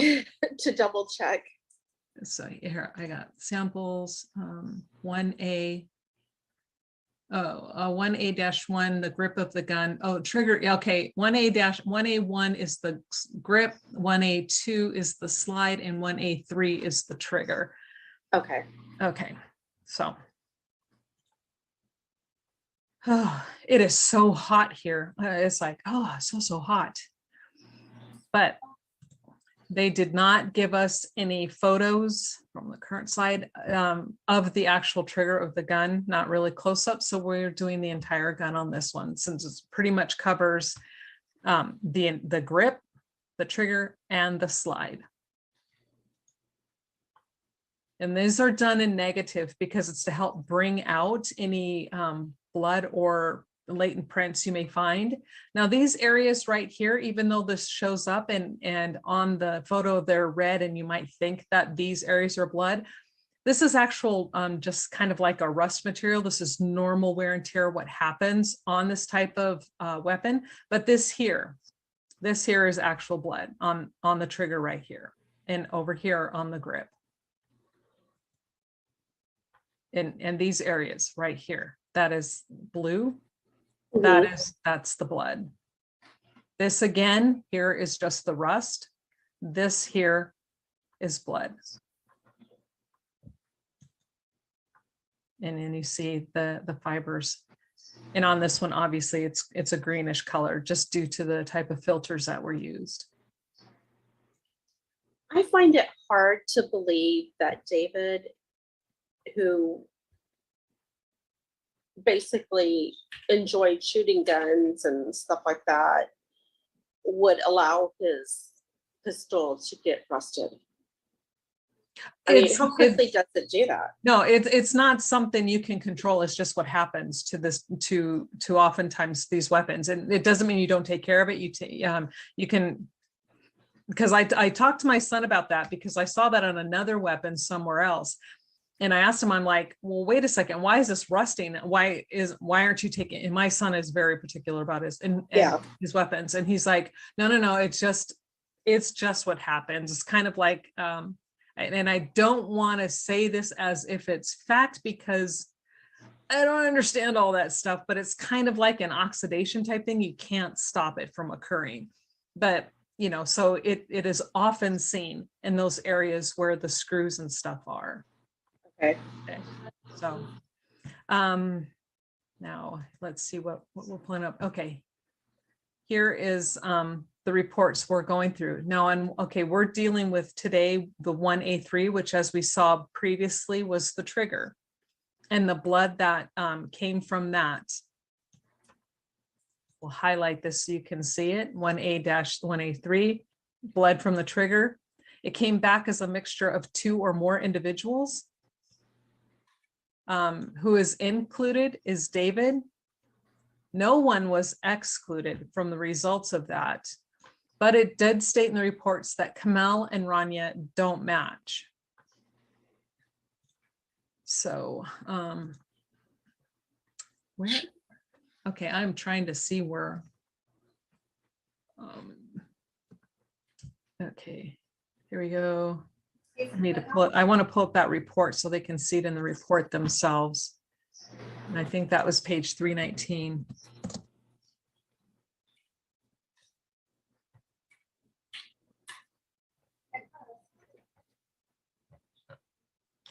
To double check. So here I got samples, 1A. Oh, 1A-1, the grip of the gun. Oh, trigger. Okay, 1A-1A1 is the grip, 1A2 is the slide, and 1A3 is the trigger. Okay. Okay, so. Oh, it is so hot here. It's like, oh, so hot. But they did not give us any photos from the current slide of the actual trigger of the gun, not really close up. So we're doing the entire gun on this one, since it pretty much covers the grip, the trigger, and the slide. And these are done in negative because it's to help bring out any blood or latent prints you may find. Now these areas right here, even though this shows up and on the photo they're red and you might think that these areas are blood, this is actual just kind of like a rust material. This is normal wear and tear, what happens on this type of weapon. But this here is actual blood on the trigger right here and over here on the grip. And these areas right here, that is blue. That's the blood. This again here is just the rust. This here is blood. And then you see the fibers. And on this one, obviously it's a greenish color just due to the type of filters that were used. I find it hard to believe that David, who basically enjoyed shooting guns and stuff like that, would allow his pistol to get rusted. I mean, how quickly does it do that? No, it's not something you can control. It's just what happens to this, to oftentimes these weapons. And it doesn't mean you don't take care of it. You can, because I talked to my son about that because I saw that on another weapon somewhere else. And I asked him, I'm like, well, wait a second, why is this rusting? Why aren't you taking, and my son is very particular about his weapons. And he's like, no, it's just what happens. It's kind of like, and I don't want to say this as if it's fact because I don't understand all that stuff, but it's kind of like an oxidation type thing. You can't stop it from occurring. But, so it is often seen in those areas where the screws and stuff are. Okay. So now let's see what we're pulling up. Okay. Here is the reports we're going through now. We're dealing with today the 1A3, which as we saw previously was the trigger and the blood that came from that. We'll highlight this so you can see it. 1A-1A3, blood from the trigger. It came back as a mixture of 2 or more individuals. Who is included is David. No one was excluded from the results of that, but it did state in the reports that Kamel and Rania don't match. So, where? Okay, I'm trying to see where. Okay, here we go. I need to pull it. I want to pull up that report so they can see it in the report themselves. And I think that was page 319.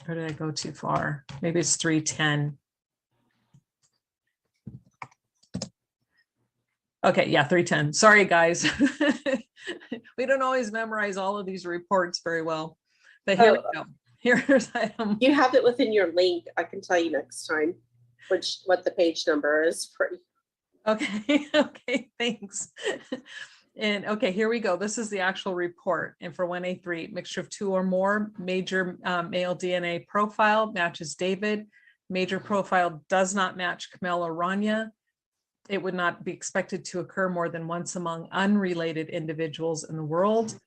Or did I go too far? Maybe it's 310. Okay, yeah, 310. Sorry, guys. We don't always memorize all of these reports very well. But here we go. Here's you have it within your link. I can tell you next time what the page number is for. Okay, okay, thanks. And okay, here we go. This is the actual report. And for 1A3, mixture of 2 or more, major male DNA profile matches David. Major profile does not match Kamel or Rania. It would not be expected to occur more than once among unrelated individuals in the world.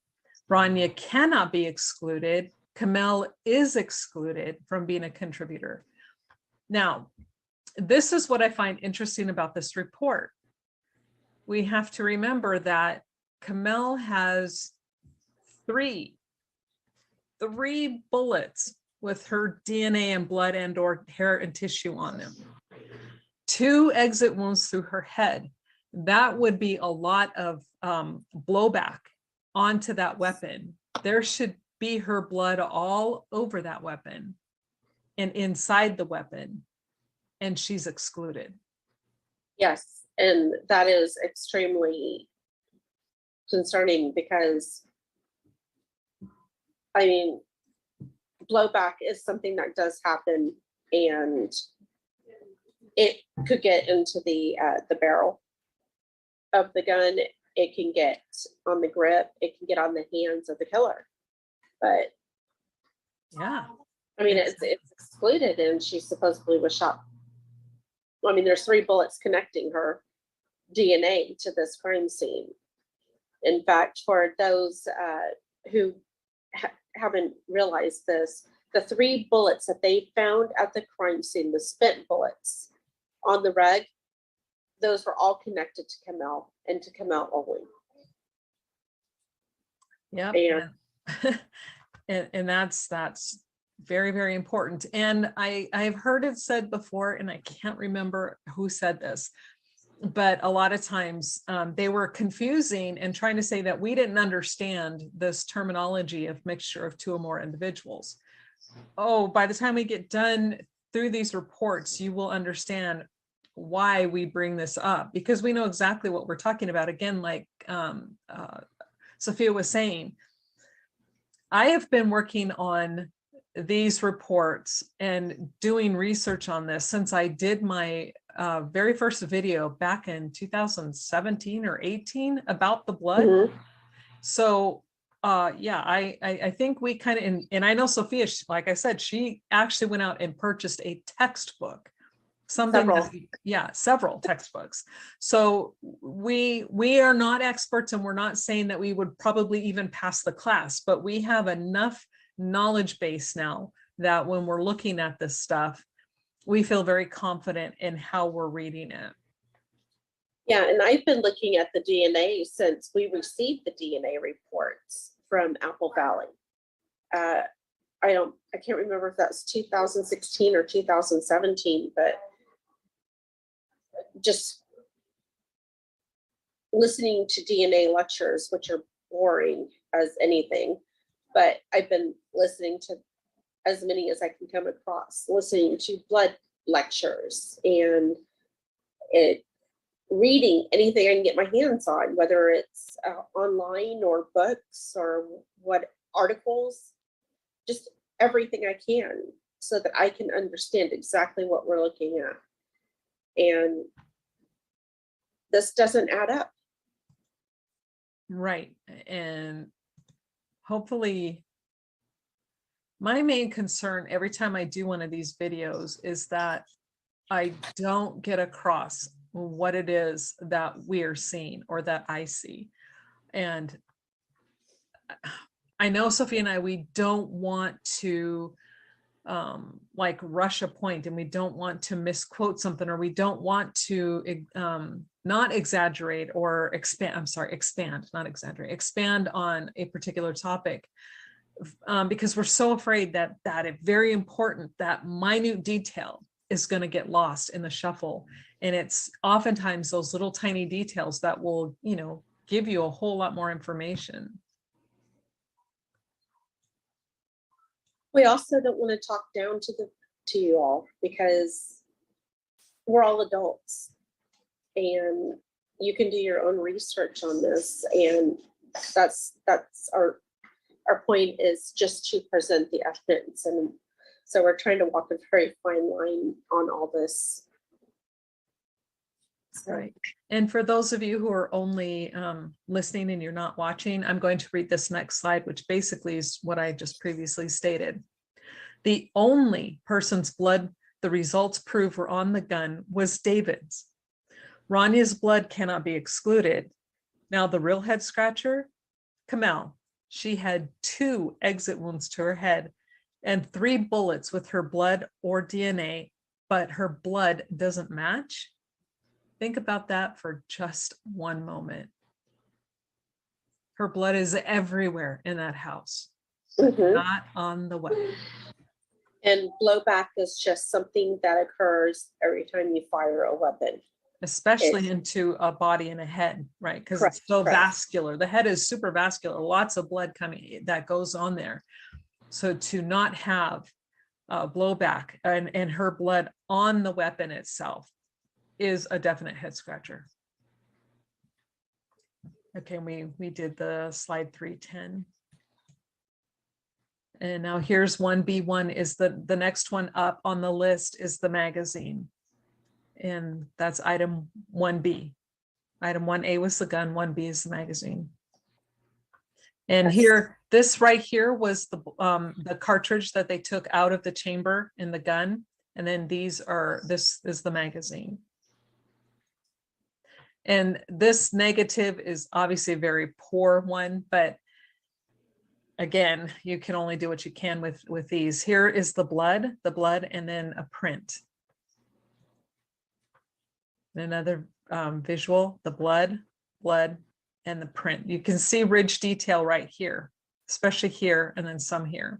Rania cannot be excluded. Kamel is excluded from being a contributor. Now, this is what I find interesting about this report. We have to remember that Kamel has three bullets with her DNA and blood and or hair and tissue on them. 2 exit wounds through her head. That would be a lot of blowback onto that weapon. There should be her blood all over that weapon and inside the weapon, and she's excluded. Yes, and that is extremely concerning because, I mean, blowback is something that does happen, and it could get into the barrel of the gun. It can get on the grip. It can get on the hands of the killer. But Yeah. I mean, it's excluded, and she supposedly was shot. I mean, there's 3 bullets connecting her DNA to this crime scene. In fact, for those who haven't realized this, the 3 bullets that they found at the crime scene, the spent bullets on the rug, those were all connected to Kamel and to Kamel only. Yep. And And that's very, very important. And I've heard it said before, and I can't remember who said this, but a lot of times they were confusing and trying to say that we didn't understand this terminology of mixture of 2 or more individuals. Oh, by the time we get done through these reports, you will understand why we bring this up, because we know exactly what we're talking about. Again, like Sophia was saying, I have been working on these reports and doing research on this since I did my very first video back in 2017 or 18 about the blood. Mhm. So yeah, I think we kind of, and I know Sophia, like I said, she actually went out and purchased a textbook. Several textbooks. So we are not experts, and we're not saying that we would probably even pass the class, but we have enough knowledge base now that when we're looking at this stuff, we feel very confident in how we're reading it. Yeah, and I've been looking at the DNA since we received the DNA reports from Apple Valley. I can't remember if that's 2016 or 2017, but just listening to DNA lectures, which are boring as anything, but I've been listening to as many as I can come across, listening to blood lectures and reading anything I can get my hands on, whether it's online or books or what articles, just everything I can so that I can understand exactly what we're looking at. And this doesn't add up. Right. And hopefully, my main concern every time I do one of these videos is that I don't get across what it is that we're seeing or that I see. And I know Sophie and I, we don't want to like rush a point, and we don't want to misquote something, or we don't want to not exaggerate or expand, not exaggerate, expand on a particular topic, because we're so afraid that very important, that minute detail is going to get lost in the shuffle. And it's oftentimes those little tiny details that will, give you a whole lot more information. We also don't want to talk down to you all, because we're all adults and you can do your own research on this. And that's our point, is just to present the evidence. And so we're trying to walk a very fine line on all this. So. Right. And for those of you who are only listening and you're not watching, I'm going to read this next slide, which basically is what I just previously stated. The only person's blood the results prove were on the gun was David's. Rania's blood cannot be excluded. Now the real head scratcher, Kamel. She had 2 exit wounds to her head and 3 bullets with her blood or DNA, but her blood doesn't match. Think about that for just one moment. Her blood is everywhere in that house, but not on the weapon. And blowback is just something that occurs every time you fire a weapon. Especially into a body and a head, right? Because it's so vascular. The head is super vascular, lots of blood coming that goes on there. So to not have blowback and her blood on the weapon itself is a definite head scratcher. Okay, we did the slide 310. And now here's 1B1 is the next one up on the list is the magazine. And that's item 1B. Item 1A was the gun, 1B is the magazine. And Yes. here, this right here was the cartridge that they took out of the chamber in the gun. And then this is the magazine. And this negative is obviously a very poor one, but again, you can only do what you can with these. Here is the blood, and then a print. Another visual, the blood, and the print. You can see ridge detail right here, especially here, and then some here.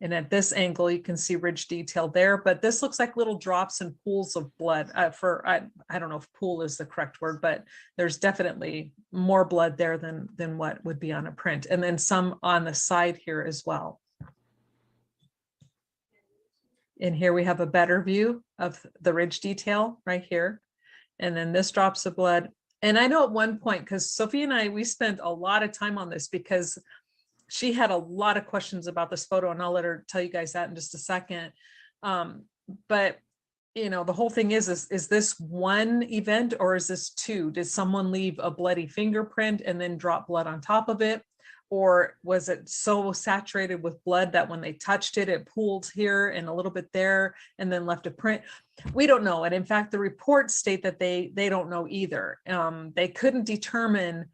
And at this angle, you can see ridge detail there, but this looks like little drops and pools of blood. I don't know if pool is the correct word, but there's definitely more blood there than what would be on a print. And then some on the side here as well. And here we have a better view of the ridge detail right here. And then this drops of blood. And I know at one point, because Sophie and I, we spent a lot of time on this because she had a lot of questions about this photo, and I'll let her tell you guys that in just a second. But you know, the whole thing is this one event or is this two? Did someone leave a bloody fingerprint and then drop blood on top of it? Or was it so saturated with blood that when they touched it, it pooled here and a little bit there and then left a print? We don't know. And in fact, the reports state that they don't know either. They couldn't determine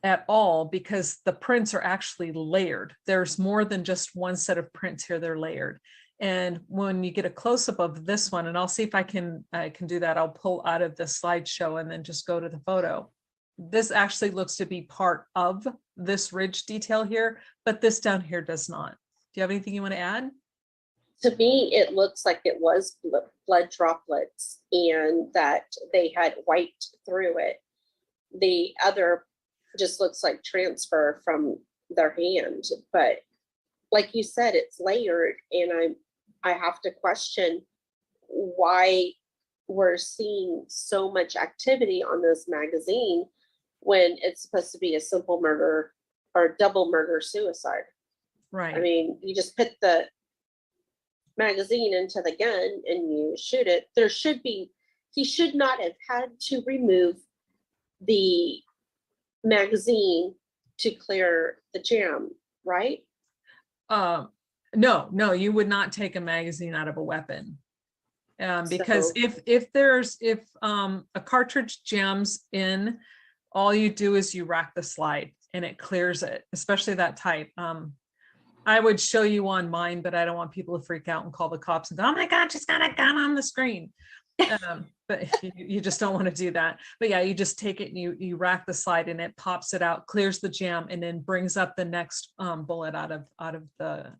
at all because the prints are actually layered. There's more than just one set of prints here, they're layered. And when you get a close-up of this one, and I'll see if I can do that, I'll pull out of the slideshow and then just go to the photo. This actually looks to be part of this ridge detail here, but this down here does not. Do you have anything you want to add? To me, it looks like it was blood droplets and that they had wiped through it. The other just looks like transfer from their hand, but like you said, it's layered, and I have to question why we're seeing so much activity on this magazine when it's supposed to be a simple murder or double murder suicide. Right. I mean, you just put the magazine into the gun and you shoot it. He should not have had to remove the magazine to clear the jam, right? No, you would not take a magazine out of a weapon. Because if a cartridge jams in, all you do is you rack the slide and it clears it, especially that type. I would show you on mine, but I don't want people to freak out and call the cops and go, oh my God, she's got a gun on the screen. But you just don't want to do that. But yeah, you just take it and you rack the slide and it pops it out, clears the jam, and then brings up the next bullet out of the.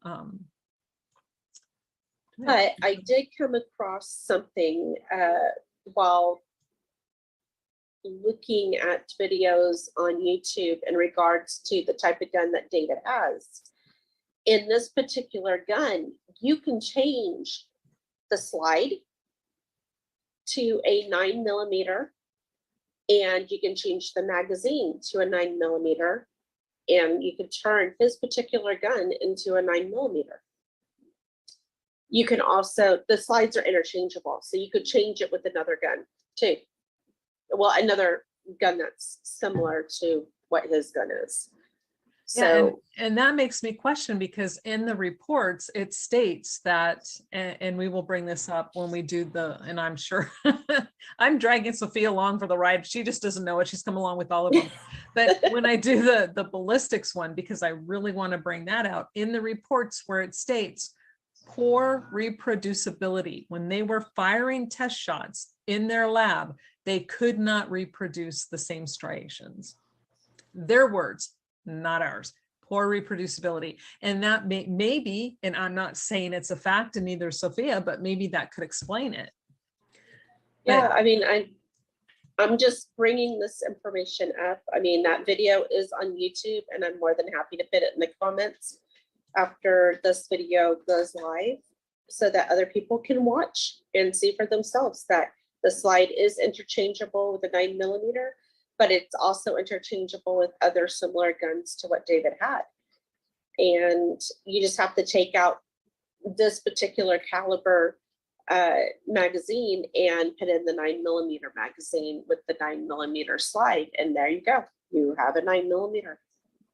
But I did come across something while looking at videos on YouTube in regards to the type of gun that David has. In this particular gun, you can change the slide to a 9mm, and you can change the magazine to a 9mm, and you can turn his particular gun into a 9mm. You can also, the slides are interchangeable, so you could change it with another gun too. Well, another gun that's similar to what his gun is. So, yeah, and that makes me question, because in the reports, it states that, and we will bring this up when we do and I'm sure I'm dragging Sophia along for the ride. She just doesn't know it. She's come along with all of them. But when I do the ballistics one, because I really want to bring that out, in the reports where it states poor reproducibility, when they were firing test shots in their lab, they could not reproduce the same striations. Their words, not ours. Poor reproducibility. And that maybe, and I'm not saying it's a fact, and neither is Sophia, but maybe that could explain it. yeah, I mean, I'm just bringing this information up. I mean, that video is on YouTube, and I'm more than happy to put it in the comments after this video goes live. so that other people can watch and see for themselves that the slide is interchangeable with the 9mm, but it's also interchangeable with other similar guns to what David had. And you just have to take out this particular caliber magazine and put in the 9mm magazine with the 9mm slide, and there you go. You have a 9mm.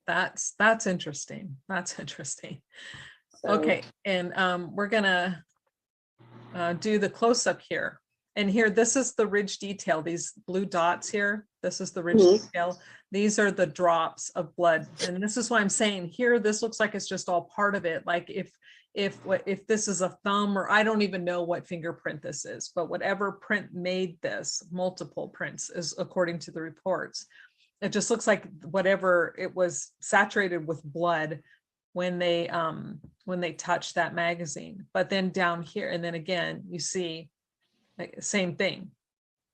That's interesting. That's interesting. So, Okay, and we're gonna do the close-up here. And here, this is the ridge detail, these blue dots here. This is the ridge detail. These are the drops of blood. And this is why I'm saying here, this looks like it's just all part of it. Like if this is a thumb, or I don't even know what fingerprint this is, but whatever print made this, multiple prints is according to the reports. It just looks like whatever, it was saturated with blood when they touched that magazine. But then down here, and then again, you see like, same thing.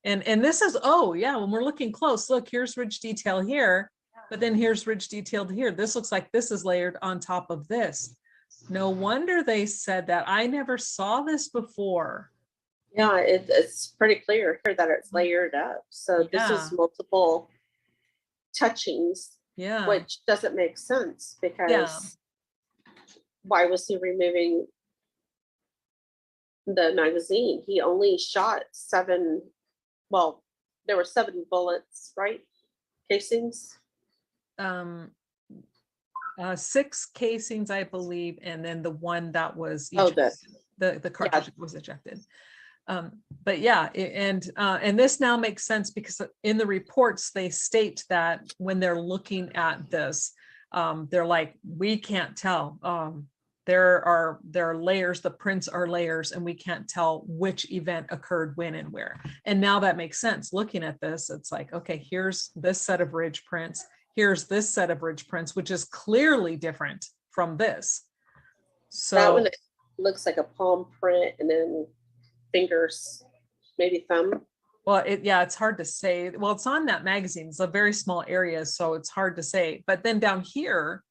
And this is, oh yeah, when we're looking close, look, here's ridge detail here, but then here's ridge detailed here. This looks like this is layered on top of this. No wonder they said that. I never saw this before. yeah, it's pretty clear here that it's layered up. So this is multiple touchings, Yeah. which doesn't make sense, because why was he removing the magazine? He only shot 7, well, there were 7 bullets, right? Casings. 6 casings, I believe, and then the one that was Oh, the cartridge was ejected. But yeah, and this now makes sense, because in the reports they state that when they're looking at this, they're like, we can't tell. There are layers, the prints are layers, and we can't tell which event occurred when and where. And now that makes sense. Looking at this, it's like, okay, here's this set of ridge prints. Here's this set of ridge prints, which is clearly different from this. So that one looks like a palm print, and then fingers, maybe thumb. well, it's hard to say. Well, it's on that magazine. It's a very small area, so it's hard to say. But then down here,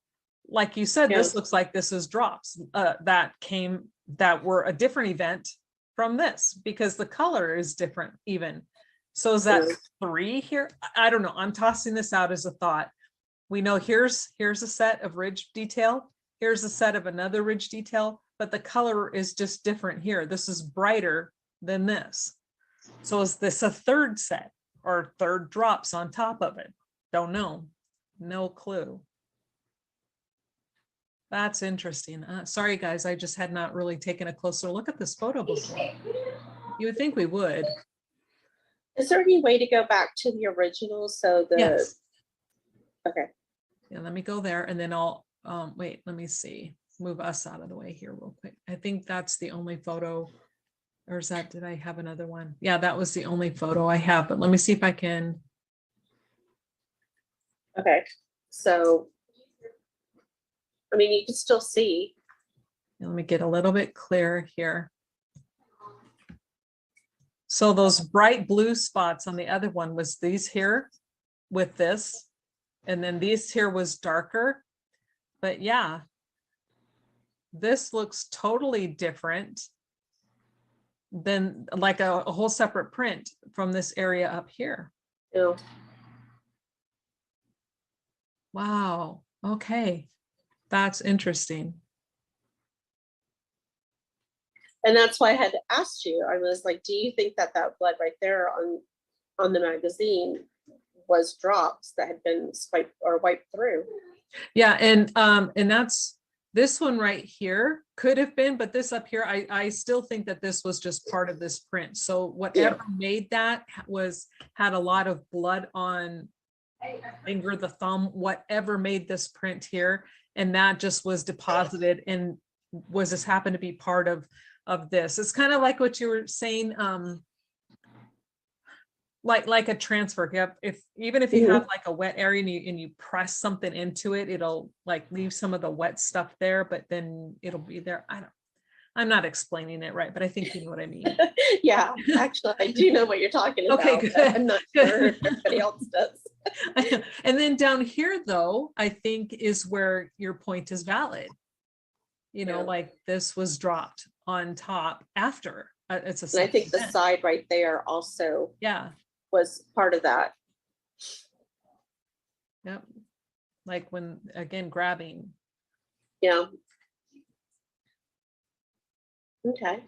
like you said, this looks like this is drops that were a different event from this, because the color is different even. So is that 3 here? I don't know. I'm tossing this out as a thought. We know here's a set of ridge detail. Here's a set of another ridge detail, but the color is just different here. This is brighter than this. So is this a third set or third drops on top of it? Don't know. No clue. That's interesting. Sorry, guys, I just had not really taken a closer look at this photo before. You would think we would. Is there any way to go back to the original? So Yes. Okay. Yeah, let me go there, and then I'll wait, let me see. Move us out of the way here real quick. I think that's the only photo, or is that, did I have another one? Yeah, that was the only photo I have, but let me see if I can. Okay. So, I mean, you can still see. Let me get a little bit clearer here. So those bright blue spots on the other one was these here with this, and then these here was darker. But yeah, this looks totally different than like a whole separate print from this area up here. You know, Wow. Okay. That's interesting. and that's why I had asked you. I was like, do you think that blood right there on the magazine was drops that had been swiped or wiped through? Yeah, and that's this one right here could have been, but this up here, I still think that this was just part of this print. So whatever made that had a lot of blood on finger, the thumb, whatever made this print here, and that just was deposited and was just happened to be part of this. It's kind of like what you were saying, like a transfer. Even if you have like a wet area and you press something into it, it'll like leave some of the wet stuff there, but then it'll be there. I'm not explaining it right, but I think you know what I mean. Yeah, actually, I do know what you're talking about. Okay, good. I'm not sure if everybody else does. And then down here, though, I think is where your point is valid. You know, like this was dropped on top after. It's a And I think the self-defense. side right there also Yeah, was part of that. yep. Like when, again, grabbing. Yeah. Okay.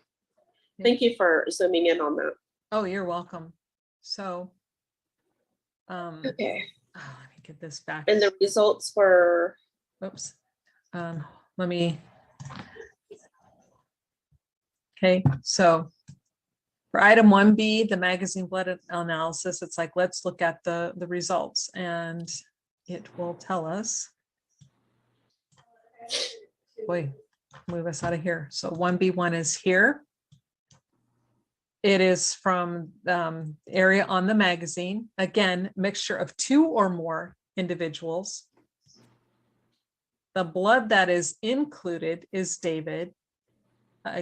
Thank you for zooming in on that. Oh, you're welcome. So, Okay. let me get this back. And the results were, Oops. Let me. Okay, so for item 1B, the magazine blood analysis, it's like, let's look at the results, and it will tell us. Boy, move us out of here. So 1B1 is here. It is from area on the magazine. Again, mixture of 2 or more individuals. The blood that is included is David.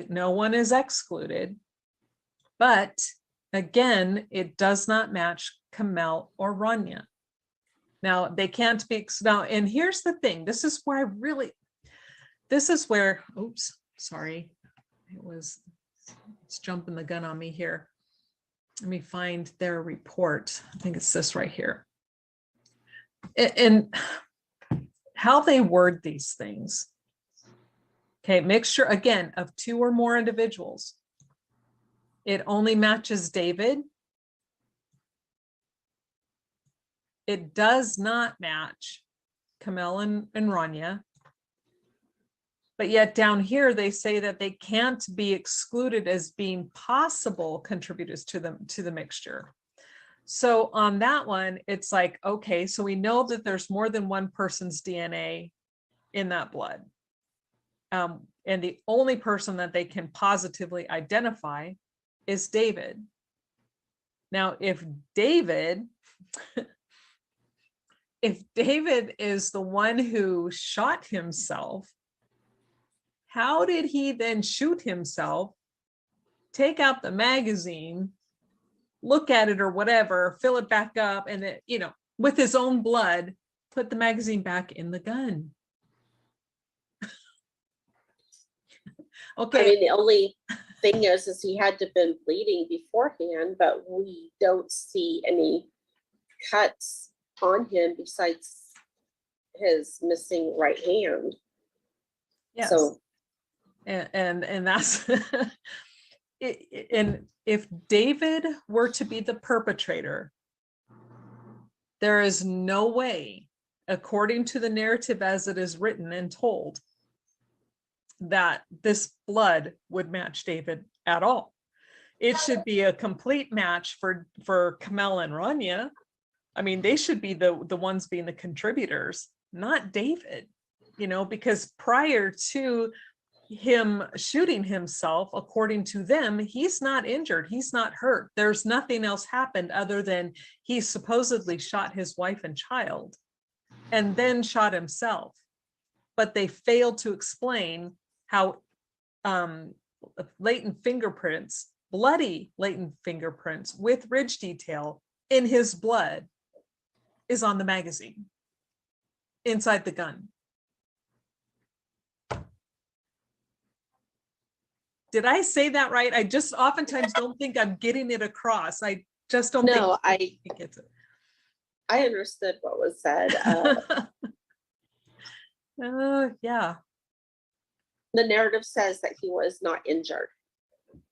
No one is excluded. But again, it does not match Kamel or Rania. Now, they can't be, now, and here's the thing. This is where, oops, sorry. It's jumping the gun on me here. Let me find their report. I think it's this right here. And how they word these things. Okay, mixture again of 2 or more individuals. It only matches David. It does not match Kamel and Rania. But yet down here, they say that they can't be excluded as being possible contributors to the mixture. So on that one, it's like, okay, so we know that there's more than one person's DNA in that blood. And the only person that they can positively identify is David. Now, if David is the one who shot himself, how did he then shoot himself, take out the magazine, look at it or whatever, fill it back up, and then, with his own blood, put the magazine back in the gun? Okay. I mean, the only thing is he had to have been bleeding beforehand, but we don't see any cuts on him besides his missing right hand. Yes. So, and that's and if David were to be the perpetrator, there is no way, according to the narrative as it is written and told, that this blood would match David at all. It should be a complete match for Kamel and Rania. I mean, they should be the ones being the contributors, not David, because prior to him shooting himself, according to them, he's not injured, he's not hurt. There's nothing else happened other than he supposedly shot his wife and child and then shot himself. But they failed to explain how latent fingerprints, bloody latent fingerprints with ridge detail in his blood is on the magazine inside the gun. Did I say that right? I just oftentimes don't think I'm getting it across. I just don't no, think it gets it. I understood what was said. Yeah. The narrative says that he was not injured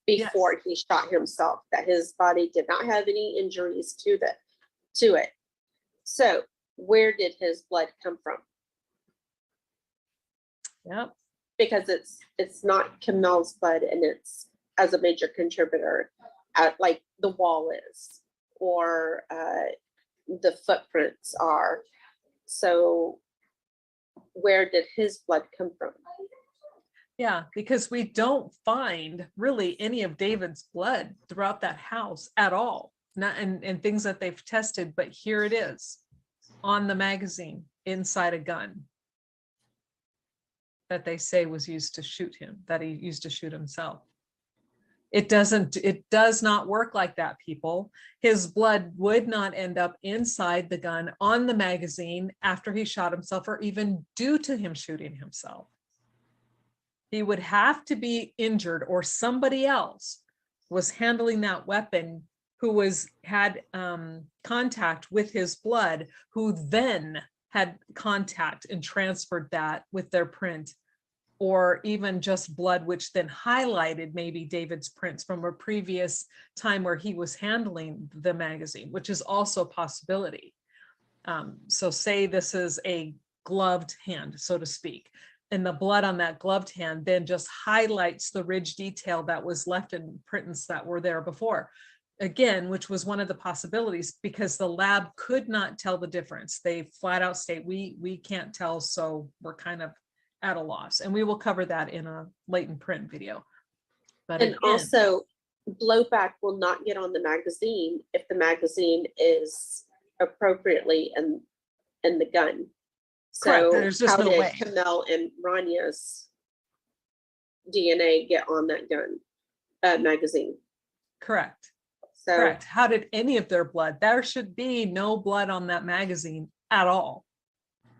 before he shot himself, that his body did not have any injuries to it. So where did his blood come from? Yep. Because it's not Kamel's blood, and it's as a major contributor at like the wall is, or the footprints are. So where did his blood come from? Yeah, because we don't find really any of David's blood throughout that house at all. Not and things that they've tested, but here it is on the magazine inside a gun that they say was used to shoot him, that he used to shoot himself. It does not work like that, people. His blood would not end up inside the gun on the magazine after he shot himself, or even due to him shooting himself. He would have to be injured or somebody else was handling that weapon who had contact with his blood, who then had contact and transferred that with their print, or even just blood, which then highlighted maybe David's prints from a previous time where he was handling the magazine, which is also a possibility. So say this is a gloved hand, so to speak, and the blood on that gloved hand then just highlights the ridge detail that was left in prints that were there before. Again, which was one of the possibilities, because the lab could not tell the difference. They flat out state, we can't tell, so we're kind of at a loss. And we will cover that in a latent print video. But And again, also, blowback will not get on the magazine if the magazine is appropriately in the gun. Correct. So There's just how no did way. Kamel and Ranya's DNA get on that gun magazine? correct. So Correct. How did any of their blood? There should be no blood on that magazine at all.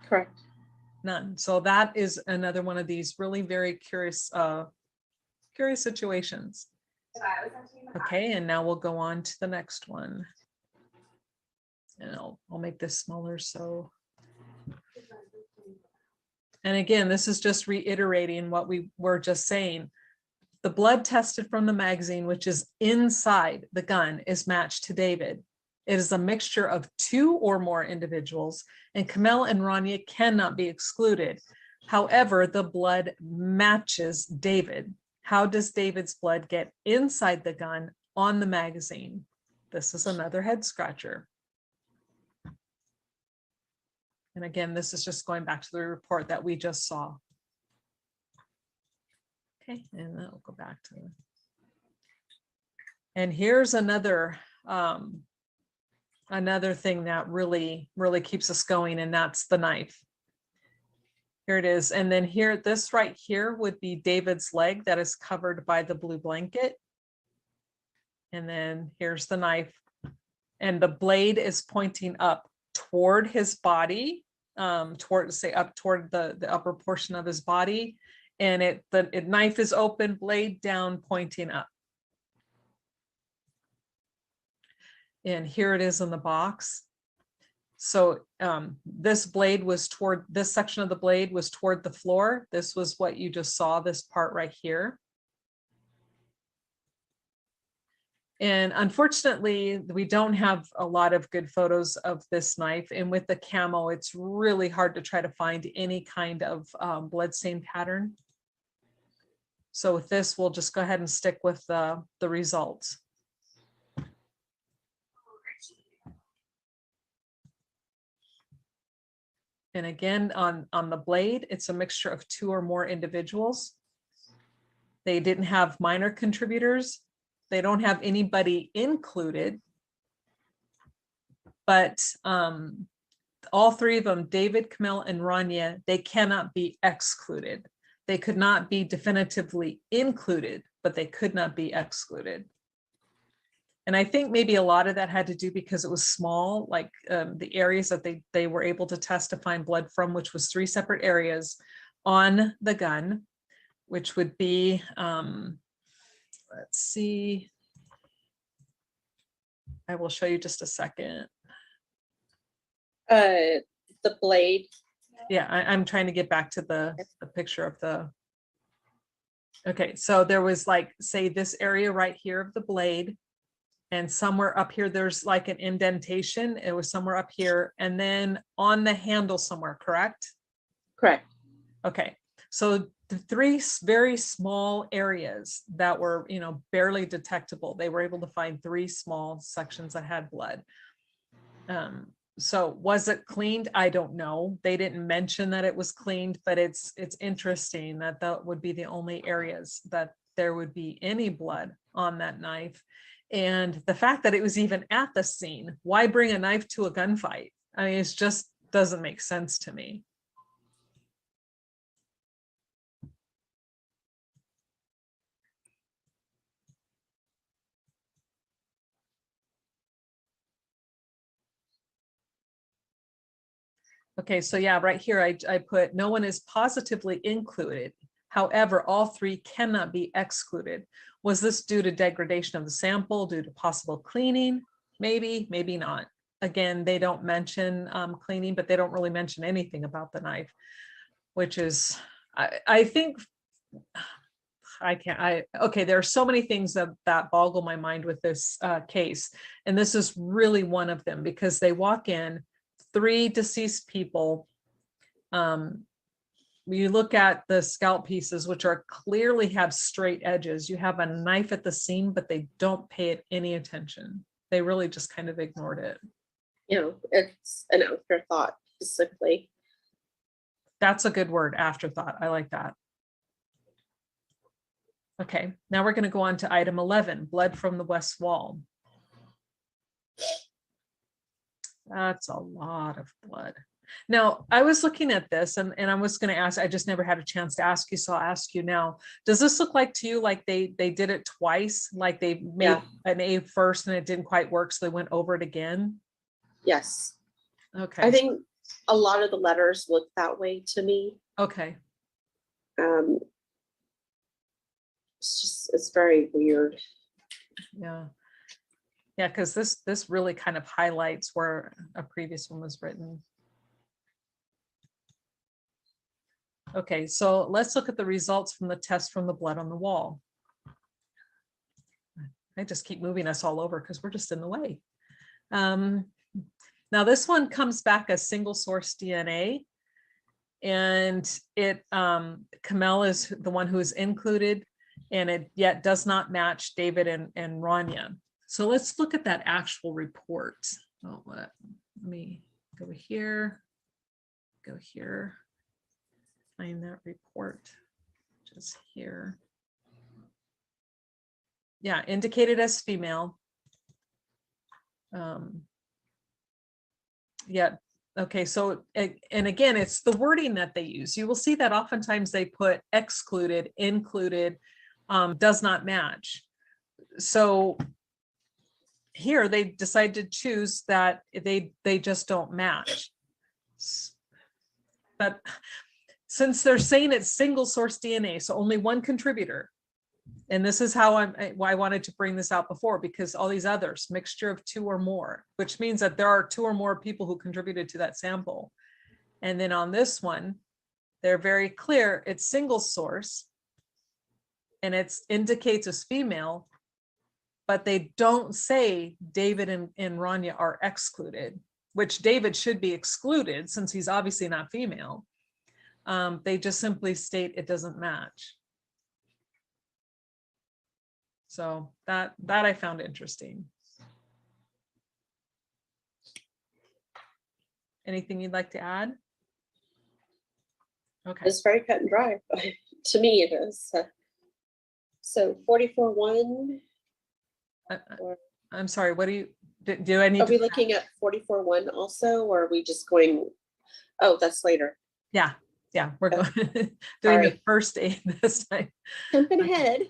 correct. None. So that is another one of these really very curious situations. If I was emptying the box. Okay, and now we'll go on to the next one. And I'll make this smaller so. And again, this is just reiterating what we were just saying. The blood tested from the magazine, which is inside the gun, is matched to David. It is a mixture of 2 or more individuals, and Kamel and Rania cannot be excluded. However, the blood matches David. How does David's blood get inside the gun on the magazine? This is another head scratcher. And again, this is just going back to the report that we just saw. Okay, and then we'll go back to. And here's another thing that really keeps us going, and that's the knife. Here it is. And then here, this right here would be David's leg that is covered by the blue blanket. And then here's the knife. And the blade is pointing up toward his body, up toward the upper portion of his body. And the knife is open, blade down, pointing up. And here it is in the box. So this section of the blade was toward the floor. This was what you just saw, this part right here. And unfortunately, we don't have a lot of good photos of this knife. And with the camo, it's really hard to try to find any kind of bloodstain pattern. So with this, we'll just go ahead and stick with the results. And again, on the blade, it's a mixture of 2 or more individuals. They didn't have minor contributors. They don't have anybody included. But all 3 of them, David, Kamel, and Rania, they cannot be excluded. They could not be definitively included, but they could not be excluded. And I think maybe a lot of that had to do because it was small, like the areas that they were able to test to find blood from, which was 3 separate areas on the gun, which would be, let's see. I will show you just a second. The blade. Yeah, I'm trying to get back to the picture of the. Okay, so there was like, say this area right here of the blade. And somewhere up here, there's like an indentation. It was somewhere up here. And then on the handle somewhere, correct? Correct. Okay, so the 3 very small areas that were, barely detectable, they were able to find 3 small sections that had blood. So was it cleaned? I don't know. They didn't mention that it was cleaned, but it's interesting that that would be the only areas that there would be any blood on that knife. And the fact that it was even at the scene, why bring a knife to a gunfight? I mean, it just doesn't make sense to me. Okay, so yeah, right here, I put no one is positively included. However, all three cannot be excluded. Was this due to degradation of the sample, due to possible cleaning? Maybe, maybe not. Again, they don't mention cleaning, but they don't really mention anything about the knife, which is, I think, okay, there are so many things that boggle my mind with this case. And this is really one of them, because they walk in, 3 deceased people. You look at the scalp pieces, which are clearly have straight edges. You have a knife at the seam, but they don't pay it any attention. They really just kind of ignored it. You know, it's an afterthought, basically. That's a good word, afterthought. I like that. Okay, now we're going to go on to item 11, blood from the west wall. That's a lot of blood. Now, I was looking at this and I was going to ask, I just never had a chance to ask you, so I'll ask you now. Does this look like to you like they did it twice, like they made an A first and it didn't quite work, so they went over it again? Yes. Okay. I think a lot of the letters look that way to me. Okay. It's very weird. Yeah. Yeah, because this really kind of highlights where a previous one was written. Okay, so let's look at the results from the test from the blood on the wall. I just keep moving us all over because we're just in the way. Now this one comes back as single source DNA, and it Kamel is the one who is included, and it yet does not match David and Rania. So let's look at that actual report. Oh, let me go here, find that report, just here. Yeah, indicated as female. Yeah, okay, so, and again, it's the wording that they use. You will see that oftentimes they put excluded, included, does not match. So here they decide to choose that they just don't match. But since they're saying it's single source DNA, so only one contributor, and this is how why I wanted to bring this out before, because all these others, mixture of 2 or more, which means that there are 2 or more people who contributed to that sample. And then on this one, they're very clear, it's single source, and it indicates as female, but they don't say David and Rania are excluded, which David should be excluded since he's obviously not female. They just simply state it doesn't match. So that I found interesting. Anything you'd like to add? Okay. It's very cut and dry. To me, it is. So 44-1. I'm sorry, what do you, do I need Are to? we looking at 44-1 also, or are we just going, oh, that's later. Yeah, we're going doing Sorry. the first aid this time. Jumping Okay. ahead.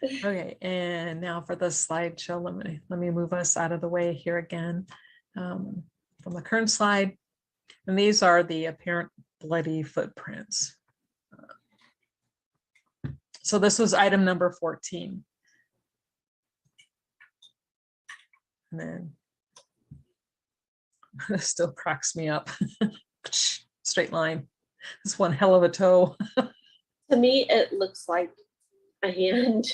Okay, and now for the slideshow, let me move us out of the way here again, from the current slide. And these are the apparent bloody footprints. So this was item number 14. And then this still cracks me up. Straight line. It's one hell of a toe. To me, it looks like a hand.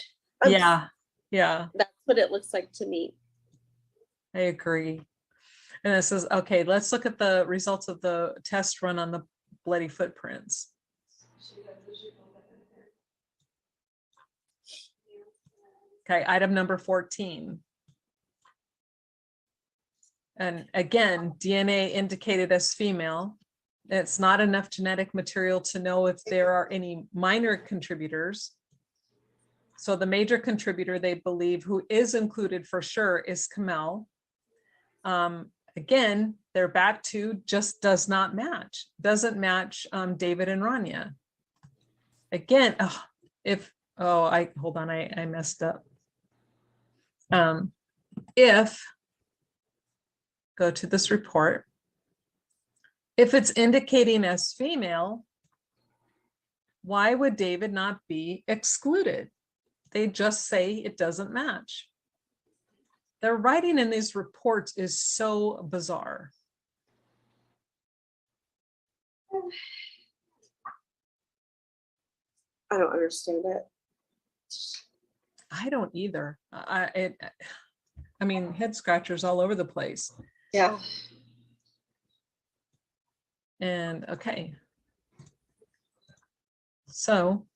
Yeah. That's what it looks like to me. I agree. And this is, okay, let's look at the results of the test run on the bloody footprints. Okay, item number 14. And again, DNA indicated as female. It's not enough genetic material to know if there are any minor contributors. So the major contributor, they believe, who is included for sure, is Kamel. Again, their back two just does not match, doesn't match David and Rania. Again, hold on, I messed up. Go to this report. If it's indicating as female, Why would David not be excluded? They just say it doesn't match. Their writing in these reports is so bizarre. I don't understand it. I don't either. I mean, head scratchers all over the place. Yeah. And okay. So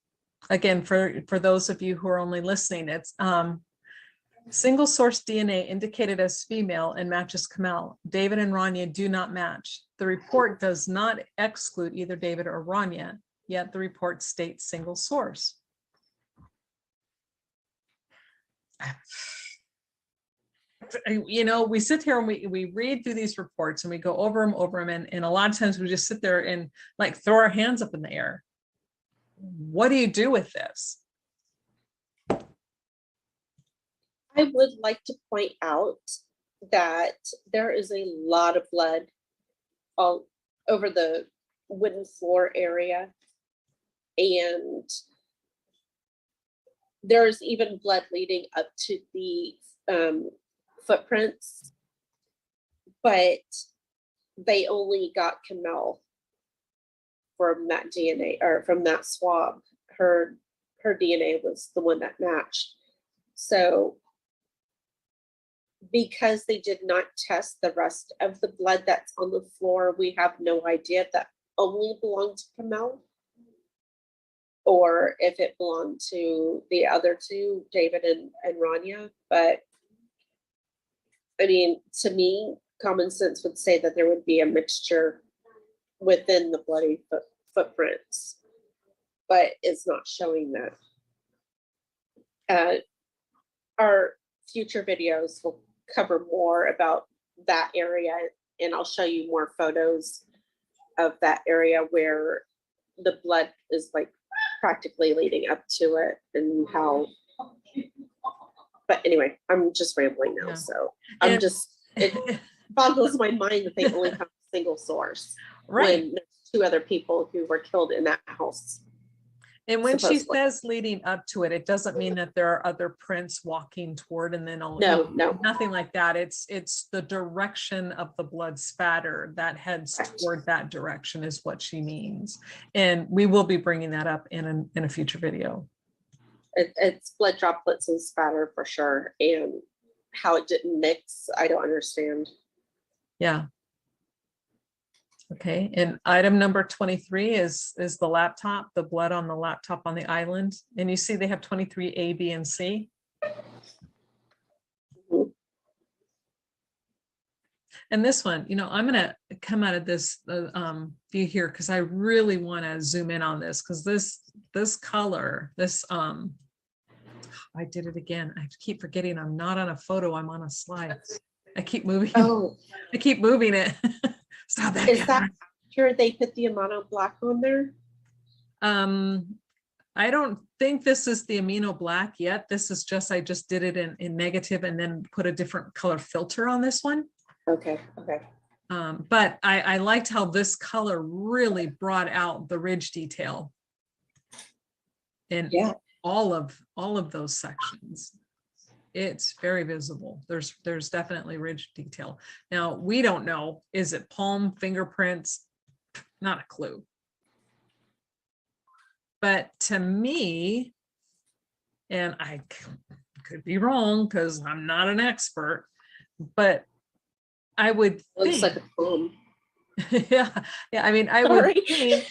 again, for those of you who are only listening, it's single source DNA indicated as female and matches Kamel. David and Rania do not match. The report does not exclude either David or Rania, yet the report states single source. You know, we sit here and we read through these reports and we go over them, and a lot of times we just sit there and like throw our hands up in the air. What do you do with this? I would like to point out that there is a lot of blood all over the wooden floor area. And there's even blood leading up to the footprints, but they only got Kamel from that DNA, or from that swab. Her DNA was the one that matched. So because they did not test the rest of the blood that's on the floor, we have no idea if that only belonged to Kamel or if it belonged to the other two, David and Rania. But I mean, to me, common sense would say that there would be a mixture within the bloody footprints, but it's not showing that. Our future videos will cover more about that area, and I'll show you more photos of that area where the blood is like practically leading up to it, and how. But anyway, I'm just rambling now. Yeah. So it boggles my mind that they only have a single source, right? When there's two other people who were killed in that house. And when she says leading up to it, it doesn't mean that there are other prints walking toward, and then no, nothing like that. It's the direction of the blood spatter that heads toward that direction is what she means. And we will be bringing that up in a future video. It's blood droplets and spatter for sure. And how it didn't mix, I don't understand. Yeah. Okay, and item number 23 is the laptop, the blood on the laptop on the island. And you see they have 23 A, B, and C. Mm-hmm. And this one, you know, I'm gonna come out of this view here because I really want to zoom in on this, because this color, this I did it again. I keep forgetting I'm not on a photo, I'm on a slide. I keep moving. Oh, I keep moving it. Stop that. Is that after they put the amino black on there? I don't think this is the amino black yet. This is just, I just did it in negative and then put a different color filter on this one. Okay. But I liked how this color really brought out the ridge detail in all of those sections. It's very visible. There's definitely ridge detail. Now, we don't know, is it palm fingerprints? Not a clue. But to me, and I could be wrong because I'm not an expert, but I would looks like a palm. yeah. I mean, I would think,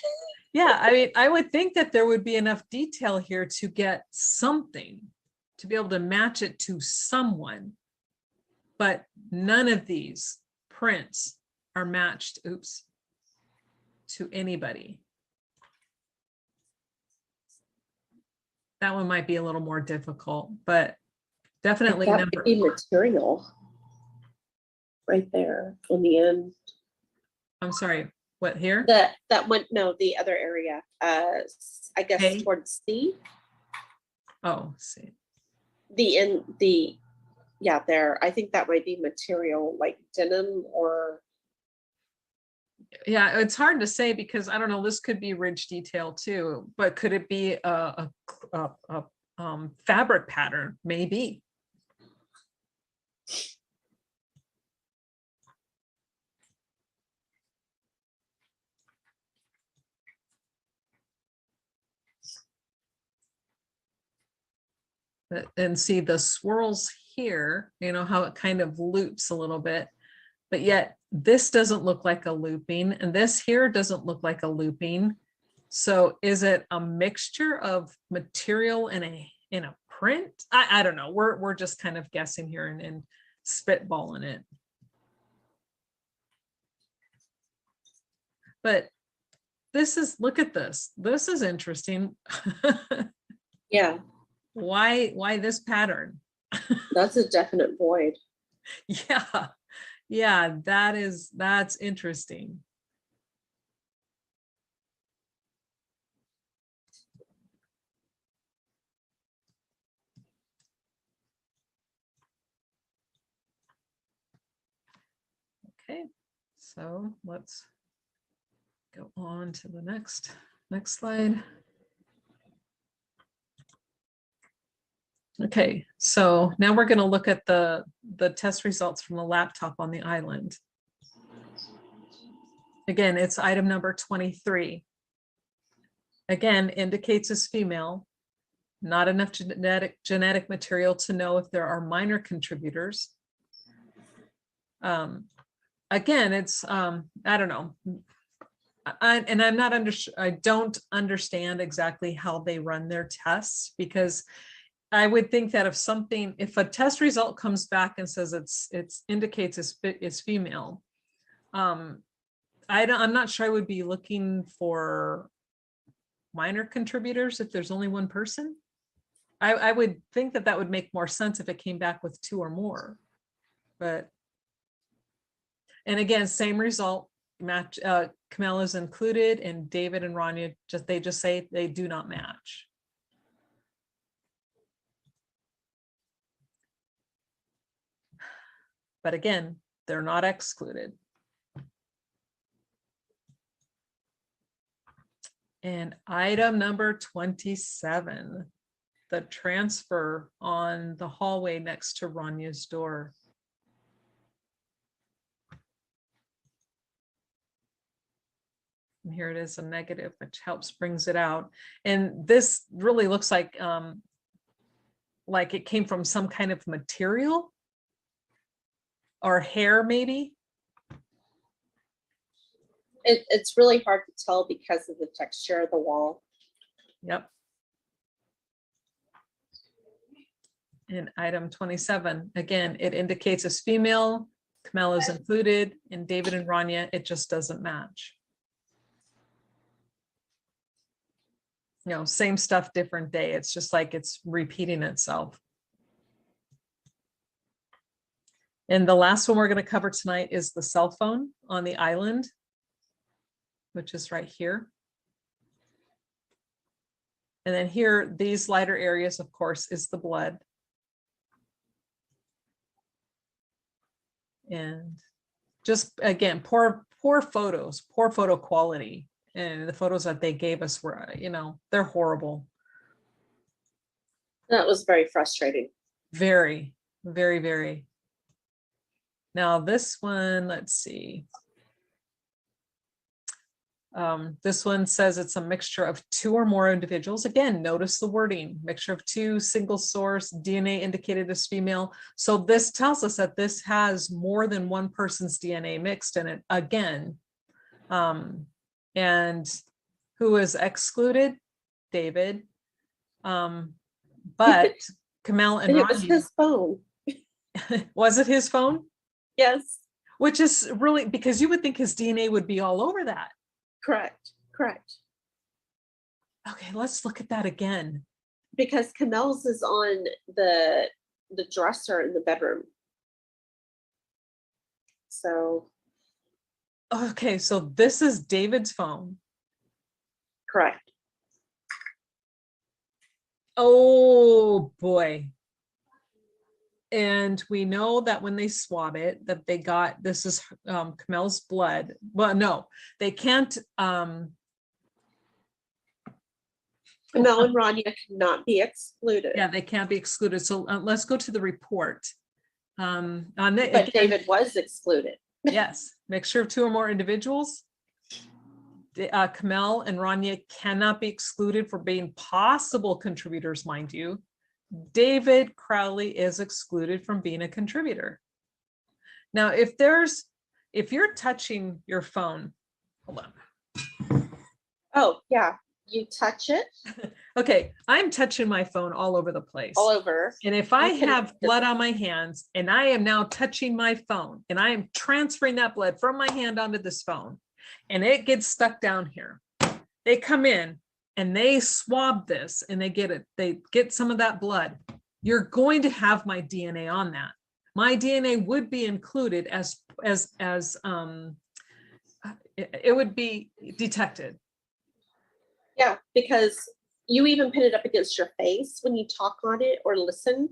I would think that there would be enough detail here to get something, to be able to match it to someone, but none of these prints are matched, to anybody. That one might be a little more difficult, but definitely that number. Be material right there on the end. I'm sorry, what here? That one, no, the other area. I guess towards C. Oh, C. There. I think that might be material like denim or Yeah, it's hard to say because I don't know, this could be ridge detail too, but could it be a fabric pattern? Maybe. And see the swirls here, you know, how it kind of loops a little bit, but yet this doesn't look like a looping and this here doesn't look like a looping. So is it a mixture of material in a print? I don't know. We're just kind of guessing here and spitballing it. But this is, look at this. This is interesting. Yeah, Why this pattern? that's a definite void. Yeah. Yeah, that's interesting. Okay, so let's go on to the next slide. Okay, so now we're going to look at the test results from the laptop on the island. Again, it's item number 23. Again, indicates as female, not enough genetic material to know if there are minor contributors. Again, it's I don't know. I don't understand exactly how they run their tests, because I would think that if a test result comes back and says it's indicates it's female, I'm not sure I would be looking for minor contributors if there's only one person. I would think that would make more sense if it came back with 2 or more, but. And again, same result, match, Kamel is included and David and Rania, they just say they do not match. But again, they're not excluded. And item number 27, the transfer on the hallway next to Rania's door. And here it is, a negative, which helps brings it out. And this really looks like it came from some kind of material or hair, maybe. It's really hard to tell because of the texture of the wall. Yep. And item 27, again, it indicates as female, Kamel is included, and David and Rania, it just doesn't match. You know, same stuff, different day. It's just like it's repeating itself. And the last one we're going to cover tonight is the cell phone on the island, which is right here. And then here, these lighter areas, of course, is the blood. And just again, poor photos, poor photo quality. And the photos that they gave us were, you know, they're horrible. That was very frustrating. Very, very, very. Now this one, let's see. This one says it's a mixture of 2 or more individuals. Again, notice the wording, mixture of 2, single source, DNA indicated as female. So this tells us that this has more than one person's DNA mixed in it again. And who is excluded? David. But Kamel and And it was Rania, his phone. was it his phone? Yes, Which is really, because you would think his DNA would be all over that. correct. Okay, let's look at that again. Because Kamel's is on the dresser in the bedroom. So, Okay, so this is David's phone. correct. Oh boy. And we know that when they swab it, that they got, this is Kamel's blood. Well, no, they can't, Mel and Rania cannot be excluded. yeah, they can't be excluded. So let's go to the report. On the, But again, David was excluded. yes, mixture of two or more individuals. Kamel and Rania cannot be excluded for being possible contributors, mind you. David Crowley is excluded from being a contributor. Now, if you're touching your phone, hold on. Oh, yeah. You touch it Okay, I'm touching my phone all over the place. all over. And if I You can- have blood on my hands and I am now touching my phone and I am transferring that blood from my hand onto this phone and it gets stuck down here, they come in and they swab this and they get some of that blood. You're going to have my DNA on that. My DNA would be included as it would be detected. Yeah, because you even pin it up against your face when you talk on it or listen.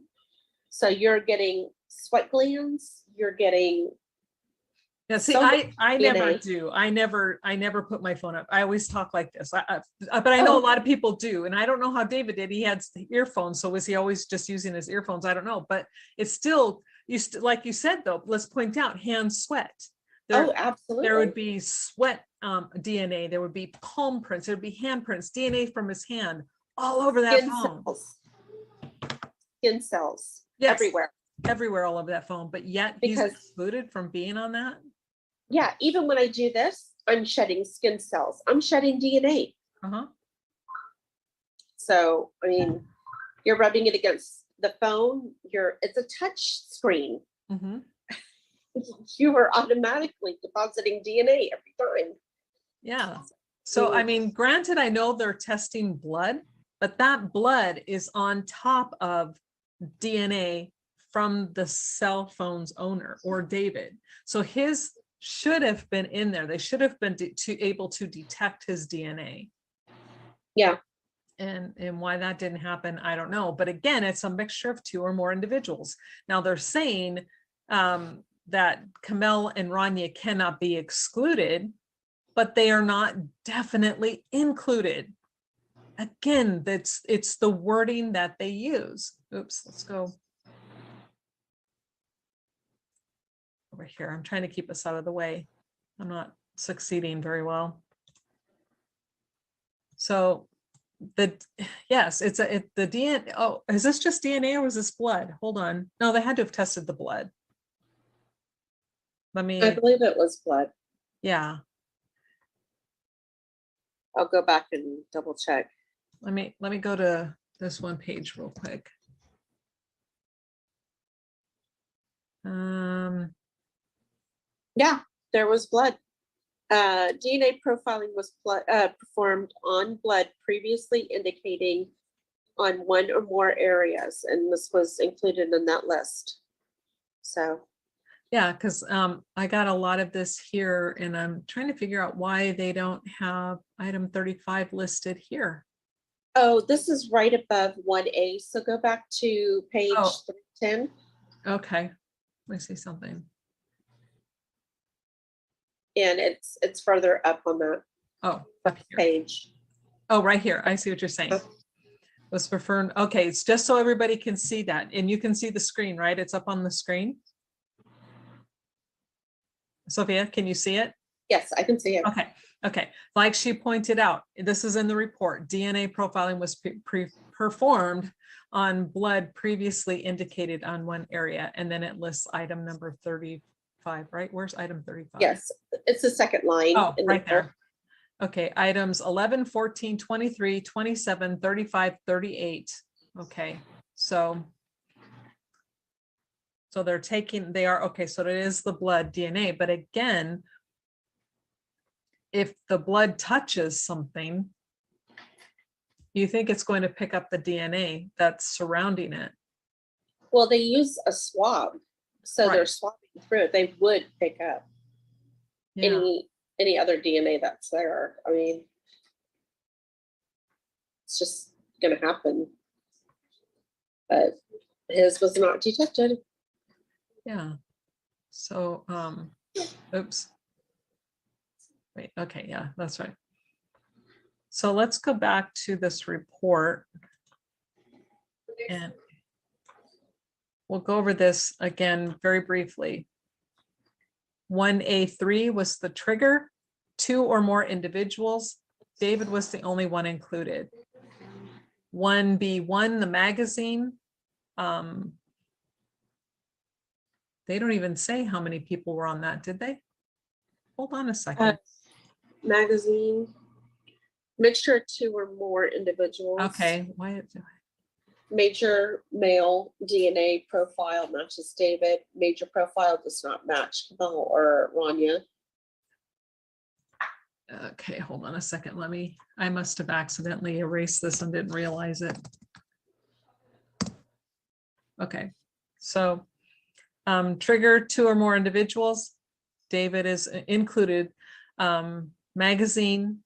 So you're getting sweat glands, you're getting. Yeah, see, So I never DNA. do. I never put my phone up. I always talk like this. But I know a lot of people do, and I don't know how David did. He had earphones, so was he always just using his earphones? I don't know, but it's still like you said though. Let's point out hands sweat. Oh, absolutely. There would be sweat DNA. There would be palm prints. There would be handprints, DNA from his hand all over that Skin phone. cells. Skin cells. Yes. Everywhere. All over that phone. But yet Because- he's excluded from being on that. Yeah, even when I do this, I'm shedding skin cells. I'm shedding DNA. Uh-huh. So, I mean, you're rubbing it against the phone. It's a touch screen. Mm-hmm. You are automatically depositing DNA every time. Yeah. So, I mean, granted, I know they're testing blood, but that blood is on top of DNA from the cell phone's owner or David. So his should have been in there. They should have been able to detect his DNA. Yeah. And why that didn't happen, I don't know. But again, it's a mixture of two or more individuals. Now they're saying that Kamel and Rania cannot be excluded, but they are not definitely included. Again, it's the wording that they use. Oops, let's go over here. I'm trying to keep us out of the way. I'm not succeeding very well. So yes, the DNA. Oh, is this just DNA or was this blood? Hold on. No, they had to have tested the blood. I believe it was blood. Yeah. I'll go back and double check. Let me go to this one page real quick. Yeah, there was blood. DNA profiling was performed on blood previously indicating on one or more areas, and this was included in that list. So. Yeah, because I got a lot of this here and I'm trying to figure out why they don't have item 35 listed here. Oh, this is right above 1A. So go back to page 310. Okay, let me see something. And it's further up on that Up here. page. Oh, right here. I see what you're saying. Was preferred. Okay, it's just so everybody can see that. And you can see the screen, right? It's up on the screen. Sophia, can you see it? Yes, I can see it. Okay. Like she pointed out, this is in the report. DNA profiling was performed on blood previously indicated on one area, and then it lists item number 35, right? Where's item 35? Yes, it's the second line. Oh, right there. Okay, items 11, 14, 23, 27, 35, 38. Okay, so okay, so it is the blood DNA, but again, if the blood touches something, you think it's going to pick up the DNA that's surrounding it. Well, they use a swab, so they're Right. swabbing through it. They would pick up Yeah. any other DNA that's there. I mean, it's just gonna happen. But His was not detected. Yeah. So, oops. Wait, okay, yeah, that's right. So let's go back to this report and we'll go over this again very briefly. 1A3 was the trigger, 2 or more individuals. David was the only one included. 1B1, the magazine. They don't even say how many people were on that, did they? Hold on a second. Magazine. Mixture of 2 or more individuals. Okay, why? Major male DNA profile matches David. Major profile does not match Camille or Rania. Okay, hold on a second. I must have accidentally erased this and didn't realize it. Okay, so trigger 2 or more individuals. David is included. Magazine,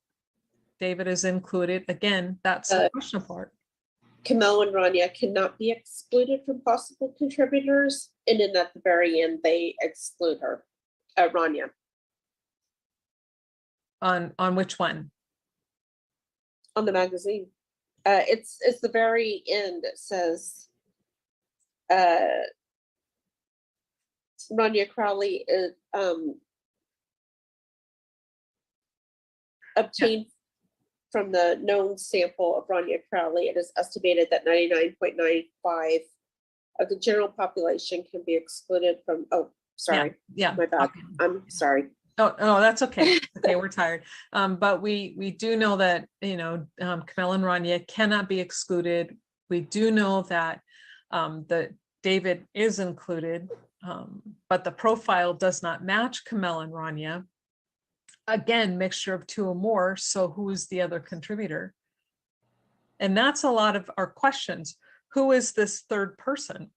David is included. Again, that's the question part. Camille and Rania cannot be excluded from possible contributors. And then at the very end, they exclude her, Rania. On which one? On the magazine. It's the very end. It says Rania Crowley is obtained from the known sample of Rania Crowley. It is estimated that 99.95 of the general population can be excluded from, oh, sorry, Yeah. my bad. Okay. I'm sorry. Oh, that's okay. Okay, we're tired. But we do know that, Camille and Rania cannot be excluded. We do know that that David is included, but the profile does not match Camille and Rania. Again, mixture of 2 or more. So who is the other contributor? And that's a lot of our questions. Who is this third person?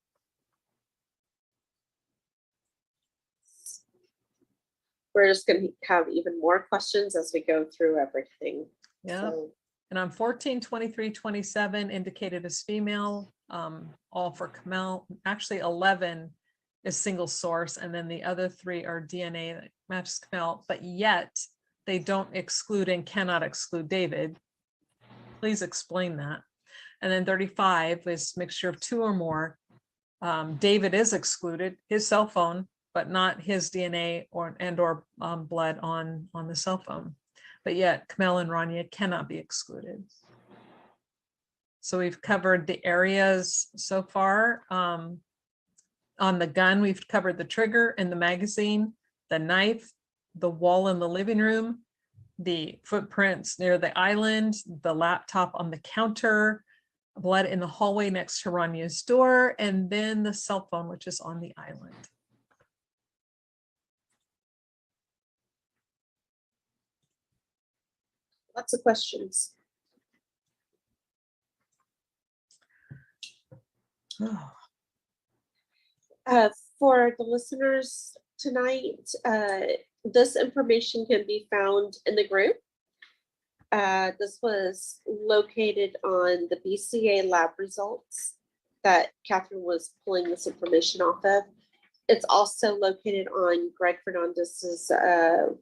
We're just going to have even more questions as we go through everything. Yeah. So, And on 14, 23, 27 indicated as female, all for Camille. Actually, 11 is single source, and then the other 3 are DNA that matches Camille, but yet they don't exclude and cannot exclude David. Please explain that. And then 35 is mixture of 2 or more. David is excluded, his cell phone, but not his DNA or blood on the cell phone. But yet Camille and Rania cannot be excluded. So we've covered the areas so far. On the gun, we've covered the trigger and the magazine, the knife, the wall in the living room, the footprints near the island, the laptop on the counter, blood in the hallway next to Rania's door, and then the cell phone, which is on the island. lots of questions. For the listeners tonight, this information can be found in the group. This was located on the BCA lab results that Catherine was pulling this information off of. It's also located on Greg Fernandez's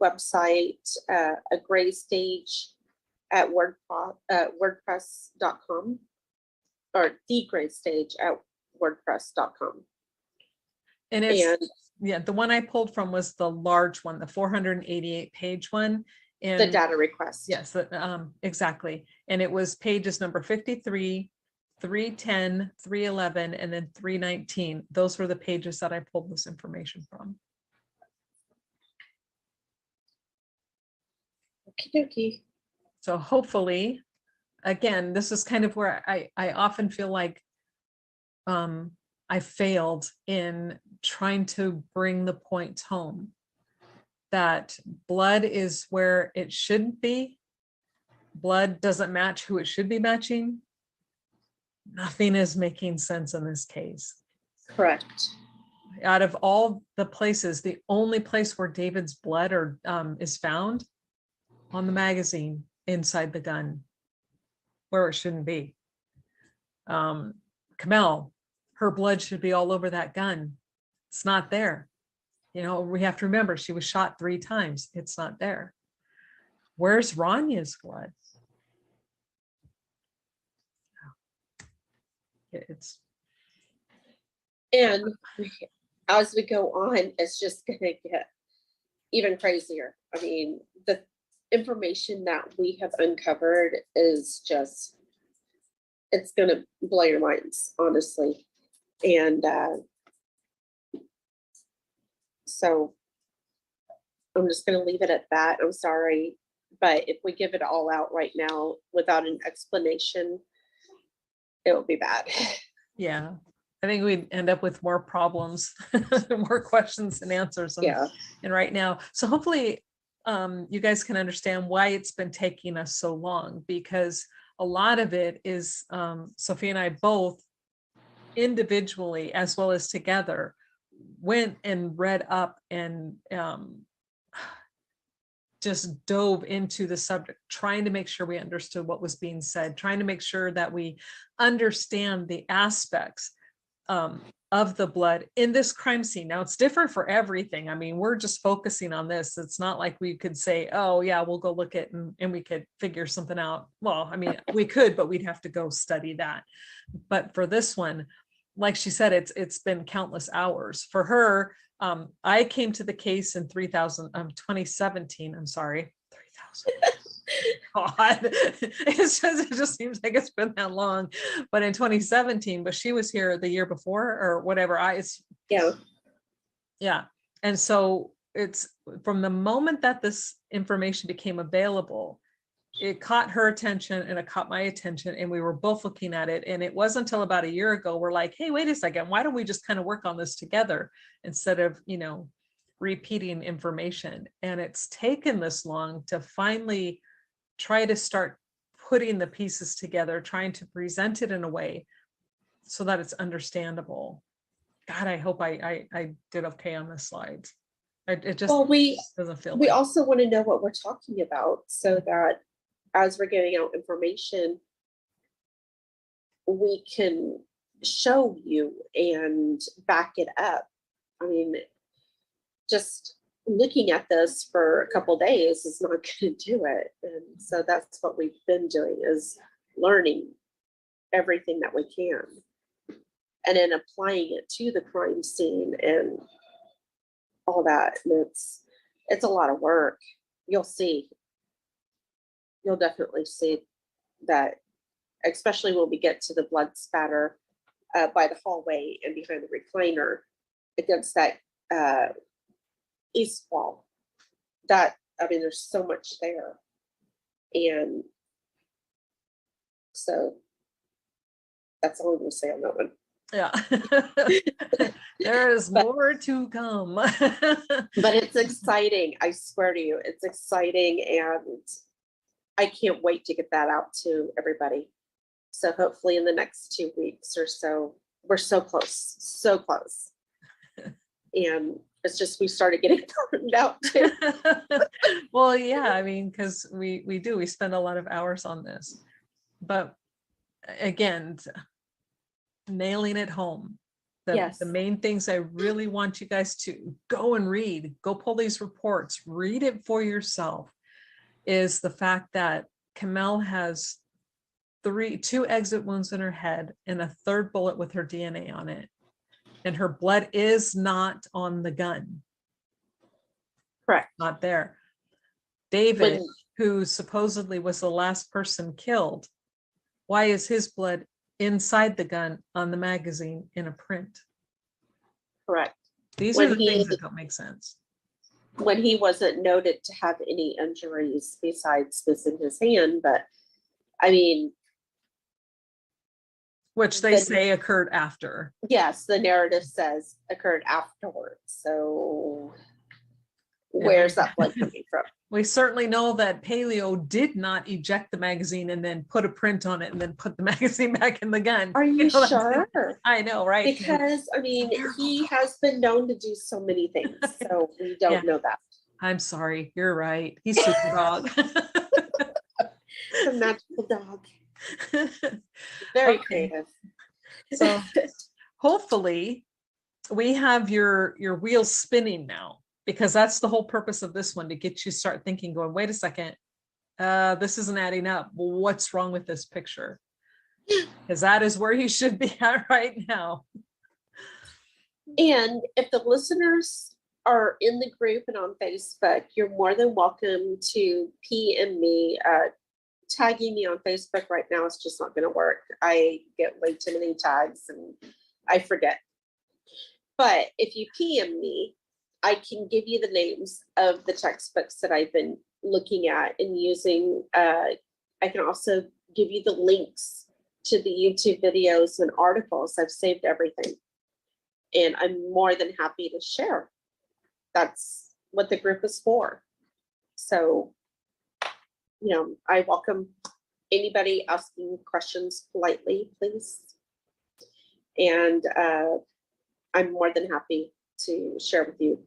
website, a gray stage at wordpress.com, or the gray stage at wordpress.com. And it's, yeah, the one I pulled from was the large one, the 488 page one. And the data request. Yes, exactly. And it was pages number 53, 310, 311, and then 319. Those were the pages that I pulled this information from. Okie dokie. So hopefully, again, this is kind of where I often feel like I failed in trying to bring the point home that blood is where it should be. Blood doesn't match who it should be matching. Nothing is making sense in this case. Correct. Out of all the places, the only place where David's blood is found on the magazine inside the gun, where it shouldn't be. Camille, her blood should be all over that gun. It's not there. You know, we have to remember she was shot 3 times. It's not there. Where's Ranya's blood? It's And as we go on, it's just gonna get even crazier. I mean, the information that we have uncovered is just, it's gonna blow your minds, honestly. And so I'm just gonna leave it at that. I'm sorry, but if we give it all out right now without an explanation, it will be bad. yeah. I think we'd end up with more problems, more questions and answers. Yeah. And right now, so hopefully you guys can understand why it's been taking us so long, because a lot of it is Sophie and I both individually as well as together went and read up and just dove into the subject, trying to make sure we understood what was being said, trying to make sure that we understand the aspects of the blood in this crime scene. Now it's different for everything. I mean, we're just focusing on this. It's not like we could say, oh yeah, we'll go look at and we could figure something out. Well, I mean, we could, but we'd have to go study that. But for this one, like she said, it's been countless hours. For her, I came to the case in 2017. I'm sorry, 3000. God, it just seems like it's been that long. But in 2017, but she was here the year before or whatever. Yeah. And so it's from the moment that this information became available, it caught her attention and it caught my attention, and we were both looking at it. And it wasn't until about a year ago we're like, hey, wait a second, why don't we just kind of work on this together instead of, you know, repeating information? And it's taken this long to finally try to start putting the pieces together, trying to present it in a way so that it's understandable. God, I hope I did okay on the slides. It just doesn't feel We like. also want to know what we're talking about so that as we're getting out information, we can show you and back it up. I mean, just looking at this for a couple days is not going to do it. And so that's what we've been doing, is learning everything that we can and then applying it to the crime scene and all that. And it's a lot of work. You'll see. You'll definitely see that, especially when we get to the blood spatter by the hallway and behind the recliner against that east wall. That, I mean, there's so much there. And so that's all I'm going to say on that one. Yeah. There is more to come. But it's exciting. I swear to you, it's exciting. And I can't wait to get that out to everybody. So hopefully in the next 2 weeks or so, we're so close, so close. And it's just, we started getting burned out too. Well, yeah, I mean, because we spend a lot of hours on this. But again, nailing it home. Yes. The main things I really want you guys to go and read, go pull these reports, read it for yourself, is the fact that Kamel has 2 exit wounds in her head and a 3rd bullet with her DNA on it. And her blood is not on the gun. Correct. Not there. David, who supposedly was the last person killed, why is his blood inside the gun on the magazine in a print? Correct. These are the things that don't make sense. When he wasn't noted to have any injuries besides this in his hand, but I mean, which they say occurred after. Yes, the narrative says occurred afterwards. So where's that blood coming from? We certainly know that Paleo did not eject the magazine and then put a print on it and then put the magazine back in the gun. Are you sure? I know, right? Because I mean, he has been known to do so many things, so we don't know that. I'm sorry, you're right. He's super dog. A magical dog. Very creative. So hopefully we have your wheels spinning now, because that's the whole purpose of this one, to get you start thinking, going, wait a second, this isn't adding up. What's wrong with this picture? Because that is where you should be at right now. And if the listeners are in the group and on Facebook, you're more than welcome to PM me. Tagging me on Facebook right now is just not going to work. I get way too many tags and I forget. But if you PM me, I can give you the names of the textbooks that I've been looking at and using. I can also give you the links to the YouTube videos and articles. I've saved everything. And I'm more than happy to share. That's what the group is for. So, you know, I welcome anybody asking questions politely, please. And I'm more than happy to share with you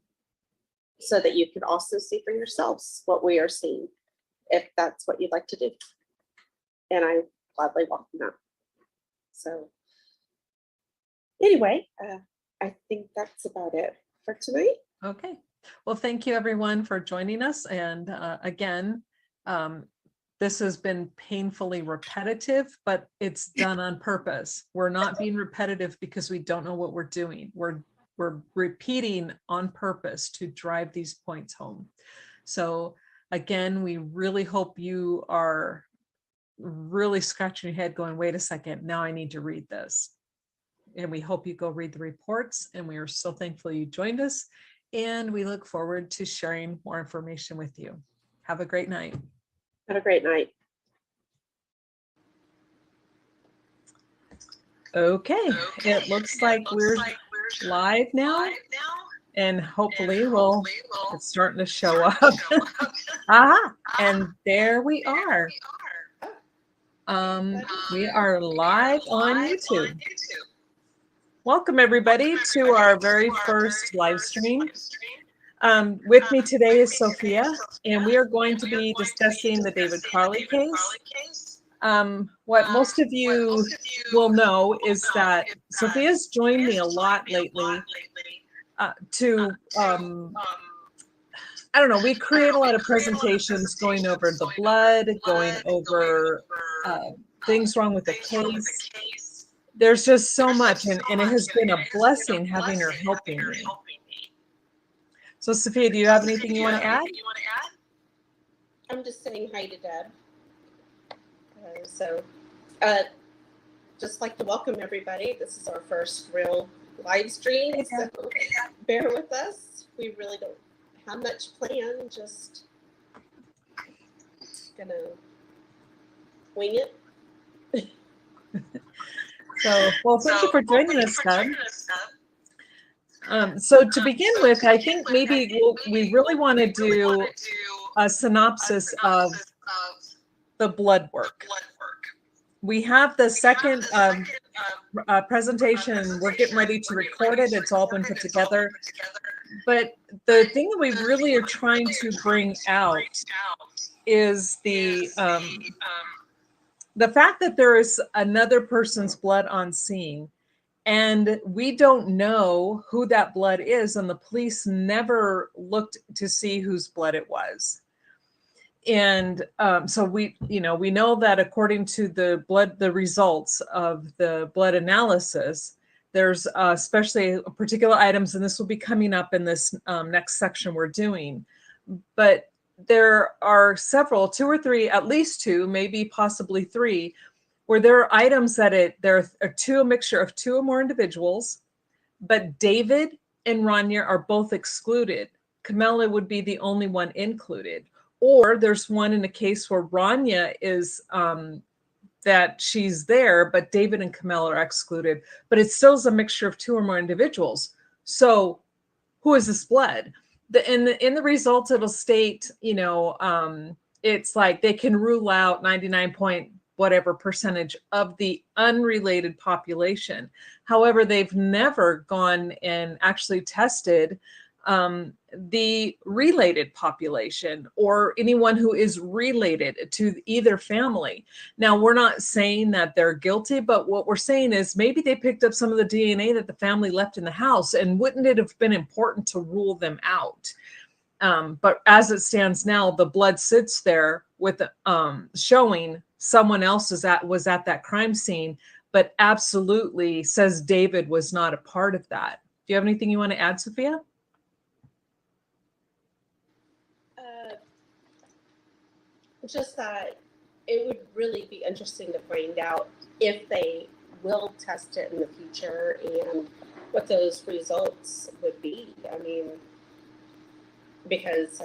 so that you can also see for yourselves what we are seeing, if that's what you'd like to do. And I gladly welcome that. So anyway, I think that's about it for tonight. Okay. Well, thank you everyone for joining us. And again, this has been painfully repetitive, but it's done on purpose. We're not being repetitive because we don't know what we're doing. We're repeating on purpose to drive these points home. So again, we really hope you are really scratching your head going, wait a second, now I need to read this. And we hope you go read the reports, and we are so thankful you joined us, and we look forward to sharing more information with you. Have a great night. Have a great night. Okay, it looks like we're live now, and hopefully it's starting to show up. Aha, and there we are. We are live on YouTube. Welcome everybody to our very first live stream. With me today is Sophia, and we are going to be discussing the David Carley case. What most of you will know is that Sophia's joined me a lot lately I don't know, we create a lot of presentations going over the blood, going over things wrong with the case. There's just so much, and it has been a blessing having her helping me. So Sophia, do you have anything you want to add? I'm just saying hi to Deb. Just like to welcome everybody. This is our first real live stream, so bear with us. We really don't have much planned, just gonna wing it. So, well, thank you for joining us, Deb. So to begin with, I think maybe we really want to do a synopsis of the blood work. We have the second presentation. We're getting ready to record it. It's all been put together. But the thing that we really are trying to bring out is the fact that there is another person's blood on scene, and we don't know who that blood is, and the police never looked to see whose blood it was. And so we know that according to the results of the blood analysis, there's especially particular items, and this will be coming up in this next section we're doing. But there are several, 2 or 3, at least 2, maybe possibly 3, where there are items that there are a mixture of 2 or more individuals, but David and Rania are both excluded. Camilla would be the only one included. Or there's one in a case where Rania is that she's there, but David and Camilla are excluded. But it still is a mixture of 2 or more individuals. So who is this blood? In the results, it'll state, it's like they can rule out 99 point whatever percentage of the unrelated population. However, they've never gone and actually tested the related population or anyone who is related to either family. Now, we're not saying that they're guilty, but what we're saying is maybe they picked up some of the DNA that the family left in the house, and wouldn't it have been important to rule them out? But as it stands now, the blood sits there with showing someone else was at that crime scene, but absolutely says David was not a part of that. Do you have anything you want to add, Sophia? Just that it would really be interesting to find out if they will test it in the future and what those results would be. I mean, because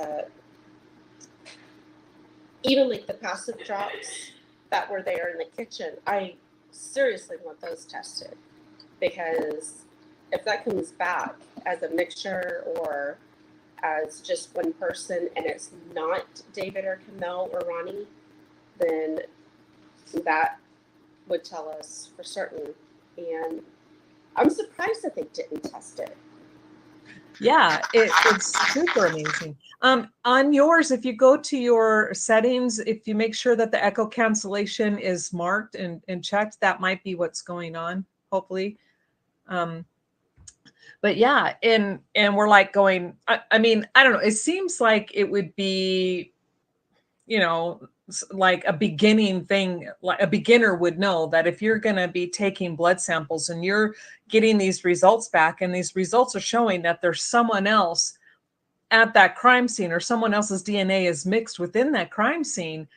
even like the passive drops that were there in the kitchen, I seriously want those tested, because if that comes back as a mixture or as just one person and it's not David or Camille or Ronnie, then that would tell us for certain. And I'm surprised that they didn't test it. Yeah, it's super amazing. On yours, if you go to your settings, if you make sure that the echo cancellation is marked and checked, that might be what's going on, hopefully. But yeah, and we're like going, I mean, I don't know. It seems like it would be, like a beginning thing, like a beginner would know that if you're going to be taking blood samples and you're getting these results back, and these results are showing that there's someone else at that crime scene or someone else's DNA is mixed within that crime scene,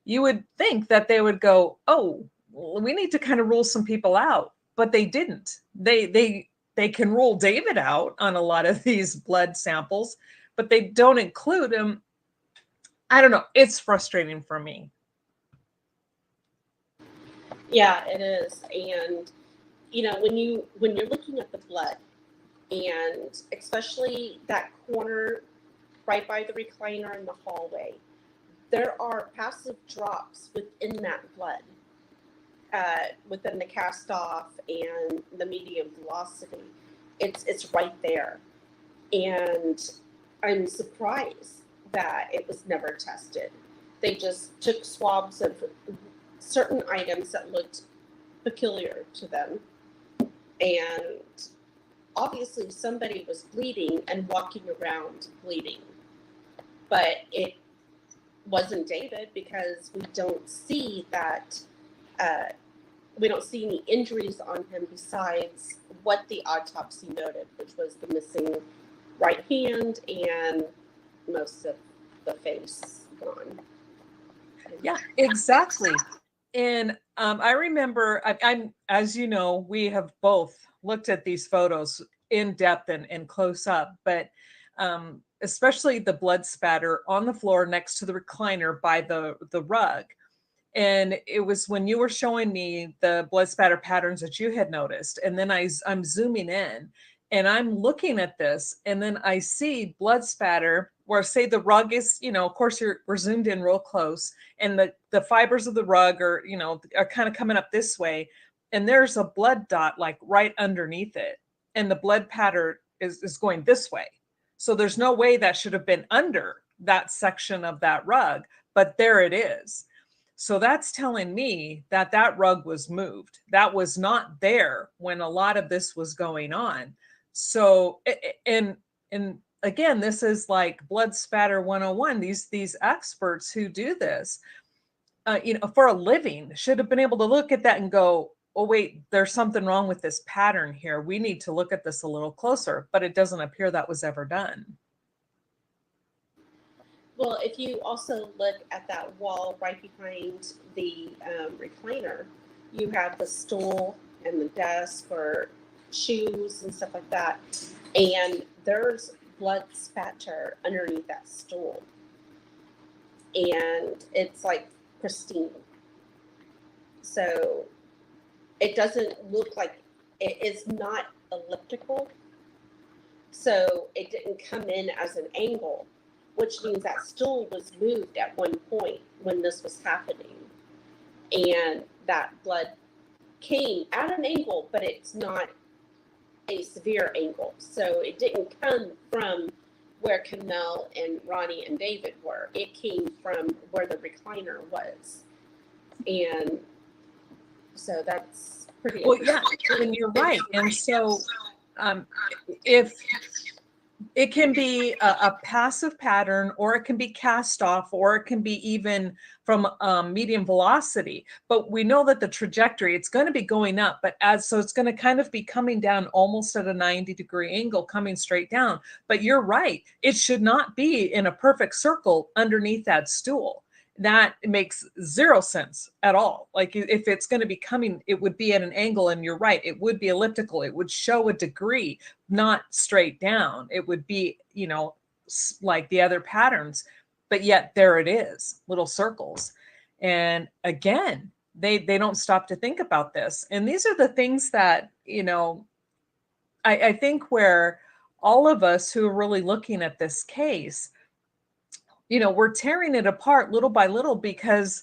you would think that they would go, oh, we need to kind of rule some people out. But they didn't. They can rule David out on a lot of these blood samples, but they don't include him. I don't know. It's frustrating for me. Yeah, it is. And when you're looking at the blood, and especially that corner right by the recliner in the hallway, there are passive drops within that blood, within the cast off and the medium velocity. It's right there. And I'm surprised that it was never tested. They just took swabs of certain items that looked peculiar to them. And obviously somebody was bleeding and walking around bleeding. But it wasn't David, because we don't see that, we don't see any injuries on him besides what the autopsy noted, which was the missing right hand and most of the face gone. Yeah, exactly. And I remember, I'm, as you know, we have both looked at these photos in depth and close up, but especially the blood spatter on the floor next to the recliner by the rug. And it was when you were showing me the blood spatter patterns that you had noticed. And then I'm zooming in and I'm looking at this, and then I see blood spatter where, say, the rug is, of course we're zoomed in real close, and the fibers of the rug are, are kind of coming up this way. And there's a blood dot like right underneath it. And the blood pattern is going this way. So there's no way that should have been under that section of that rug, but there it is. So that's telling me that that rug was moved. That was not there when a lot of this was going on. So, and again, this is like blood spatter 101. These experts who do this, for a living should have been able to look at that and go, oh, wait, there's something wrong with this pattern here. We need to look at this a little closer, but it doesn't appear that was ever done. Well, if you also look at that wall right behind the recliner, you have the stool and the desk or shoes and stuff like that. And there's blood spatter underneath that stool. And it's like pristine. So it doesn't look like, it is not elliptical. So it didn't come in as an angle, which means that stool was moved at one point when this was happening. And that blood came at an angle, but it's not a severe angle. So it didn't come from where Camille and Ronnie and David were. It came from where the recliner was. And so that's pretty Well, yeah, interesting. and you're right. And so if it can be a passive pattern, or it can be cast off, or it can be even from medium velocity. But we know that the trajectory, it's going to be going up, but so it's going to kind of be coming down almost at a 90-degree angle, coming straight down. But you're right. It should not be in a perfect circle underneath that stool. That makes zero sense at all. Like, if it's going to be coming, it would be at an angle, and you're right, it would be elliptical. It would show a degree, not straight down. It would be, like the other patterns, but yet there it is, little circles. And again, they don't stop to think about this. And these are the things that, I think where all of us who are really looking at this case, we're tearing it apart little by little, because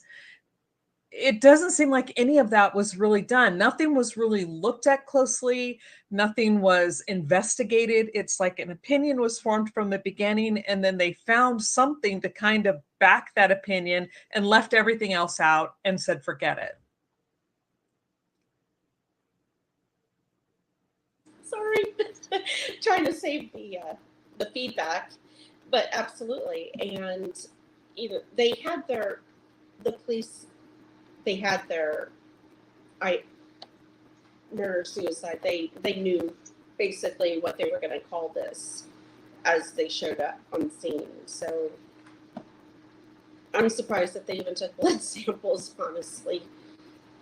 it doesn't seem like any of that was really done. Nothing was really looked at closely. Nothing was investigated. It's like an opinion was formed from the beginning, and then they found something to kind of back that opinion and left everything else out and said, forget it. Sorry, trying to save the feedback, but absolutely. And they had the police, they had their murder suicide. They knew basically what they were going to call this as they showed up on scene. So I'm surprised that they even took blood samples, honestly,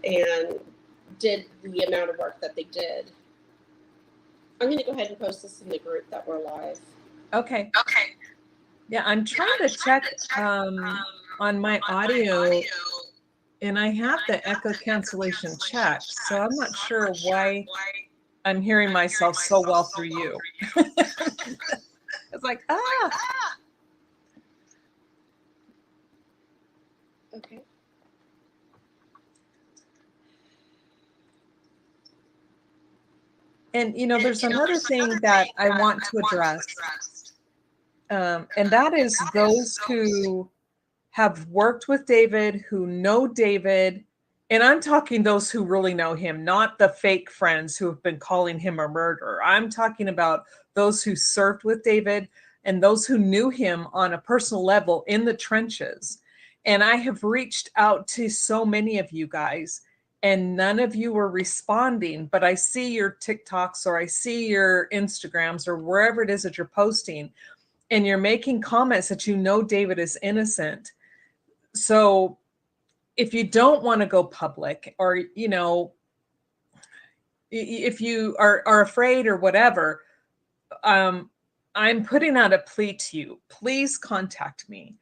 and did the amount of work that they did. I'm going to go ahead and post this in the group that we're live. Okay. Yeah, I'm trying to check on my audio, and I have the echo cancellation checked, so I'm not sure why I'm hearing myself so well through you. It's like, Okay. And there's another thing that I want to address, and that is those who have worked with David, who know David, and I'm talking those who really know him, not the fake friends who have been calling him a murderer. I'm talking about those who served with David and those who knew him on a personal level in the trenches. And I have reached out to so many of you guys, and none of you were responding, but I see your TikToks, or I see your Instagrams, or wherever it is that you're posting, and you're making comments that David is innocent. So if you don't want to go public, or, if you are afraid or whatever, I'm putting out a plea to you. Please contact me.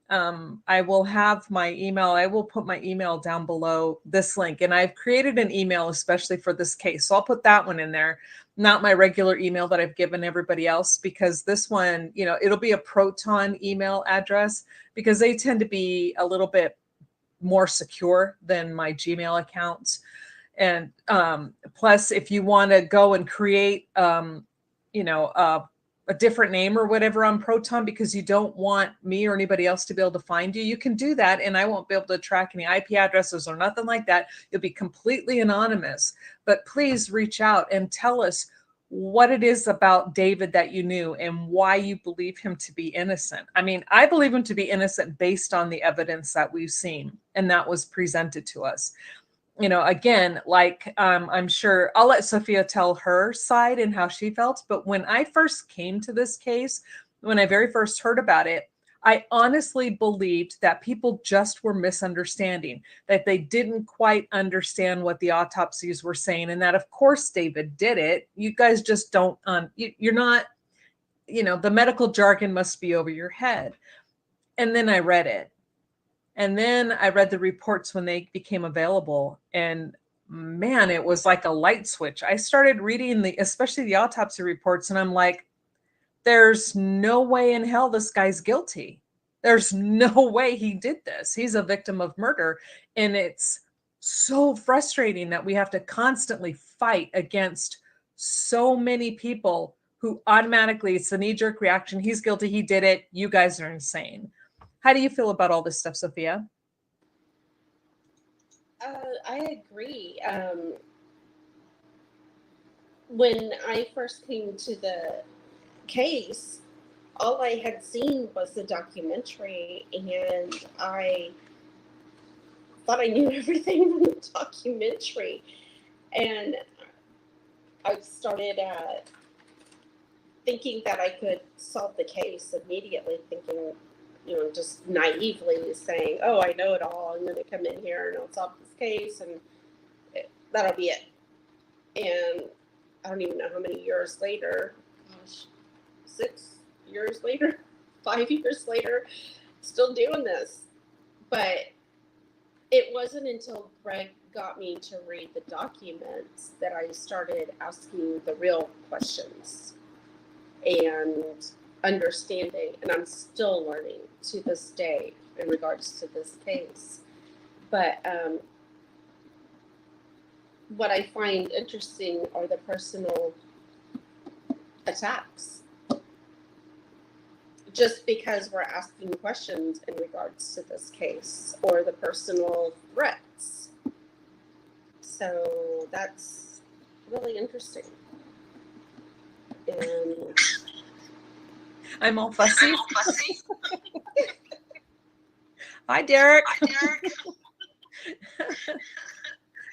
I will have my email. I will put my email down below this link, and I've created an email especially for this case. So I'll put that one in there, not my regular email that I've given everybody else, because this one, it'll be a Proton email address, because they tend to be a little bit more secure than my Gmail accounts. And plus, if you want to go and create, a different name or whatever on Proton, because you don't want me or anybody else to be able to find you, you can do that, and I won't be able to track any IP addresses or nothing like that. You'll be completely anonymous. But please reach out and tell us what it is about David that you knew and why you believe him to be innocent. I mean, I believe him to be innocent based on the evidence that we've seen and that was presented to us. Again, like, I'm sure I'll let Sophia tell her side and how she felt. But when I first came to this case, when I very first heard about it, I honestly believed that people just were misunderstanding, that they didn't quite understand what the autopsies were saying, and that, of course, David did it. You guys just don't, you're not, the medical jargon must be over your head. And then I read it. And then I read the reports when they became available, and man, it was like a light switch. I started reading especially the autopsy reports, and I'm like, there's no way in hell this guy's guilty. There's no way he did this. He's a victim of murder. And it's so frustrating that we have to constantly fight against so many people who automatically, it's a knee-jerk reaction. He's guilty. He did it. You guys are insane. How do you feel about all this stuff, Sophia? I agree. When I first came to the case, all I had seen was the documentary, and I thought I knew everything from the documentary. And I started thinking that I could solve the case immediately, thinking, just naively saying, oh, I know it all. I'm going to come in here and I'll solve this case, and that'll be it. And I don't even know how many years later, gosh, 6 years later, 5 years later, still doing this. But it wasn't until Greg got me to read the documents that I started asking the real questions and understanding, and I'm still learning to this day in regards to this case. But what I find interesting are the personal attacks. Just because we're asking questions in regards to this case, or the personal threats. So that's really interesting. And I'm all fussy. Hi, Derek.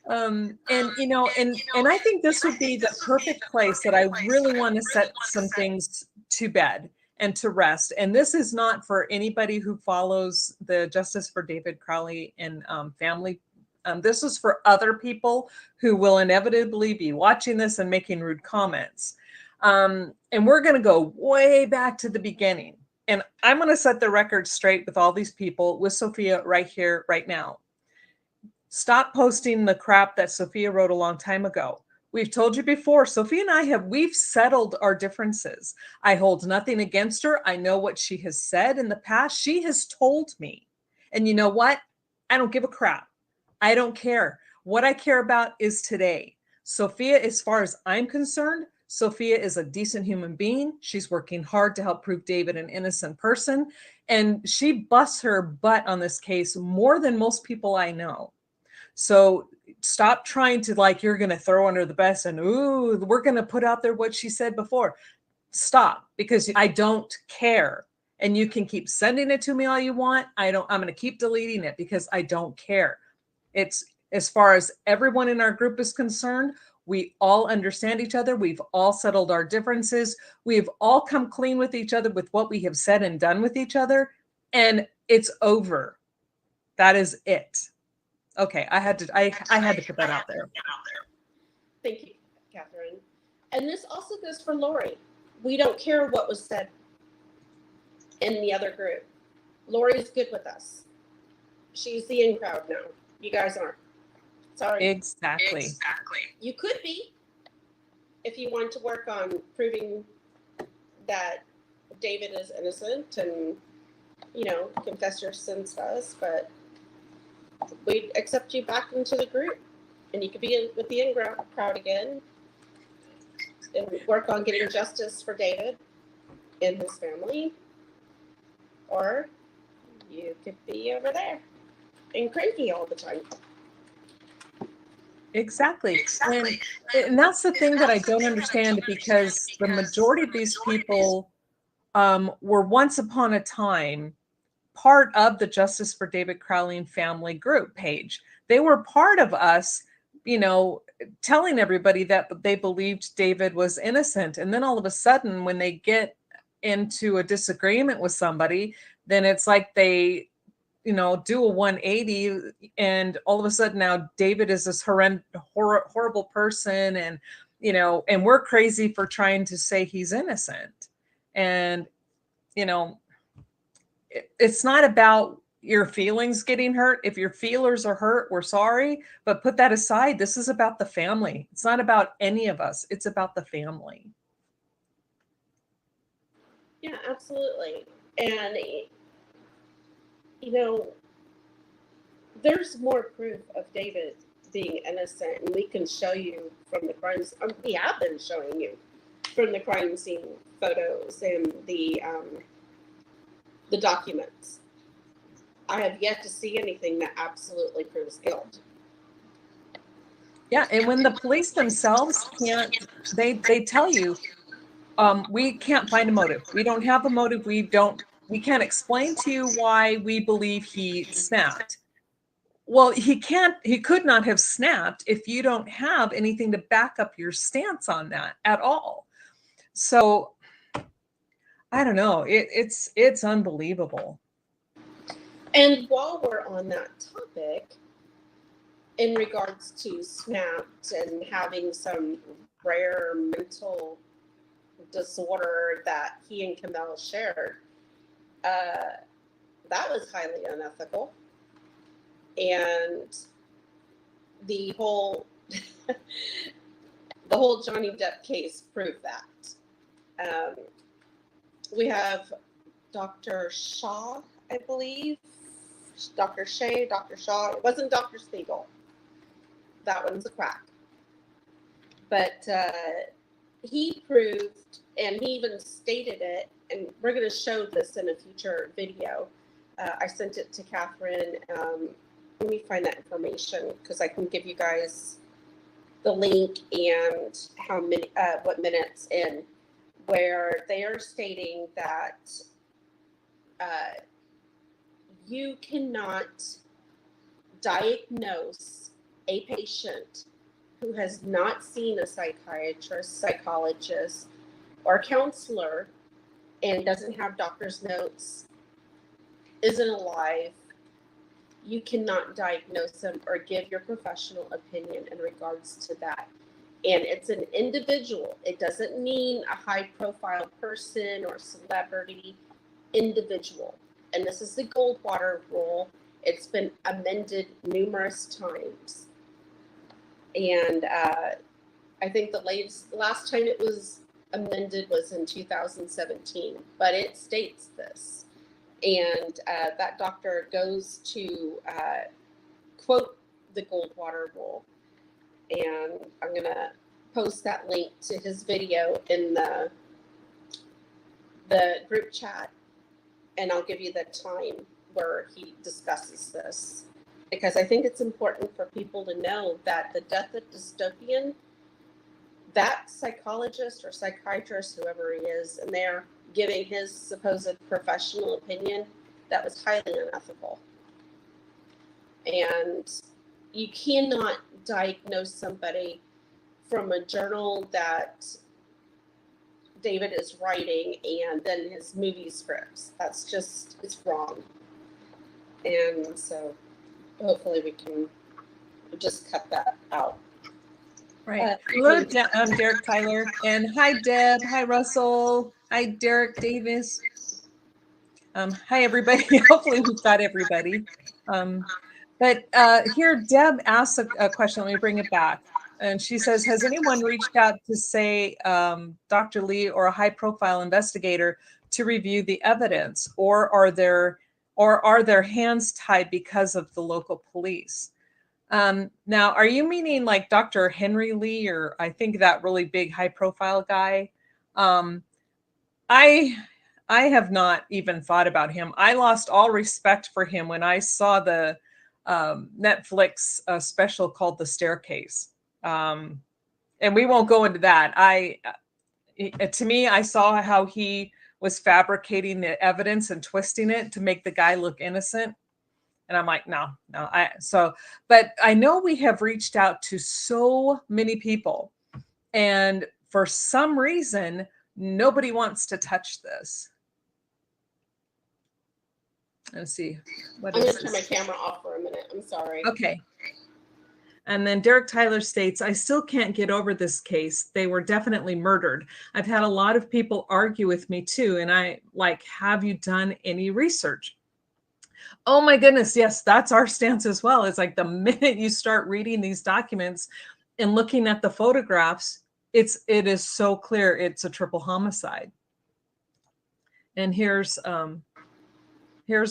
And I think this would be the perfect place that I really want to set some things to bed and to rest. And this is not for anybody who follows the Justice for David Crowley and family. This is for other people who will inevitably be watching this and making rude comments. And we're going to go way back to the beginning. And I'm going to set the record straight with all these people, with Sophia right here, right now. Stop posting the crap that Sophia wrote a long time ago. We've told you before, Sophia and I we've settled our differences. I hold nothing against her. I know what she has said in the past. She has told me. And you know what? I don't give a crap. I don't care. What I care about is today. Sophia, as far as I'm concerned, Sophia is a decent human being. She's working hard to help prove David an innocent person. And she busts her butt on this case more than most people I know. So stop trying to, like, you're going to throw under the bus and, ooh, we're going to put out there what she said before. Stop, because I don't care. And you can keep sending it to me all you want. I'm going to keep deleting it because I don't care. It's, as far as everyone in our group is concerned, we all understand each other. We've all settled our differences. We've all come clean with each other with what we have said and done with each other. And it's over. That is it. Okay, I had to put that out there. thank you, Catherine. And this also goes for Lori. We don't care what was said in the other group. Lori is good with us. She's the in crowd now. You guys aren't. Sorry. Exactly. You could be, if you want to work on proving that David is innocent and, confess your sins to us, but we'd accept you back into the group, and you could be with the in crowd again and work on getting justice for David and his family. Or you could be over there and cranky all the time. Exactly. And that's the thing that I don't understand, because the majority of these people were once upon a time part of the Justice for David Crowley and family group page. They were part of us, telling everybody that they believed David was innocent. And then all of a sudden, when they get into a disagreement with somebody, then it's like they do a 180, and all of a sudden now David is this horrible person, and and we're crazy for trying to say he's innocent. And it's not about your feelings getting hurt. If your feelers are hurt, we're sorry, but put that aside. This is about the family. It's not about any of us. It's about the family. Yeah, absolutely. And there's more proof of David being innocent, and we can show you from the crimes. We have been showing you from the crime scene photos and the documents. I have yet to see anything that absolutely proves guilt. Yeah, and when the police themselves can't, they tell you, we can't find a motive. We don't have a motive. We can't explain to you why we believe he snapped. Well, he could not have snapped if you don't have anything to back up your stance on that at all. So I don't know. It's unbelievable. And while we're on that topic, in regards to snapped and having some rare mental disorder that he and Kamel shared, that was highly unethical. And the whole the whole Johnny Depp case proved that. We have Dr. Shaw, I believe. Dr. Shea, Dr. Shaw. It wasn't Dr. Spiegel. That one's a quack. But he proved, and he even stated it, and we're going to show this in a future video. I sent it to Catherine. Let me find that information because I can give you guys the link and how many, what minutes in, where they are stating that you cannot diagnose a patient who has not seen a psychiatrist, psychologist, or counselor and doesn't have doctor's notes, isn't alive. You cannot diagnose them or give your professional opinion in regards to that. And it's an individual. It doesn't mean a high profile person or celebrity, individual. And this is the Goldwater rule. It's been amended numerous times. And I think the last time it was amended was in 2017, but it states this. And that doctor goes to quote the Goldwater rule. And I'm going to post that link to his video in the group chat. And I'll give you the time where he discusses this. Because I think it's important for people to know that the death of dystopian, that psychologist or psychiatrist, whoever he is, and they're giving his supposed professional opinion, that was highly unethical. And you cannot diagnose somebody from a journal that David is writing and then his movie scripts. That's just, it's wrong. And so hopefully we can just cut that out. Right. Hello, Derek Tyler. And hi, Deb. Hi, Russell. Hi, Derek Davis. Hi, everybody. Hopefully we've got everybody. But here, Deb asks a question. Let me bring it back. And she says, has anyone reached out to say Dr. Lee or a high-profile investigator to review the evidence, or are their hands tied because of the local police? Now, are you meaning like Dr. Henry Lee, or I think that really big high-profile guy? I have not even thought about him. I lost all respect for him when I saw the Netflix special called The Staircase. And we won't go into that. To me, I saw how he was fabricating the evidence and twisting it to make the guy look innocent. And I'm like, no. But I know we have reached out to so many people, and for some reason, nobody wants to touch this. Let's see. I'm going to turn my camera off for a minute. I'm sorry. Okay. And then Derek Tyler states, I still can't get over this case. They were definitely murdered. I've had a lot of people argue with me too. And I like, have you done any research? Oh my goodness. Yes, that's our stance as well. It's like the minute you start reading these documents and looking at the photographs, it is so clear it's a triple homicide. And here's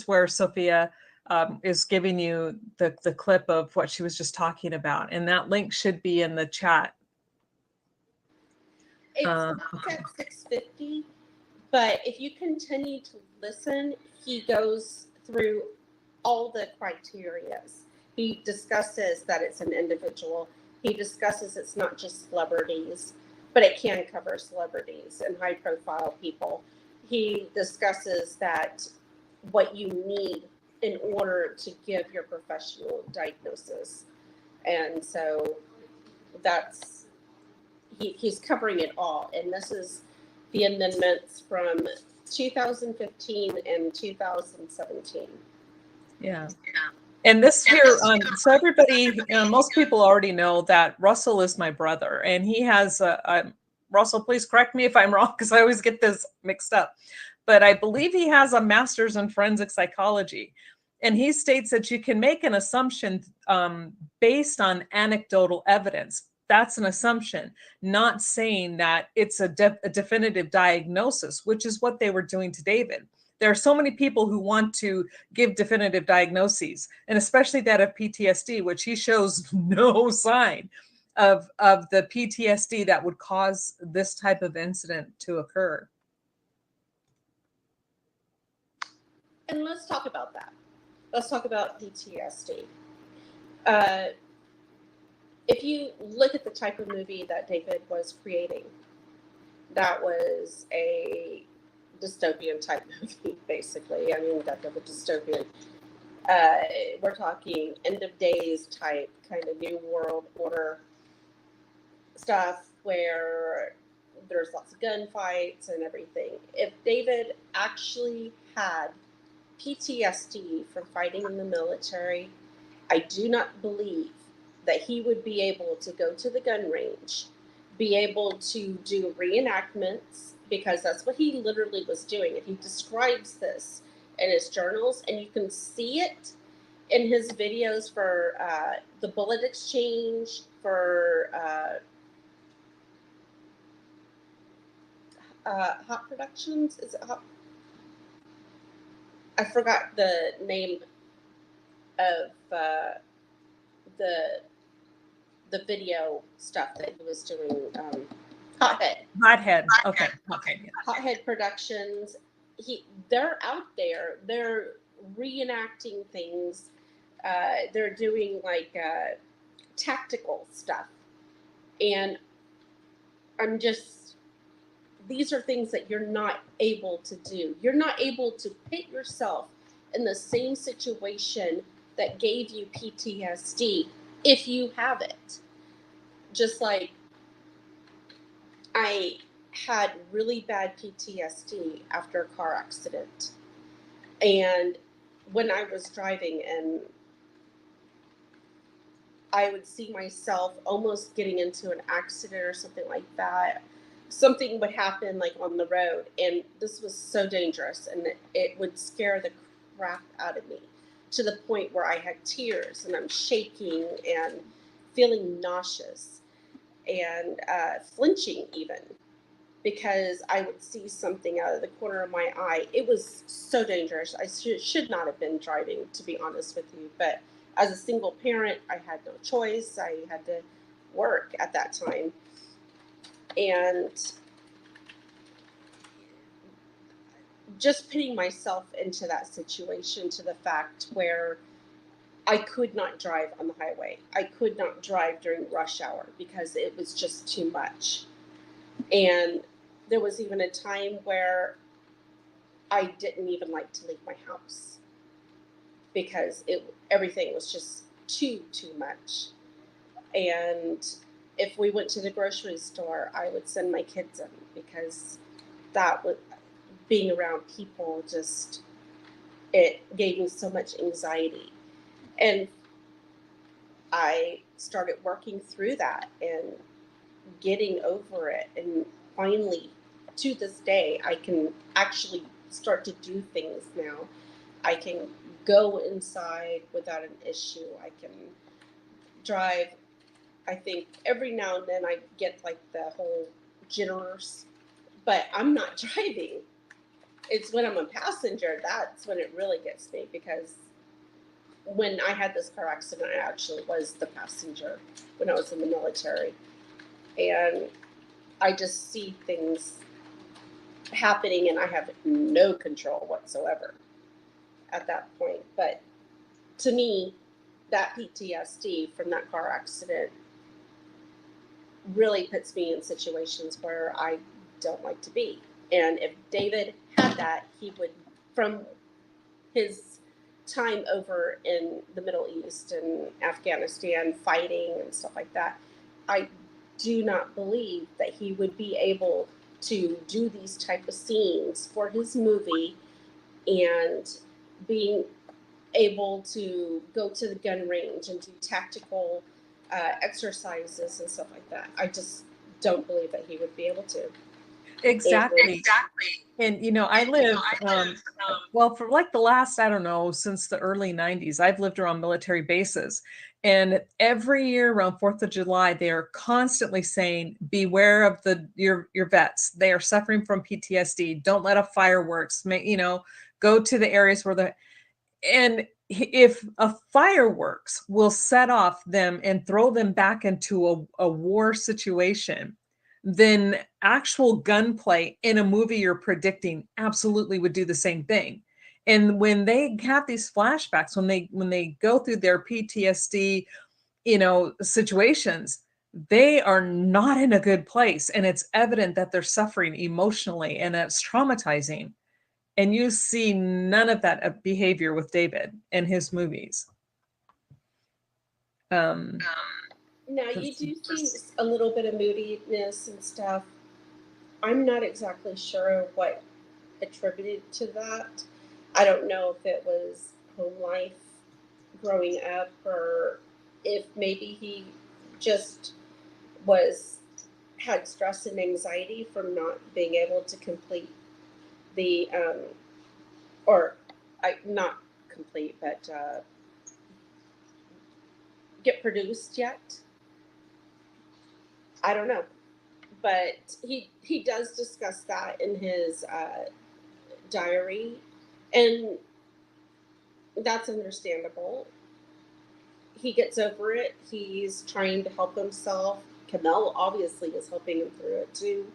where Sophia is giving you the clip of what she was just talking about. And that link should be in the chat. It's Uh, at 6:50, but if you continue to listen, he goes through all the criterias. He discusses that it's an individual. He discusses it's not just celebrities, but it can cover celebrities and high profile people. He discusses that what you need in order to give your professional diagnosis. And so that's, he's covering it all. And this is the amendments from 2015 and 2017. yeah. And this here, so everybody, most people already know that Russell is my brother, and he has Russell, please correct me if I'm wrong, because I always get this mixed up. But I believe he has a master's in forensic psychology. And he states that you can make an assumption based on anecdotal evidence. That's an assumption, not saying that it's a definitive diagnosis, which is what they were doing to David. There are so many people who want to give definitive diagnoses, and especially that of PTSD, which he shows no sign of the PTSD that would cause this type of incident to occur. And let's talk about that. Let's talk about PTSD. If you look at the type of movie that David was creating, that was a dystopian type movie, basically. I mean, that of a dystopian. We're talking end of days type, kind of new world order stuff where there's lots of gunfights and everything. If David actually had PTSD from fighting in the military, I do not believe that he would be able to go to the gun range, be able to do reenactments, because that's what he literally was doing. And he describes this in his journals, and you can see it in his videos for the bullet exchange, for Hot Productions. Is it Hot? I forgot the name of the video stuff that he was doing. Hothead. Okay. Yeah. Hothead Productions. They're out there. They're reenacting things. They're doing like tactical stuff, and these are things that you're not able to do. You're not able to put yourself in the same situation that gave you PTSD if you have it. Just like I had really bad PTSD after a car accident. And when I was driving, and I would see myself almost getting into an accident or something like that, something would happen like on the road, and this was so dangerous, and it would scare the crap out of me to the point where I had tears and I'm shaking and feeling nauseous and flinching even, because I would see something out of the corner of my eye. It was so dangerous. I should not have been driving, to be honest with you, but as a single parent, I had no choice. I had to work at that time. And just putting myself into that situation, to the fact where I could not drive on the highway. I could not drive during rush hour because it was just too much. And there was even a time where I didn't even like to leave my house because everything was just too much. And if we went to the grocery store, I would send my kids in, because that would, being around people, just, it gave me so much anxiety. And I started working through that and getting over it. And finally, to this day, I can actually start to do things now. I can go inside without an issue. I can drive. I think every now and then I get like the whole jitters, but I'm not driving. It's when I'm a passenger, that's when it really gets me, because when I had this car accident, I actually was the passenger when I was in the military. And I just see things happening and I have no control whatsoever at that point. But to me, that PTSD from that car accident really puts me in situations where I don't like to be. And if David had that, he would, from his time over in the Middle East and Afghanistan fighting and stuff like that, I do not believe that he would be able to do these type of scenes for his movie and being able to go to the gun range and do tactical exercises and stuff like that. I just don't believe that he would be able to. Exactly. And, you know, I live, well, for like the last, I don't know, since the early 90s, I've lived around military bases. And every year around 4th of July, they are constantly saying, beware of your vets. They are suffering from PTSD. Don't let off fireworks. You know, go to the areas where and if a fireworks will set off them and throw them back into a war situation, then actual gunplay in a movie you're predicting absolutely would do the same thing. And when they have these flashbacks, when they go through their PTSD, you know, situations, they are not in a good place. And it's evident that they're suffering emotionally and it's traumatizing. And you see none of that behavior with David in his movies. Now you do see a little bit of moodiness and stuff. I'm not exactly sure what attributed to that. I don't know if it was home life growing up or if maybe he just had stress and anxiety from not being able to complete the not complete, but get produced yet. I don't know, but he does discuss that in his diary, and that's understandable. He gets over it. He's trying to help himself. Kamel obviously is helping him through it too.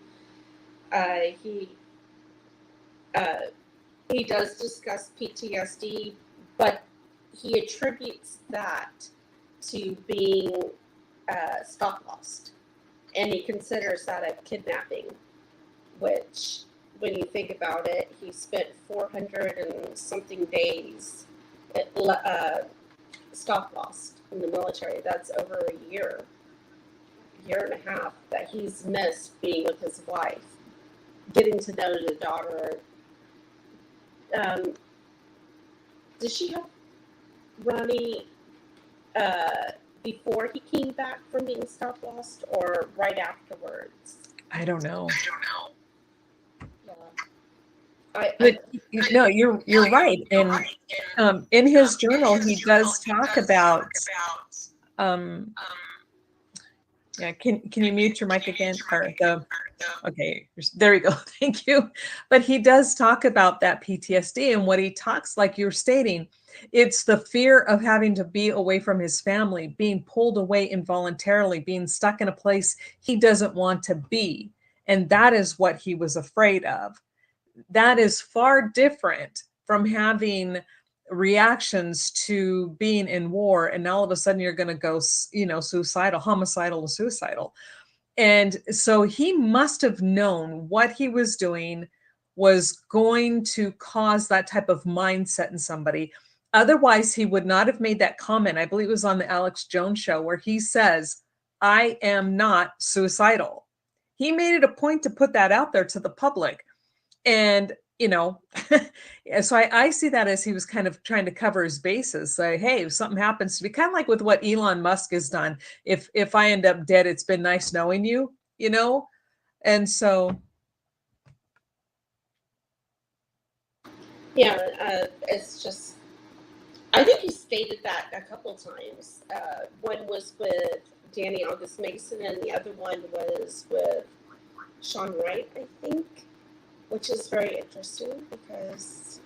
He does discuss PTSD, but he attributes that to being stalk lost. And he considers that a kidnapping, which, when you think about it, he spent 400 and something days stalk lost in the military. That's over a year and a half that he's missed being with his wife, getting to know the daughter. Did she have Ronnie before he came back from being stalk lost or right afterwards? I don't know. Yeah. But no, you're right. And in his journal, he does talk about yeah, can you mute your mic again? Okay, there you go. Thank you. But he does talk about that PTSD, and what he talks, like you're stating, it's the fear of having to be away from his family, being pulled away involuntarily, being stuck in a place he doesn't want to be. And that is what he was afraid of. That is far different from having reactions to being in war, and all of a sudden you're going to go, you know, homicidal and suicidal. And so he must have known what he was doing was going to cause that type of mindset in somebody. Otherwise, he would not have made that comment. I believe it was on the Alex Jones show where he says, I am not suicidal. He made it a point to put that out there to the public. And, you know, so I see that as he was kind of trying to cover his bases, say, hey, if something happens to me, kind of like with what Elon Musk has done. If I end up dead, it's been nice knowing you, you know? And so. Yeah, it's just, I think he stated that a couple times. One was with Danny August Mason and the other one was with Sean Wright, I think. Which is very interesting because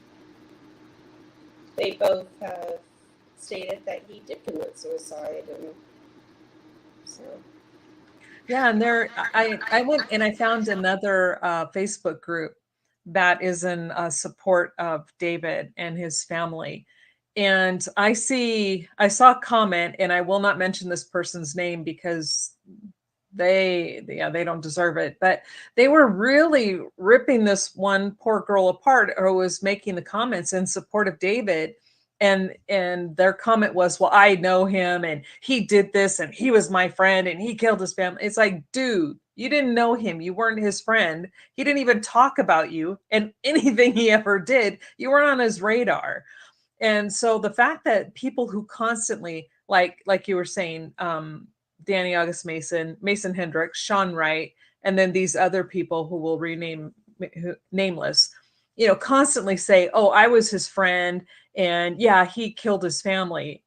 they both have stated that he did commit suicide, and so. Yeah, and I went and I found another Facebook group that is in support of David and his family. And I saw a comment, and I will not mention this person's name because they don't deserve it, but they were really ripping this one poor girl apart who was making the comments in support of David. And their comment was, well, I know him and he did this and he was my friend and he killed his family. It's like, dude, you didn't know him, you weren't his friend, he didn't even talk about you, and anything he ever did, you weren't on his radar. And so the fact that people who constantly, like you were saying, Danny August Mason, Mason Hendricks, Sean Wright, and then these other people who will rename nameless, constantly say, oh, I was his friend and yeah, he killed his family.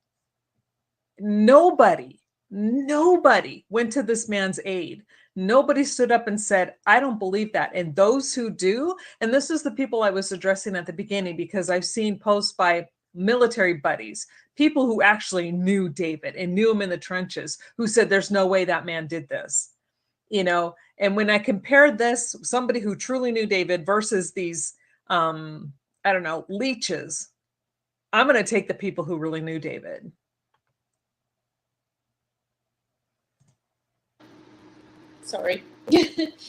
Nobody went to this man's aid. Nobody stood up and said, I don't believe that. And those who do, and this is the people I was addressing at the beginning, because I've seen posts by military buddies, people who actually knew David and knew him in the trenches, who said there's no way that man did this. And when I compared this, somebody who truly knew David versus these I don't know, leeches, I'm going to take the people who really knew David. Sorry.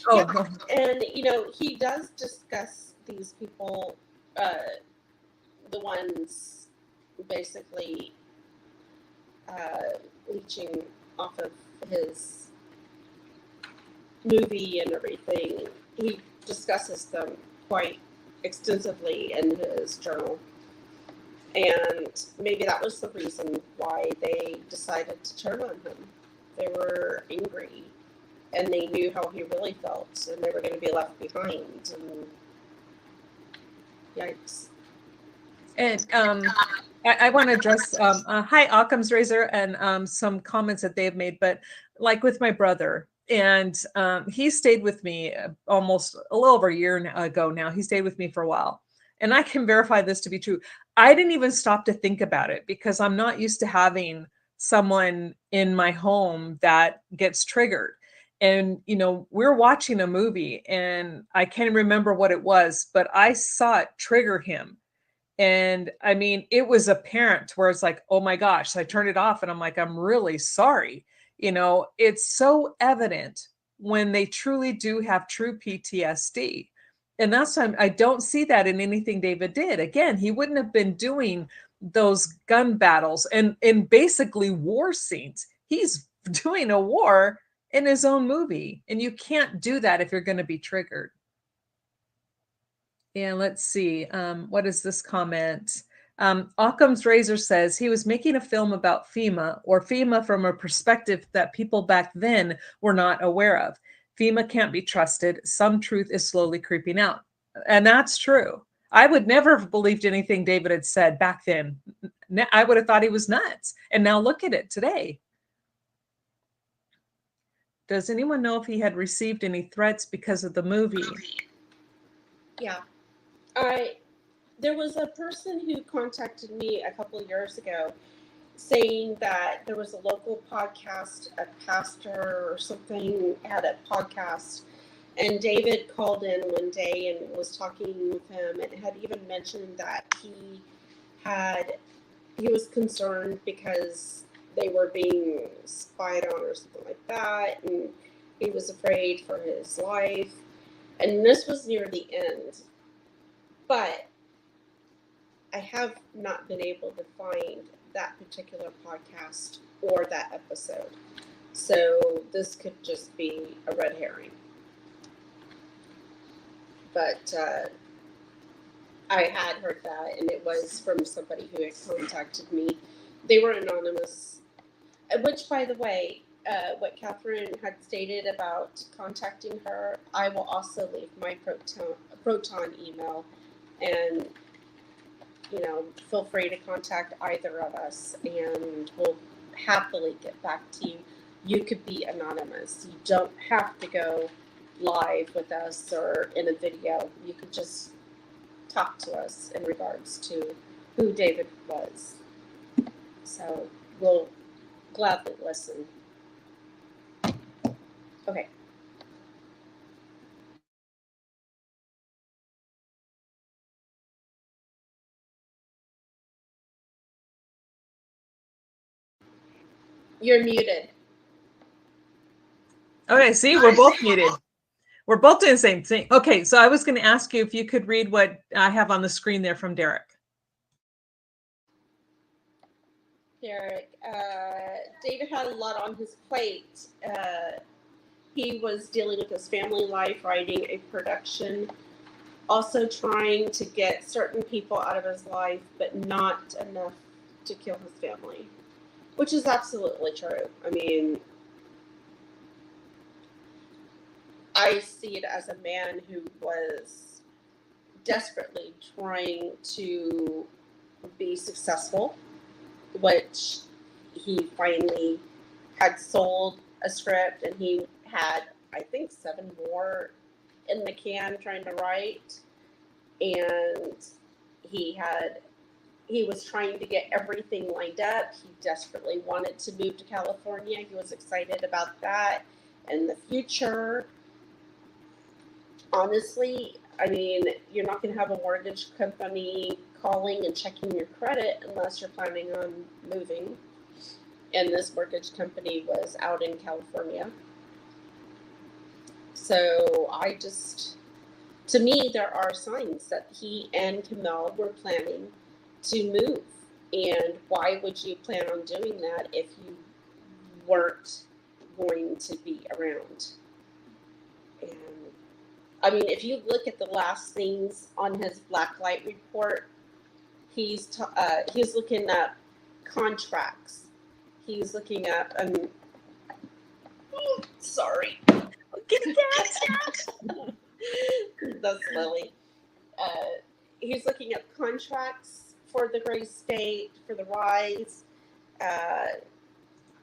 Oh, Yeah, no. and he does discuss these people, the ones basically leeching off of his movie and everything. He discusses them quite extensively in his journal. And maybe that was the reason why they decided to turn on him. They were angry and they knew how he really felt and they were going to be left behind. And yikes. And I want to address, hi, Occam's Razor, and some comments that they have made, but like with my brother, and he stayed with me almost a little over a year ago now. He stayed with me for a while. And I can verify this to be true. I didn't even stop to think about it because I'm not used to having someone in my home that gets triggered. And, we're watching a movie and I can't remember what it was, but I saw it trigger him. And I mean, it was apparent where it's like, oh my gosh. So I turned it off and I'm like, I'm really sorry. It's so evident when they truly do have true PTSD. And that's why I don't see that in anything David did. Again, he wouldn't have been doing those gun battles and basically war scenes. He's doing a war in his own movie. And you can't do that if you're going to be triggered. And let's see, what is this comment? Occam's Razor says he was making a film about FEMA from a perspective that people back then were not aware of. FEMA can't be trusted. Some truth is slowly creeping out. And that's true. I would never have believed anything David had said back then. I would have thought he was nuts. And now look at it today. Does anyone know if he had received any threats because of the movie? Yeah. There was a person who contacted me a couple of years ago saying that there was a local podcast, a pastor or something had a podcast, and David called in one day and was talking with him and had even mentioned that he was concerned because they were being spied on or something like that, and he was afraid for his life. And this was near the end. But I have not been able to find that particular podcast or that episode. So this could just be a red herring. But I had heard that, and it was from somebody who had contacted me. They were anonymous, which, by the way, what Catherine had stated about contacting her, I will also leave my Proton email. And, feel free to contact either of us and we'll happily get back to you. You could be anonymous. You don't have to go live with us or in a video. You could just talk to us in regards to who David was. So we'll gladly listen. Okay. You're muted. Okay, see, we're both muted. We're both doing the same thing. Okay, so I was going to ask you if you could read what I have on the screen there from Derek. Derek, David had a lot on his plate. He was dealing with his family life, writing a production, also trying to get certain people out of his life, but not enough to kill his family, which is absolutely true. I mean, I see it as a man who was desperately trying to be successful, which he finally had sold a script, and he had, I think, 7 more in the can trying to write. And he was trying to get everything lined up. He desperately wanted to move to California. He was excited about that and the future. Honestly, I mean, you're not going to have a mortgage company calling and checking your credit unless you're planning on moving. And this mortgage company was out in California. So to me, there are signs that he and Camille were planning to move. And why would you plan on doing that if you weren't going to be around? And I mean, if you look at the last things on his blacklight report, he's looking up contracts. He's looking up, sorry. That's Lily. He's looking up contracts for the Gray State, for the Rise,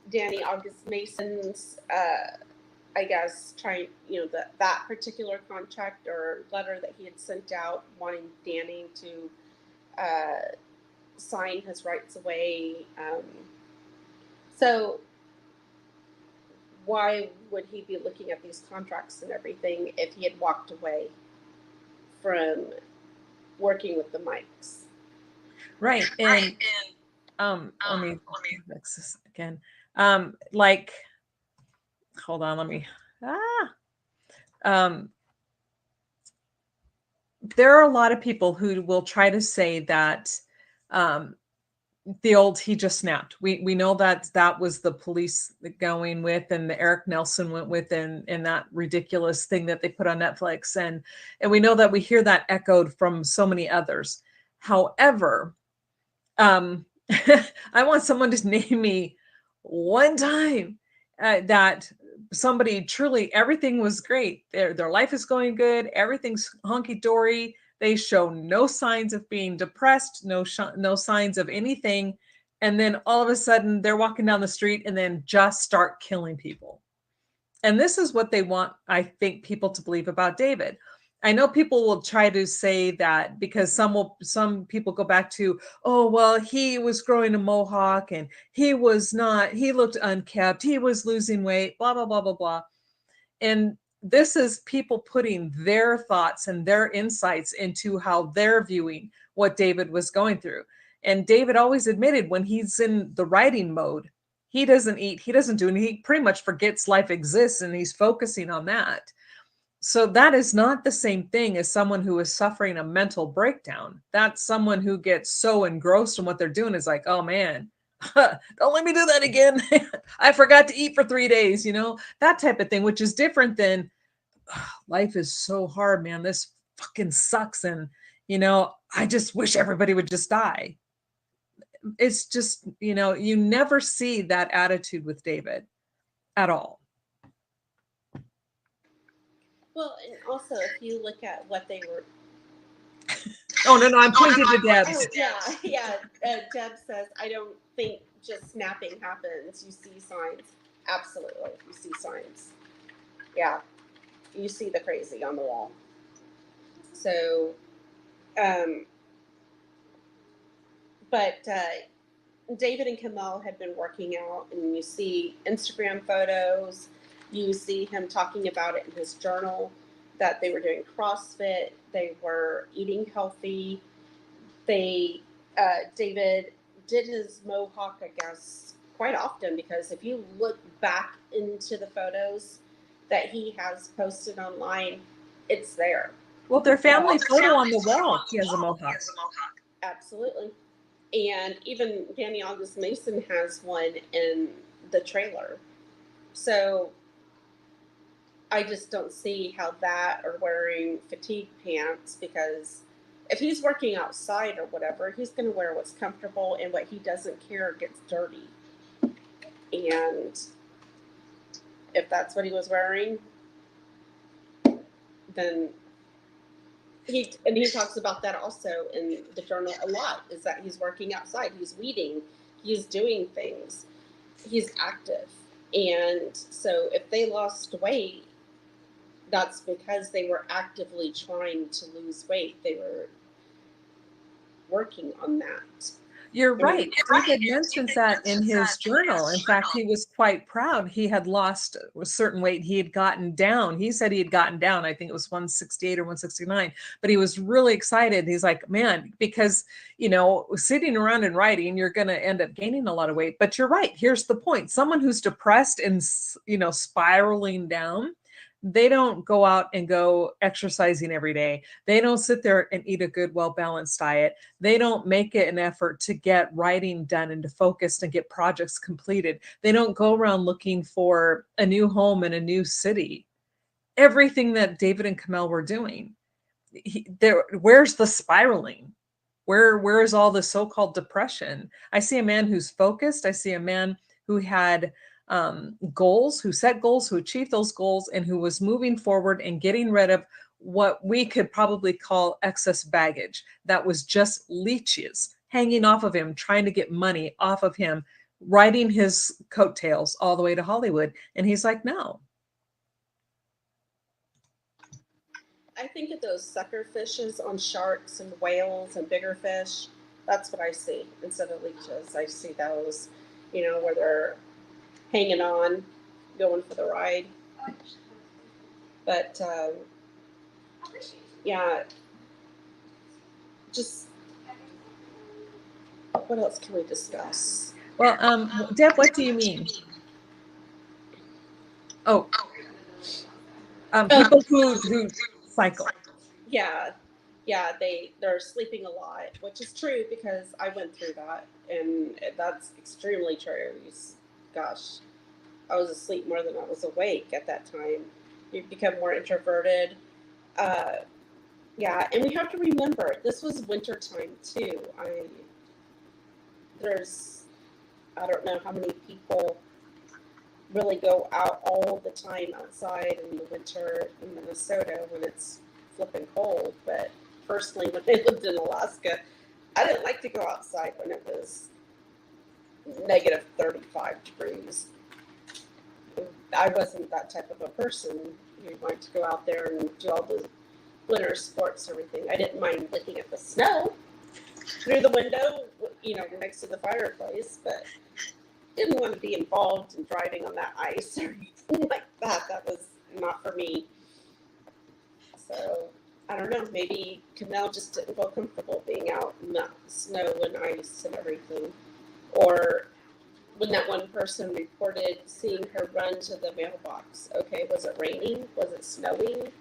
Danny August Mason's, I guess, trying, that particular contract or letter that he had sent out wanting Danny to sign his rights away. So why would he be looking at these contracts and everything if he had walked away from working with the mics? Right. And let me fix this again. Hold on, let me there are a lot of people who will try to say that the old he just snapped. We know that was the police going with, and the Eric Nelson went with, and that ridiculous thing that they put on Netflix, and we know that we hear that echoed from so many others. However, I want someone to name me one time that somebody truly, everything was great. Their life is going good. Everything's hunky-dory. They show no signs of being depressed, no signs of anything. And then all of a sudden they're walking down the street and then just start killing people. And this is what they want, I think, people to believe about David. I know people will try to say that because some people go back to, oh, well, he was growing a mohawk and he looked unkept. He was losing weight, blah, blah, blah, blah, blah. And this is people putting their thoughts and their insights into how they're viewing what David was going through. And David always admitted when he's in the writing mode, he doesn't eat, he doesn't do anything. He pretty much forgets life exists and he's focusing on that. So that is not the same thing as someone who is suffering a mental breakdown. That's someone who gets so engrossed in what they're doing is like, oh man, don't let me do that again. I forgot to eat for 3 days, that type of thing, which is different than life is so hard, man. This fucking sucks. And, I just wish everybody would just die. It's just, you never see that attitude with David at all. Well, and also if you look at what they were. Oh, no, I'm pointing to Deb. Oh, yeah. Deb says, I don't think just snapping happens. You see signs. Absolutely. You see signs. Yeah. You see the crazy on the wall. So, but David and Kamel had been working out, and you see Instagram photos. You see him talking about it in his journal, that they were doing CrossFit, they were eating healthy. David did his mohawk, I guess, quite often, because if you look back into the photos that he has posted online, it's there. Well, their family photo on the wall, he has a mohawk. Absolutely. And even Danny August Mason has one in the trailer. So I just don't see how that, or wearing fatigue pants, because if he's working outside or whatever, he's going to wear what's comfortable, and what he doesn't care gets dirty. And if that's what he was wearing, then he talks about that also in the journal a lot, is that he's working outside, he's weeding, he's doing things, he's active. And so if they lost weight, that's because they were actively trying to lose weight. They were working on that. You're right. David mentions that in his journal. In fact, he was quite proud. He had lost a certain weight. He had gotten down. He said he had gotten down. I think it was 168 or 169, but he was really excited. He's like, man, because, sitting around and writing, you're going to end up gaining a lot of weight. But you're right. Here's the point. Someone who's depressed and, spiraling down, they don't go out and go exercising every day. They don't sit there and eat a good, well-balanced diet. They don't make it an effort to get writing done and to focus and get projects completed. They don't go around looking for a new home in a new city. Everything that David and Kamel were doing, where's the spiraling? Where is all the so-called depression? I see a man who's focused. I see a man who had goals, who set goals, who achieved those goals, and who was moving forward and getting rid of what we could probably call excess baggage that was just leeches hanging off of him, trying to get money off of him, riding his coattails all the way to Hollywood. And he's like, no. I think of those sucker fishes on sharks and whales and bigger fish. That's what I see instead of leeches. I see those, where they're hanging on, going for the ride. But yeah, just what else can we discuss? Well, Deb, what do you mean? Oh, people who cycle. Yeah, they're sleeping a lot, which is true, because I went through that, and that's extremely true. Gosh, I was asleep more than I was awake at that time. You become more introverted. Yeah, and we have to remember, this was winter time too. I don't know how many people really go out all the time outside in the winter in Minnesota when it's flipping cold. But personally, when I lived in Alaska, I didn't like to go outside when it was negative 35 degrees. I wasn't that type of a person who wanted to go out there and do all the winter sports and everything. I didn't mind looking at the snow through the window, next to the fireplace, but didn't want to be involved in driving on that ice or anything like that. That was not for me. So I don't know, maybe Kamel just didn't feel comfortable being out in the snow and ice and everything. Or when that one person reported seeing her run to the mailbox. Okay, was it raining? Was it snowing?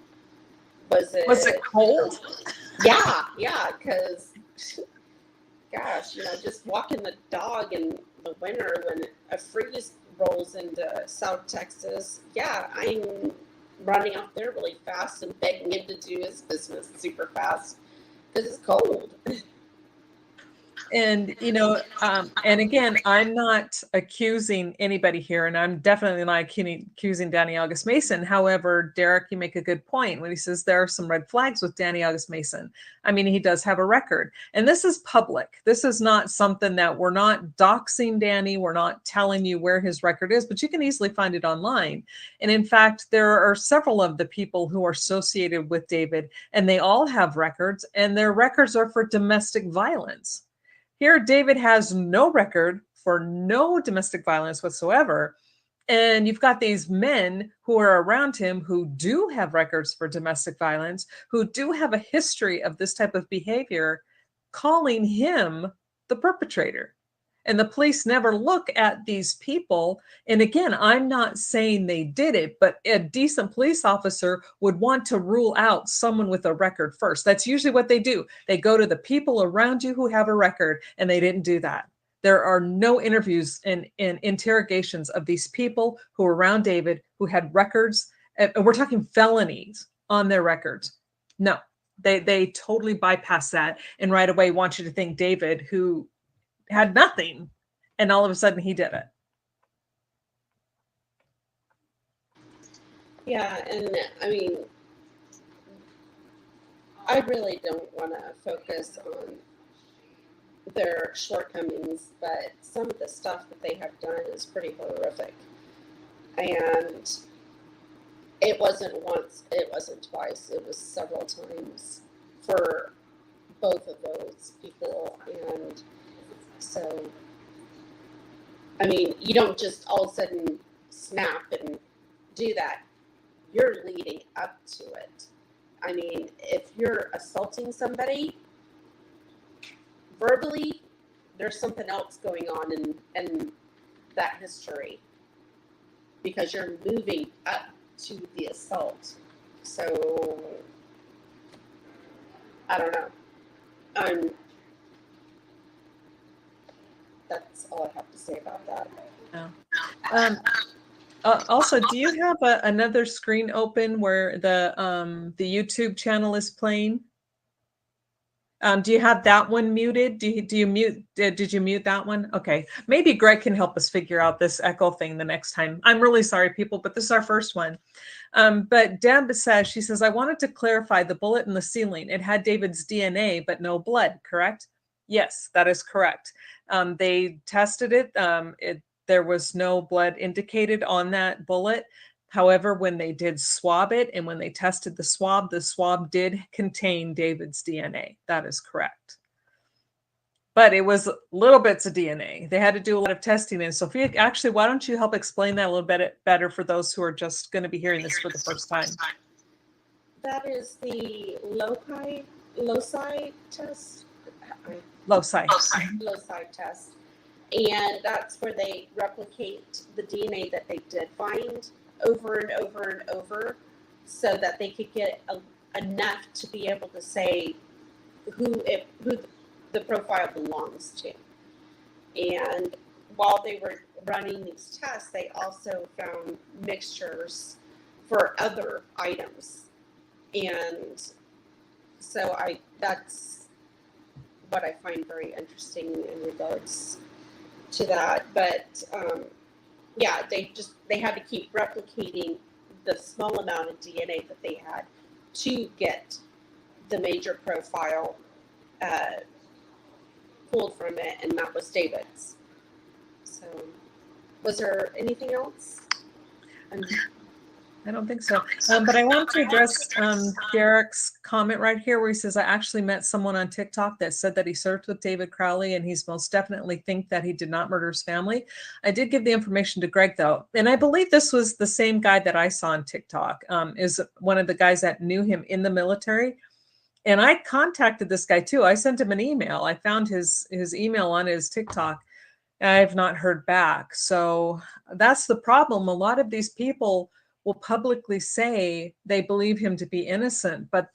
Was it cold? Yeah, because gosh, just walking the dog in the winter when a freeze rolls into South Texas, yeah, I'm running out there really fast and begging him to do his business super fast because it's cold. And, and again, I'm not accusing anybody here, and I'm definitely not accusing Danny August Mason. However, Derek, you make a good point when he says there are some red flags with Danny August Mason. I mean, he does have a record, and this is public. This is not something that we're not doxing Danny. We're not telling you where his record is, but you can easily find it online. And in fact, there are several of the people who are associated with David, and they all have records, and their records are for domestic violence. Here, David has no record for no domestic violence whatsoever. And you've got these men who are around him who do have records for domestic violence, who do have a history of this type of behavior, calling him the perpetrator. And the police never look at these people. And again, I'm not saying they did it, but a decent police officer would want to rule out someone with a record first. That's usually what they do. They go to the people around you who have a record, and they didn't do that. There are no interviews and interrogations of these people who were around David who had records. And we're talking felonies on their records. No, they totally bypass that and right away want you to think David, who had nothing, and all of a sudden he did it. Yeah, and I mean, I really don't want to focus on their shortcomings, but some of the stuff that they have done is pretty horrific. And it wasn't once, it wasn't twice, it was several times for both of those people. And so, I mean, you don't just all of a sudden snap and do that. You're leading up to it. I mean, if you're assaulting somebody verbally, there's something else going on in that history because you're moving up to the assault. So, I don't know. That's all I have to say about that. Also, do you have another screen open where the YouTube channel is playing? Do you have that one muted? Did you mute that one? Okay, maybe Greg can help us figure out this echo thing the next time. I'm really sorry, people, but this is our first one. But Deb says, she says, I wanted to clarify the bullet in the ceiling. It had David's DNA, but no blood, correct? Yes, that is correct. They tested it. There was no blood indicated on that bullet. However, when they did swab it and when they tested the swab did contain David's DNA. That is correct. But it was little bits of DNA. They had to do a lot of testing. And Sophia, actually, why don't you help explain that a little bit better for those who are just going to be hearing this for the first time? That is the loci test. Loci Test. And that's where they replicate the DNA that they did find over and over and over so that they could get enough to be able to say who the profile belongs to. And while they were running these tests, they also found mixtures for other items. And so that's what I find very interesting in regards to that. But yeah, they had to keep replicating the small amount of DNA that they had to get the major profile pulled from it, and that was David's. So, was there anything else? I don't think so. But I want to address Derek's comment right here where he says, I actually met someone on TikTok that said that he served with David Crowley and he's most definitely think that he did not murder his family. I did give the information to Greg though. And I believe this was the same guy that I saw on TikTok, is one of the guys that knew him in the military. And I contacted this guy too. I sent him an email. I found his email on his TikTok. I have not heard back. So that's the problem. A lot of these people will publicly say they believe him to be innocent, but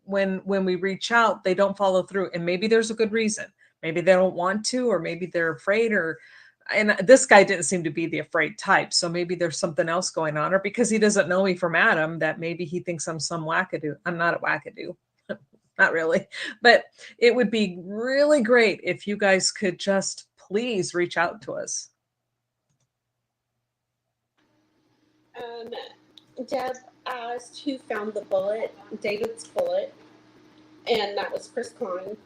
when we reach out, they don't follow through. And maybe there's a good reason. Maybe they don't want to, or maybe they're afraid, and this guy didn't seem to be the afraid type. So maybe there's something else going on, or because he doesn't know me from Adam, that maybe he thinks I'm some wackadoo. I'm not a wackadoo. Not really, but it would be really great if you guys could just please reach out to us. Deb asked who found the bullet, David's bullet, and that was Chris Kahn.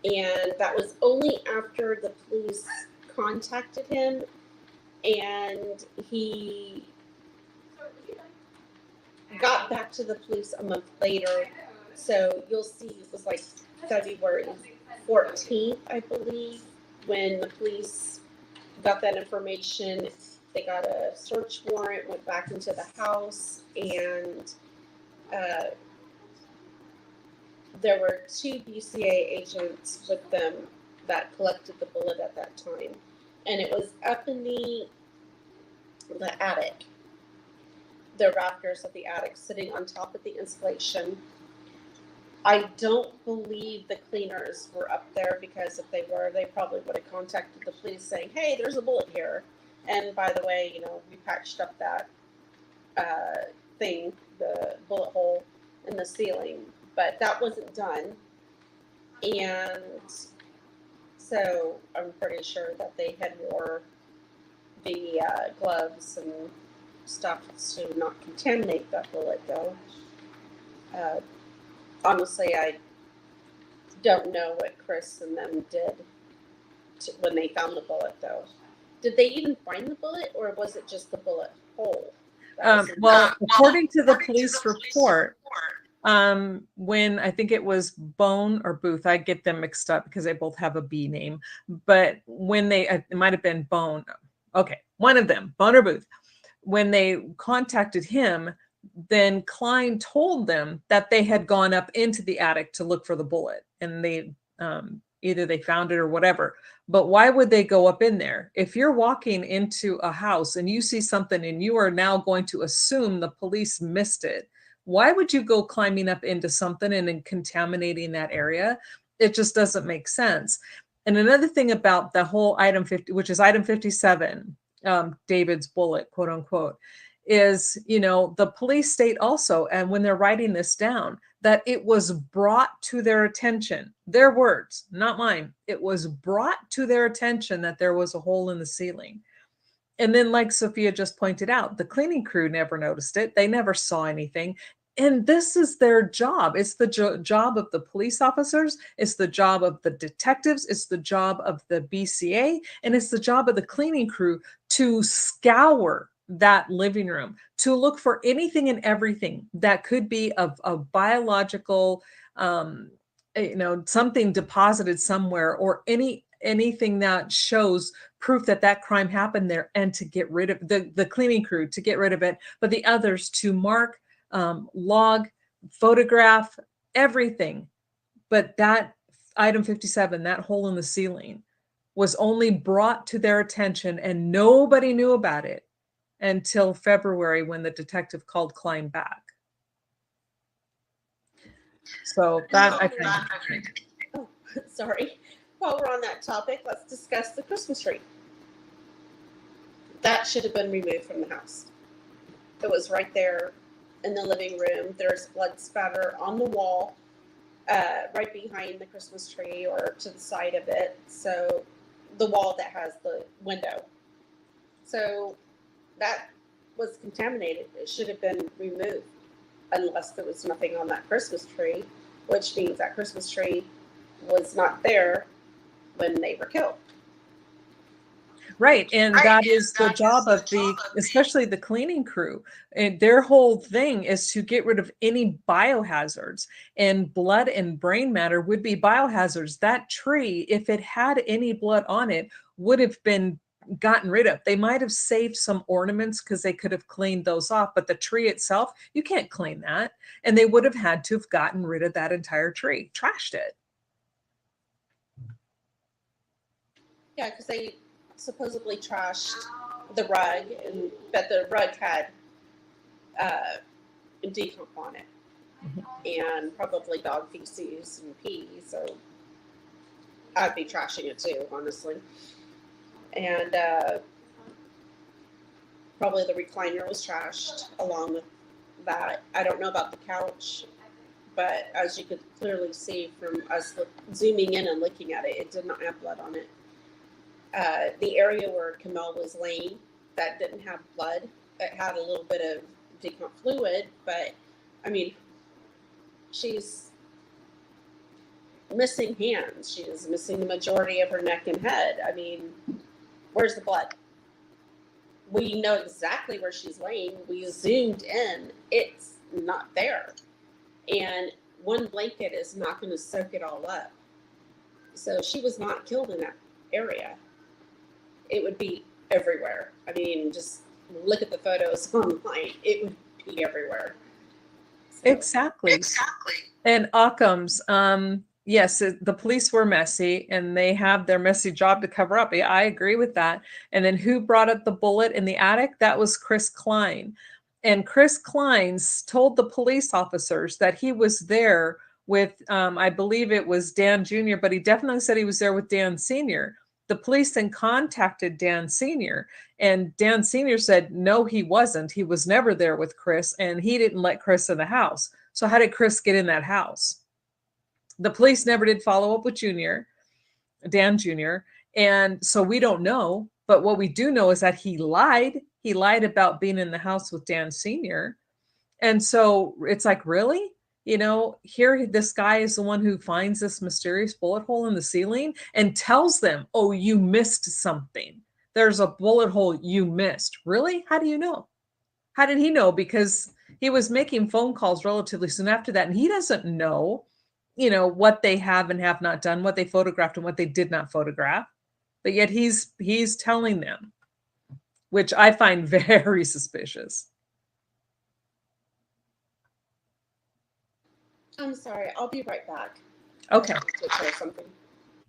And that was only after the police contacted him, and he got back to the police a month later. So you'll see it was like February 14th, I believe, when the police got that information. They got a search warrant, went back into the house, and there were 2 BCA agents with them that collected the bullet at that time. And it was up in the attic, the rafters of the attic, sitting on top of the insulation. I don't believe the cleaners were up there, because if they were, they probably would have contacted the police saying, hey, there's a bullet here. And by the way, you know, we patched up that thing, the bullet hole in the ceiling, but that wasn't done. And so I'm pretty sure that they had wore the gloves and stuff to not contaminate that bullet, though. Honestly, I don't know what Chris and them did when they found the bullet, though. Did they even find the bullet, or was it just the bullet hole? Well, according to the police report, when I think it was Bone or Booth, I get them mixed up because they both have a B name, but when it might have been Bone. Okay, one of them, Bone or Booth. When they contacted him, then Klein told them that they had gone up into the attic to look for the bullet, and they either they found it or whatever. But why would they go up in there? If you're walking into a house and you see something and you are now going to assume the police missed it, why would you go climbing up into something and then contaminating that area? It just doesn't make sense. And another thing about the whole item 50, which is item 57, David's bullet, quote unquote, is, you know, the police state also, and when they're writing this down, that it was brought to their attention, their words, not mine, it was brought to their attention that there was a hole in the ceiling. And then, like Sophia just pointed out, the cleaning crew never noticed it. They never saw anything. And this is their job. It's the job of the police officers. It's the job of the detectives. It's the job of the BCA. And it's the job of the cleaning crew to scour that living room, to look for anything and everything that could be of biological, you know, something deposited somewhere, or anything that shows proof that that crime happened there, and to get rid of the cleaning crew, to get rid of it, but the others to mark, log, photograph, everything. But that item 57, that hole in the ceiling, was only brought to their attention, and nobody knew about it until February, when the detective called Klein back. So that I think. Oh, sorry. While we're on that topic, let's discuss the Christmas tree. That should have been removed from the house. It was right there in the living room. There's blood spatter on the wall, right behind the Christmas tree, or to the side of it. So the wall that has the window. So that was contaminated. It should have been removed, unless there was nothing on that Christmas tree, which means that Christmas tree was not there when they were killed. Right. And that is the job of especially the cleaning crew. And their whole thing is to get rid of any biohazards, and blood and brain matter would be biohazards. That tree, if it had any blood on it, would have been gotten rid of. They might have saved some ornaments because they could have cleaned those off, but the tree itself, you can't clean that. And they would have had to have gotten rid of that entire tree, trashed it. Yeah, because they supposedly trashed the rug, but the rug had decomp on it, and probably dog feces and pee. So I'd be trashing it too, honestly. And probably the recliner was trashed along with that. I don't know about the couch, but as you could clearly see from us zooming in and looking at it, it did not have blood on it. The area where Camille was laying, that didn't have blood. It had a little bit of decomp fluid, but I mean, she's missing hands. She is missing the majority of her neck and head. I mean, where's the blood? We know exactly where she's laying. We zoomed in. It's not there. And one blanket is not going to soak it all up. So she was not killed in that area. It would be everywhere. I mean, just look at the photos online. It would be everywhere. So, Exactly. And Occam's, yes, the police were messy and they have their messy job to cover up. Yeah, I agree with that. And then who brought up the bullet in the attic? That was Chris Klein. And Chris Klein told the police officers that he was there with, I believe it was Dan Jr., but he definitely said he was there with Dan Sr. The police then contacted Dan Sr. and Dan Sr. said, no, he wasn't. He was never there with Chris and he didn't let Chris in the house. So how did Chris get in that house? The police never did follow up with Dan Jr. And so we don't know. But what we do know is that he lied. He lied about being in the house with Dan Sr. And so it's like, really? You know, here this guy is the one who finds this mysterious bullet hole in the ceiling and tells them, oh, you missed something. There's a bullet hole you missed. Really? How do you know? How did he know? Because he was making phone calls relatively soon after that. And he doesn't know, you know, what they have and have not done, what they photographed and what they did not photograph. But yet he's telling them, which I find very suspicious. I'm sorry. I'll be right back. Okay. Take care of something.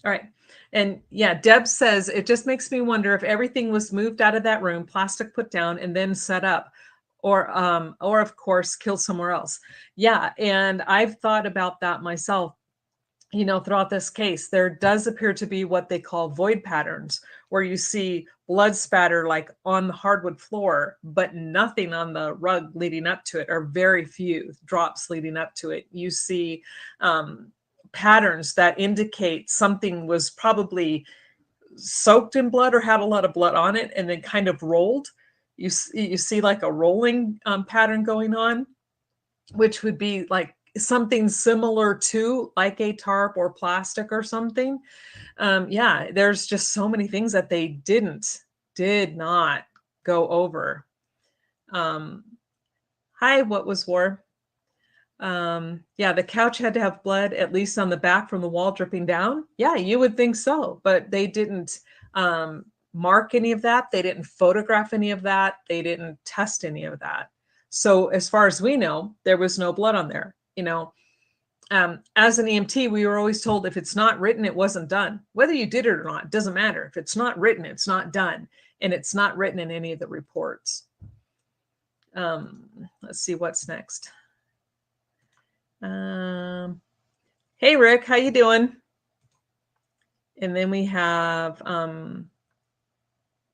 All right. And yeah, Deb says, it just makes me wonder if everything was moved out of that room, plastic put down and then set up, or of course, killed somewhere else. Yeah. And I've thought about that myself. You know, throughout this case, there does appear to be what they call void patterns, where you see blood spatter like on the hardwood floor, but nothing on the rug leading up to it, or very few drops leading up to it. You see patterns that indicate something was probably soaked in blood or had a lot of blood on it and then kind of rolled. You see like a rolling pattern going on, which would be like something similar to like a tarp or plastic or something. Yeah, there's just so many things that they did not go over. Hi, what was war? Yeah, the couch had to have blood at least on the back from the wall dripping down. Yeah, you would think so, but they didn't mark any of that. They didn't photograph any of that. They didn't test any of that. So as far as we know, there was no blood on there. You know, as an EMT, we were always told if it's not written, it wasn't done. Whether you did it or not, it doesn't matter. If it's not written, it's not done. And it's not written in any of the reports. Let's see what's next. Hey, Rick, how you doing? And then we have,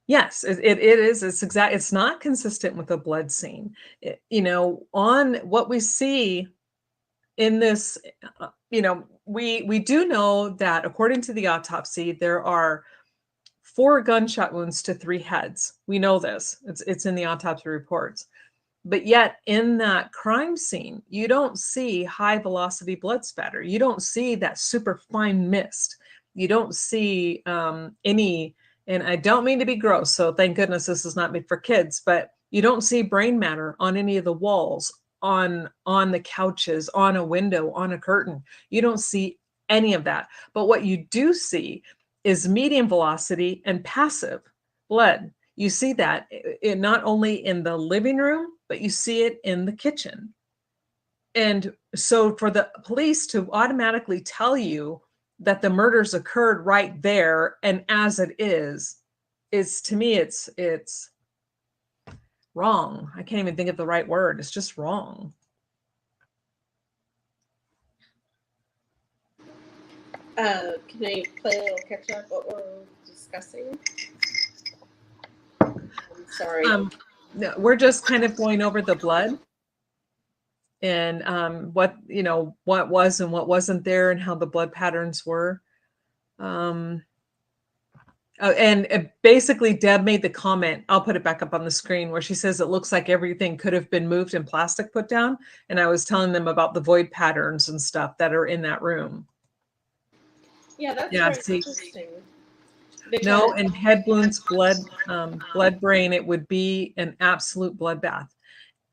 yes, it is. It's not consistent with a blood scene. You know, on what we see in this, you know, we do know that according to the autopsy, there are 4 gunshot wounds to 3 heads. We know this. It's in the autopsy reports. But yet in that crime scene, you don't see high velocity blood spatter. You don't see that super fine mist. You don't see any, and I don't mean to be gross, so thank goodness this is not made for kids, but you don't see brain matter on any of the walls, on the couches, on a window, on a curtain. You don't see any of that. But what you do see is medium velocity and passive blood. You see that not only in the living room, but you see it in the kitchen. And so for the police to automatically tell you that the murders occurred right there and as it is to me, it's wrong. I can't even think of the right word. It's just wrong. Can I play a little catch up what we're discussing? I'm sorry. No, we're just kind of going over the blood and what was and what wasn't there and how the blood patterns were. And basically Deb made the comment, I'll put it back up on the screen, where she says it looks like everything could have been moved and plastic put down. And I was telling them about the void patterns and stuff that are in that room. Yeah, that's very interesting. No, and head wounds, blood, brain, it would be an absolute bloodbath.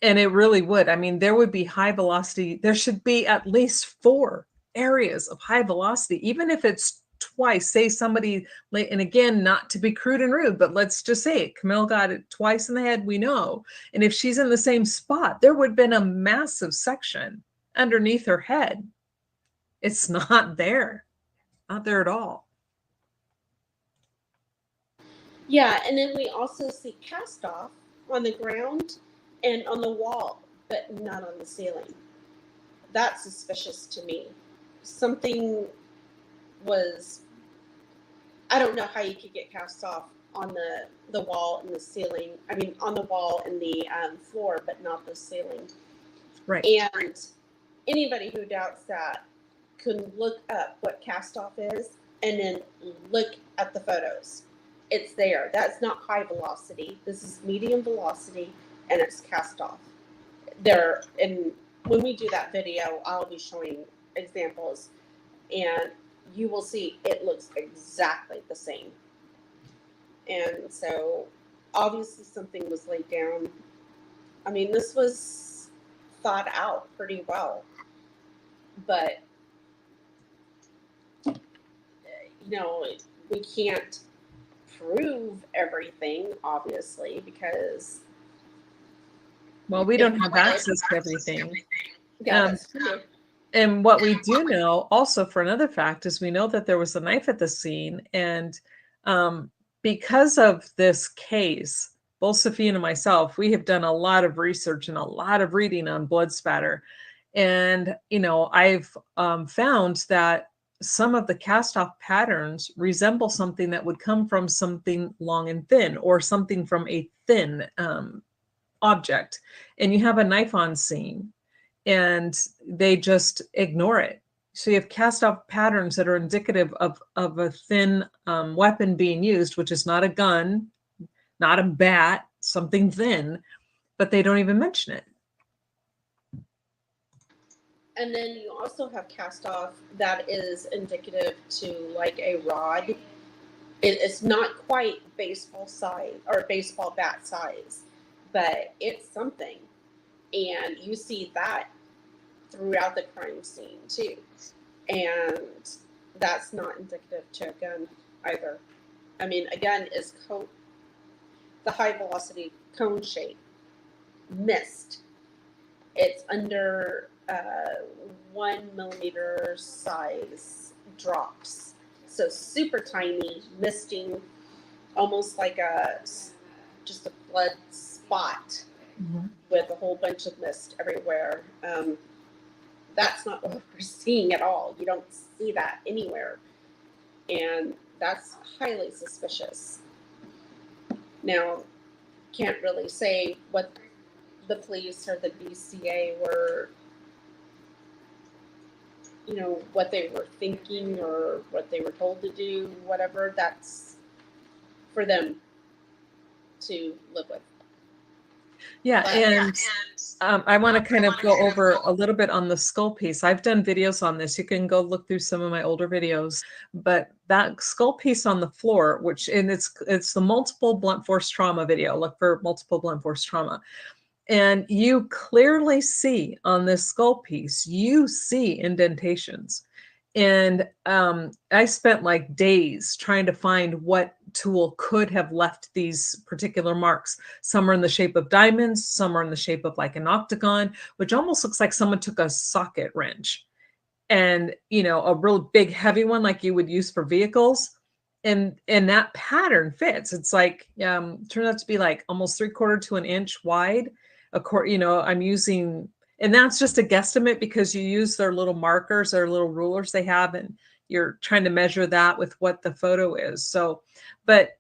And it really would. I mean, there would be high velocity. There should be at least 4 areas of high velocity, even if it's twice, say somebody, and again, not to be crude and rude, but let's just say it, Camille got it twice in the head, we know. And if she's in the same spot, there would have been a massive section underneath her head. It's not there, not there at all. Yeah, and then we also see cast off on the ground and on the wall, but not on the ceiling. That's suspicious to me. Something was, I don't know how you could get cast off on the wall and the ceiling. I mean, on the wall and the floor, but not the ceiling. Right. And anybody who doubts that can look up what cast off is and then look at the photos. It's there. That's not high velocity. This is medium velocity, and it's cast off. There, and when we do that video, I'll be showing examples, and you will see it looks exactly the same. And so, obviously, something was laid down. I mean, this was thought out pretty well, but you know, we can't prove everything, obviously, because Well, we don't have access to everything. yeah, that's true. And what we do know also for another fact is we know that there was a knife at the scene. And because of this case, both Sophia and myself, we have done a lot of research and a lot of reading on blood spatter. And, you know, I've found that some of the cast off patterns resemble something that would come from something long and thin, or something from a thin object. And you have a knife on scene and they just ignore it. So you have cast off patterns that are indicative of a thin weapon being used, which is not a gun, not a bat, something thin, but they don't even mention it. And then you also have cast off that is indicative to like a rod. It's not quite baseball size or baseball bat size, but it's something. And you see that throughout the crime scene too. And that's not indicative to a gun either. I mean, a gun is the high velocity cone shape, missed. It's under 1 millimeter size drops. So super tiny, misting, almost like just a blood spot with a whole bunch of mist everywhere. That's not what we're seeing at all. You don't see that anywhere. And that's highly suspicious. Now, can't really say what the police or the BCA were, you know, what they were thinking or what they were told to do, whatever. That's for them to live with. Yeah, and I want to kind of go over a little bit on the skull piece. I've done videos on this. You can go look through some of my older videos, but that skull piece on the floor, which, and it's the multiple blunt force trauma video. Look for multiple blunt force trauma. And you clearly see on this skull piece, you see indentations. And I spent like days trying to find what tool could have left these particular marks. Some are in the shape of diamonds, some are in the shape of like an octagon, which almost looks like someone took a socket wrench and, you know, a real big heavy one like you would use for vehicles. And that pattern fits. It's like, turns out to be like almost 3/4 to an inch wide. You know, I'm using, and that's just a guesstimate because you use their little markers, their little rulers they have, and you're trying to measure that with what the photo is. So, but,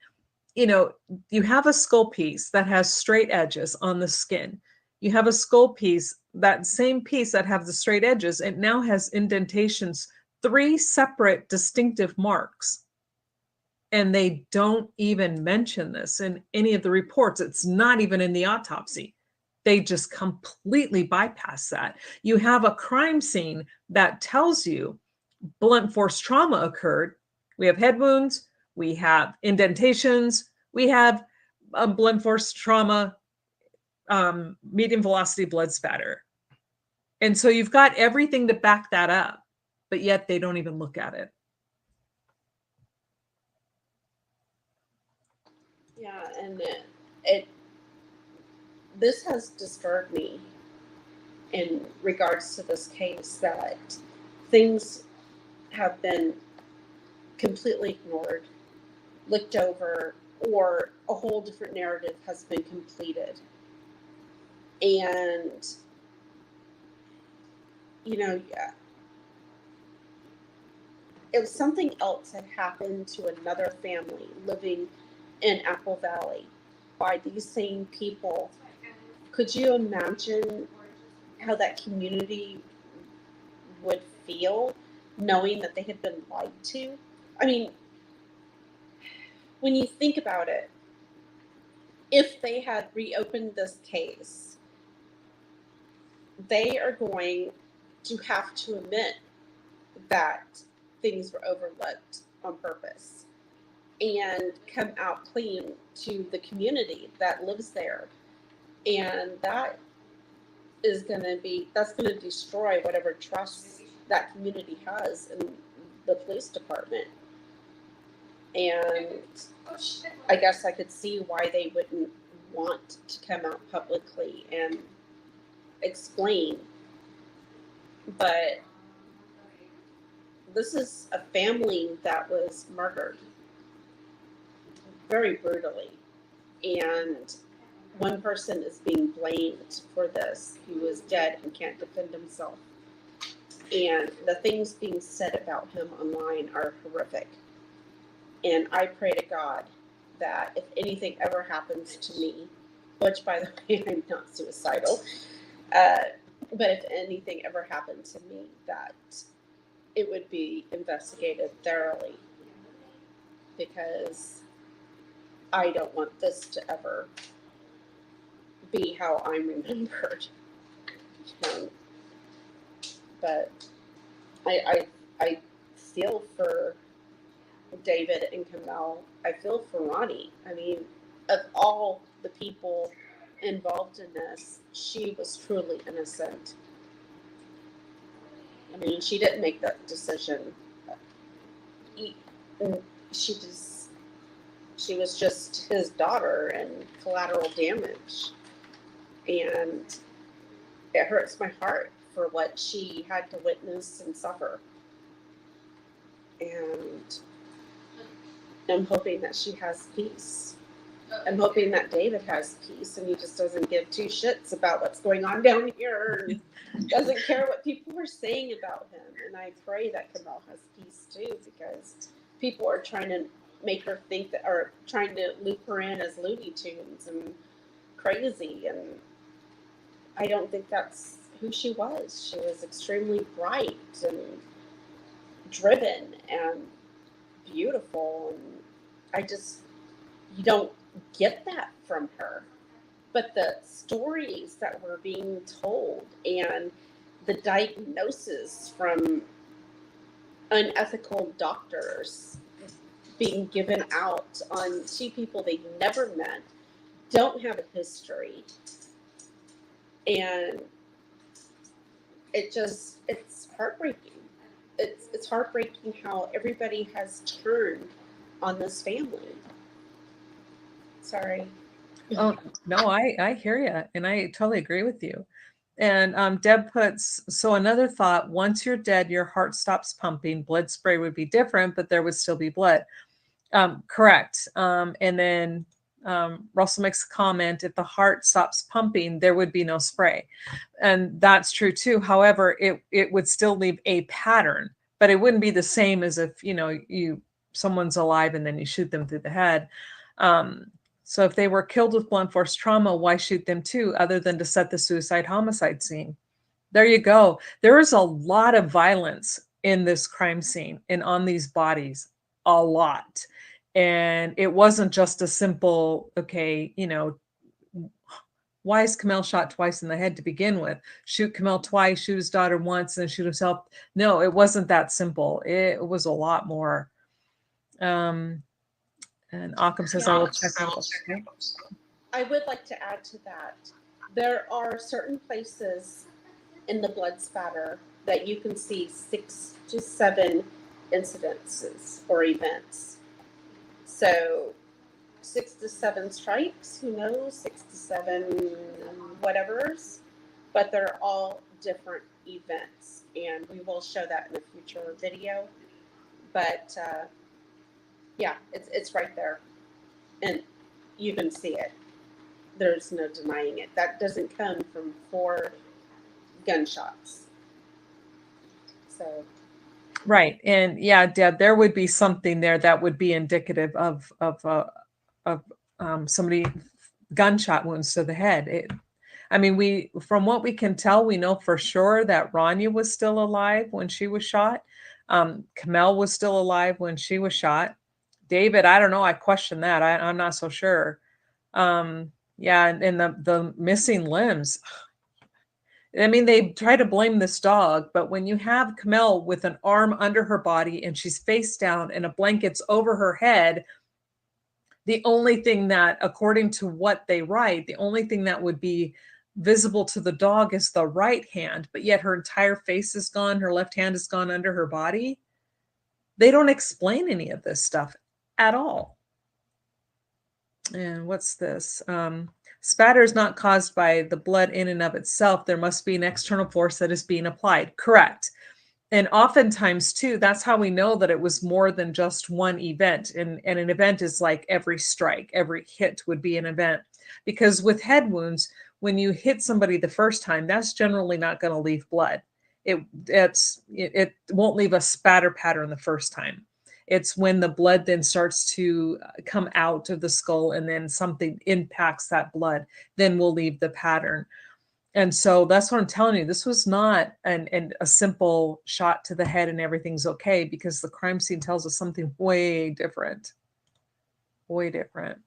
you know, you have a skull piece that has straight edges on the skin. You have a skull piece, that same piece that have the straight edges, it now has indentations, 3 separate distinctive marks. And they don't even mention this in any of the reports. It's not even in the autopsy. They just completely bypass that. You have a crime scene that tells you blunt force trauma occurred. We have head wounds, we have indentations, we have blunt force trauma, medium velocity blood spatter. And so you've got everything to back that up, but yet they don't even look at it. and it this has disturbed me in regards to this case, that things have been completely ignored, looked over, or a whole different narrative has been completed. And, you know, if something else had happened to another family living in Apple Valley by these same people, could you imagine how that community would feel knowing that they had been lied to? I mean, when you think about it, if they had reopened this case, they are going to have to admit that things were overlooked on purpose and come out clean to the community that lives there. And that's going to destroy whatever trust that community has in the police department. And I guess I could see why they wouldn't want to come out publicly and explain. But this is a family that was murdered very brutally. And one person is being blamed for this who is dead and can't defend himself. And the things being said about him online are horrific. And I pray to God that if anything ever happens to me, which by the way, I'm not suicidal, but if anything ever happened to me, that it would be investigated thoroughly, because I don't want this to ever be how I'm remembered. But I feel for David and Kamel. I feel for Ronnie. I mean, of all the people involved in this, she was truly innocent. I mean, she didn't make that decision. She was just his daughter and collateral damage. And it hurts my heart for what she had to witness and suffer. And I'm hoping that she has peace. I'm hoping that David has peace and he just doesn't give two shits about what's going on down here and doesn't care what people are saying about him. And I pray that Kamel has peace too, because people are trying to make her think that, or trying to loop her in as Looney Tunes and crazy. And I don't think that's who she was. She was extremely bright and driven and beautiful. And you don't get that from her. But the stories that were being told and the diagnosis from unethical doctors being given out on two people they never met, don't have a history. And it's heartbreaking. It's heartbreaking how everybody has turned on this family. Sorry. Oh, no, I hear you, and I totally agree with you. And Deb puts, so another thought, once you're dead, your heart stops pumping. Blood spray would be different, but there would still be blood. Correct. And then Russell makes a comment, if the heart stops pumping, there would be no spray. And that's true too. However, it would still leave a pattern, but it wouldn't be the same as if, someone's alive and then you shoot them through the head. So if they were killed with blunt force trauma, why shoot them too, other than to set the suicide homicide scene? There you go. There is a lot of violence in this crime scene and on these bodies, a lot. And it wasn't just a simple, okay, why is Kamel shot twice in the head to begin with? Shoot Kamel twice, shoot his daughter once, and shoot himself. No, it wasn't that simple. It was a lot more. And Occam says, I will check out. I would like to add to that. There are certain places in the blood spatter that you can see 6 to 7 incidences or events. So 6 to 7 strikes, who knows, 6 to 7 whatevers, but they're all different events, and we will show that in a future video. But yeah, it's right there, and you can see it. There's no denying it. That doesn't come from 4 gunshots. So Right. And yeah, Deb, there would be something there that would be indicative of somebody gunshot wounds to the head. I mean, from what we can tell, we know for sure that Rania was still alive when she was shot. Kamel was still alive when she was shot. David, I don't know. I question that. I'm not so sure. Yeah, and the missing limbs. I mean, they try to blame this dog, but when you have Kamel with an arm under her body and she's face down and a blanket's over her head, the only thing that, according to what they write, the only thing that would be visible to the dog is the right hand, but yet her entire face is gone, her left hand is gone under her body. They don't explain any of this stuff at all. And what's this? Spatter is not caused by the blood in and of itself. There must be an external force that is being applied. Correct. And oftentimes, too, that's how we know that it was more than just one event. And an event is like every strike, every hit would be an event. Because with head wounds, when you hit somebody the first time, that's generally not going to leave blood. It won't leave a spatter pattern the first time. It's when the blood then starts to come out of the skull and then something impacts that blood, then we'll leave the pattern. And so that's what I'm telling you. This was not a simple shot to the head and everything's okay, because the crime scene tells us something way different. Way different.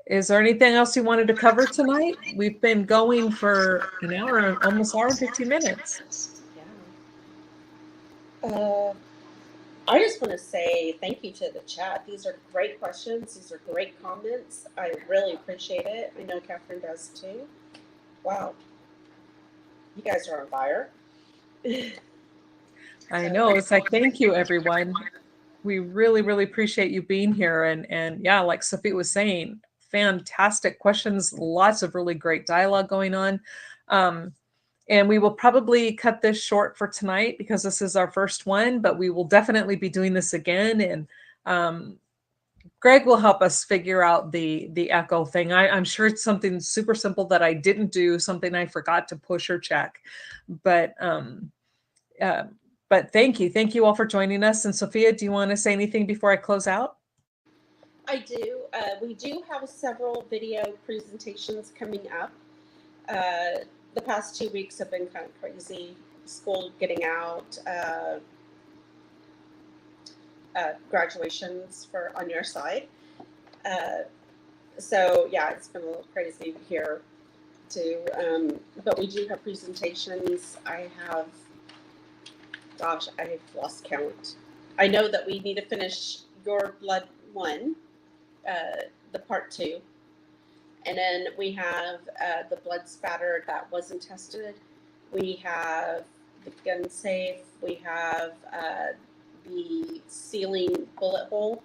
Is there anything else you wanted to cover tonight? We've been going for an hour, almost hour and 15 minutes. yeah. I just want to say thank you to the chat. These are great questions. These are great comments. I really appreciate it. I know Catherine does too. Wow. You guys are on fire. I know. It's like, thank you, everyone. We really, really appreciate you being here. And yeah, like Sophie was saying, fantastic questions, lots of really great dialogue going on. And we will probably cut this short for tonight because this is our first one, but we will definitely be doing this again. And Greg will help us figure out the echo thing. I'm sure it's something super simple that I didn't do, something I forgot to push or check. But thank you all for joining us. And Sophia, do you want to say anything before I close out? I do. We do have several video presentations coming up. The past 2 weeks have been kind of crazy. School getting out, graduations on your side. So yeah, it's been a little crazy here too. But we do have presentations. I've lost count. I know that we need to finish Your Blood 1, the part 2. And then we have the blood spatter that wasn't tested. We have the gun safe. We have the ceiling bullet hole.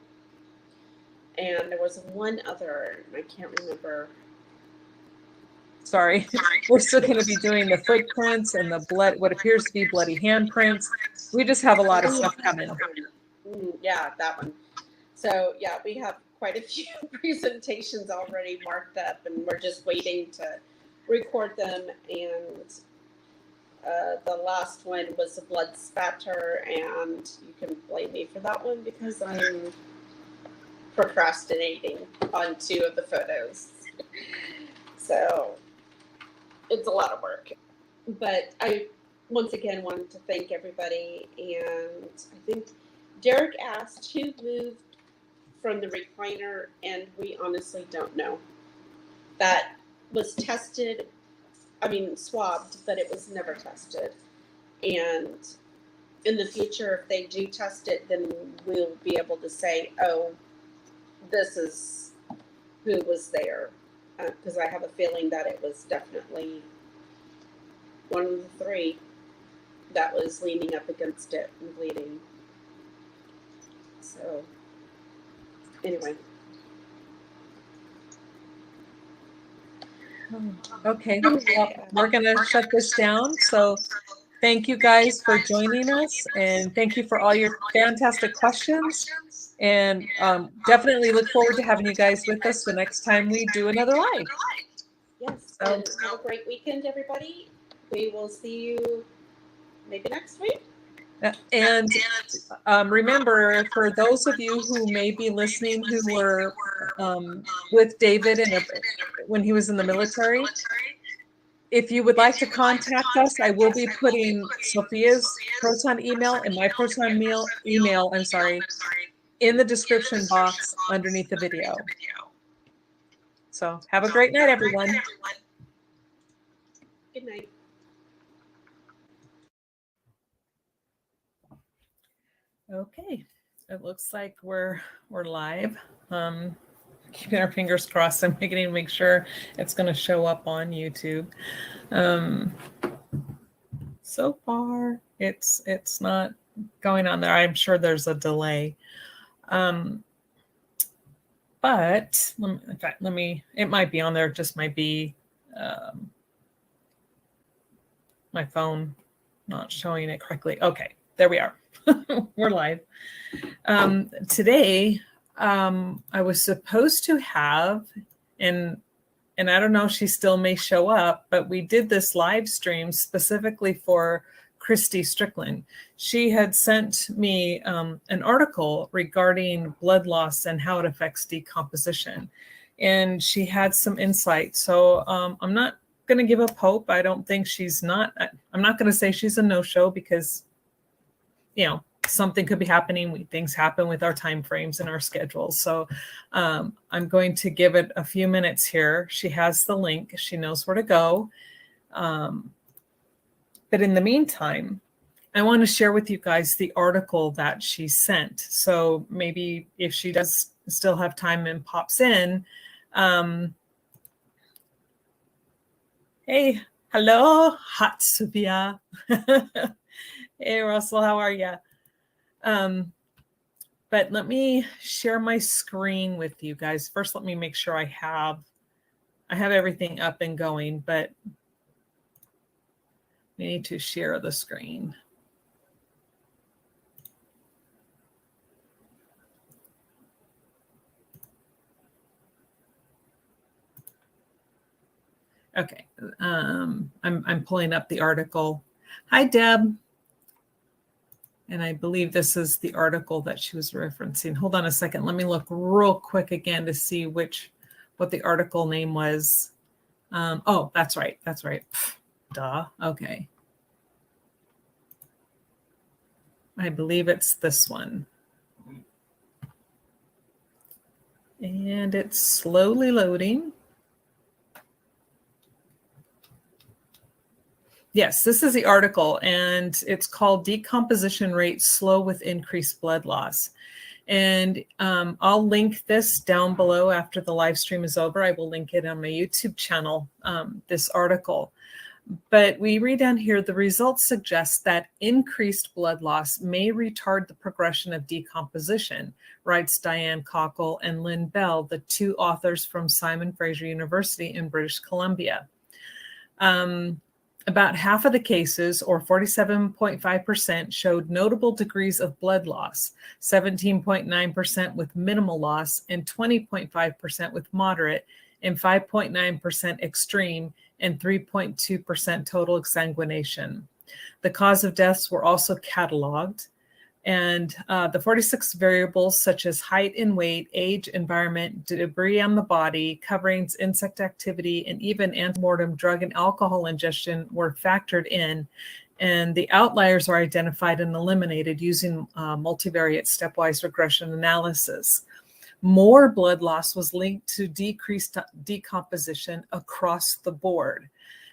And there was one other, I can't remember. Sorry. We're still going to be doing the footprints and the blood, what appears to be bloody handprints. We just have a lot of stuff coming. Yeah, that one. So yeah, we have quite a few presentations already marked up, and we're just waiting to record them. And the last one was a blood spatter, and you can blame me for that one because I'm procrastinating on 2 of the photos. So it's a lot of work. But I once again wanted to thank everybody, and I think Derek asked who moved from the recliner, and we honestly don't know. That was tested, swabbed, but it was never tested. And in the future, if they do test it, then we'll be able to say, oh, this is who was there. Because I have a feeling that it was definitely one of the 3 that was leaning up against it and bleeding. So anyway. Okay, well, we're gonna shut this down. So thank you guys for joining us, and thank you for all your fantastic questions. And definitely look forward to having you guys with us the next time we do another live. Yes, So- and have a great weekend, everybody. We will see you maybe next week. And remember, for those of you who may be listening who were with David when he was in the military, if you would like to contact us, I will be putting Sophia's Proton email and my Proton email, in the description box underneath the video. So have a great night, everyone. Good night. Okay, it looks like we're live. Keeping our fingers crossed. I'm beginning to make sure it's going to show up on YouTube. So far, it's not going on there. I'm sure there's a delay. But in fact, it might be on there. It just might be my phone not showing it correctly. Okay, there we are. We're live. Today, I was supposed to have, and I don't know if she still may show up, but we did this live stream specifically for Christy Strickland. She had sent me an article regarding blood loss and how it affects decomposition. And she had some insight. So I'm not going to give up hope. I don't think I'm not going to say she's a no-show because, something could be happening. Things happen with our time frames and our schedules. So I'm going to give it a few minutes here. She has the link. She knows where to go. But in the meantime, I want to share with you guys the article that she sent. So maybe if she does still have time and pops in. Hey, hello, hot Sophia. Hey, Russell, how are you? But let me share my screen with you guys. First, let me make sure I have everything up and going, but we need to share the screen. Okay, I'm pulling up the article. Hi, Deb. And I believe this is the article that she was referencing. Hold on a second. Let me look real quick again to see what the article name was. Oh, that's right. That's right. Duh. Okay. I believe it's this one. And it's slowly loading. Yes, this is the article, and it's called Decomposition Rate Slow with Increased Blood Loss. And I'll link this down below after the live stream is over. I will link it on my YouTube channel, this article. But we read down here, the results suggest that increased blood loss may retard the progression of decomposition, writes Diane Cockle and Lynn Bell, the two authors from Simon Fraser University in British Columbia. About half of the cases, or 47.5%, showed notable degrees of blood loss, 17.9% with minimal loss, and 20.5% with moderate, and 5.9% extreme, and 3.2% total exsanguination. The cause of deaths were also cataloged, and the 46 variables such as height and weight, age, environment, debris on the body, coverings, insect activity, and even antemortem drug and alcohol ingestion were factored in, and the outliers are identified and eliminated using multivariate stepwise regression analysis. More blood loss was linked to decreased decomposition across the board.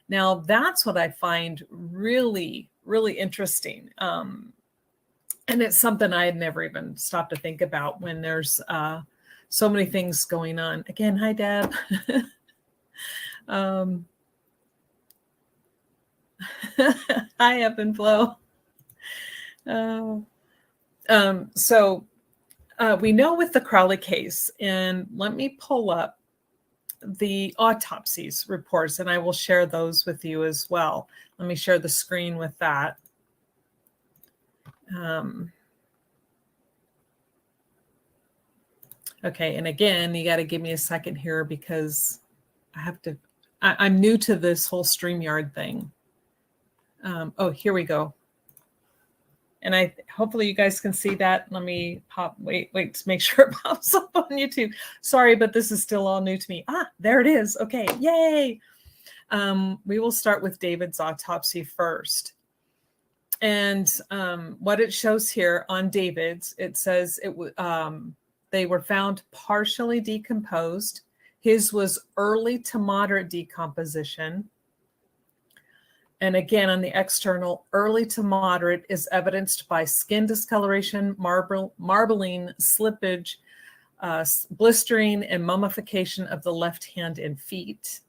Now, that's what I find really, really interesting. And it's something I had never even stopped to think about when there's so many things going on. Again, hi, Deb. Hi, Ebb and Flow. So We know with the Crowley case, and let me pull up the autopsies reports, and I will share those with you as well. Let me share the screen with that. Okay, and again, you got to give me a second here because I have to, I'm new to this whole StreamYard thing. Oh, here we go. And hopefully you guys can see that. Let me wait to make sure it pops up on YouTube. Sorry, but this is still all new to me. Ah, there it is. Okay, yay. We will start with David's autopsy first. And what it shows here on David's, it says they were found partially decomposed. His was early to moderate decomposition. And again, on the external, early to moderate is evidenced by skin discoloration, marbling, slippage, blistering, and mummification of the left hand and feet.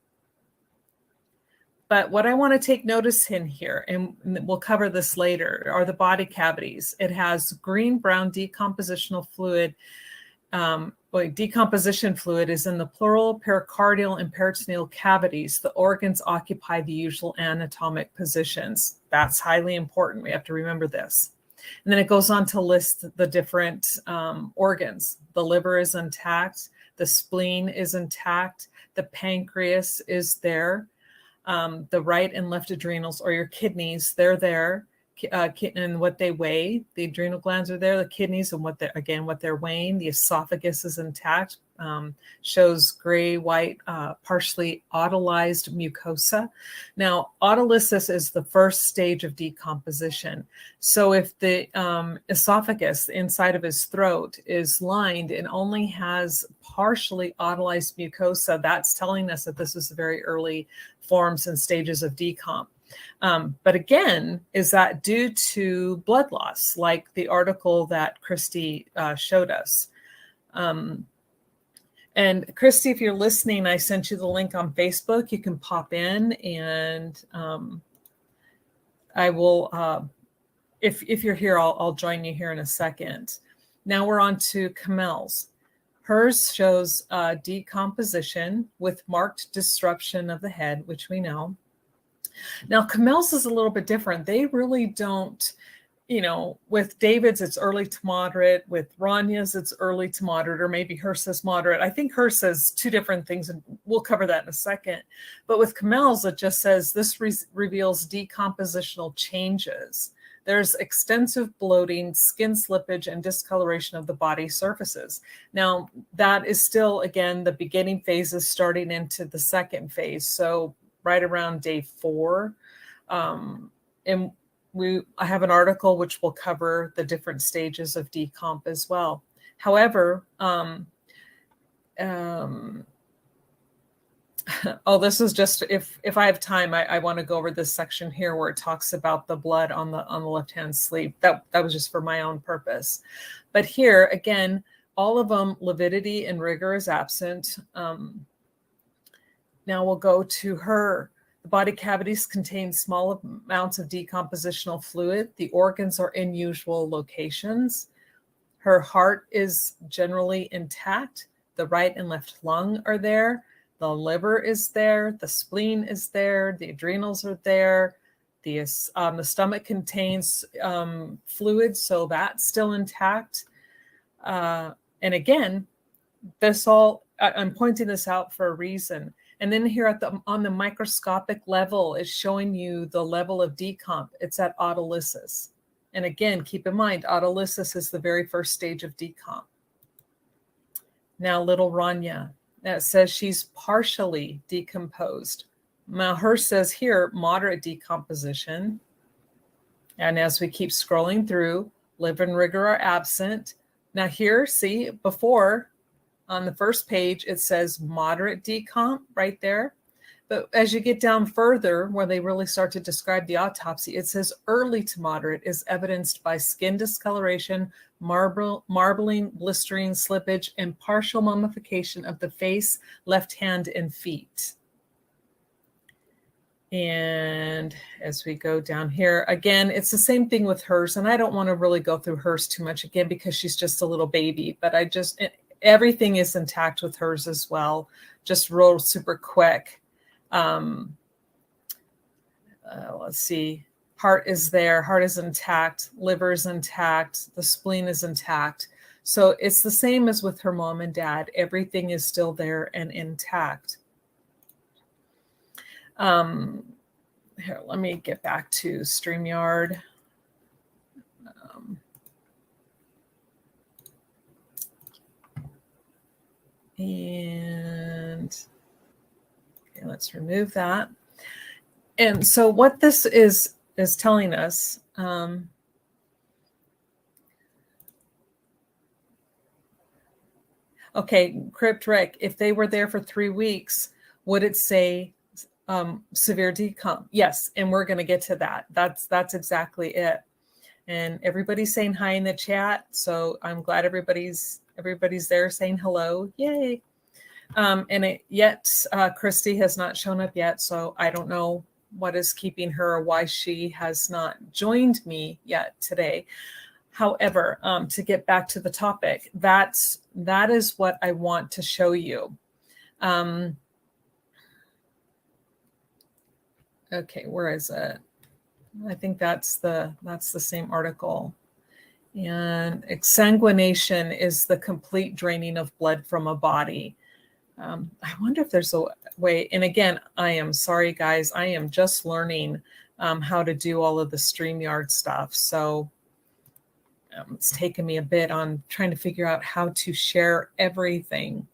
But what I want to take notice in here, and we'll cover this later, are the body cavities. It has green-brown decompositional fluid. Decomposition fluid is in the pleural, pericardial, and peritoneal cavities. The organs occupy the usual anatomic positions. That's highly important. We have to remember this. And then it goes on to list the different organs. The liver is intact. The spleen is intact. The pancreas is there. The right and left adrenals, or your kidneys, they're there. And what they weigh, the adrenal glands are there, the kidneys, and what they're weighing. The esophagus is intact, shows gray, white, partially autolyzed mucosa. Now, autolysis is the first stage of decomposition. So if the esophagus, the inside of his throat, is lined and only has partially autolyzed mucosa, that's telling us that this is very early forms and stages of decomp. But again, is that due to blood loss, like the article that Christy showed us? And Christy, if you're listening, I sent you the link on Facebook. You can pop in, and I will, if you're here, I'll join you here in a second. Now we're on to Kamel's. Hers shows decomposition with marked disruption of the head, which we know. Now, Kamel's is a little bit different. They really don't, with David's, it's early to moderate. With Ranya's, it's early to moderate, or maybe hers says moderate. I think hers says two different things, and we'll cover that in a second. But with Kamel's, it just says this reveals decompositional changes. There's extensive bloating, skin slippage, and discoloration of the body surfaces. Now, that is still, again, the beginning phases starting into the second phase. So right around day 4. And I have an article which will cover the different stages of decomp as well. However, this is just, if I have time, I want to go over this section here where it talks about the blood on the left-hand sleeve. That was just for my own purpose. But here, again, all of them, lividity and rigor is absent. Now we'll go to her. The body cavities contain small amounts of decompositional fluid. The organs are in usual locations. Her heart is generally intact. The right and left lung are there. The liver is there. The spleen is there. The adrenals are there. The stomach contains fluid, so that's still intact. And again, I'm pointing this out for a reason. And then here on the microscopic level, it's showing you the level of decomp. It's at autolysis. And again, keep in mind, autolysis is the very first stage of decomp. Now, little Rania, that says she's partially decomposed. Now, hers says here, moderate decomposition. And as we keep scrolling through, liver and rigor are absent. Now here, see, before, on the first page, it says moderate decomp right there. But as you get down further, where they really start to describe the autopsy, it says early to moderate is evidenced by skin discoloration, marbling, blistering, slippage, and partial mummification of the face, left hand, and feet. And as we go down here, again, it's the same thing with hers. And I don't want to really go through hers too much again, because she's just a little baby, but everything is intact with hers as well. Just real super quick. Let's see. Heart is there. Heart is intact. Liver is intact. The spleen is intact. So it's the same as with her mom and dad. Everything is still there and intact. Here, let me get back to StreamYard. And okay, let's remove that. And so what this is telling us, okay, Crypt Rick, if they were there for 3 weeks, would it say severe decomp? Yes, and we're going to get to that. That's exactly it. And everybody's saying hi in the chat, so I'm glad everybody's there saying hello. Yay! Christy has not shown up yet, so I don't know what is keeping her or why she has not joined me yet today. However, to get back to the topic, that is what I want to show you. Okay, where is it? I think that's the same article. And exsanguination is the complete draining of blood from a body. I wonder if there's a way. And again, I am sorry, guys. I am just learning how to do all of the StreamYard stuff. So it's taken me a bit on trying to figure out how to share everything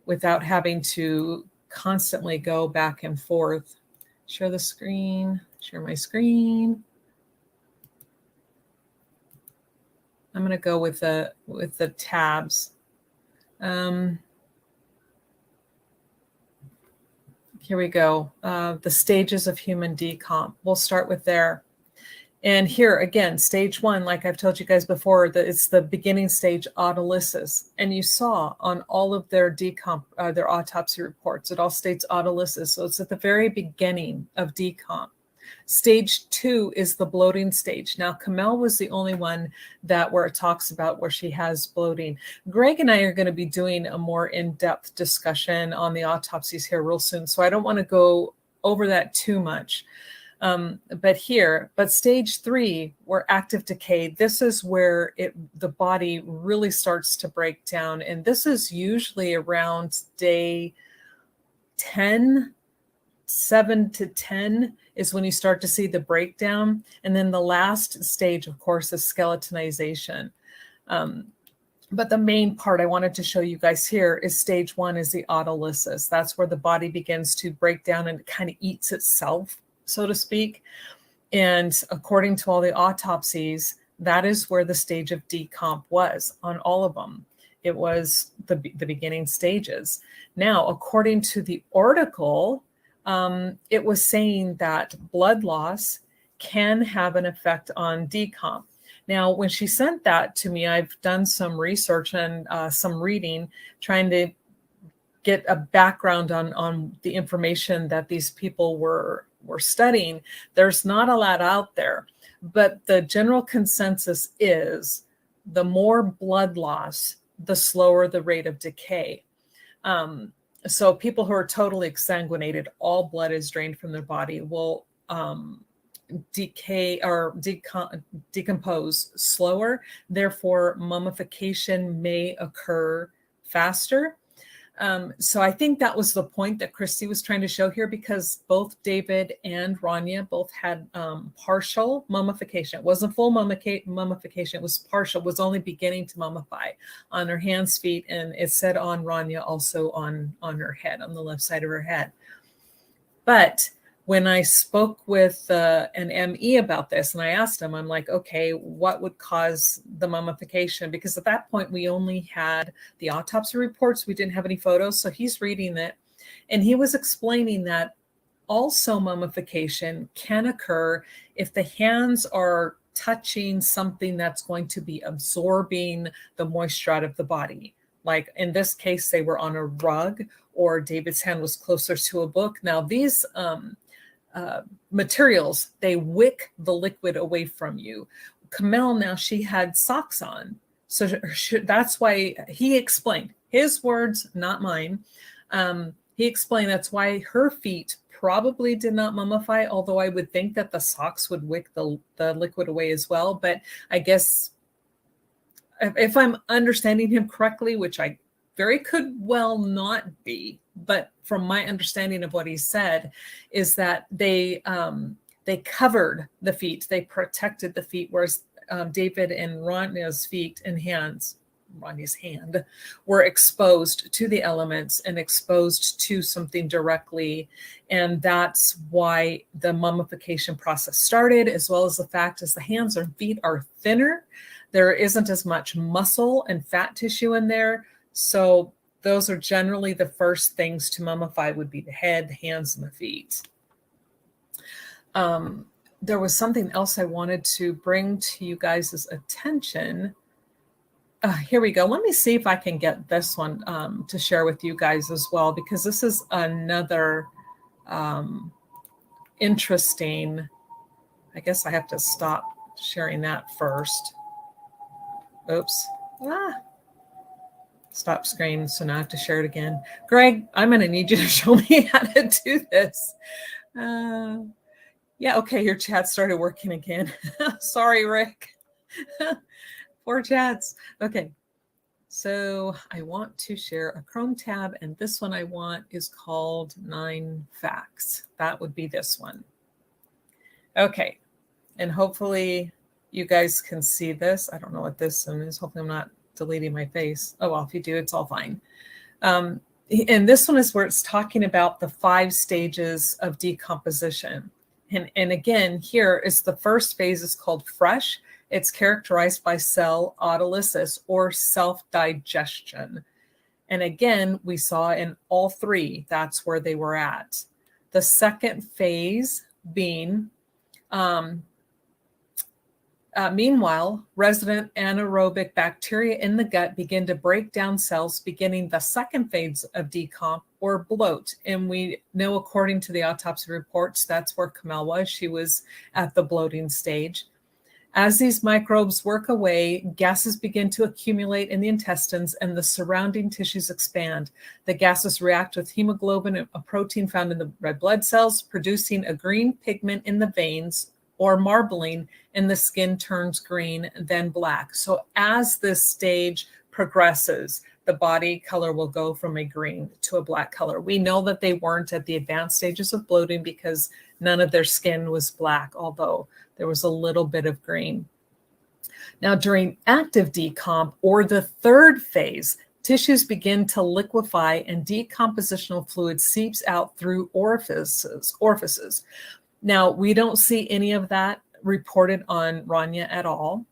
without having to constantly go back and forth. Share the screen, share my screen. I'm going to go with the tabs. Here we go. The stages of human decomp. We'll start with there. And here again, stage 1, like I've told you guys before, that it's the beginning stage, autolysis. And you saw on all of their their autopsy reports, it all states autolysis. So it's at the very beginning of decomp. Stage 2 is the bloating stage. Now, Kamel was the only one where it talks about where she has bloating. Greg and I are going to be doing a more in-depth discussion on the autopsies here real soon, so I don't want to go over that too much. But stage 3, where active decay, this is where the body really starts to break down. And this is usually around day 10, 7 to 10 is when you start to see the breakdown. And then the last stage, of course, is skeletonization. But the main part I wanted to show you guys here is stage 1 is the autolysis. That's where the body begins to break down and it kind of eats itself, so to speak. And according to all the autopsies, that is where the stage of decomp was on all of them. It was the beginning stages. Now, according to the article, it was saying that blood loss can have an effect on decomp. Now, when she sent that to me, I've done some research and some reading, trying to get a background on the information that these people were studying. There's not a lot out there, but the general consensus is the more blood loss, the slower the rate of decay. So people who are totally exsanguinated, all blood is drained from their body, will decay or decompose slower. Therefore, mummification may occur faster. So I think that was the point that Christy was trying to show here, because both David and Rania both had partial mummification. It wasn't full mummification. It was partial. It was only beginning to mummify on her hands, feet, and it said on Rania also on her head, on the left side of her head. But when I spoke with an ME about this, and I asked him, I'm like, okay, what would cause the mummification? Because at that point, we only had the autopsy reports. We didn't have any photos. So he's reading it. And he was explaining that also mummification can occur if the hands are touching something that's going to be absorbing the moisture out of the body. Like in this case, they were on a rug, or David's hand was closer to a book. Now, these materials, they wick the liquid away from you. Camille, now she had socks on. So that's why he explained his words, not mine. He explained that's why her feet probably did not mummify, although I would think that the socks would wick the liquid away as well. But I guess if I'm understanding him correctly, which I very could well not be, but from my understanding of what he said is that they covered the feet, they protected the feet, whereas David and Rania's feet and hands, Rania's hand, were exposed to the elements and exposed to something directly. And that's why the mummification process started, as well as the fact is the hands and feet are thinner. There isn't as much muscle and fat tissue in there. So those are generally the first things to mummify would be the head, the hands, and the feet. There was something else I wanted to bring to you guys' attention. Here we go. Let me see if I can get this one to share with you guys as well, because this is another interesting, I guess I have to stop sharing that first. Oops. Stop screen. So now I have to share it again. Greg, I'm going to need you to show me how to do this. Yeah, okay, your chat started working again. Sorry, Rick. Poor chats. Okay, so I want to share a Chrome tab, and this one I want is called 9 Facts. That would be this one. Okay, and hopefully you guys can see this. I don't know what this one is. Hopefully I'm not deleting my face. Oh, well, if you do, it's all fine. And this one is where it's talking about the 5 stages of decomposition. And again, here is the first phase is called fresh. It's characterized by cell autolysis or self-digestion. And again, we saw in all 3, that's where they were at. The second phase being, meanwhile, resident anaerobic bacteria in the gut begin to break down cells, beginning the second phase of decomp or bloat. And we know, according to the autopsy reports, that's where Camille was. She was at the bloating stage. As these microbes work away, gases begin to accumulate in the intestines and the surrounding tissues expand. The gases react with hemoglobin, a protein found in the red blood cells, producing a green pigment in the veins, or marbling, and the skin turns green, then black. So as this stage progresses, the body color will go from a green to a black color. We know that they weren't at the advanced stages of bloating because none of their skin was black, although there was a little bit of green. Now, during active decomp, or the third phase, tissues begin to liquefy and decompositional fluid seeps out through orifices. Now, we don't see any of that reported on Rania at all.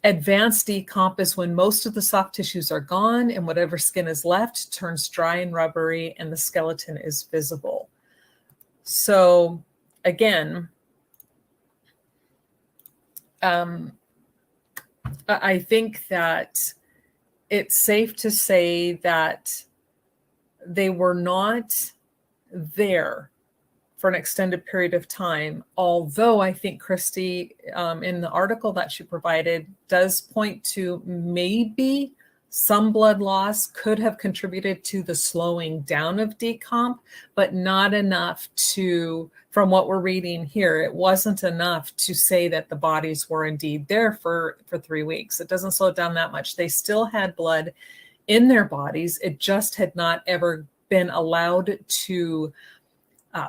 Advanced decomp is when most of the soft tissues are gone and whatever skin is left turns dry and rubbery and the skeleton is visible. So again, I think that it's safe to say that they were not there for an extended period of time, although I think Christy, in the article that she provided, does point to maybe some blood loss could have contributed to the slowing down of decomp, but not enough to, from what we're reading here, it wasn't enough to say that the bodies were indeed there for 3 weeks. It doesn't slow it down that much. They still had blood in their bodies. It just had not ever been allowed to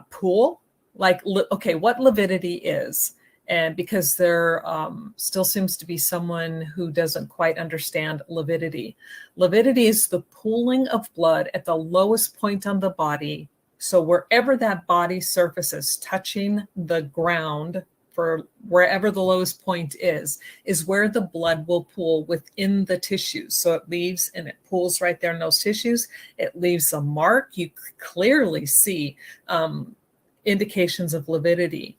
pool. Like, okay, what lividity is, and because there still seems to be someone who doesn't quite understand lividity. Lividity is the pooling of blood at the lowest point on the body. So wherever that body surface is touching the ground, for wherever the lowest point is where the blood will pool within the tissues. So it leaves, and it pools right there in those tissues. It leaves a mark. You clearly see indications of lividity.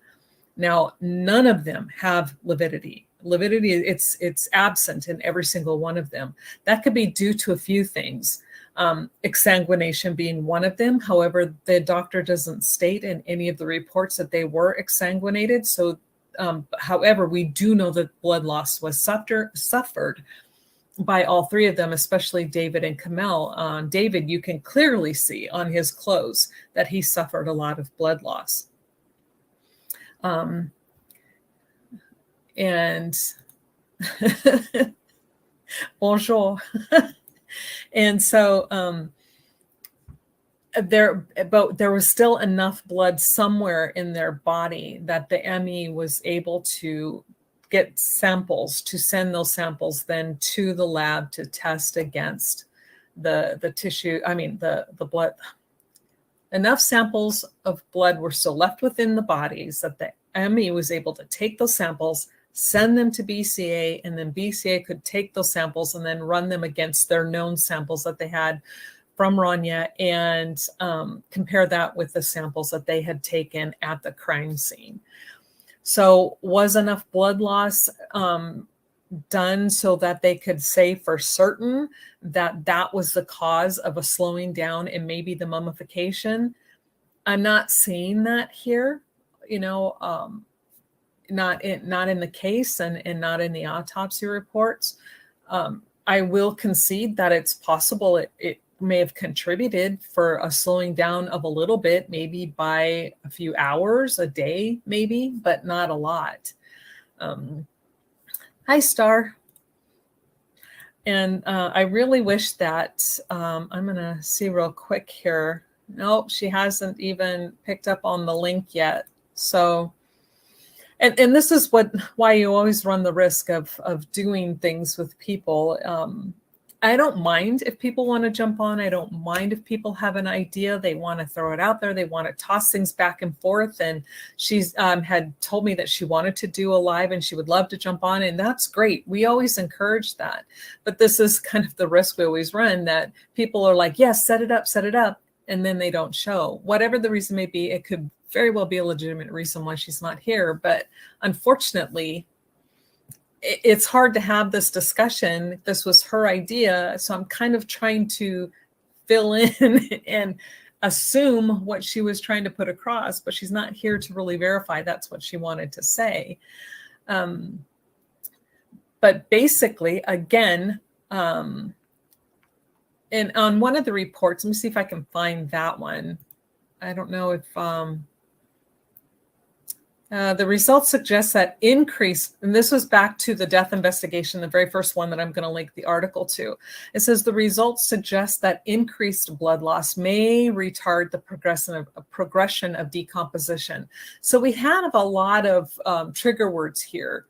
Now, none of them have lividity. Lividity, it's absent in every single one of them. That could be due to a few things. exsanguination being one of them. However, the doctor doesn't state in any of the reports that they were exsanguinated. So, however, we do know that blood loss was suffered by all three of them, especially David and Kamel. David, you can clearly see on his clothes that he suffered a lot of blood loss. And bonjour. And so there was still enough blood somewhere in their body that the ME was able to get samples, to send those samples then to the lab to test against the tissue, the blood. Enough samples of blood were still left within the bodies that the ME was able to take those samples, send them to BCA, and then BCA could take those samples and then run them against their known samples that they had from Rania and compare that with the samples that they had taken at the crime scene. So was enough blood loss done so that they could say for certain that that was the cause of a slowing down and maybe the mummification? I'm not seeing that here, not in the case and not in the autopsy reports. I will concede that it's possible it may have contributed for a slowing down of a little bit, maybe by a few hours, a day, maybe, but not a lot. Hi, Star. And I really wish that, I'm going to see real quick here. Nope, she hasn't even picked up on the link yet. So, and this is why you always run the risk of doing things with people. I don't mind if people want to jump on. I don't mind if people have an idea. They want to throw it out there. They want to toss things back and forth. And she's had told me that she wanted to do a live and she would love to jump on. And that's great. We always encourage that. But this is kind of the risk we always run, that people are like, yes, set it up. And then they don't show. Whatever the reason may be, it could very well be a legitimate reason why she's not here. But unfortunately, it's hard to have this discussion. This was her idea. So I'm kind of trying to fill in and assume what she was trying to put across, but she's not here to really verify that's what she wanted to say. But basically, again, and on one of the reports, let me see if I can find that one. I don't know if the results suggest that increase, and this was back to the death investigation, the very first one that I'm going to link the article to. It says the results suggest that increased blood loss may retard the progression of decomposition. So we have a lot of trigger words here.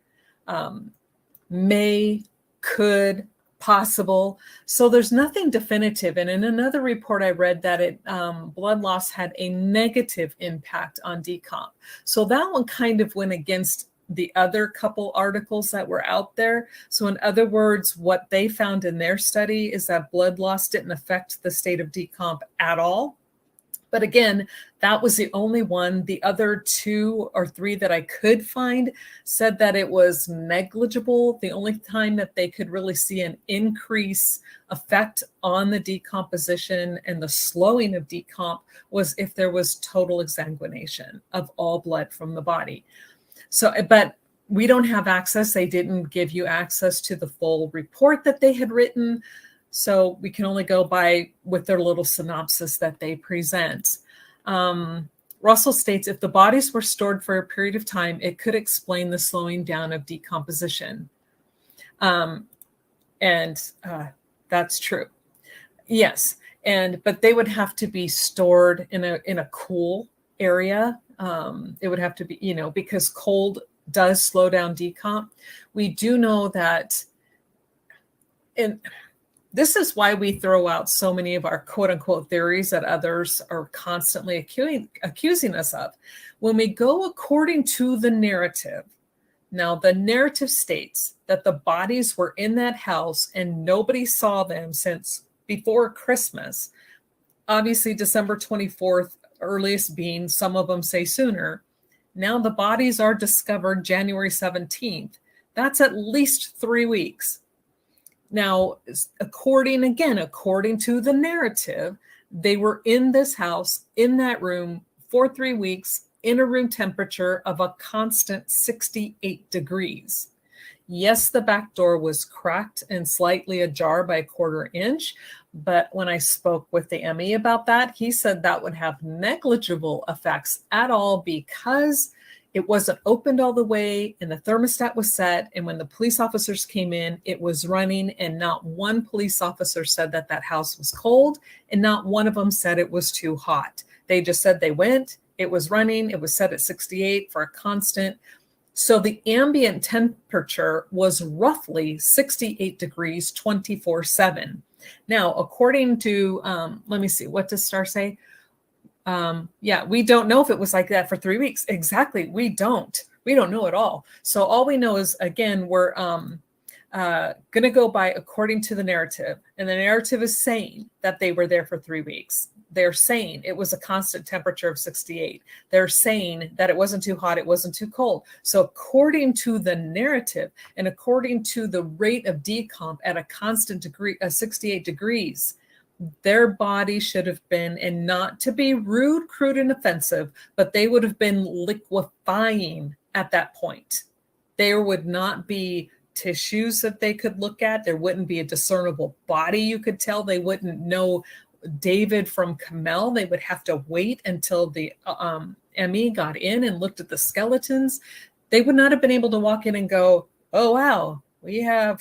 May, could, possible. So there's nothing definitive. And in another report I read that blood loss had a negative impact on decomp. So that one kind of went against the other couple articles that were out there. So in other words, what they found in their study is that blood loss didn't affect the state of decomp at all. But again, that was the only one. The other 2 or 3 that I could find said that it was negligible. The only time that they could really see an increase effect on the decomposition and the slowing of decomp was if there was total exsanguination of all blood from the body. So, but we don't have access. They didn't give you access to the full report that they had written. So we can only go by with their little synopsis that they present. Russell states, if the bodies were stored for a period of time, it could explain the slowing down of decomposition. And that's true. Yes. But they would have to be stored in a cool area. It would have to be, because cold does slow down decomp. We do know that this is why we throw out so many of our quote unquote theories that others are constantly accusing us of. When we go according to the narrative, now the narrative states that the bodies were in that house and nobody saw them since before Christmas. Obviously, December 24th, earliest being, some of them say sooner. Now the bodies are discovered January 17th. That's at least 3 weeks. Now, according to the narrative, they were in this house, in that room for 3 weeks, in a room temperature of a constant 68 degrees. Yes, the back door was cracked and slightly ajar by a 1/4 inch. But when I spoke with the ME about that, he said that would have negligible effects at all because it wasn't opened all the way and the thermostat was set. And when the police officers came in, it was running. And not one police officer said that that house was cold. And not one of them said it was too hot. They just said they went, it was running, it was set at 68 for a constant. So the ambient temperature was roughly 68 degrees 24/7. Now, according to, let me see, what does Star say? Yeah, we don't know if it was like that for 3 weeks. Exactly, we don't know at all. So all we know is, again, we're going to go by according to the narrative. And the narrative is saying that they were there for 3 weeks. They're saying it was a constant temperature of 68. They're saying that it wasn't too hot, it wasn't too cold. So according to the narrative and according to the rate of decomp at a constant degree, 68 degrees, their body should have been, and not to be rude, crude, and offensive, but they would have been liquefying at that point. There would not be tissues that they could look at. There wouldn't be a discernible body you could tell. They wouldn't know David from Kamel. They would have to wait until the ME got in and looked at the skeletons. They would not have been able to walk in and go, oh, wow, we have,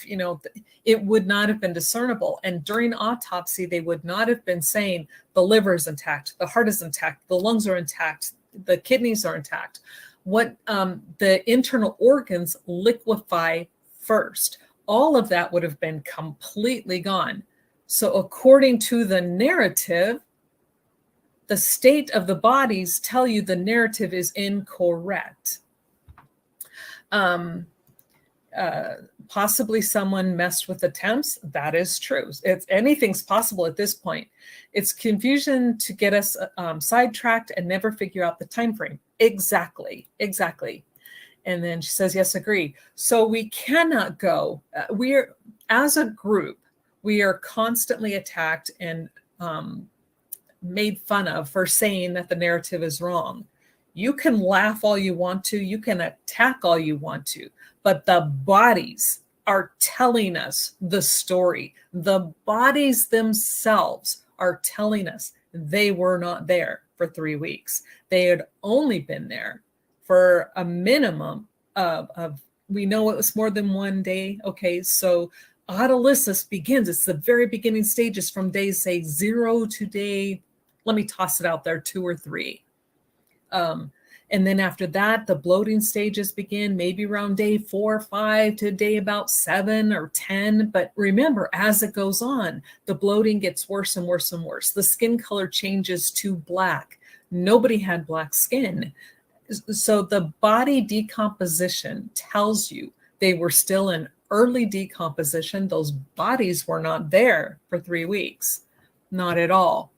it would not have been discernible. And during autopsy, they would not have been saying the liver is intact, the heart is intact, the lungs are intact, the kidneys are intact. What the internal organs liquefy first. All of that would have been completely gone. So according to the narrative, the state of the bodies tell you the narrative is incorrect. Possibly someone messed with the temps. That is true. Anything's possible at this point. It's confusion to get us sidetracked and never figure out the time frame. Exactly. And then she says, yes, agree. So we cannot go. We're, as a group, we are constantly attacked and made fun of for saying that the narrative is wrong. You can laugh all you want to, you can attack all you want to, but the bodies are telling us the story. The bodies themselves are telling us they were not there for 3 weeks. They had only been there for a minimum of we know it was more than 1 day. Okay, so autolysis begins. It's the very beginning stages from day, say, 0 to day, let me toss it out there, 2 or 3. And then after that, the bloating stages begin maybe around day 4 or 5 to day about 7 or 10. But remember, as it goes on, the bloating gets worse and worse and worse. The skin color changes to black. Nobody had black skin. So the body decomposition tells you they were still in early decomposition. Those bodies were not there for 3 weeks. Not at all.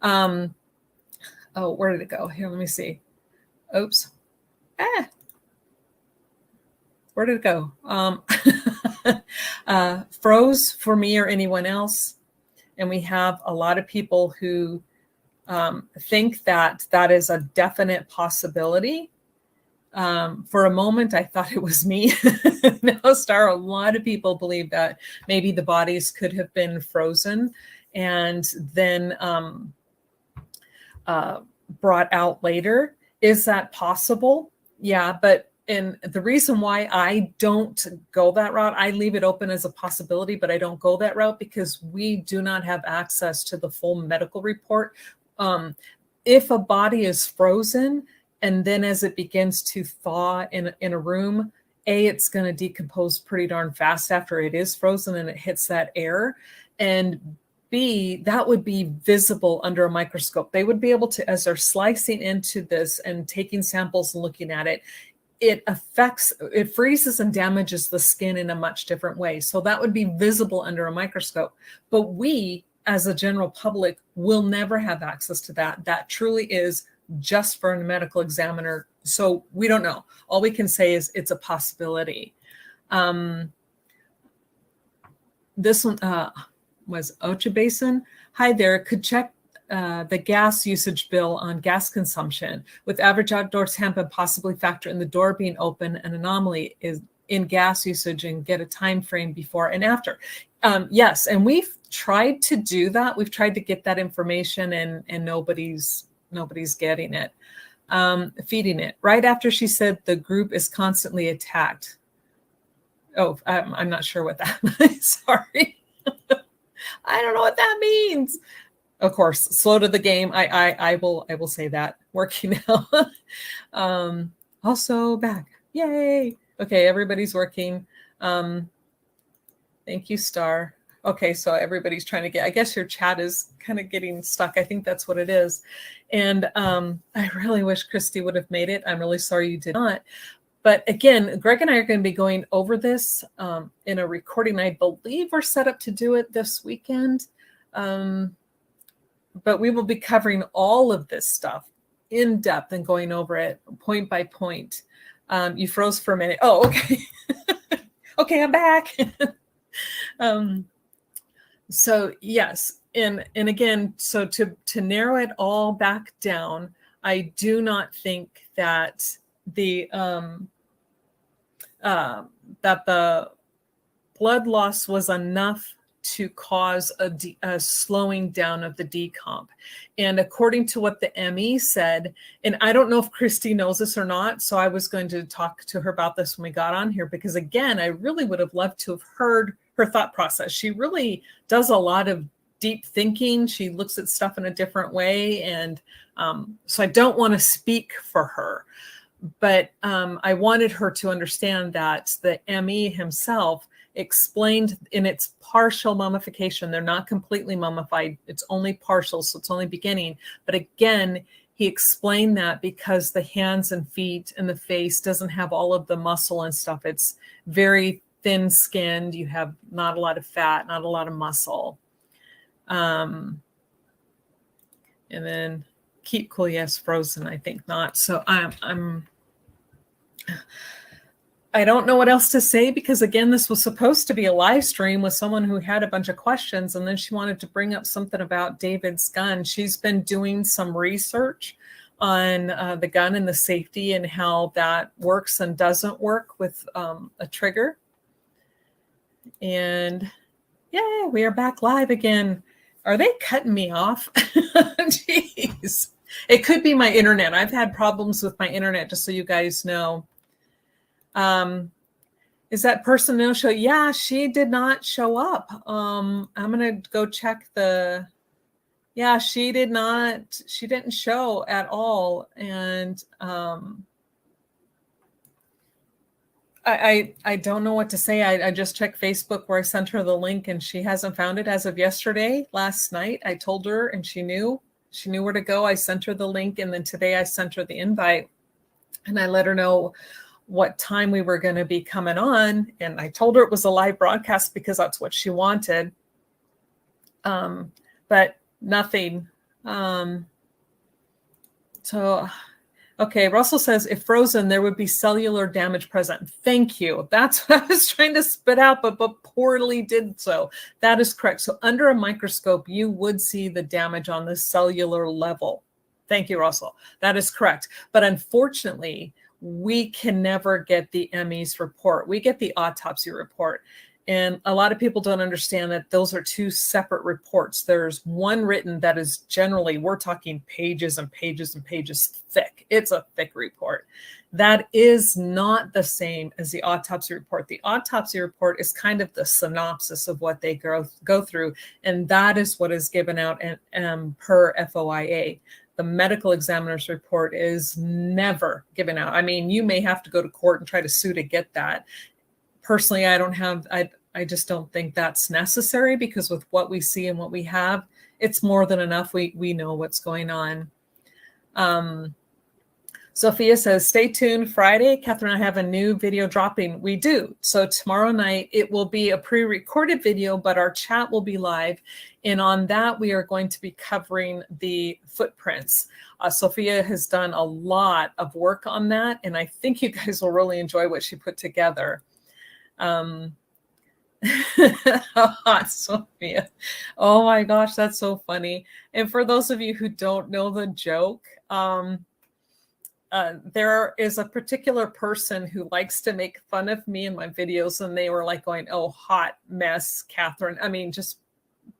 Oh, where did it go? Here, let me see. Oops. Where did it go? Froze for me or anyone else. And we have a lot of people who think that that is a definite possibility. For a moment, I thought it was me. No, Star, a lot of people believe that maybe the bodies could have been frozen and then brought out later. Is that possible? Yeah, but and the reason why I don't go that route, I leave it open as a possibility, but I don't go that route because we do not have access to the full medical report. If a body is frozen and then as it begins to thaw in a room, A, it's going to decompose pretty darn fast after it is frozen and it hits that air. And B, that would be visible under a microscope. They would be able to, as they're slicing into this and taking samples and looking at it, it freezes and damages the skin in a much different way. So that would be visible under a microscope. But we, as a general public, will never have access to that. That truly is just for a medical examiner. So we don't know. All we can say is it's a possibility. this one was Ocha Basin. Hi there, could check the gas usage bill on gas consumption with average outdoor temp and possibly factor in the door being open. An anomaly is in gas usage and get a time frame before and after. Yes, and we've tried to do that. We've tried to get that information, and nobody's getting it. Feeding it right after she said the group is constantly attacked. Oh, I'm not sure what that means. Sorry. I don't know what that means. Of course, slow to the game. I will say that. Working now. Also back. Yay. Okay, everybody's working. Thank you, Star. Okay, so everybody's trying to get, I guess your chat is kind of getting stuck. I think that's what it is. And I really wish Christy would have made it. I'm really sorry you did not. But again, Greg and I are going to be going over this in a recording. I believe we're set up to do it this weekend. But we will be covering all of this stuff in depth and going over it point by point. You froze for a minute. Oh, okay. Okay, I'm back. So yes, and again, so to narrow it all back down, I do not think that the blood loss was enough to cause a slowing down of the decomp. And according to what the ME said, and I don't know if Christy knows this or not, so I was going to talk to her about this when we got on here, because again, I really would have loved to have heard her thought process. She really does a lot of deep thinking. She looks at stuff in a different way. And so I don't want to speak for her, but I wanted her to understand that the ME himself explained in its partial mummification. They're not completely mummified. It's only partial, so it's only beginning. But again, he explained that because the hands and feet and the face doesn't have all of the muscle and stuff. It's very thin-skinned. You have not a lot of fat, not a lot of muscle. And then keep cool, yes, frozen, I think not. So I don't know what else to say, because again, this was supposed to be a live stream with someone who had a bunch of questions, and then she wanted to bring up something about David's gun. She's been doing some research on the gun and the safety and how that works and doesn't work with a trigger. And yeah, we are back live again. Are they cutting me off? Jeez. It could be my internet. I've had problems with my internet, just so you guys know. Is that person no show? Yeah, she did not show up. I'm going to go check yeah, she didn't show at all. And I don't know what to say. I just checked Facebook where I sent her the link, and she hasn't found it as of yesterday. Last night, I told her, and she knew where to go. I sent her the link, and then today I sent her the invite, and I let her know what time we were going to be coming on. And I told her it was a live broadcast because that's what she wanted. But nothing. Okay, Russell says, if frozen, there would be cellular damage present. Thank you. That's what I was trying to spit out, but poorly did so. That is correct. So under a microscope, you would see the damage on the cellular level. Thank you, Russell. That is correct. But unfortunately, we can never get the ME's report. We get the autopsy report. And a lot of people don't understand that those are two separate reports. There's one written that is generally, we're talking pages and pages and pages thick. It's a thick report. That is not the same as the autopsy report. The autopsy report is kind of the synopsis of what they go through. And that is what is given out per FOIA. The medical examiner's report is never given out. I mean, you may have to go to court and try to sue to get that. Personally, I just don't think that's necessary, because with what we see and what we have, it's more than enough. We know what's going on. Sophia says, stay tuned Friday. Catherine, I have a new video dropping. We do. So tomorrow night, it will be a pre-recorded video, but our chat will be live. And on that, we are going to be covering the footprints. Sophia has done a lot of work on that, and I think you guys will really enjoy what she put together. Hot Sophia. Oh my gosh, that's so funny. And for those of you who don't know the joke, there is a particular person who likes to make fun of me in my videos, and they were like going, "Oh, hot mess, Catherine." I mean, just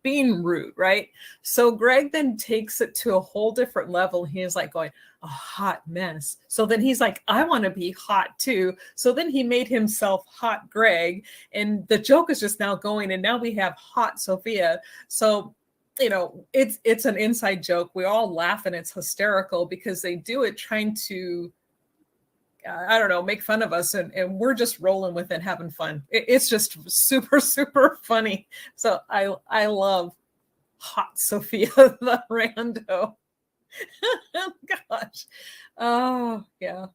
being rude, right? So Greg then takes it to a whole different level. He is like going, "A hot mess." So then he's like, "I want to be hot too." So then he made himself Hot Greg, and the joke is just now going, and now we have Hot Sophia. So it's an inside joke. We all laugh and it's hysterical because they do it trying to I don't know, make fun of us, and we're just rolling with it, having fun. It's just super, super funny. So I love Hot Sophia the rando. Gosh. Oh yeah.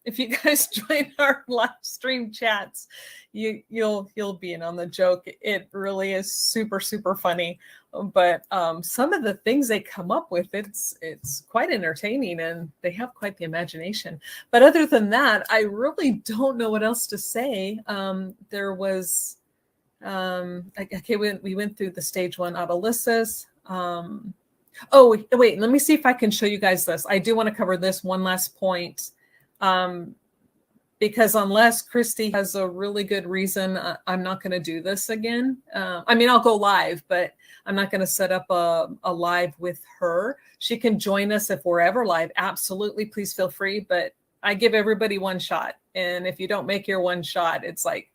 If you guys join our live stream chats, you'll be in on the joke. It really is super, super funny. But some of the things they come up with, it's quite entertaining, and they have quite the imagination. But other than that, I really don't know what else to say. There was okay, we went through the stage 1 autolysis. Oh, wait, let me see if I can show you guys this. I do want to cover this one last point. Because unless Christy has a really good reason, I'm not going to do this again. I mean, I'll go live, but I'm not going to set up a live with her. She can join us if we're ever live. Absolutely, please feel free. But I give everybody one shot. And if you don't make your one shot, it's like,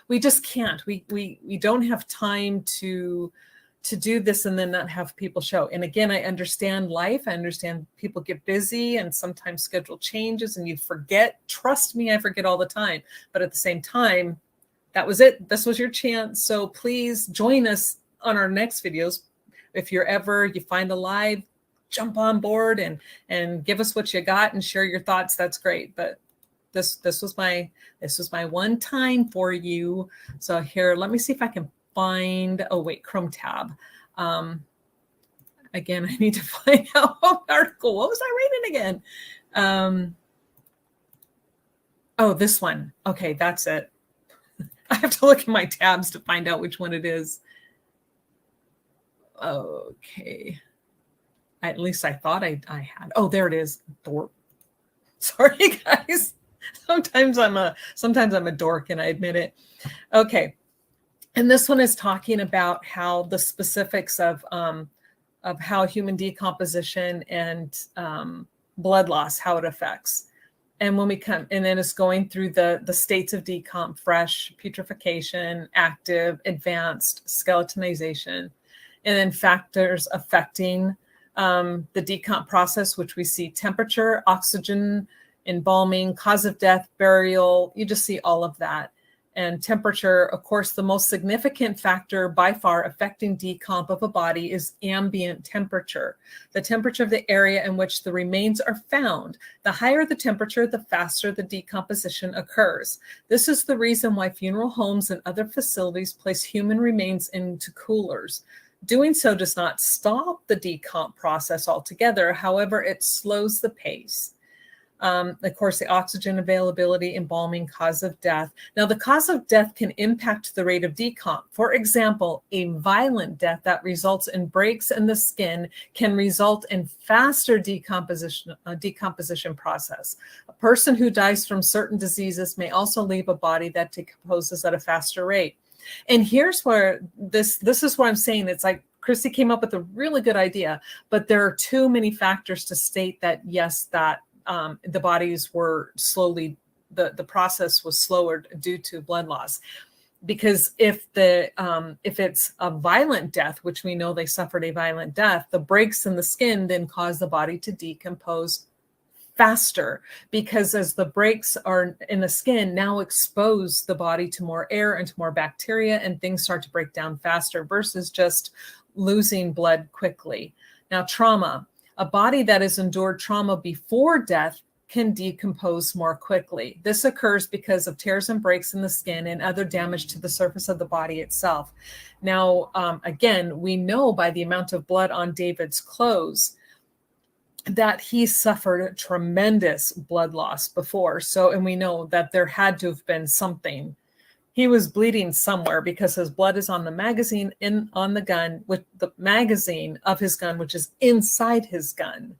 we just can't. We don't have time to do this and then not have people show. And again, I understand life. I understand people get busy and sometimes schedule changes and you forget. Trust me, I forget all the time. But at the same time, that was it. This was your chance. So please join us on our next videos. If you find a live, jump on board and give us what you got and share your thoughts. That's great. But this was my one time for you. So here, let me see if I can find, Chrome tab. Again, I need to find out what article. What was I reading again? Oh, this one. Okay, that's it. I have to look at my tabs to find out which one it is. Okay. At least I thought I had. Oh, there it is. Dork. Sorry, guys. Sometimes I'm a dork, and I admit it. Okay. And this one is talking about how the specifics of how human decomposition and blood loss, how it affects. And when we come, and then it's going through the states of decomp: fresh, putrefaction, active, advanced, skeletonization, and then factors affecting the decomp process, which we see: temperature, oxygen, embalming, cause of death, burial. You just see all of that. And temperature, of course, the most significant factor by far affecting decomp of a body is ambient temperature, the temperature of the area in which the remains are found. The higher the temperature, the faster the decomposition occurs. This is the reason why funeral homes and other facilities place human remains into coolers. Doing so does not stop the decomp process altogether. However, it slows the pace. Of course, the oxygen availability, embalming, cause of death. Now, the cause of death can impact the rate of decomp. For example, a violent death that results in breaks in the skin can result in faster decomposition process. A person who dies from certain diseases may also leave a body that decomposes at a faster rate. And here's where this is what I'm saying. It's like Christy came up with a really good idea, but there are too many factors to state that, yes, that the bodies were slowly, the process was slower due to blood loss. Because if it's a violent death, which we know they suffered a violent death, the breaks in the skin then cause the body to decompose faster, because as the breaks are in the skin now expose the body to more air and to more bacteria, and things start to break down faster versus just losing blood quickly. Now, trauma. A body that has endured trauma before death can decompose more quickly. This occurs because of tears and breaks in the skin and other damage to the surface of the body itself. Now, again, we know by the amount of blood on David's clothes that he suffered tremendous blood loss before. So, and we know that there had to have been something. he was bleeding somewhere because his blood is on the magazine on the gun, with the magazine of his gun, which is inside his gun.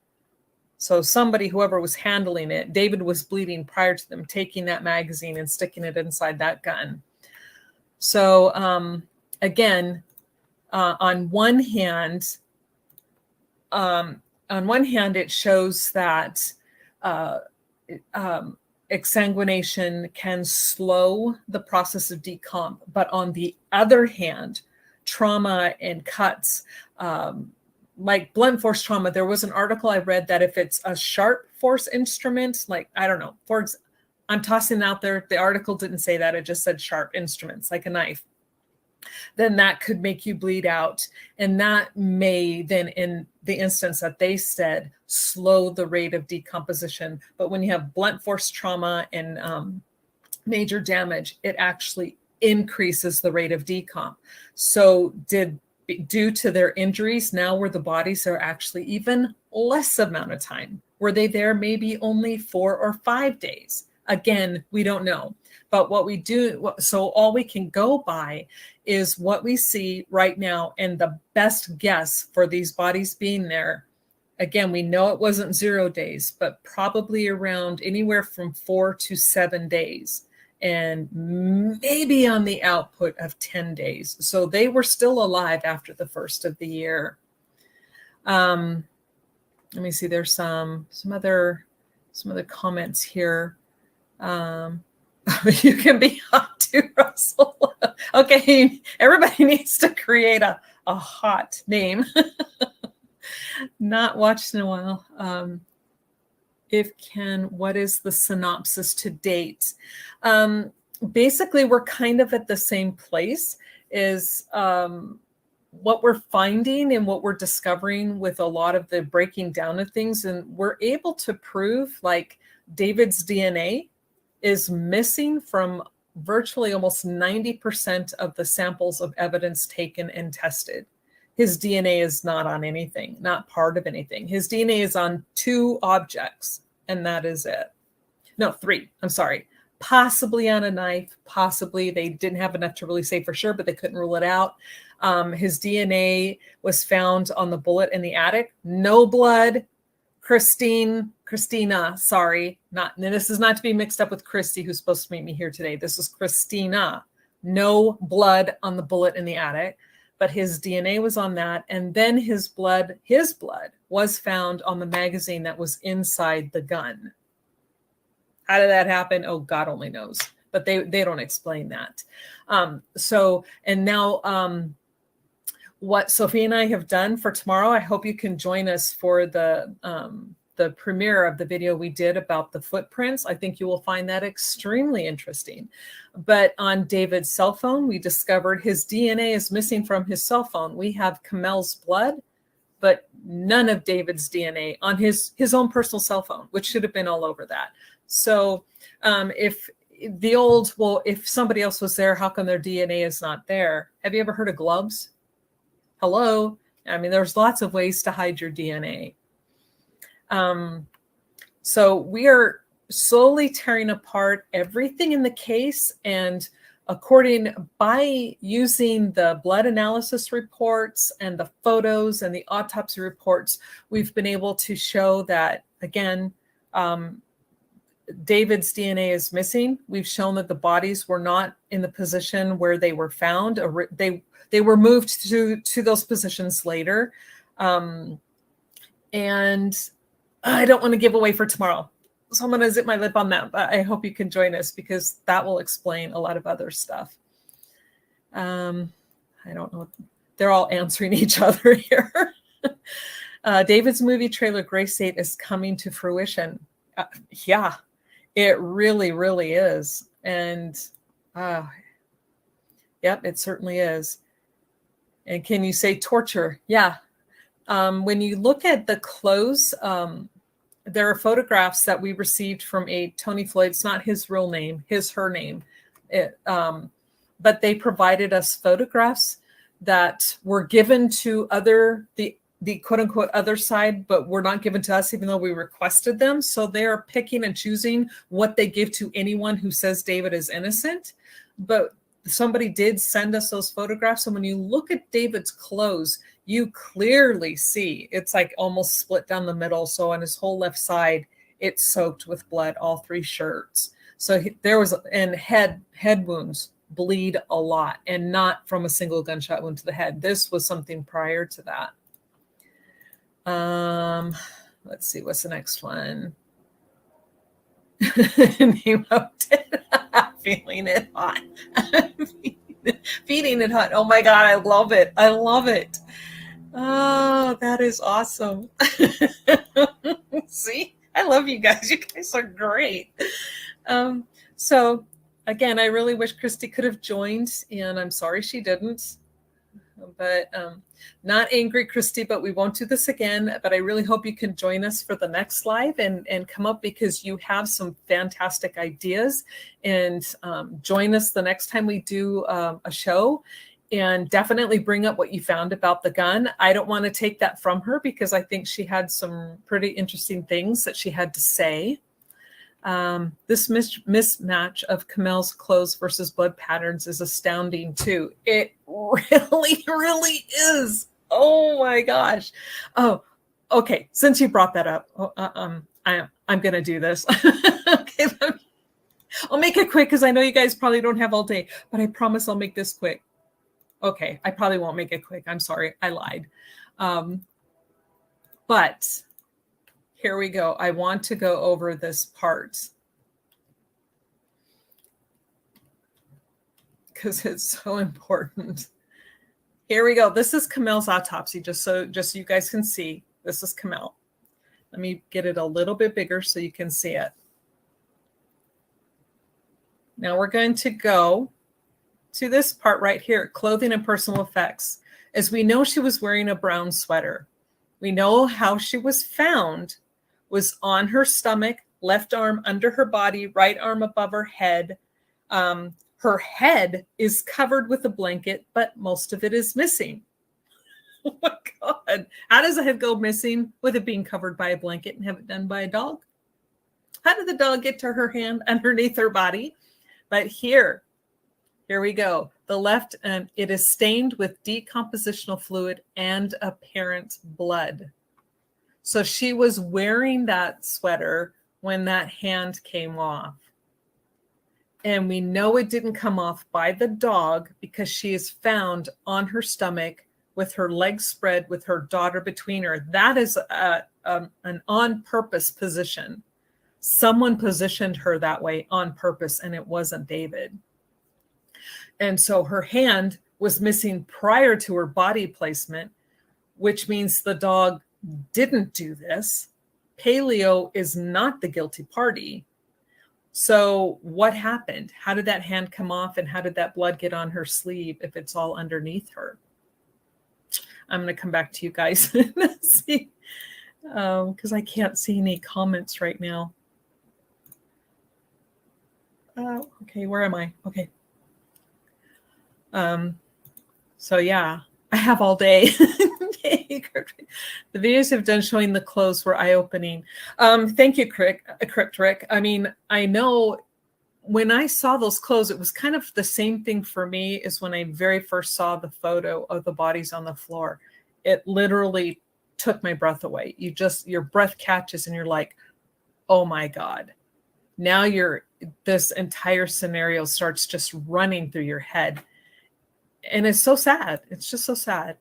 So somebody, whoever was handling it, David was bleeding prior to them taking that magazine and sticking it inside that gun. So again, on one hand, it shows that exsanguination can slow the process of decomp, but on the other hand, trauma and cuts, like blunt force trauma, there was an article I read that if it's a sharp force instrument, like, I don't know, I'm tossing out there, the article didn't say that, it just said sharp instruments, like a knife, then that could make you bleed out. And that may then, in the instance that they said, slow the rate of decomposition. But when you have blunt force trauma and major damage, it actually increases the rate of decomp. So due to their injuries, now where the bodies are actually even less amount of time? Were they there maybe only 4 or 5 days? Again, we don't know. But what we do, so all we can go by is what we see right now, and the best guess for these bodies being there. Again, we know it wasn't 0 days, but probably around anywhere from 4 to 7 days, and maybe on the output of 10 days. So they were still alive after the first of the year. Let me see, there's some other comments here. You can be hot too, Russell. Okay, everybody needs to create a hot name. Not watched in a while. What is the synopsis to date? Basically, we're kind of at the same place is what we're finding and what we're discovering with a lot of the breaking down of things. And we're able to prove, like, David's DNA is missing from virtually almost 90% of the samples of evidence taken and tested. His DNA is not on anything, not part of anything. His DNA is on 2 objects, and that is it. No, 3, I'm sorry. Possibly on a knife, possibly they didn't have enough to really say for sure, but they couldn't rule it out. His DNA was found on the bullet in the attic. No blood. Christina, sorry, this is not to be mixed up with Christy, who's supposed to meet me here today. This is Christina. No blood on the bullet in the attic, but his DNA was on that. And then his blood was found on the magazine that was inside the gun. How did that happen? Oh, God only knows, but they don't explain that. And now, what Sophie and I have done for tomorrow, I hope you can join us for the premiere of the video we did about the footprints. I think you will find that extremely interesting. But on David's cell phone, we discovered his DNA is missing from his cell phone. We have Kamel's blood, but none of David's DNA on his own personal cell phone, which should have been all over that. So if somebody else was there, how come their DNA is not there? Have you ever heard of gloves? Hello. I mean, there's lots of ways to hide your DNA. So we are slowly tearing apart everything in the case, and by using the blood analysis reports and the photos and the autopsy reports, we've been able to show that, again, David's DNA is missing. We've shown that the bodies were not in the position where they were found. They were moved to those positions later. And I don't want to give away for tomorrow, so I'm going to zip my lip on that, but I hope you can join us because that will explain a lot of other stuff. I don't know. They're all answering each other here. David's movie trailer, Gray State, is coming to fruition. Yeah, it really, really is. And yep, it certainly is. And can you say torture? Yeah. When you look at the clothes, there are photographs that we received from a Tony Floyd. It's not his real name, her name. But they provided us photographs that were given to the quote unquote other side, but were not given to us, even though we requested them. So they're picking and choosing what they give to anyone who says David is innocent. But somebody did send us those photographs. And when you look at David's clothes, you clearly see it's like almost split down the middle. So on his whole left side, it's soaked with blood, all 3 shirts. So there was, and head wounds bleed a lot, and not from a single gunshot wound to the head. This was something prior to that. Let's see, what's the next one? He wrote it. Feeling it hot. Feeding it hot. Oh my God, I love it. I love it. Oh, that is awesome. See, I love you guys. You guys are great. So again, I really wish Christy could have joined, and I'm sorry she didn't. But not angry, Christy, but we won't do this again. But I really hope you can join us for the next live and come up, because you have some fantastic ideas. And join us the next time we do a show, and definitely bring up what you found about the gun. I don't want to take that from her, because I think she had some pretty interesting things that she had to say. This mismatch of Kamel's clothes versus blood patterns is astounding too. It really, really is. Oh my gosh. Oh, okay. Since you brought that up, I'm going to do this. Okay. I'll make it quick, because I know you guys probably don't have all day, but I promise I'll make this quick. Okay. I probably won't make it quick. I'm sorry. I lied. But here we go. I want to go over this part, because it's so important. Here we go. This is Kamel's autopsy, just so you guys can see. This is Kamel. Let me get it a little bit bigger so you can see it. Now we're going to go to this part right here, clothing and personal effects. As we know, she was wearing a brown sweater. We know how she was found was on her stomach, left arm under her body, right arm above her head. Her head is covered with a blanket, but most of it is missing. Oh my God. How does a head go missing with it being covered by a blanket and have it done by a dog? How did the dog get to her hand underneath her body? But here we go. The left, and it is stained with decompositional fluid and apparent blood. So she was wearing that sweater when that hand came off. And we know it didn't come off by the dog, because she is found on her stomach with her legs spread with her daughter between her. That is an on-purpose position. Someone positioned her that way on purpose, and it wasn't David. And so her hand was missing prior to her body placement, which means the dog didn't do this. Paleo is not the guilty party. So what happened? How did that hand come off, and how did that blood get on her sleeve if it's all underneath her? I'm going to come back to you guys and see, because I can't see any comments right now. Okay, where am I? Okay. So yeah, I have all day. The videos have done showing the clothes were eye-opening. Thank you, Crypt Rick. I mean, I know when I saw those clothes, it was kind of the same thing for me as when I very first saw the photo of the bodies on the floor. It literally took my breath away. Your breath catches and you're like, oh my God. Now this entire scenario starts just running through your head. And it's so sad. It's just so sad.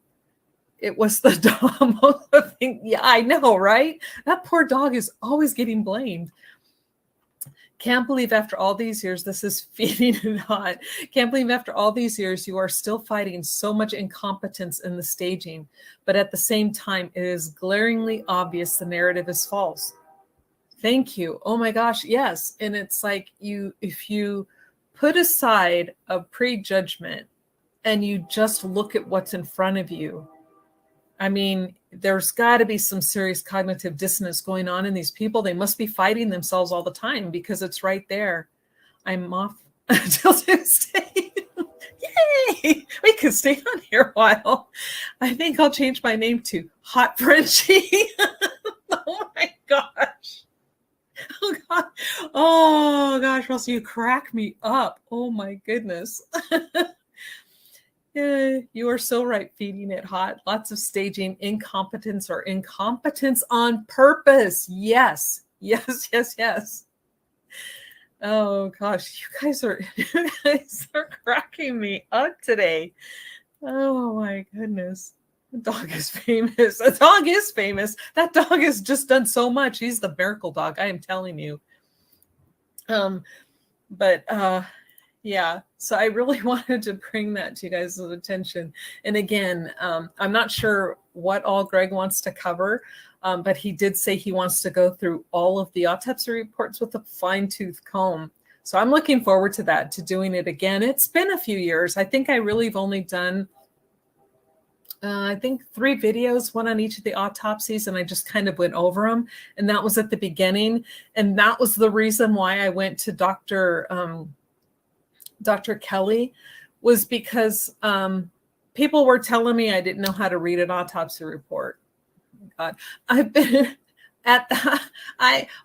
It was the dog. Yeah, I know, right? That poor dog is always getting blamed. Can't believe after all these years, this is feeding it hot. Can't believe after all these years, you are still fighting so much incompetence in the staging. But at the same time, it is glaringly obvious the narrative is false. Thank you. Oh my gosh, yes. And it's like if you put aside a prejudgment and you just look at what's in front of you, I mean, there's got to be some serious cognitive dissonance going on in these people. They must be fighting themselves all the time, because it's right there. I'm off until Tuesday. Yay! We could stay on here a while. I think I'll change my name to Hot Frenchie. Oh my gosh. Oh God. Oh gosh, Russell, you crack me up. Oh my goodness. Yeah, you are so right. Feeding it hot. Lots of staging, incompetence or incompetence on purpose. Yes. Yes, yes, yes. Oh gosh, you guys are cracking me up today. Oh my goodness. The dog is famous. The dog is famous. That dog has just done so much. He's the miracle dog, I am telling you. But yeah, so I really wanted to bring that to you guys' attention. And again, I'm not sure what all Greg wants to cover, but he did say he wants to go through all of the autopsy reports with a fine-tooth comb. So I'm looking forward to that, to doing it again. It's been a few years. I think I really have only done, I think 3 videos, one on each of the autopsies, and I just kind of went over them. And that was at the beginning. And that was the reason why I went to Dr. Kelly, was because people were telling me I didn't know how to read an autopsy report. God, I've been at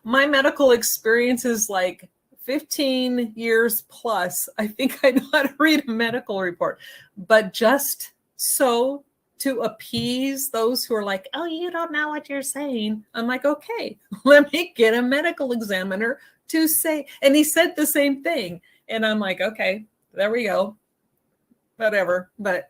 my medical experience is like 15 years plus. I think I know how to read a medical report, but just so to appease those who are like, oh, you don't know what you're saying. I'm like, okay, let me get a medical examiner to say, and he said the same thing. And I'm like, okay, there we go. Whatever. But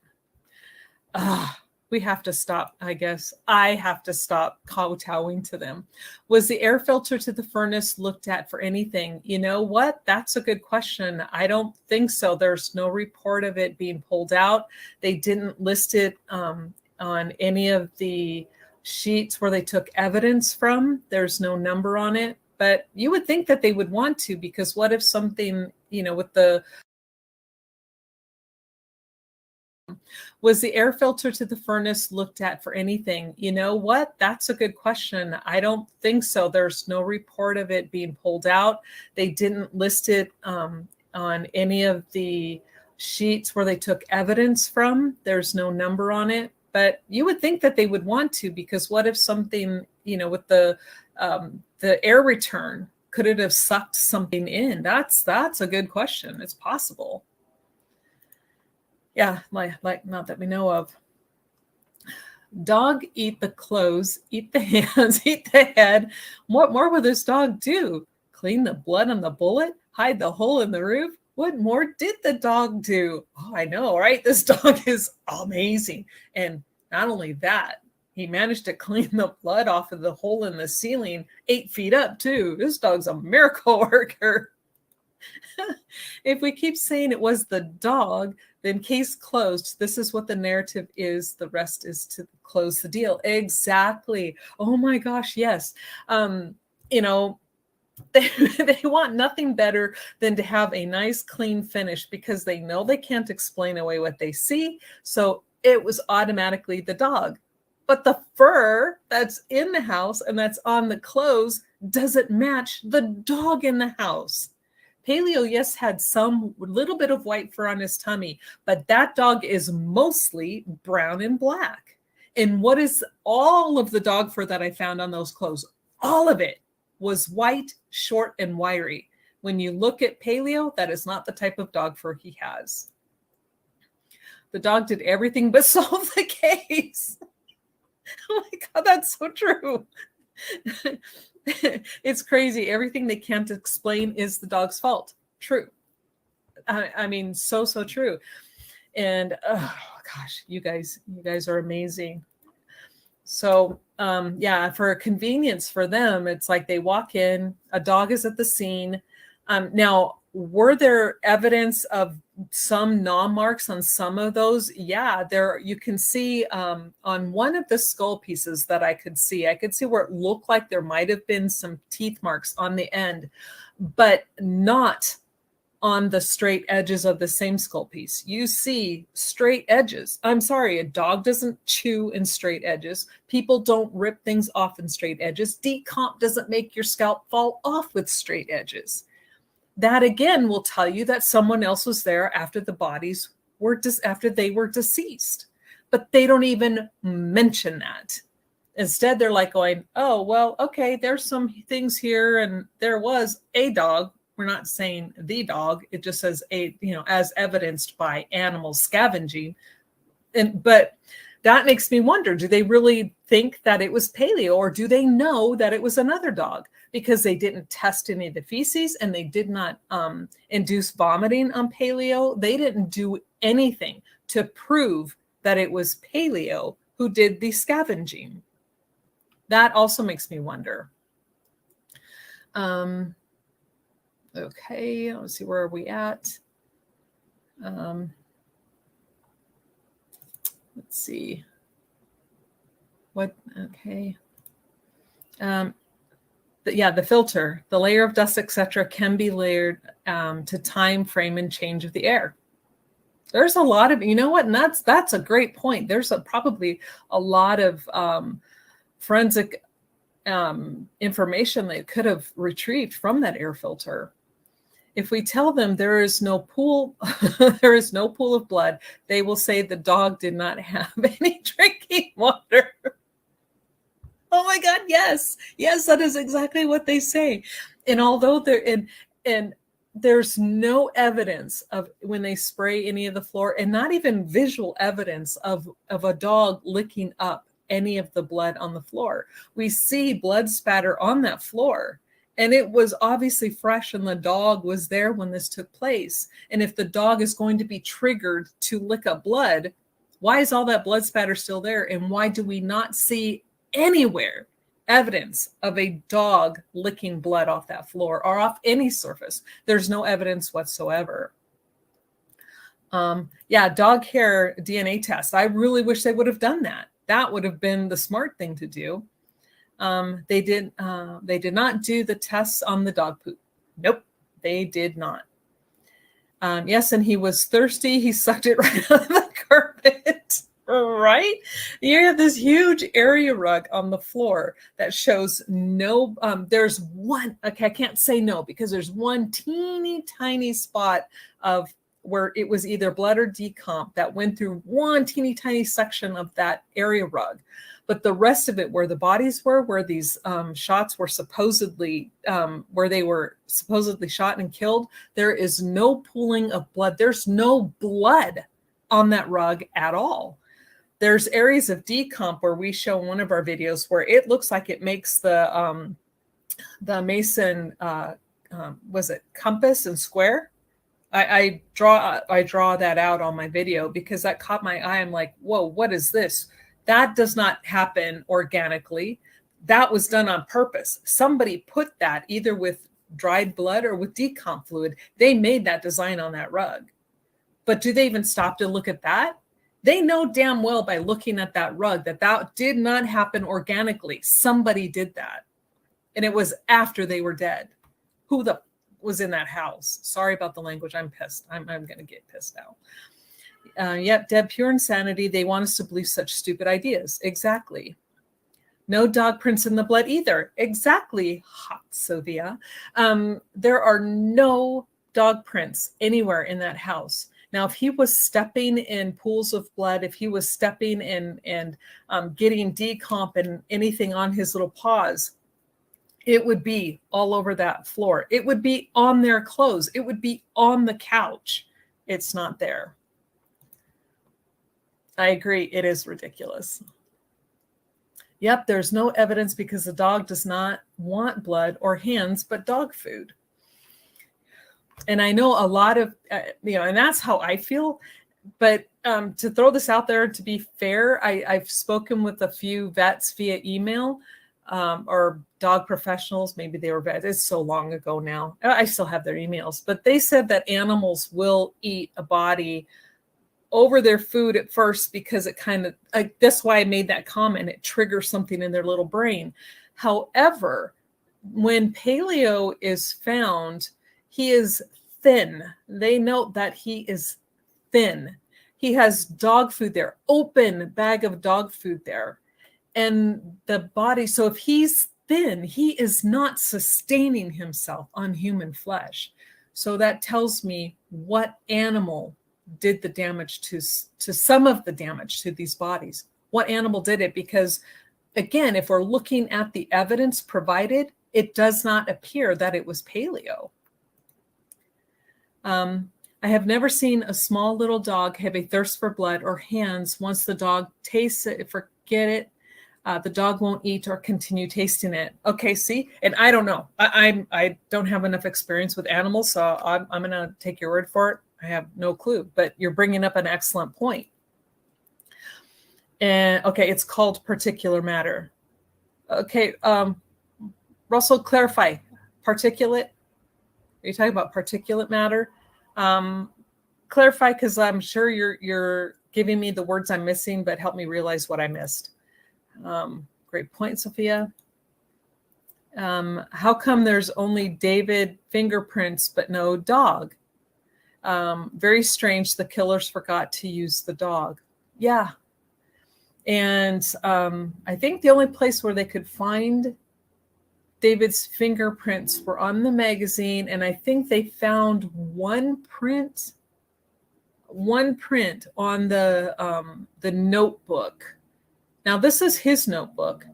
we have to stop, I guess. I have to stop kowtowing to them. Was the air filter to the furnace looked at for anything? You know what? That's a good question. I don't think so. There's no report of it being pulled out. They didn't list it on any of the sheets where they took evidence from. There's no number on it. But you would think that they would want to, because what if something, with the, was the air filter to the furnace looked at for anything? You know what? That's a good question. I don't think so. There's no report of it being pulled out. They didn't list it on any of the sheets where they took evidence from. There's no number on it. But you would think that they would want to, because what if something, with the air return, could it have sucked something in? That's a good question. It's possible. Yeah, like not that we know of. Dog eat the clothes, eat the hands, eat the head. What more will this dog do? Clean the blood on the bullet? Hide the hole in the roof? What more did the dog do? Oh, I know, right? This dog is amazing. And not only that, he managed to clean the blood off of the hole in the ceiling 8 feet up, too. This dog's a miracle worker. If we keep saying it was the dog, then case closed. This is what the narrative is. The rest is to close the deal. Exactly. Oh my gosh, yes. They want nothing better than to have a nice, clean finish, because they know they can't explain away what they see. So it was automatically the dog. But the fur that's in the house and that's on the clothes doesn't match the dog in the house. Paleo, yes, had some little bit of white fur on his tummy, but that dog is mostly brown and black. And what is all of the dog fur that I found on those clothes? All of it was white, short, and wiry. When you look at Paleo, that is not the type of dog fur he has. The dog did everything but solve the case. Oh my God, that's so true. It's crazy. Everything they can't explain is the dog's fault. True. I mean, so true. And oh gosh, you guys are amazing. So yeah, for convenience for them, it's like they walk in, a dog is at the scene. Now, were there evidence of some gnaw marks on some of those? Yeah, there, you can see on one of the skull pieces that I could see where it looked like there might have been some teeth marks on the end, but not on the straight edges of the same skull piece. You see straight edges. I'm sorry, a dog doesn't chew in straight edges. People don't rip things off in straight edges. Decomp doesn't make your scalp fall off with straight edges. That again will tell you that someone else was there after the bodies were after they were deceased, but they don't even mention that. Instead, they're like going, oh, well, okay, there's some things here, and there was a dog. We're not saying the dog. It just says a, as evidenced by animals scavenging. But that makes me wonder, do they really think that it was paleo, or do they know that it was another dog? Because they didn't test any of the feces, and they did not induce vomiting on paleo. They didn't do anything to prove that it was paleo who did the scavenging. That also makes me wonder. Okay, let's see, where are we at? Let's see. Okay. The filter, the layer of dust, etc., can be layered to time, frame, and change of the air. There's a lot of, and that's a great point. There's probably a lot of forensic information they could have retrieved from that air filter. If we tell them there is no pool, there is no pool of blood, they will say the dog did not have any drinking water. Oh my God, yes. Yes, that is exactly what they say. And although there's no evidence of when they spray any of the floor, and not even visual evidence of a dog licking up any of the blood on the floor. We see blood spatter on that floor, and it was obviously fresh, and the dog was there when this took place. And if the dog is going to be triggered to lick up blood, why is all that blood spatter still there? And why do we not see anywhere evidence of a dog licking blood off that floor or off any surface? There's no evidence whatsoever. Dog hair DNA test. I really wish they would have done that. That would have been the smart thing to do. They did not do the tests on the dog poop. Nope, they did not. Yes, and he was thirsty. He sucked it right out of the carpet. Right? You have this huge area rug on the floor that shows no, there's one, okay, I can't say no, because there's one teeny tiny spot of where it was either blood or decomp that went through one teeny tiny section of that area rug. But the rest of it, where the bodies were, where these shots were supposedly, where they were supposedly shot and killed, there is no pooling of blood. There's no blood on that rug at all. There's areas of decomp where we show in one of our videos where it looks like it makes the Mason, was it compass and square? I draw that out on my video because that caught my eye. I'm like, whoa, what is this? That does not happen organically. That was done on purpose. Somebody put that either with dried blood or with decomp fluid. They made that design on that rug. But do they even stop to look at that? They know damn well by looking at that rug that did not happen organically. Somebody did that. And it was after they were dead. Who was in that house? Sorry about the language. I'm pissed. I'm going to get pissed now. Yep, Deb, pure insanity. They want us to believe such stupid ideas. Exactly. No dog prints in the blood either. Exactly, hot Sylvia. There are no dog prints anywhere in that house. Now, if he was stepping in pools of blood, if he was stepping in and getting decomp and anything on his little paws, it would be all over that floor. It would be on their clothes. It would be on the couch. It's not there. I agree. It is ridiculous. Yep, there's no evidence because the dog does not want blood or hands, but dog food. And I know a lot of, and that's how I feel. But to throw this out there, to be fair, I've spoken with a few vets via email or dog professionals. Maybe they were vets. It's so long ago now. I still have their emails. But they said that animals will eat a body over their food at first because it kind of, that's why I made that comment. It triggers something in their little brain. However, when paleo is found, he is thin. They note that he is thin. He has dog food there, open bag of dog food there. And the body, so if he's thin, he is not sustaining himself on human flesh. So that tells me what animal did the damage to some of the damage to these bodies. What animal did it? Because again, if we're looking at the evidence provided, it does not appear that it was paleo. I have never seen a small little dog have a thirst for blood or hands. Once the dog tastes it, forget it. The dog won't eat or continue tasting it. Okay, see, and I don't know. I don't have enough experience with animals, so I'm going to take your word for it. I have no clue, but you're bringing up an excellent point. And okay, it's called particulate matter. Okay, Russell, clarify. Particulate? Are you talking about particulate matter? Clarify, because I'm sure you're giving me the words I'm missing, but help me realize what I missed. Great point, Sophia. How come there's only David fingerprints but no dog? Very strange. The killers forgot to use the dog. Yeah. And I think the only place where they could find David's fingerprints were on the magazine, and I think they found one print on the notebook. Now, this is his notebook,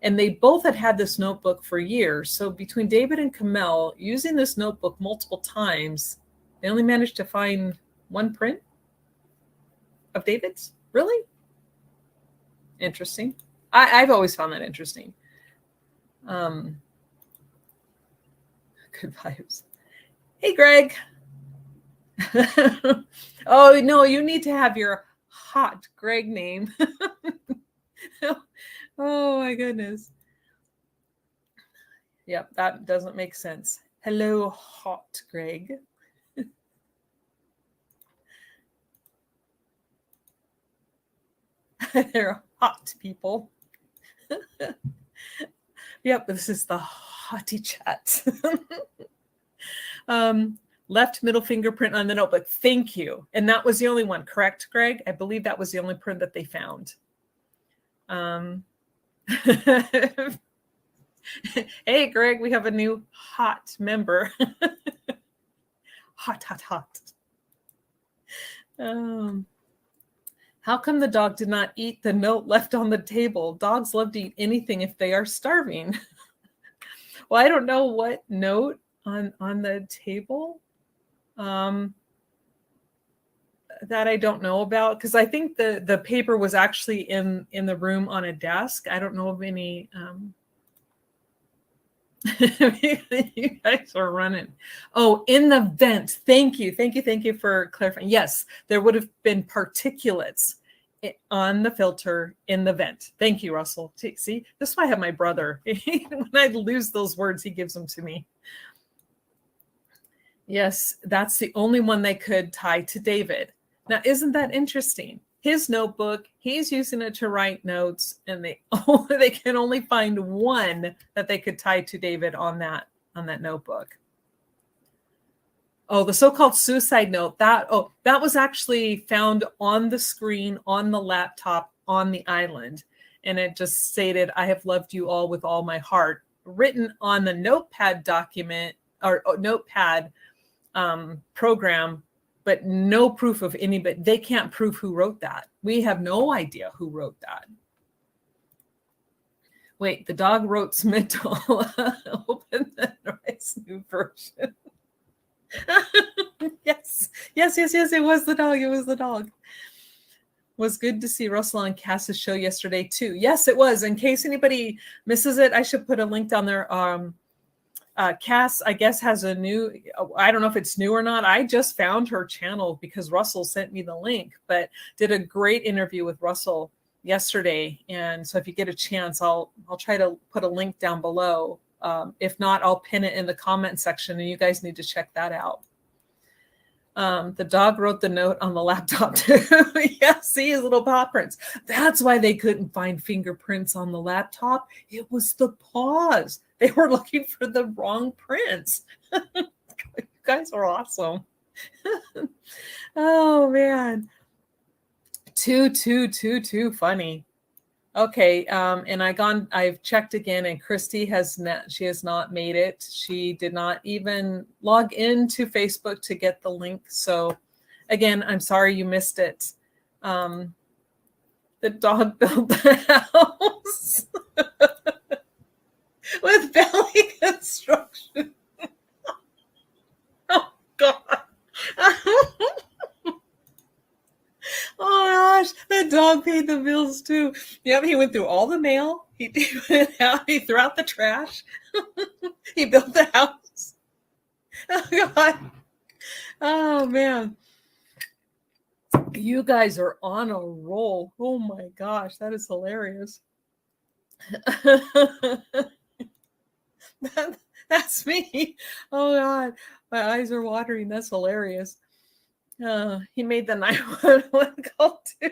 and they both had this notebook for years. So between David and Kamel, using this notebook multiple times, they only managed to find one print of David's. Really? Interesting. I've always found that interesting. Good vibes. Hey, Greg. Oh, no, you need to have your hot Greg name. Oh, my goodness. Yep, that doesn't make sense. Hello, hot Greg. They're hot people. Yep, this is the hottie chat. Left middle fingerprint on the notebook. Thank you. And that was the only one, correct, Greg? I believe that was the only print that they found. Hey, Greg, we have a new hot member. Hot, hot, hot. How come the dog did not eat the note left on the table? Dogs love to eat anything if they are starving. Well, I don't know what note on the table that I don't know about, because I think the paper was actually in the room on a desk. I don't know of any. You guys are running. Oh, in the vent. Thank you for clarifying. Yes, there would have been particulates on the filter in the vent. Thank you, Russell. See, this is why I have my brother. When I lose those words, he gives them to me. Yes, that's the only one they could tie to David. Now, isn't that interesting? His notebook, he's using it to write notes, and they can only find one that they could tie to David on that notebook. Oh, the so-called suicide note, that was actually found on the screen, on the laptop, on the island. And it just stated, "I have loved you all with all my heart," written on the notepad document or notepad program, but no proof of anybody. They can't prove who wrote that. We have no idea who wrote that. Wait, the dog wrote Smithel. Open the nice new version. Yes, it was the dog. Was good to see Russell on Cass's show yesterday too. Yes, it was. In case anybody misses it, I should put a link down there. Cass, I guess, has a new, I don't know if it's new or not. I just found her channel because Russell sent me the link, but did a great interview with Russell yesterday. And so if you get a chance, I'll try to put a link down below. If not, I'll pin it in the comment section, and you guys need to check that out. The dog wrote the note on the laptop too. Yeah, see his little paw prints. That's why they couldn't find fingerprints on the laptop. It was the paws. They were looking for the wrong prints. You guys are awesome. Oh man. Too funny. Okay, and I've checked again, and Christy has not made it. She did not even log into Facebook to get the link. So again, I'm sorry you missed it. The dog built the house. With belly construction. Oh God. Oh gosh, the dog paid the bills too. Yep, he went through all the mail. He went out, he threw out the trash. He built the house. Oh God. Oh man. You guys are on a roll. Oh my gosh, that is hilarious. That's me. Oh God, my eyes are watering. That's hilarious. He made the 911 call too.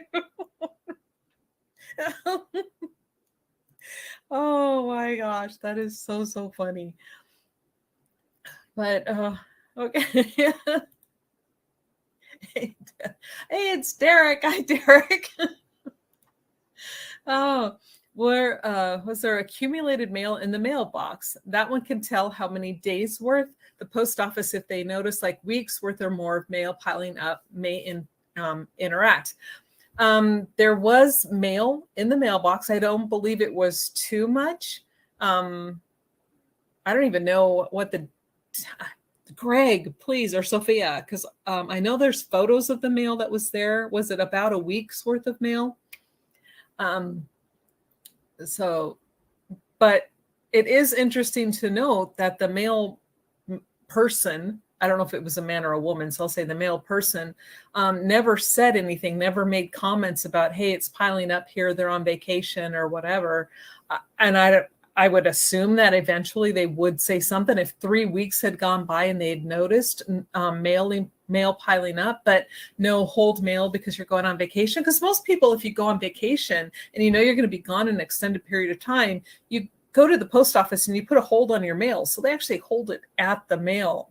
Oh my gosh, that is so funny. But okay. Hey, it's Derek. Hi, Derek. Oh, where was there accumulated mail in the mailbox? That one can tell how many days worth. The post office, if they notice like weeks worth or more of mail piling up, may interact. There was mail in the mailbox. I don't believe it was too much. I don't even know what the Greg, please, or Sophia, because I know there's photos of the mail that was there. Was it about a week's worth of mail? But it is interesting to note that the male person, I don't know if it was a man or a woman, so I'll say the male person, never said anything, never made comments about, hey, it's piling up here, they're on vacation or whatever. And I would assume that eventually they would say something if 3 weeks had gone by and they'd noticed mail piling up, but no, hold mail because you're going on vacation. Because most people, if you go on vacation and you know you're going to be gone an extended period of time, you go to the post office and you put a hold on your mail. So they actually hold it at the mail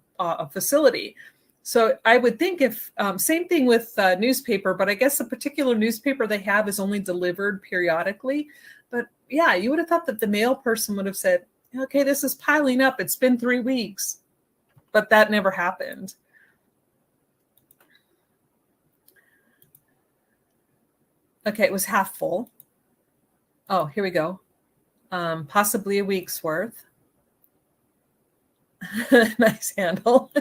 facility. So I would think if, same thing with newspaper, but I guess the particular newspaper they have is only delivered periodically. But yeah, you would have thought that the mail person would have said, okay, this is piling up. It's been 3 weeks. But that never happened. Okay, it was half full. Oh, here we go. Possibly a week's worth. Nice handle.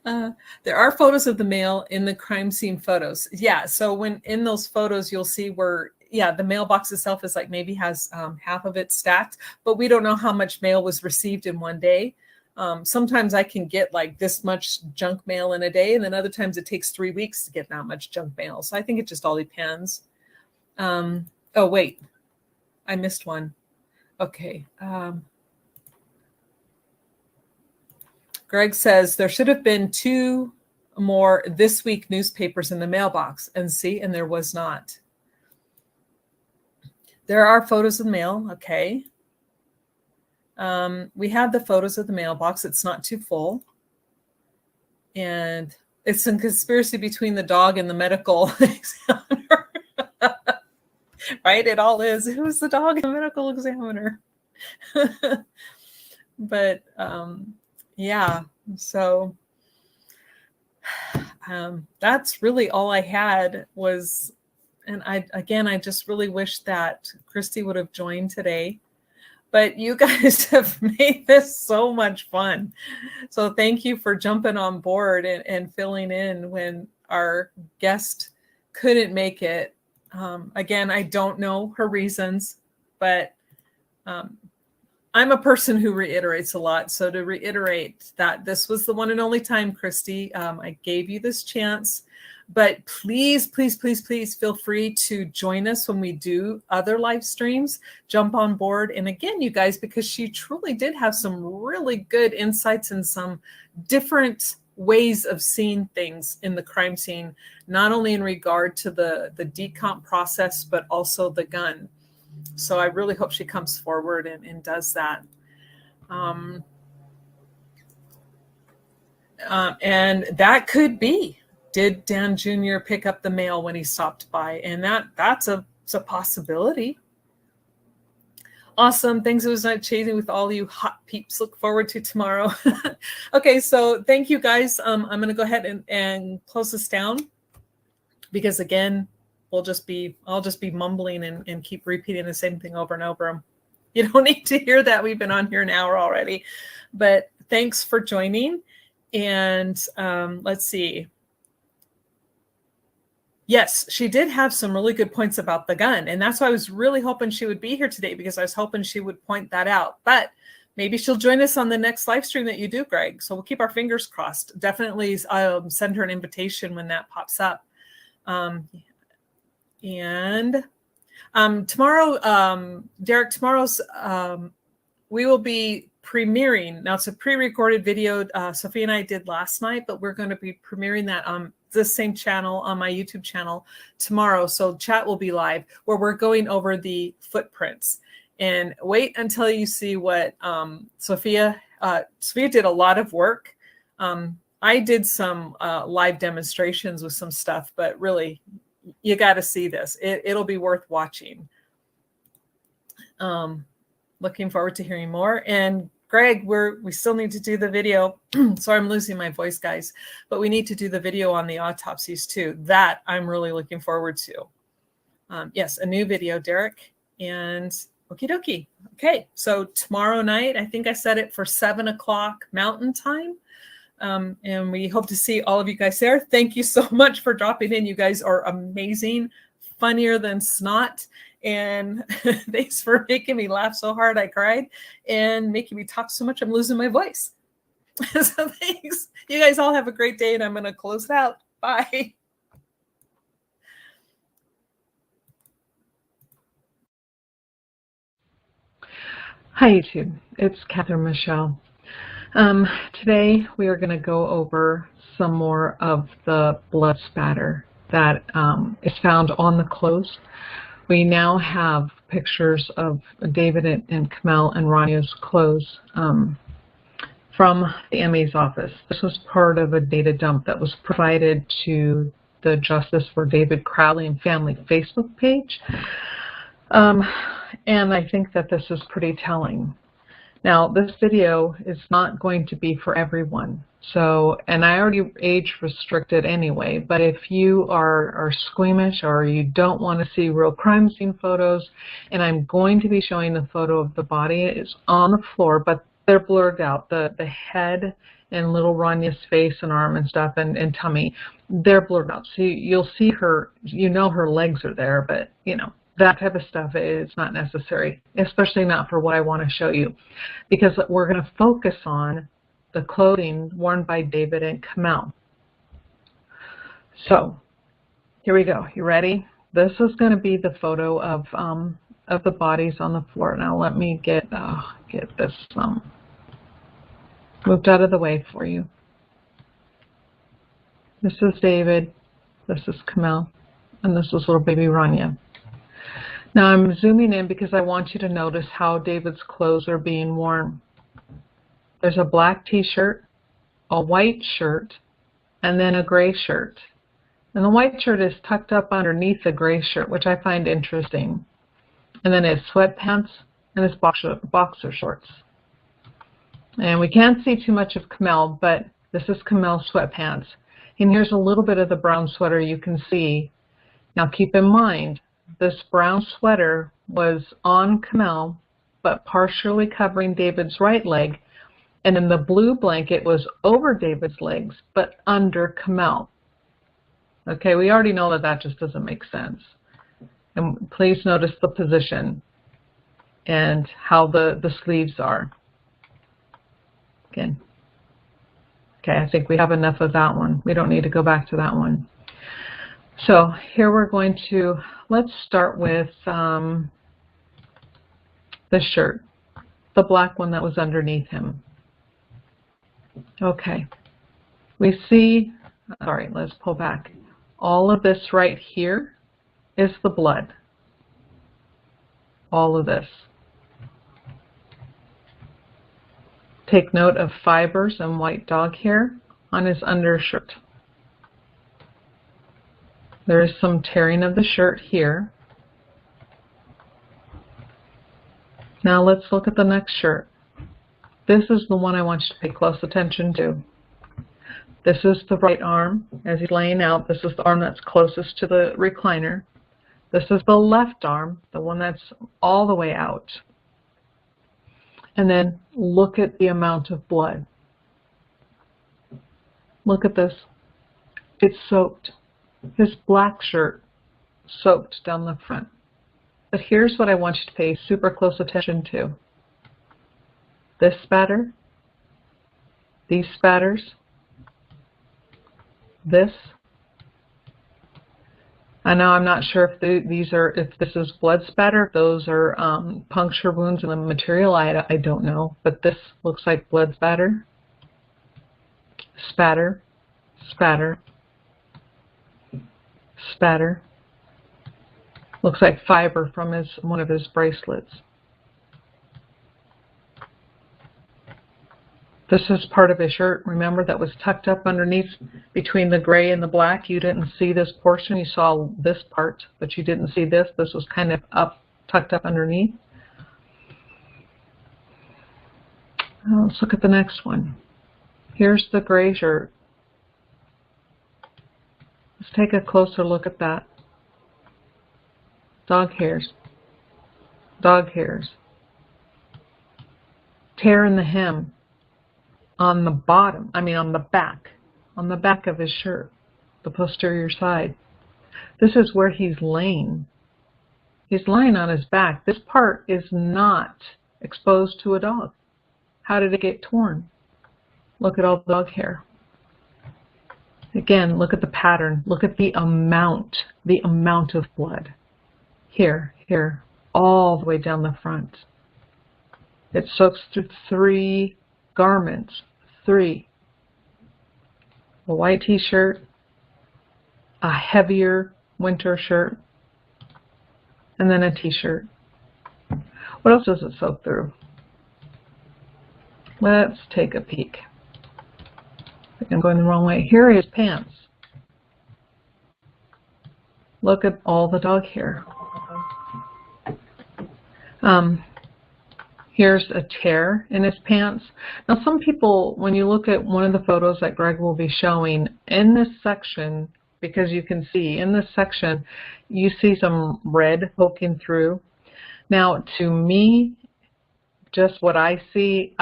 There are photos of the mail in the crime scene photos. Yeah, so when in those photos, you'll see where, yeah, the mailbox itself is like maybe has half of it stacked, but we don't know how much mail was received in one day. Sometimes I can get like this much junk mail in a day, and then other times it takes 3 weeks to get that much junk mail. So I think it just all depends. Oh, wait, I missed one. Okay. Greg says there should have been 2 more This Week newspapers in the mailbox, and see, and there was not. There are photos of mail. Okay. We have the photos of the mailbox. It's not too full. And it's a conspiracy between the dog and the medical examiner. Right? It all is. Who's the dog and the medical examiner? But yeah, so that's really all I had was, and I just really wish that Christy would have joined today. But you guys have made this so much fun. So thank you for jumping on board and filling in when our guest couldn't make it. Again, I don't know her reasons, but I'm a person who reiterates a lot. So to reiterate that this was the one and only time, Christy, I gave you this chance. But please, please, please, please feel free to join us when we do other live streams. Jump on board. And again, you guys, because she truly did have some really good insights and some different ways of seeing things in the crime scene, not only in regard to the decomp process, but also the gun. So I really hope she comes forward and does that. And that could be, did Dan Jr. pick up the mail when he stopped by? And that's a possibility. Awesome. Thanks. It was nice chatting with all you hot peeps. Look forward to tomorrow. Okay, so thank you guys. I'm going to go ahead and close this down because again, I'll just be mumbling and keep repeating the same thing over and over. You don't need to hear that. We've been on here an hour already, but thanks for joining. And let's see. Yes, she did have some really good points about the gun. And that's why I was really hoping she would be here today, because I was hoping she would point that out. But maybe she'll join us on the next live stream that you do, Greg. So we'll keep our fingers crossed. Definitely send her an invitation when that pops up. Tomorrow, Derek, we will be premiering. Now, it's a pre-recorded video Sophia and I did last night, but we're going to be premiering that on the same channel, on my YouTube channel tomorrow. So chat will be live, where we're going over the footprints. And wait until you see what Sophia did a lot of work. I did some live demonstrations with some stuff, but really, you got to see this. It'll be worth watching. Looking forward to hearing more. And Greg, we still need to do the video. Sorry, I'm losing my voice, guys. But we need to do the video on the autopsies too. That I'm really looking forward to. Yes, a new video, Derek. And okie dokie. Okay, so tomorrow night, I think I set it for 7 o'clock Mountain Time. And we hope to see all of you guys there. Thank you so much for dropping in. You guys are amazing, funnier than snot. And thanks for making me laugh so hard I cried, and making me talk so much I'm losing my voice. So thanks. You guys all have a great day, and I'm going to close it out. Bye. Hi, YouTube. It's Catherine Michele. Today we are going to go over some more of the blood spatter that is found on the clothes. We now have pictures of David and Kamel and Rania's clothes from the ME's office. This was part of a data dump that was provided to the Justice for David Crowley and Family Facebook page. And I think that this is pretty telling. Now, this video is not going to be for everyone. So, and I already age restricted anyway, but if you are squeamish or you don't want to see real crime scene photos, and I'm going to be showing the photo of the body, it's on the floor, but they're blurred out. The head and little Rania's face and arm and stuff and tummy, they're blurred out. So you'll see her, you know her legs are there, but you know, that type of stuff is not necessary, especially not for what I want to show you, because we're going to focus on the clothing worn by David and Kamel. So here we go. You ready? This is going to be the photo of the bodies on the floor. Now let me get this moved out of the way for you. This is David. This is Kamel, and this is little baby Rania. Now I'm zooming in because I want you to notice how David's clothes are being worn. There's a black t-shirt, a white shirt, and then a gray shirt. And the white shirt is tucked up underneath the gray shirt, which I find interesting. And then his sweatpants and his boxer shorts. And we can't see too much of Kamel, but this is Kamel's sweatpants. And here's a little bit of the brown sweater you can see. Now keep in mind, this brown sweater was on Kamel, but partially covering David's right leg, and then the blue blanket was over David's legs, but under Kamel. Okay, we already know that that just doesn't make sense. And please notice the position and how the sleeves are. Again. Okay, I think we have enough of that one. We don't need to go back to that one. So here we're going to, let's start with the shirt, the black one that was underneath him. Okay, we see, sorry, let's pull back. All of this right here is the blood. All of this. Take note of fibers and white dog hair on his undershirt. There is some tearing of the shirt here. Now let's look at the next shirt. This is the one I want you to pay close attention to. This is the right arm as he's laying out. This is the arm that's closest to the recliner. This is the left arm, the one that's all the way out. And then look at the amount of blood. Look at this. It's soaked. His black shirt soaked down the front. But here's what I want you to pay super close attention to. This spatter, these spatters, this. I know I'm not sure if if this is blood spatter, if those are puncture wounds in the material. I don't know, but this looks like blood spatter, spatter, spatter, spatter. Looks like fiber from one of his bracelets. This is part of his shirt, remember, that was tucked up underneath between the gray and the black. You didn't see this portion. You saw this part, but you didn't see this. This was kind of tucked up underneath. Let's look at the next one. Here's the gray shirt. Let's take a closer look at that. Dog hairs. Dog hairs. Tear in the hem. On the bottom, on the back of his shirt, the posterior side. This is where he's laying. He's lying on his back. This part is not exposed to a dog. How did it get torn? Look at all the dog hair. Again, look at the pattern. Look at the amount of blood. Here, all the way down the front. It soaks through 3 garments. 3. A white t-shirt, a heavier winter shirt, and then a t-shirt. What else does it soak through? Let's take a peek. I think I'm going the wrong way. Here are his pants. Look at all the dog hair. Here's a tear in his pants. Now some people, when you look at one of the photos that Greg will be showing, in this section, because you can see in this section, you see some red poking through. Now to me, just what I see,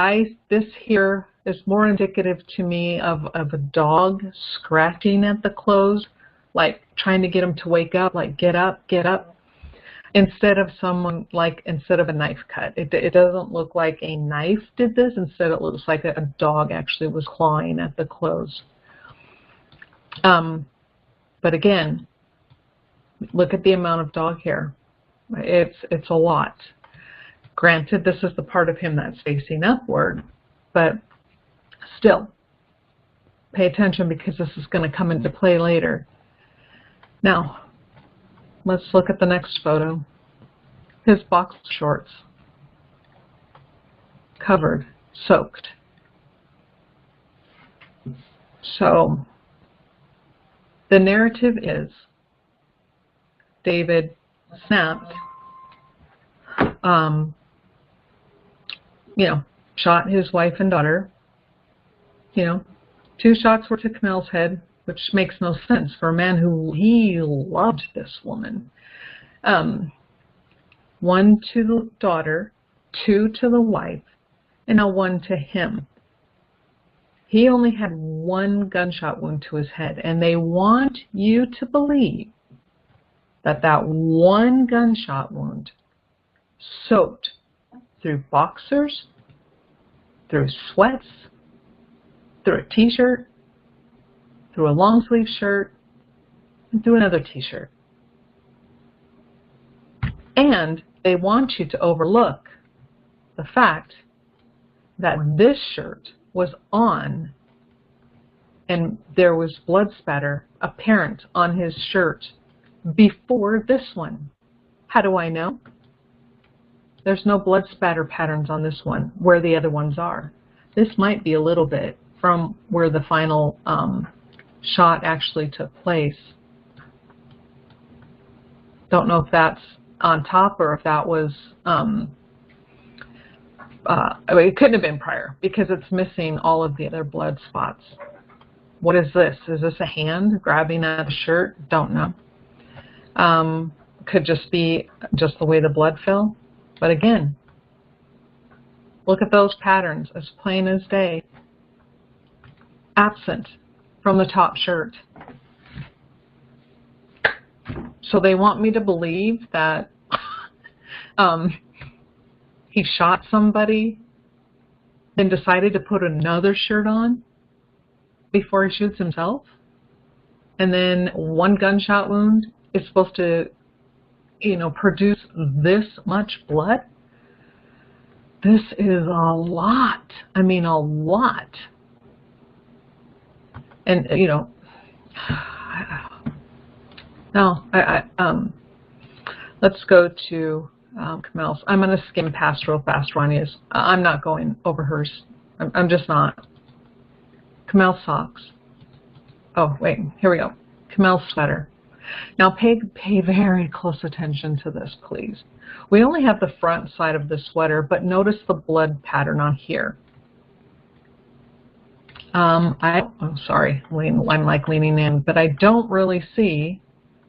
this here is more indicative to me of a dog scratching at the clothes, like trying to get him to wake up, like get up, get up. Instead of a knife cut. It doesn't look like a knife did this. Instead, it looks like a dog actually was clawing at the clothes. But again, look at the amount of dog hair. It's a lot. Granted, this is the part of him that's facing upward, but still, pay attention because this is going to come into play later. Now, let's look at the next photo. His box shorts. Covered, soaked. So, the narrative is David snapped, shot his wife and daughter. 2 shots were to Kamel's head, which makes no sense for a man who he loved this woman. 1 to the daughter, 2 to the wife, and now 1 to him. He only had 1 gunshot wound to his head, and they want you to believe that that 1 gunshot wound soaked through boxers, through sweats, through a t-shirt, through a long sleeve shirt, and through another t-shirt. And they want you to overlook the fact that this shirt was on and there was blood spatter apparent on his shirt before this one. How do I know? There's no blood spatter patterns on this one where the other ones are. This might be a little bit from where the final shot actually took place. Don't know if that's on top or if that was it couldn't have been prior because it's missing all of the other blood spots. What is this? Is this a hand grabbing at a shirt? Don't know. could just be just the way the blood fell. But again, look at those patterns as plain as day, absent from the top shirt. So they want me to believe that he shot somebody, then decided to put another shirt on before he shoots himself. And then one gunshot wound is supposed to, produce this much blood. This is a lot. I mean, a lot. And, no, let's go to Kamel's. I'm going to skim past real fast Rania's. I'm not going over hers. I'm just not. Kamel's socks. Oh, wait, here we go. Kamel's sweater. Now pay very close attention to this, please. We only have the front side of the sweater, but notice the blood pattern on here. I'm sorry, I'm like leaning in, but I don't really see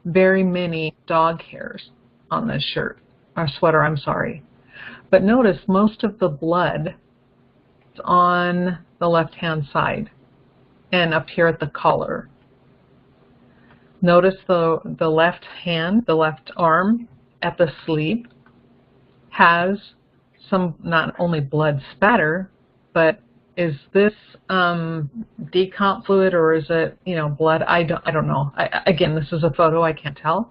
very many dog hairs on this shirt, or sweater, I'm sorry. But notice most of the blood is on the left-hand side and up here at the collar. Notice the left hand, the left arm at the sleeve has some not only blood spatter, but is this decomp fluid or is it, blood? I don't know. Again, this is a photo, I can't tell.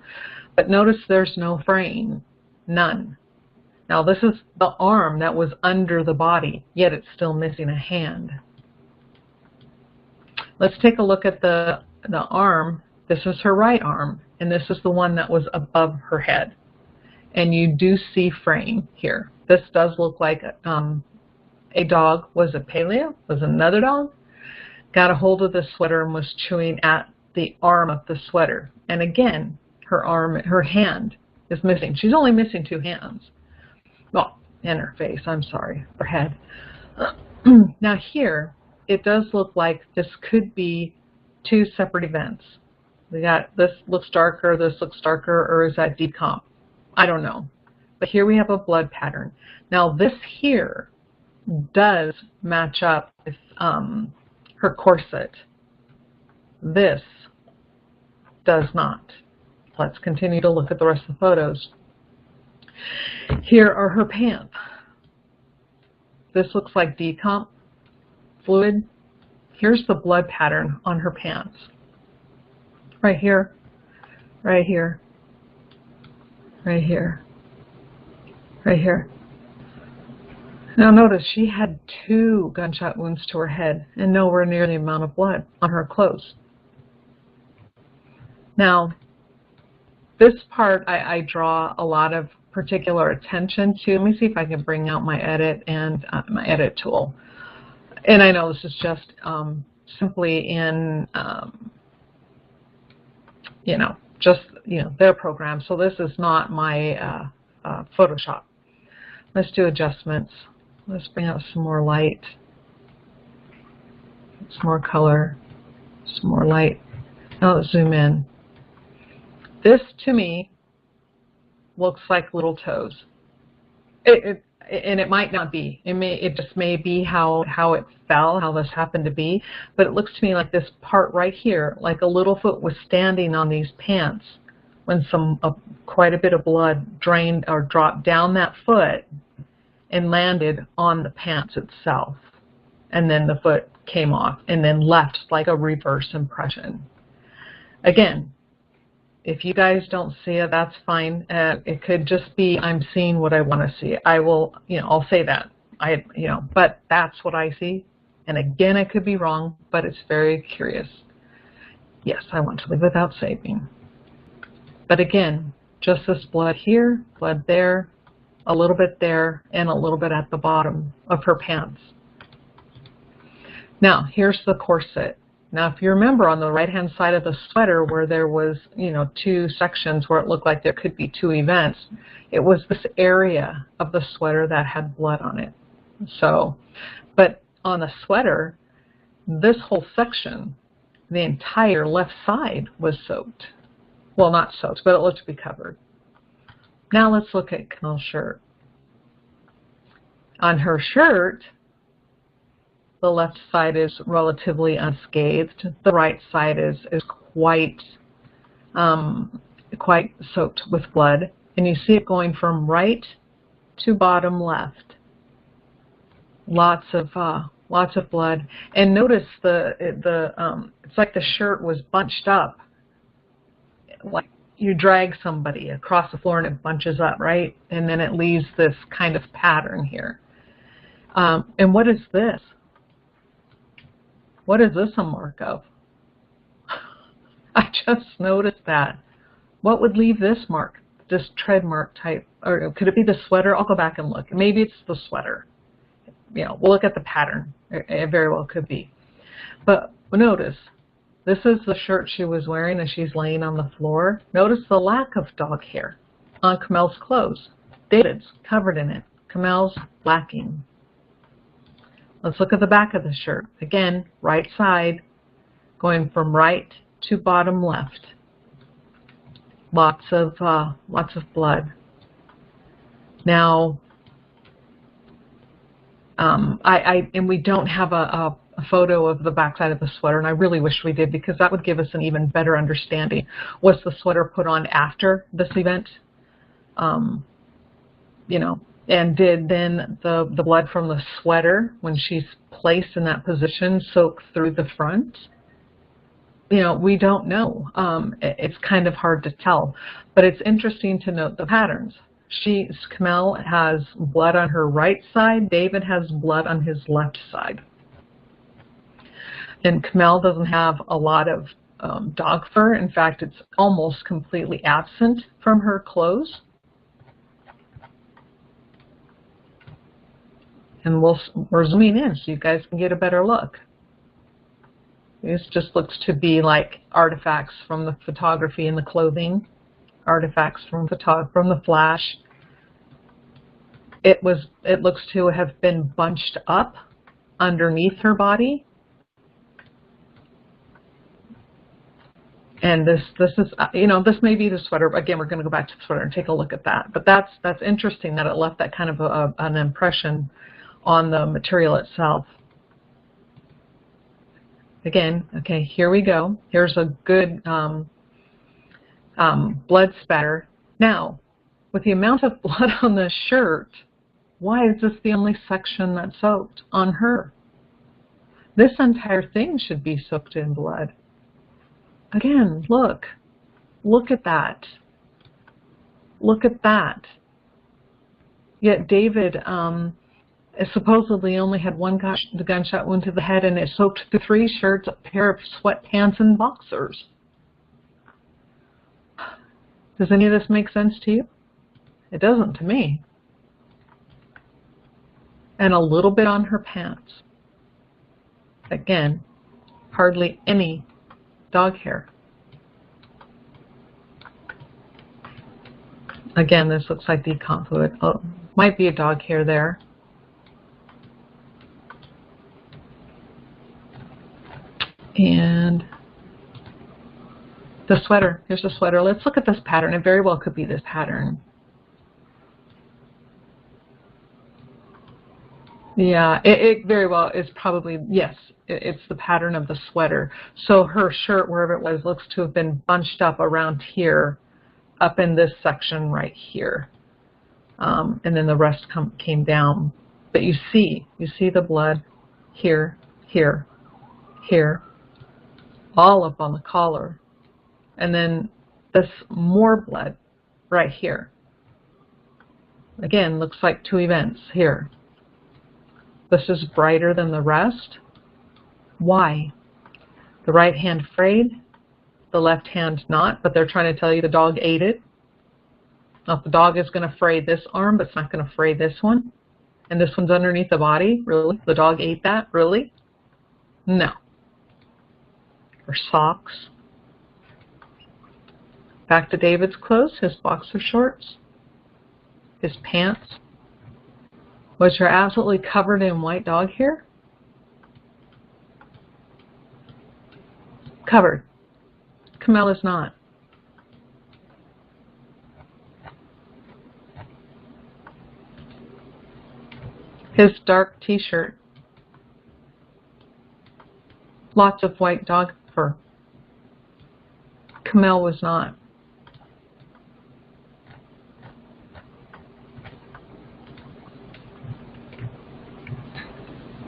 But notice there's no fraying, none. Now this is the arm that was under the body, yet it's still missing a hand. Let's take a look at the arm. This is her right arm, and this is the one that was above her head. And you do see fraying here. This does look like a dog. Was it Paleo? Was it another dog? Got a hold of the sweater and was chewing at the arm of the sweater. And again, her hand is missing. She's only missing 2 hands. Well, and her face, I'm sorry, her head. Now here, it does look like this could be 2 separate events. We got this looks darker, or is that decomp? I don't know. But here we have a blood pattern. Now this here does match up with her corset. This does not. Let's continue to look at the rest of the photos. Here are her pants. This looks like decomp fluid. Here's the blood pattern on her pants. Right here, right here, right here, right here. Now notice she had 2 gunshot wounds to her head and nowhere near the amount of blood on her clothes. Now, this part I draw a lot of particular attention to. Let me see if I can bring out my edit and my edit tool. And I know this is just simply in their program. So this is not my Photoshop. Let's do adjustments. Let's bring out some more light, some more color, some more light. Now let's zoom in. This to me looks like little toes. And it might not be. It just may be how it fell, how this happened to be. But it looks to me like this part right here, like a little foot was standing on these pants when quite a bit of blood drained or dropped down that foot and landed on the pants itself. And then the foot came off and then left like a reverse impression. Again, if you guys don't see it, that's fine. It could just be I'm seeing what I want to see. I will, I'll say that. But that's what I see. And again, I could be wrong, but it's very curious. Yes, I want to live without saving. But again, just this blood here, blood there, a little bit there, and a little bit at the bottom of her pants. Now, here's the corset. Now, if you remember on the right-hand side of the sweater where there was, 2 sections where it looked like there could be 2 events, it was this area of the sweater that had blood on it. So, but on the sweater, this whole section, the entire left side was soaked. Well, not soaked, but it looked to be covered. Now let's look at Camille's shirt. On her shirt, the left side is relatively unscathed. The right side is quite quite soaked with blood, and you see it going from right to bottom left. Lots of blood, and notice it's like the shirt was bunched up, like you drag somebody across the floor and it bunches up, right? And then it leaves this kind of pattern here. And what is this? What is this a mark of? I just noticed that. What would leave this mark? This tread mark type, or could it be the sweater? I'll go back and look. Maybe it's the sweater. You know, we'll look at the pattern. It very well could be. But notice, this is the shirt she was wearing as she's laying on the floor. Notice the lack of dog hair on Camille's clothes. David's covered in it. Camille's lacking. Let's look at the back of the shirt. Again, right side, going from right to bottom left. Lots of blood. Now, and we don't have a photo of the backside of the sweater, and I really wish we did, because that would give us an even better understanding. Was the sweater put on after this event? You know, and did then the blood from the sweater, when she's placed in that position, soak through the front? You know, we don't know. It's kind of hard to tell, but it's interesting to note the patterns. Camille has blood on her right side. David has blood on his left side. And Camille doesn't have a lot of dog fur. In fact, it's almost completely absent from her clothes. And we're zooming in so you guys can get a better look. This just looks to be like artifacts from the photography and the clothing, artifacts from the flash. It looks to have been bunched up underneath her body. And this is, you know, this may be the sweater. Again, we're going to go back to the sweater and take a look at that. But that's interesting that it left that kind of an impression on the material itself. Again, okay, here we go. Here's a good blood spatter. Now, with the amount of blood on this shirt, why is this the only section that's soaked on her? This entire thing should be soaked in blood. Again, look at that. Look at that. Yet David supposedly only had one gunshot wound to the head, and it soaked through 3 shirts, a pair of sweatpants, and boxers. Does any of this make sense to you? It doesn't to me. And a little bit on her pants. Again, hardly any dog hair. Again, this looks like decomp fluid. Oh, might be a dog hair there. And the sweater, here's the sweater. Let's look at this pattern. It very well could be this pattern. Yeah, it very well is probably, yes, it's the pattern of the sweater. So her shirt, wherever it was, looks to have been bunched up around here, up in this section right here. And then the rest came down. But you see the blood here, here, here, all up on the collar. And then this more blood right here. Again, looks like 2 events here. This is brighter than the rest. Why? The right hand frayed, the left hand not, but they're trying to tell you the dog ate it. Now, if the dog is going to fray this arm, but it's not going to fray this one, and this one's underneath the body, really? The dog ate that, really? No. Or socks. Back to David's clothes, his boxer shorts, his pants, which are absolutely covered in white dog hair. Covered. Camille is not. His dark t-shirt. Lots of white dog fur. Kamel was not.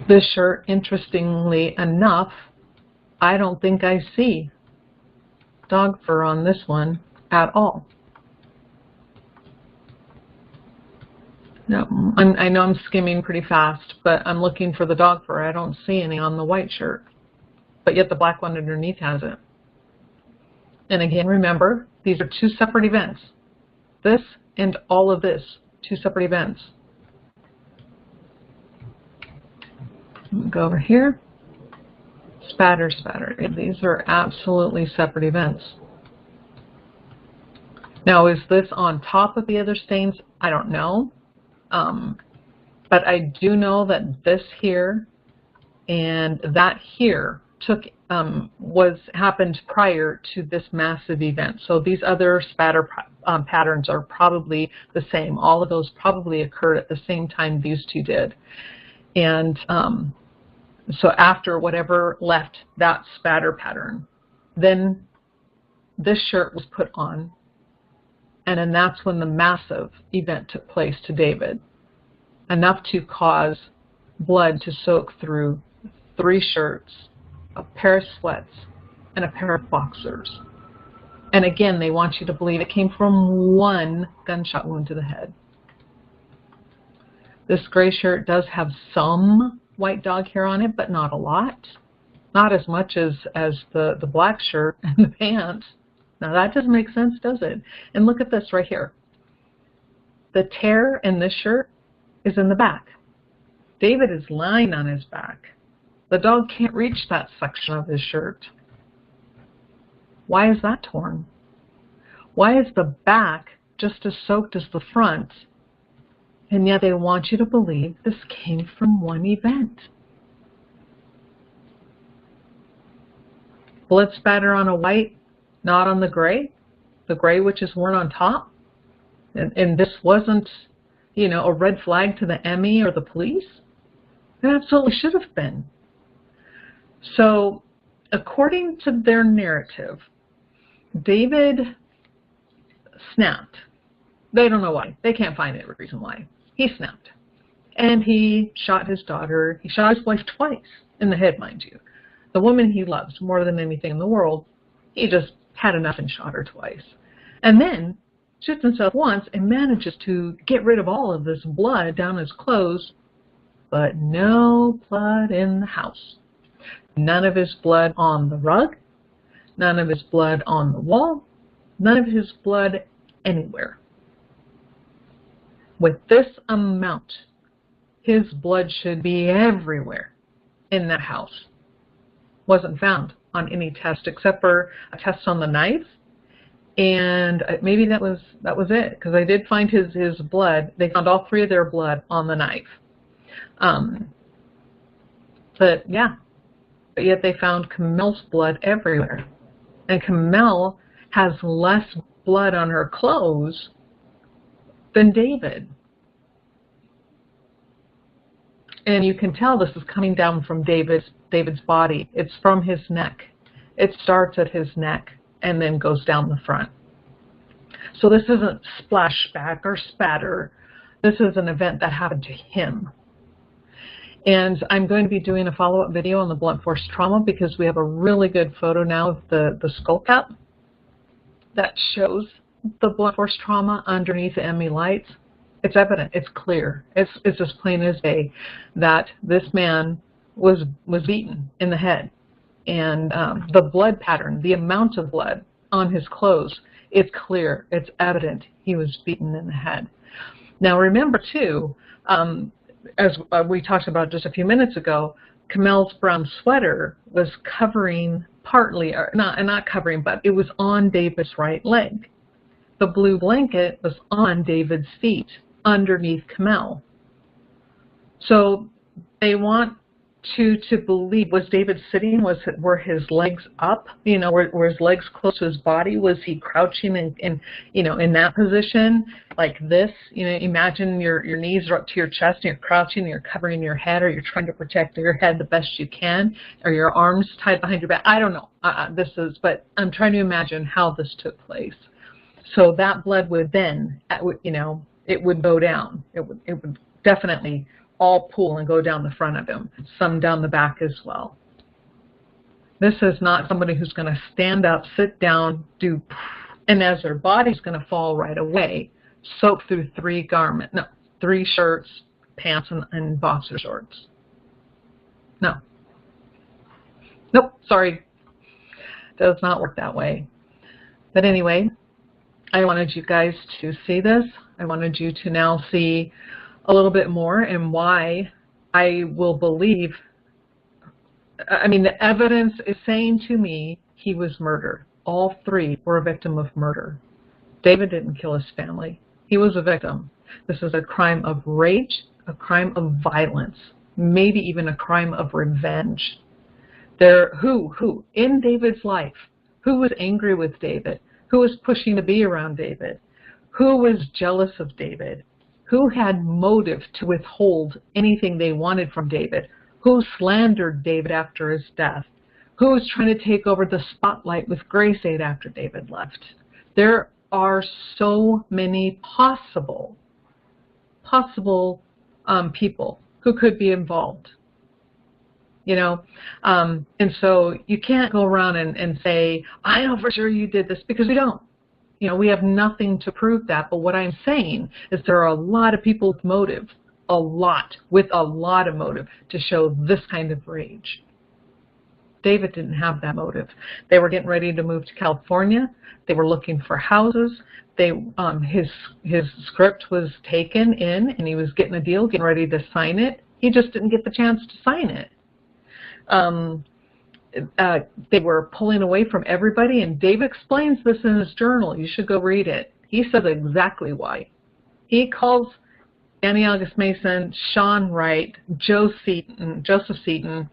This shirt, interestingly enough, I don't think I see dog fur on this one at all. No, I know I'm skimming pretty fast, but I'm looking for the dog fur. I don't see any on the white shirt, but yet the black one underneath has it. And again, remember, these are two separate events. This and all of this, two separate events. Go over here. Spatter, spatter. These are absolutely separate events. Now, is this on top of the other stains? I don't know. But I do know that this here and that here happened prior to this massive event. So these other spatter patterns are probably the same. All of those probably occurred at the same time these two did. And so after whatever left that spatter pattern, then this shirt was put on, and then that's when the massive event took place to David, enough to cause blood to soak through 3 shirts, a pair of sweats, and a pair of boxers. And again, they want you to believe it came from one gunshot wound to the head. This gray shirt does have some white dog hair on it, but not a lot. Not as much as the black shirt and the pants. Now that doesn't make sense, does it? And look at this right here. The tear in this shirt is in the back. David is lying on his back. The dog can't reach that section of his shirt. Why is that torn? Why is the back just as soaked as the front? And yet they want you to believe this came from one event. Blood spatter on a white, not on the gray which is worn on top. And this wasn't, you know, a red flag to the Emmy or the police. It absolutely should have been. So, according to their narrative, David snapped. They don't know why. They can't find a reason why. He snapped. And he shot his daughter. He shot his wife twice in the head, mind you. The woman he loves more than anything in the world, he just had enough and shot her twice. And then shoots himself once and manages to get rid of all of this blood down his clothes, but no blood in the house. None of his blood on the rug, none of his blood on the wall, none of his blood anywhere. With this amount, his blood should be everywhere in that house. Wasn't found on any test except for a test on the knife, and maybe that was it, because I did find his blood. They found all 3 of their blood on the knife. But yeah, but yet they found Kamel's blood everywhere, and Kamel has less blood on her clothes than David. And you can tell this is coming down from David's body. It's from his neck. It starts at his neck and then goes down the front. So this isn't splashback or spatter. This is an event that happened to him. And I'm going to be doing a follow-up video on the blunt force trauma because we have a really good photo now of the skull cap that shows the blunt force trauma underneath the ME lights. It's evident. It's clear. It's as plain as day that this man was beaten in the head. And the blood pattern, the amount of blood on his clothes, it's clear. It's evident he was beaten in the head. Now remember too, as we talked about just a few minutes ago, Kamel's brown sweater was covering partly, or not covering, but it was on David's right leg. The blue blanket was on David's feet underneath Kamel. So they want to believe, was David sitting? Were his legs up? You know, were his legs close to his body? Was he crouching and you know, in that position like this? You know, imagine your knees are up to your chest and you're crouching and you're covering your head, or you're trying to protect your head the best you can, or your arms tied behind your back. I don't know. But I'm trying to imagine how this took place. So that blood would then, you know, it would go down. It would definitely all pool and go down the front of him, some down the back as well. This is not somebody who's going to stand up, sit down, and as their body's going to fall right away, soak through 3 shirts, pants, and boxer shorts. No. Nope, sorry. Does not work that way. But anyway, I wanted you guys to see this. I wanted you to now see a little bit more and why I will believe. I mean, the evidence is saying to me he was murdered. All 3 were a victim of murder. David didn't kill his family. He was a victim. This is a crime of rage, a crime of violence, maybe even a crime of revenge. Who in David's life, who was angry with David? Who was pushing to be around David? Who was jealous of David? Who had motive to withhold anything they wanted from David? Who slandered David after his death? Who was trying to take over the spotlight with Grace Aid after David left? There are so many possible people who could be involved. You know, and so you can't go around and say, I know for sure you did this, because we don't. You know, we have nothing to prove that. But what I'm saying is there are a lot of people with motive, with a lot of motive to show this kind of rage. David didn't have that motive. They were getting ready to move to California. They were looking for houses. His script was taken in, and he was getting a deal, getting ready to sign it. He just didn't get the chance to sign it. They were pulling away from everybody, and Dave explains this in his journal. You should go read it. He says exactly why. He calls Danny August Mason, Sean Wright, Joseph Seaton.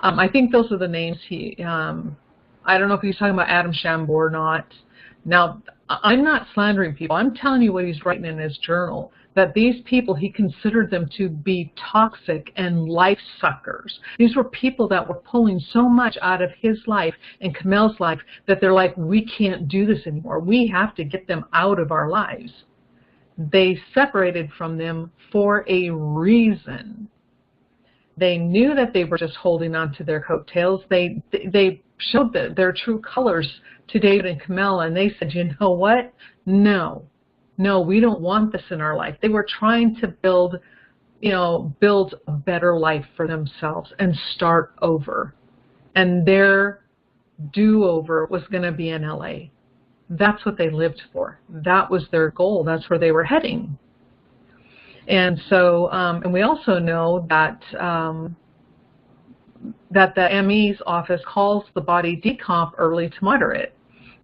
I think those are the names I don't know if he's talking about Adam Chambord or not. Now, I'm not slandering people. I'm telling you what he's writing in his journal, that these people, he considered them to be toxic and life suckers. These were people that were pulling so much out of his life and Kamel's life that they're like, we can't do this anymore. We have to get them out of our lives. They separated from them for a reason. They knew that they were just holding on to their coattails. They showed their true colors to David and Kamel, and they said, you know what? No, we don't want this in our life. They were trying to build a better life for themselves and start over. And their do-over was going to be in LA. That's what they lived for. That was their goal. That's where they were heading. And so, and we also know that that the ME's office calls the body decomp early to moderate.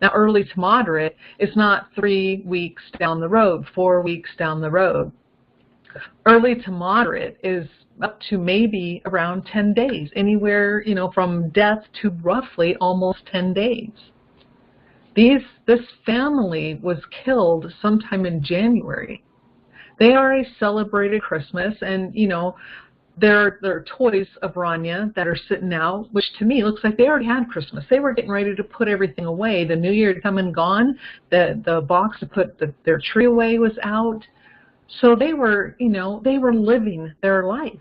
Now, early to moderate is not 3 weeks down the road, 4 weeks down the road. Early to moderate is up to maybe around 10 days, anywhere, from death to roughly almost 10 days. This family was killed sometime in January. They are a celebrated Christmas, and, there are toys of Rania that are sitting out, which to me looks like they already had Christmas. They were getting ready to put everything away. The New Year had come and gone. The box to put their tree away was out. So they were, they were living their life.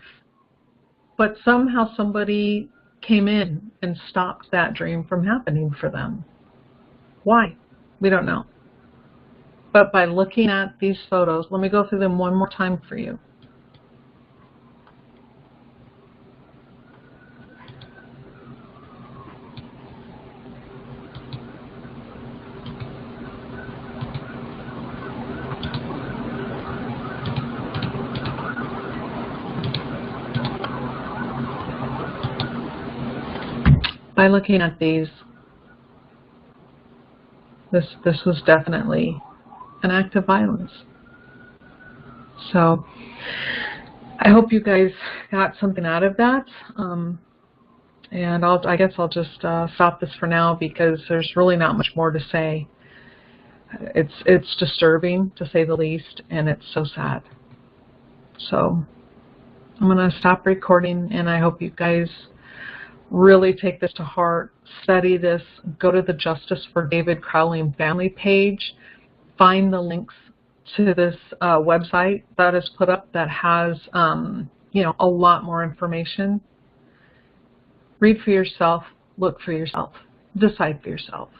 But somehow somebody came in and stopped that dream from happening for them. Why? We don't know. But by looking at these photos, let me go through them one more time for you. By looking at these, this was definitely an act of violence. So I hope you guys got something out of that. And I guess I'll just stop this for now because there's really not much more to say. It's disturbing, to say the least, and it's so sad. So I'm going to stop recording, and I hope you guys really take this to heart, study this, go to the Justice for David Crowley and Family page, find the links to this website that is put up that has you know, a lot more information. Read for yourself, look for yourself, decide for yourself.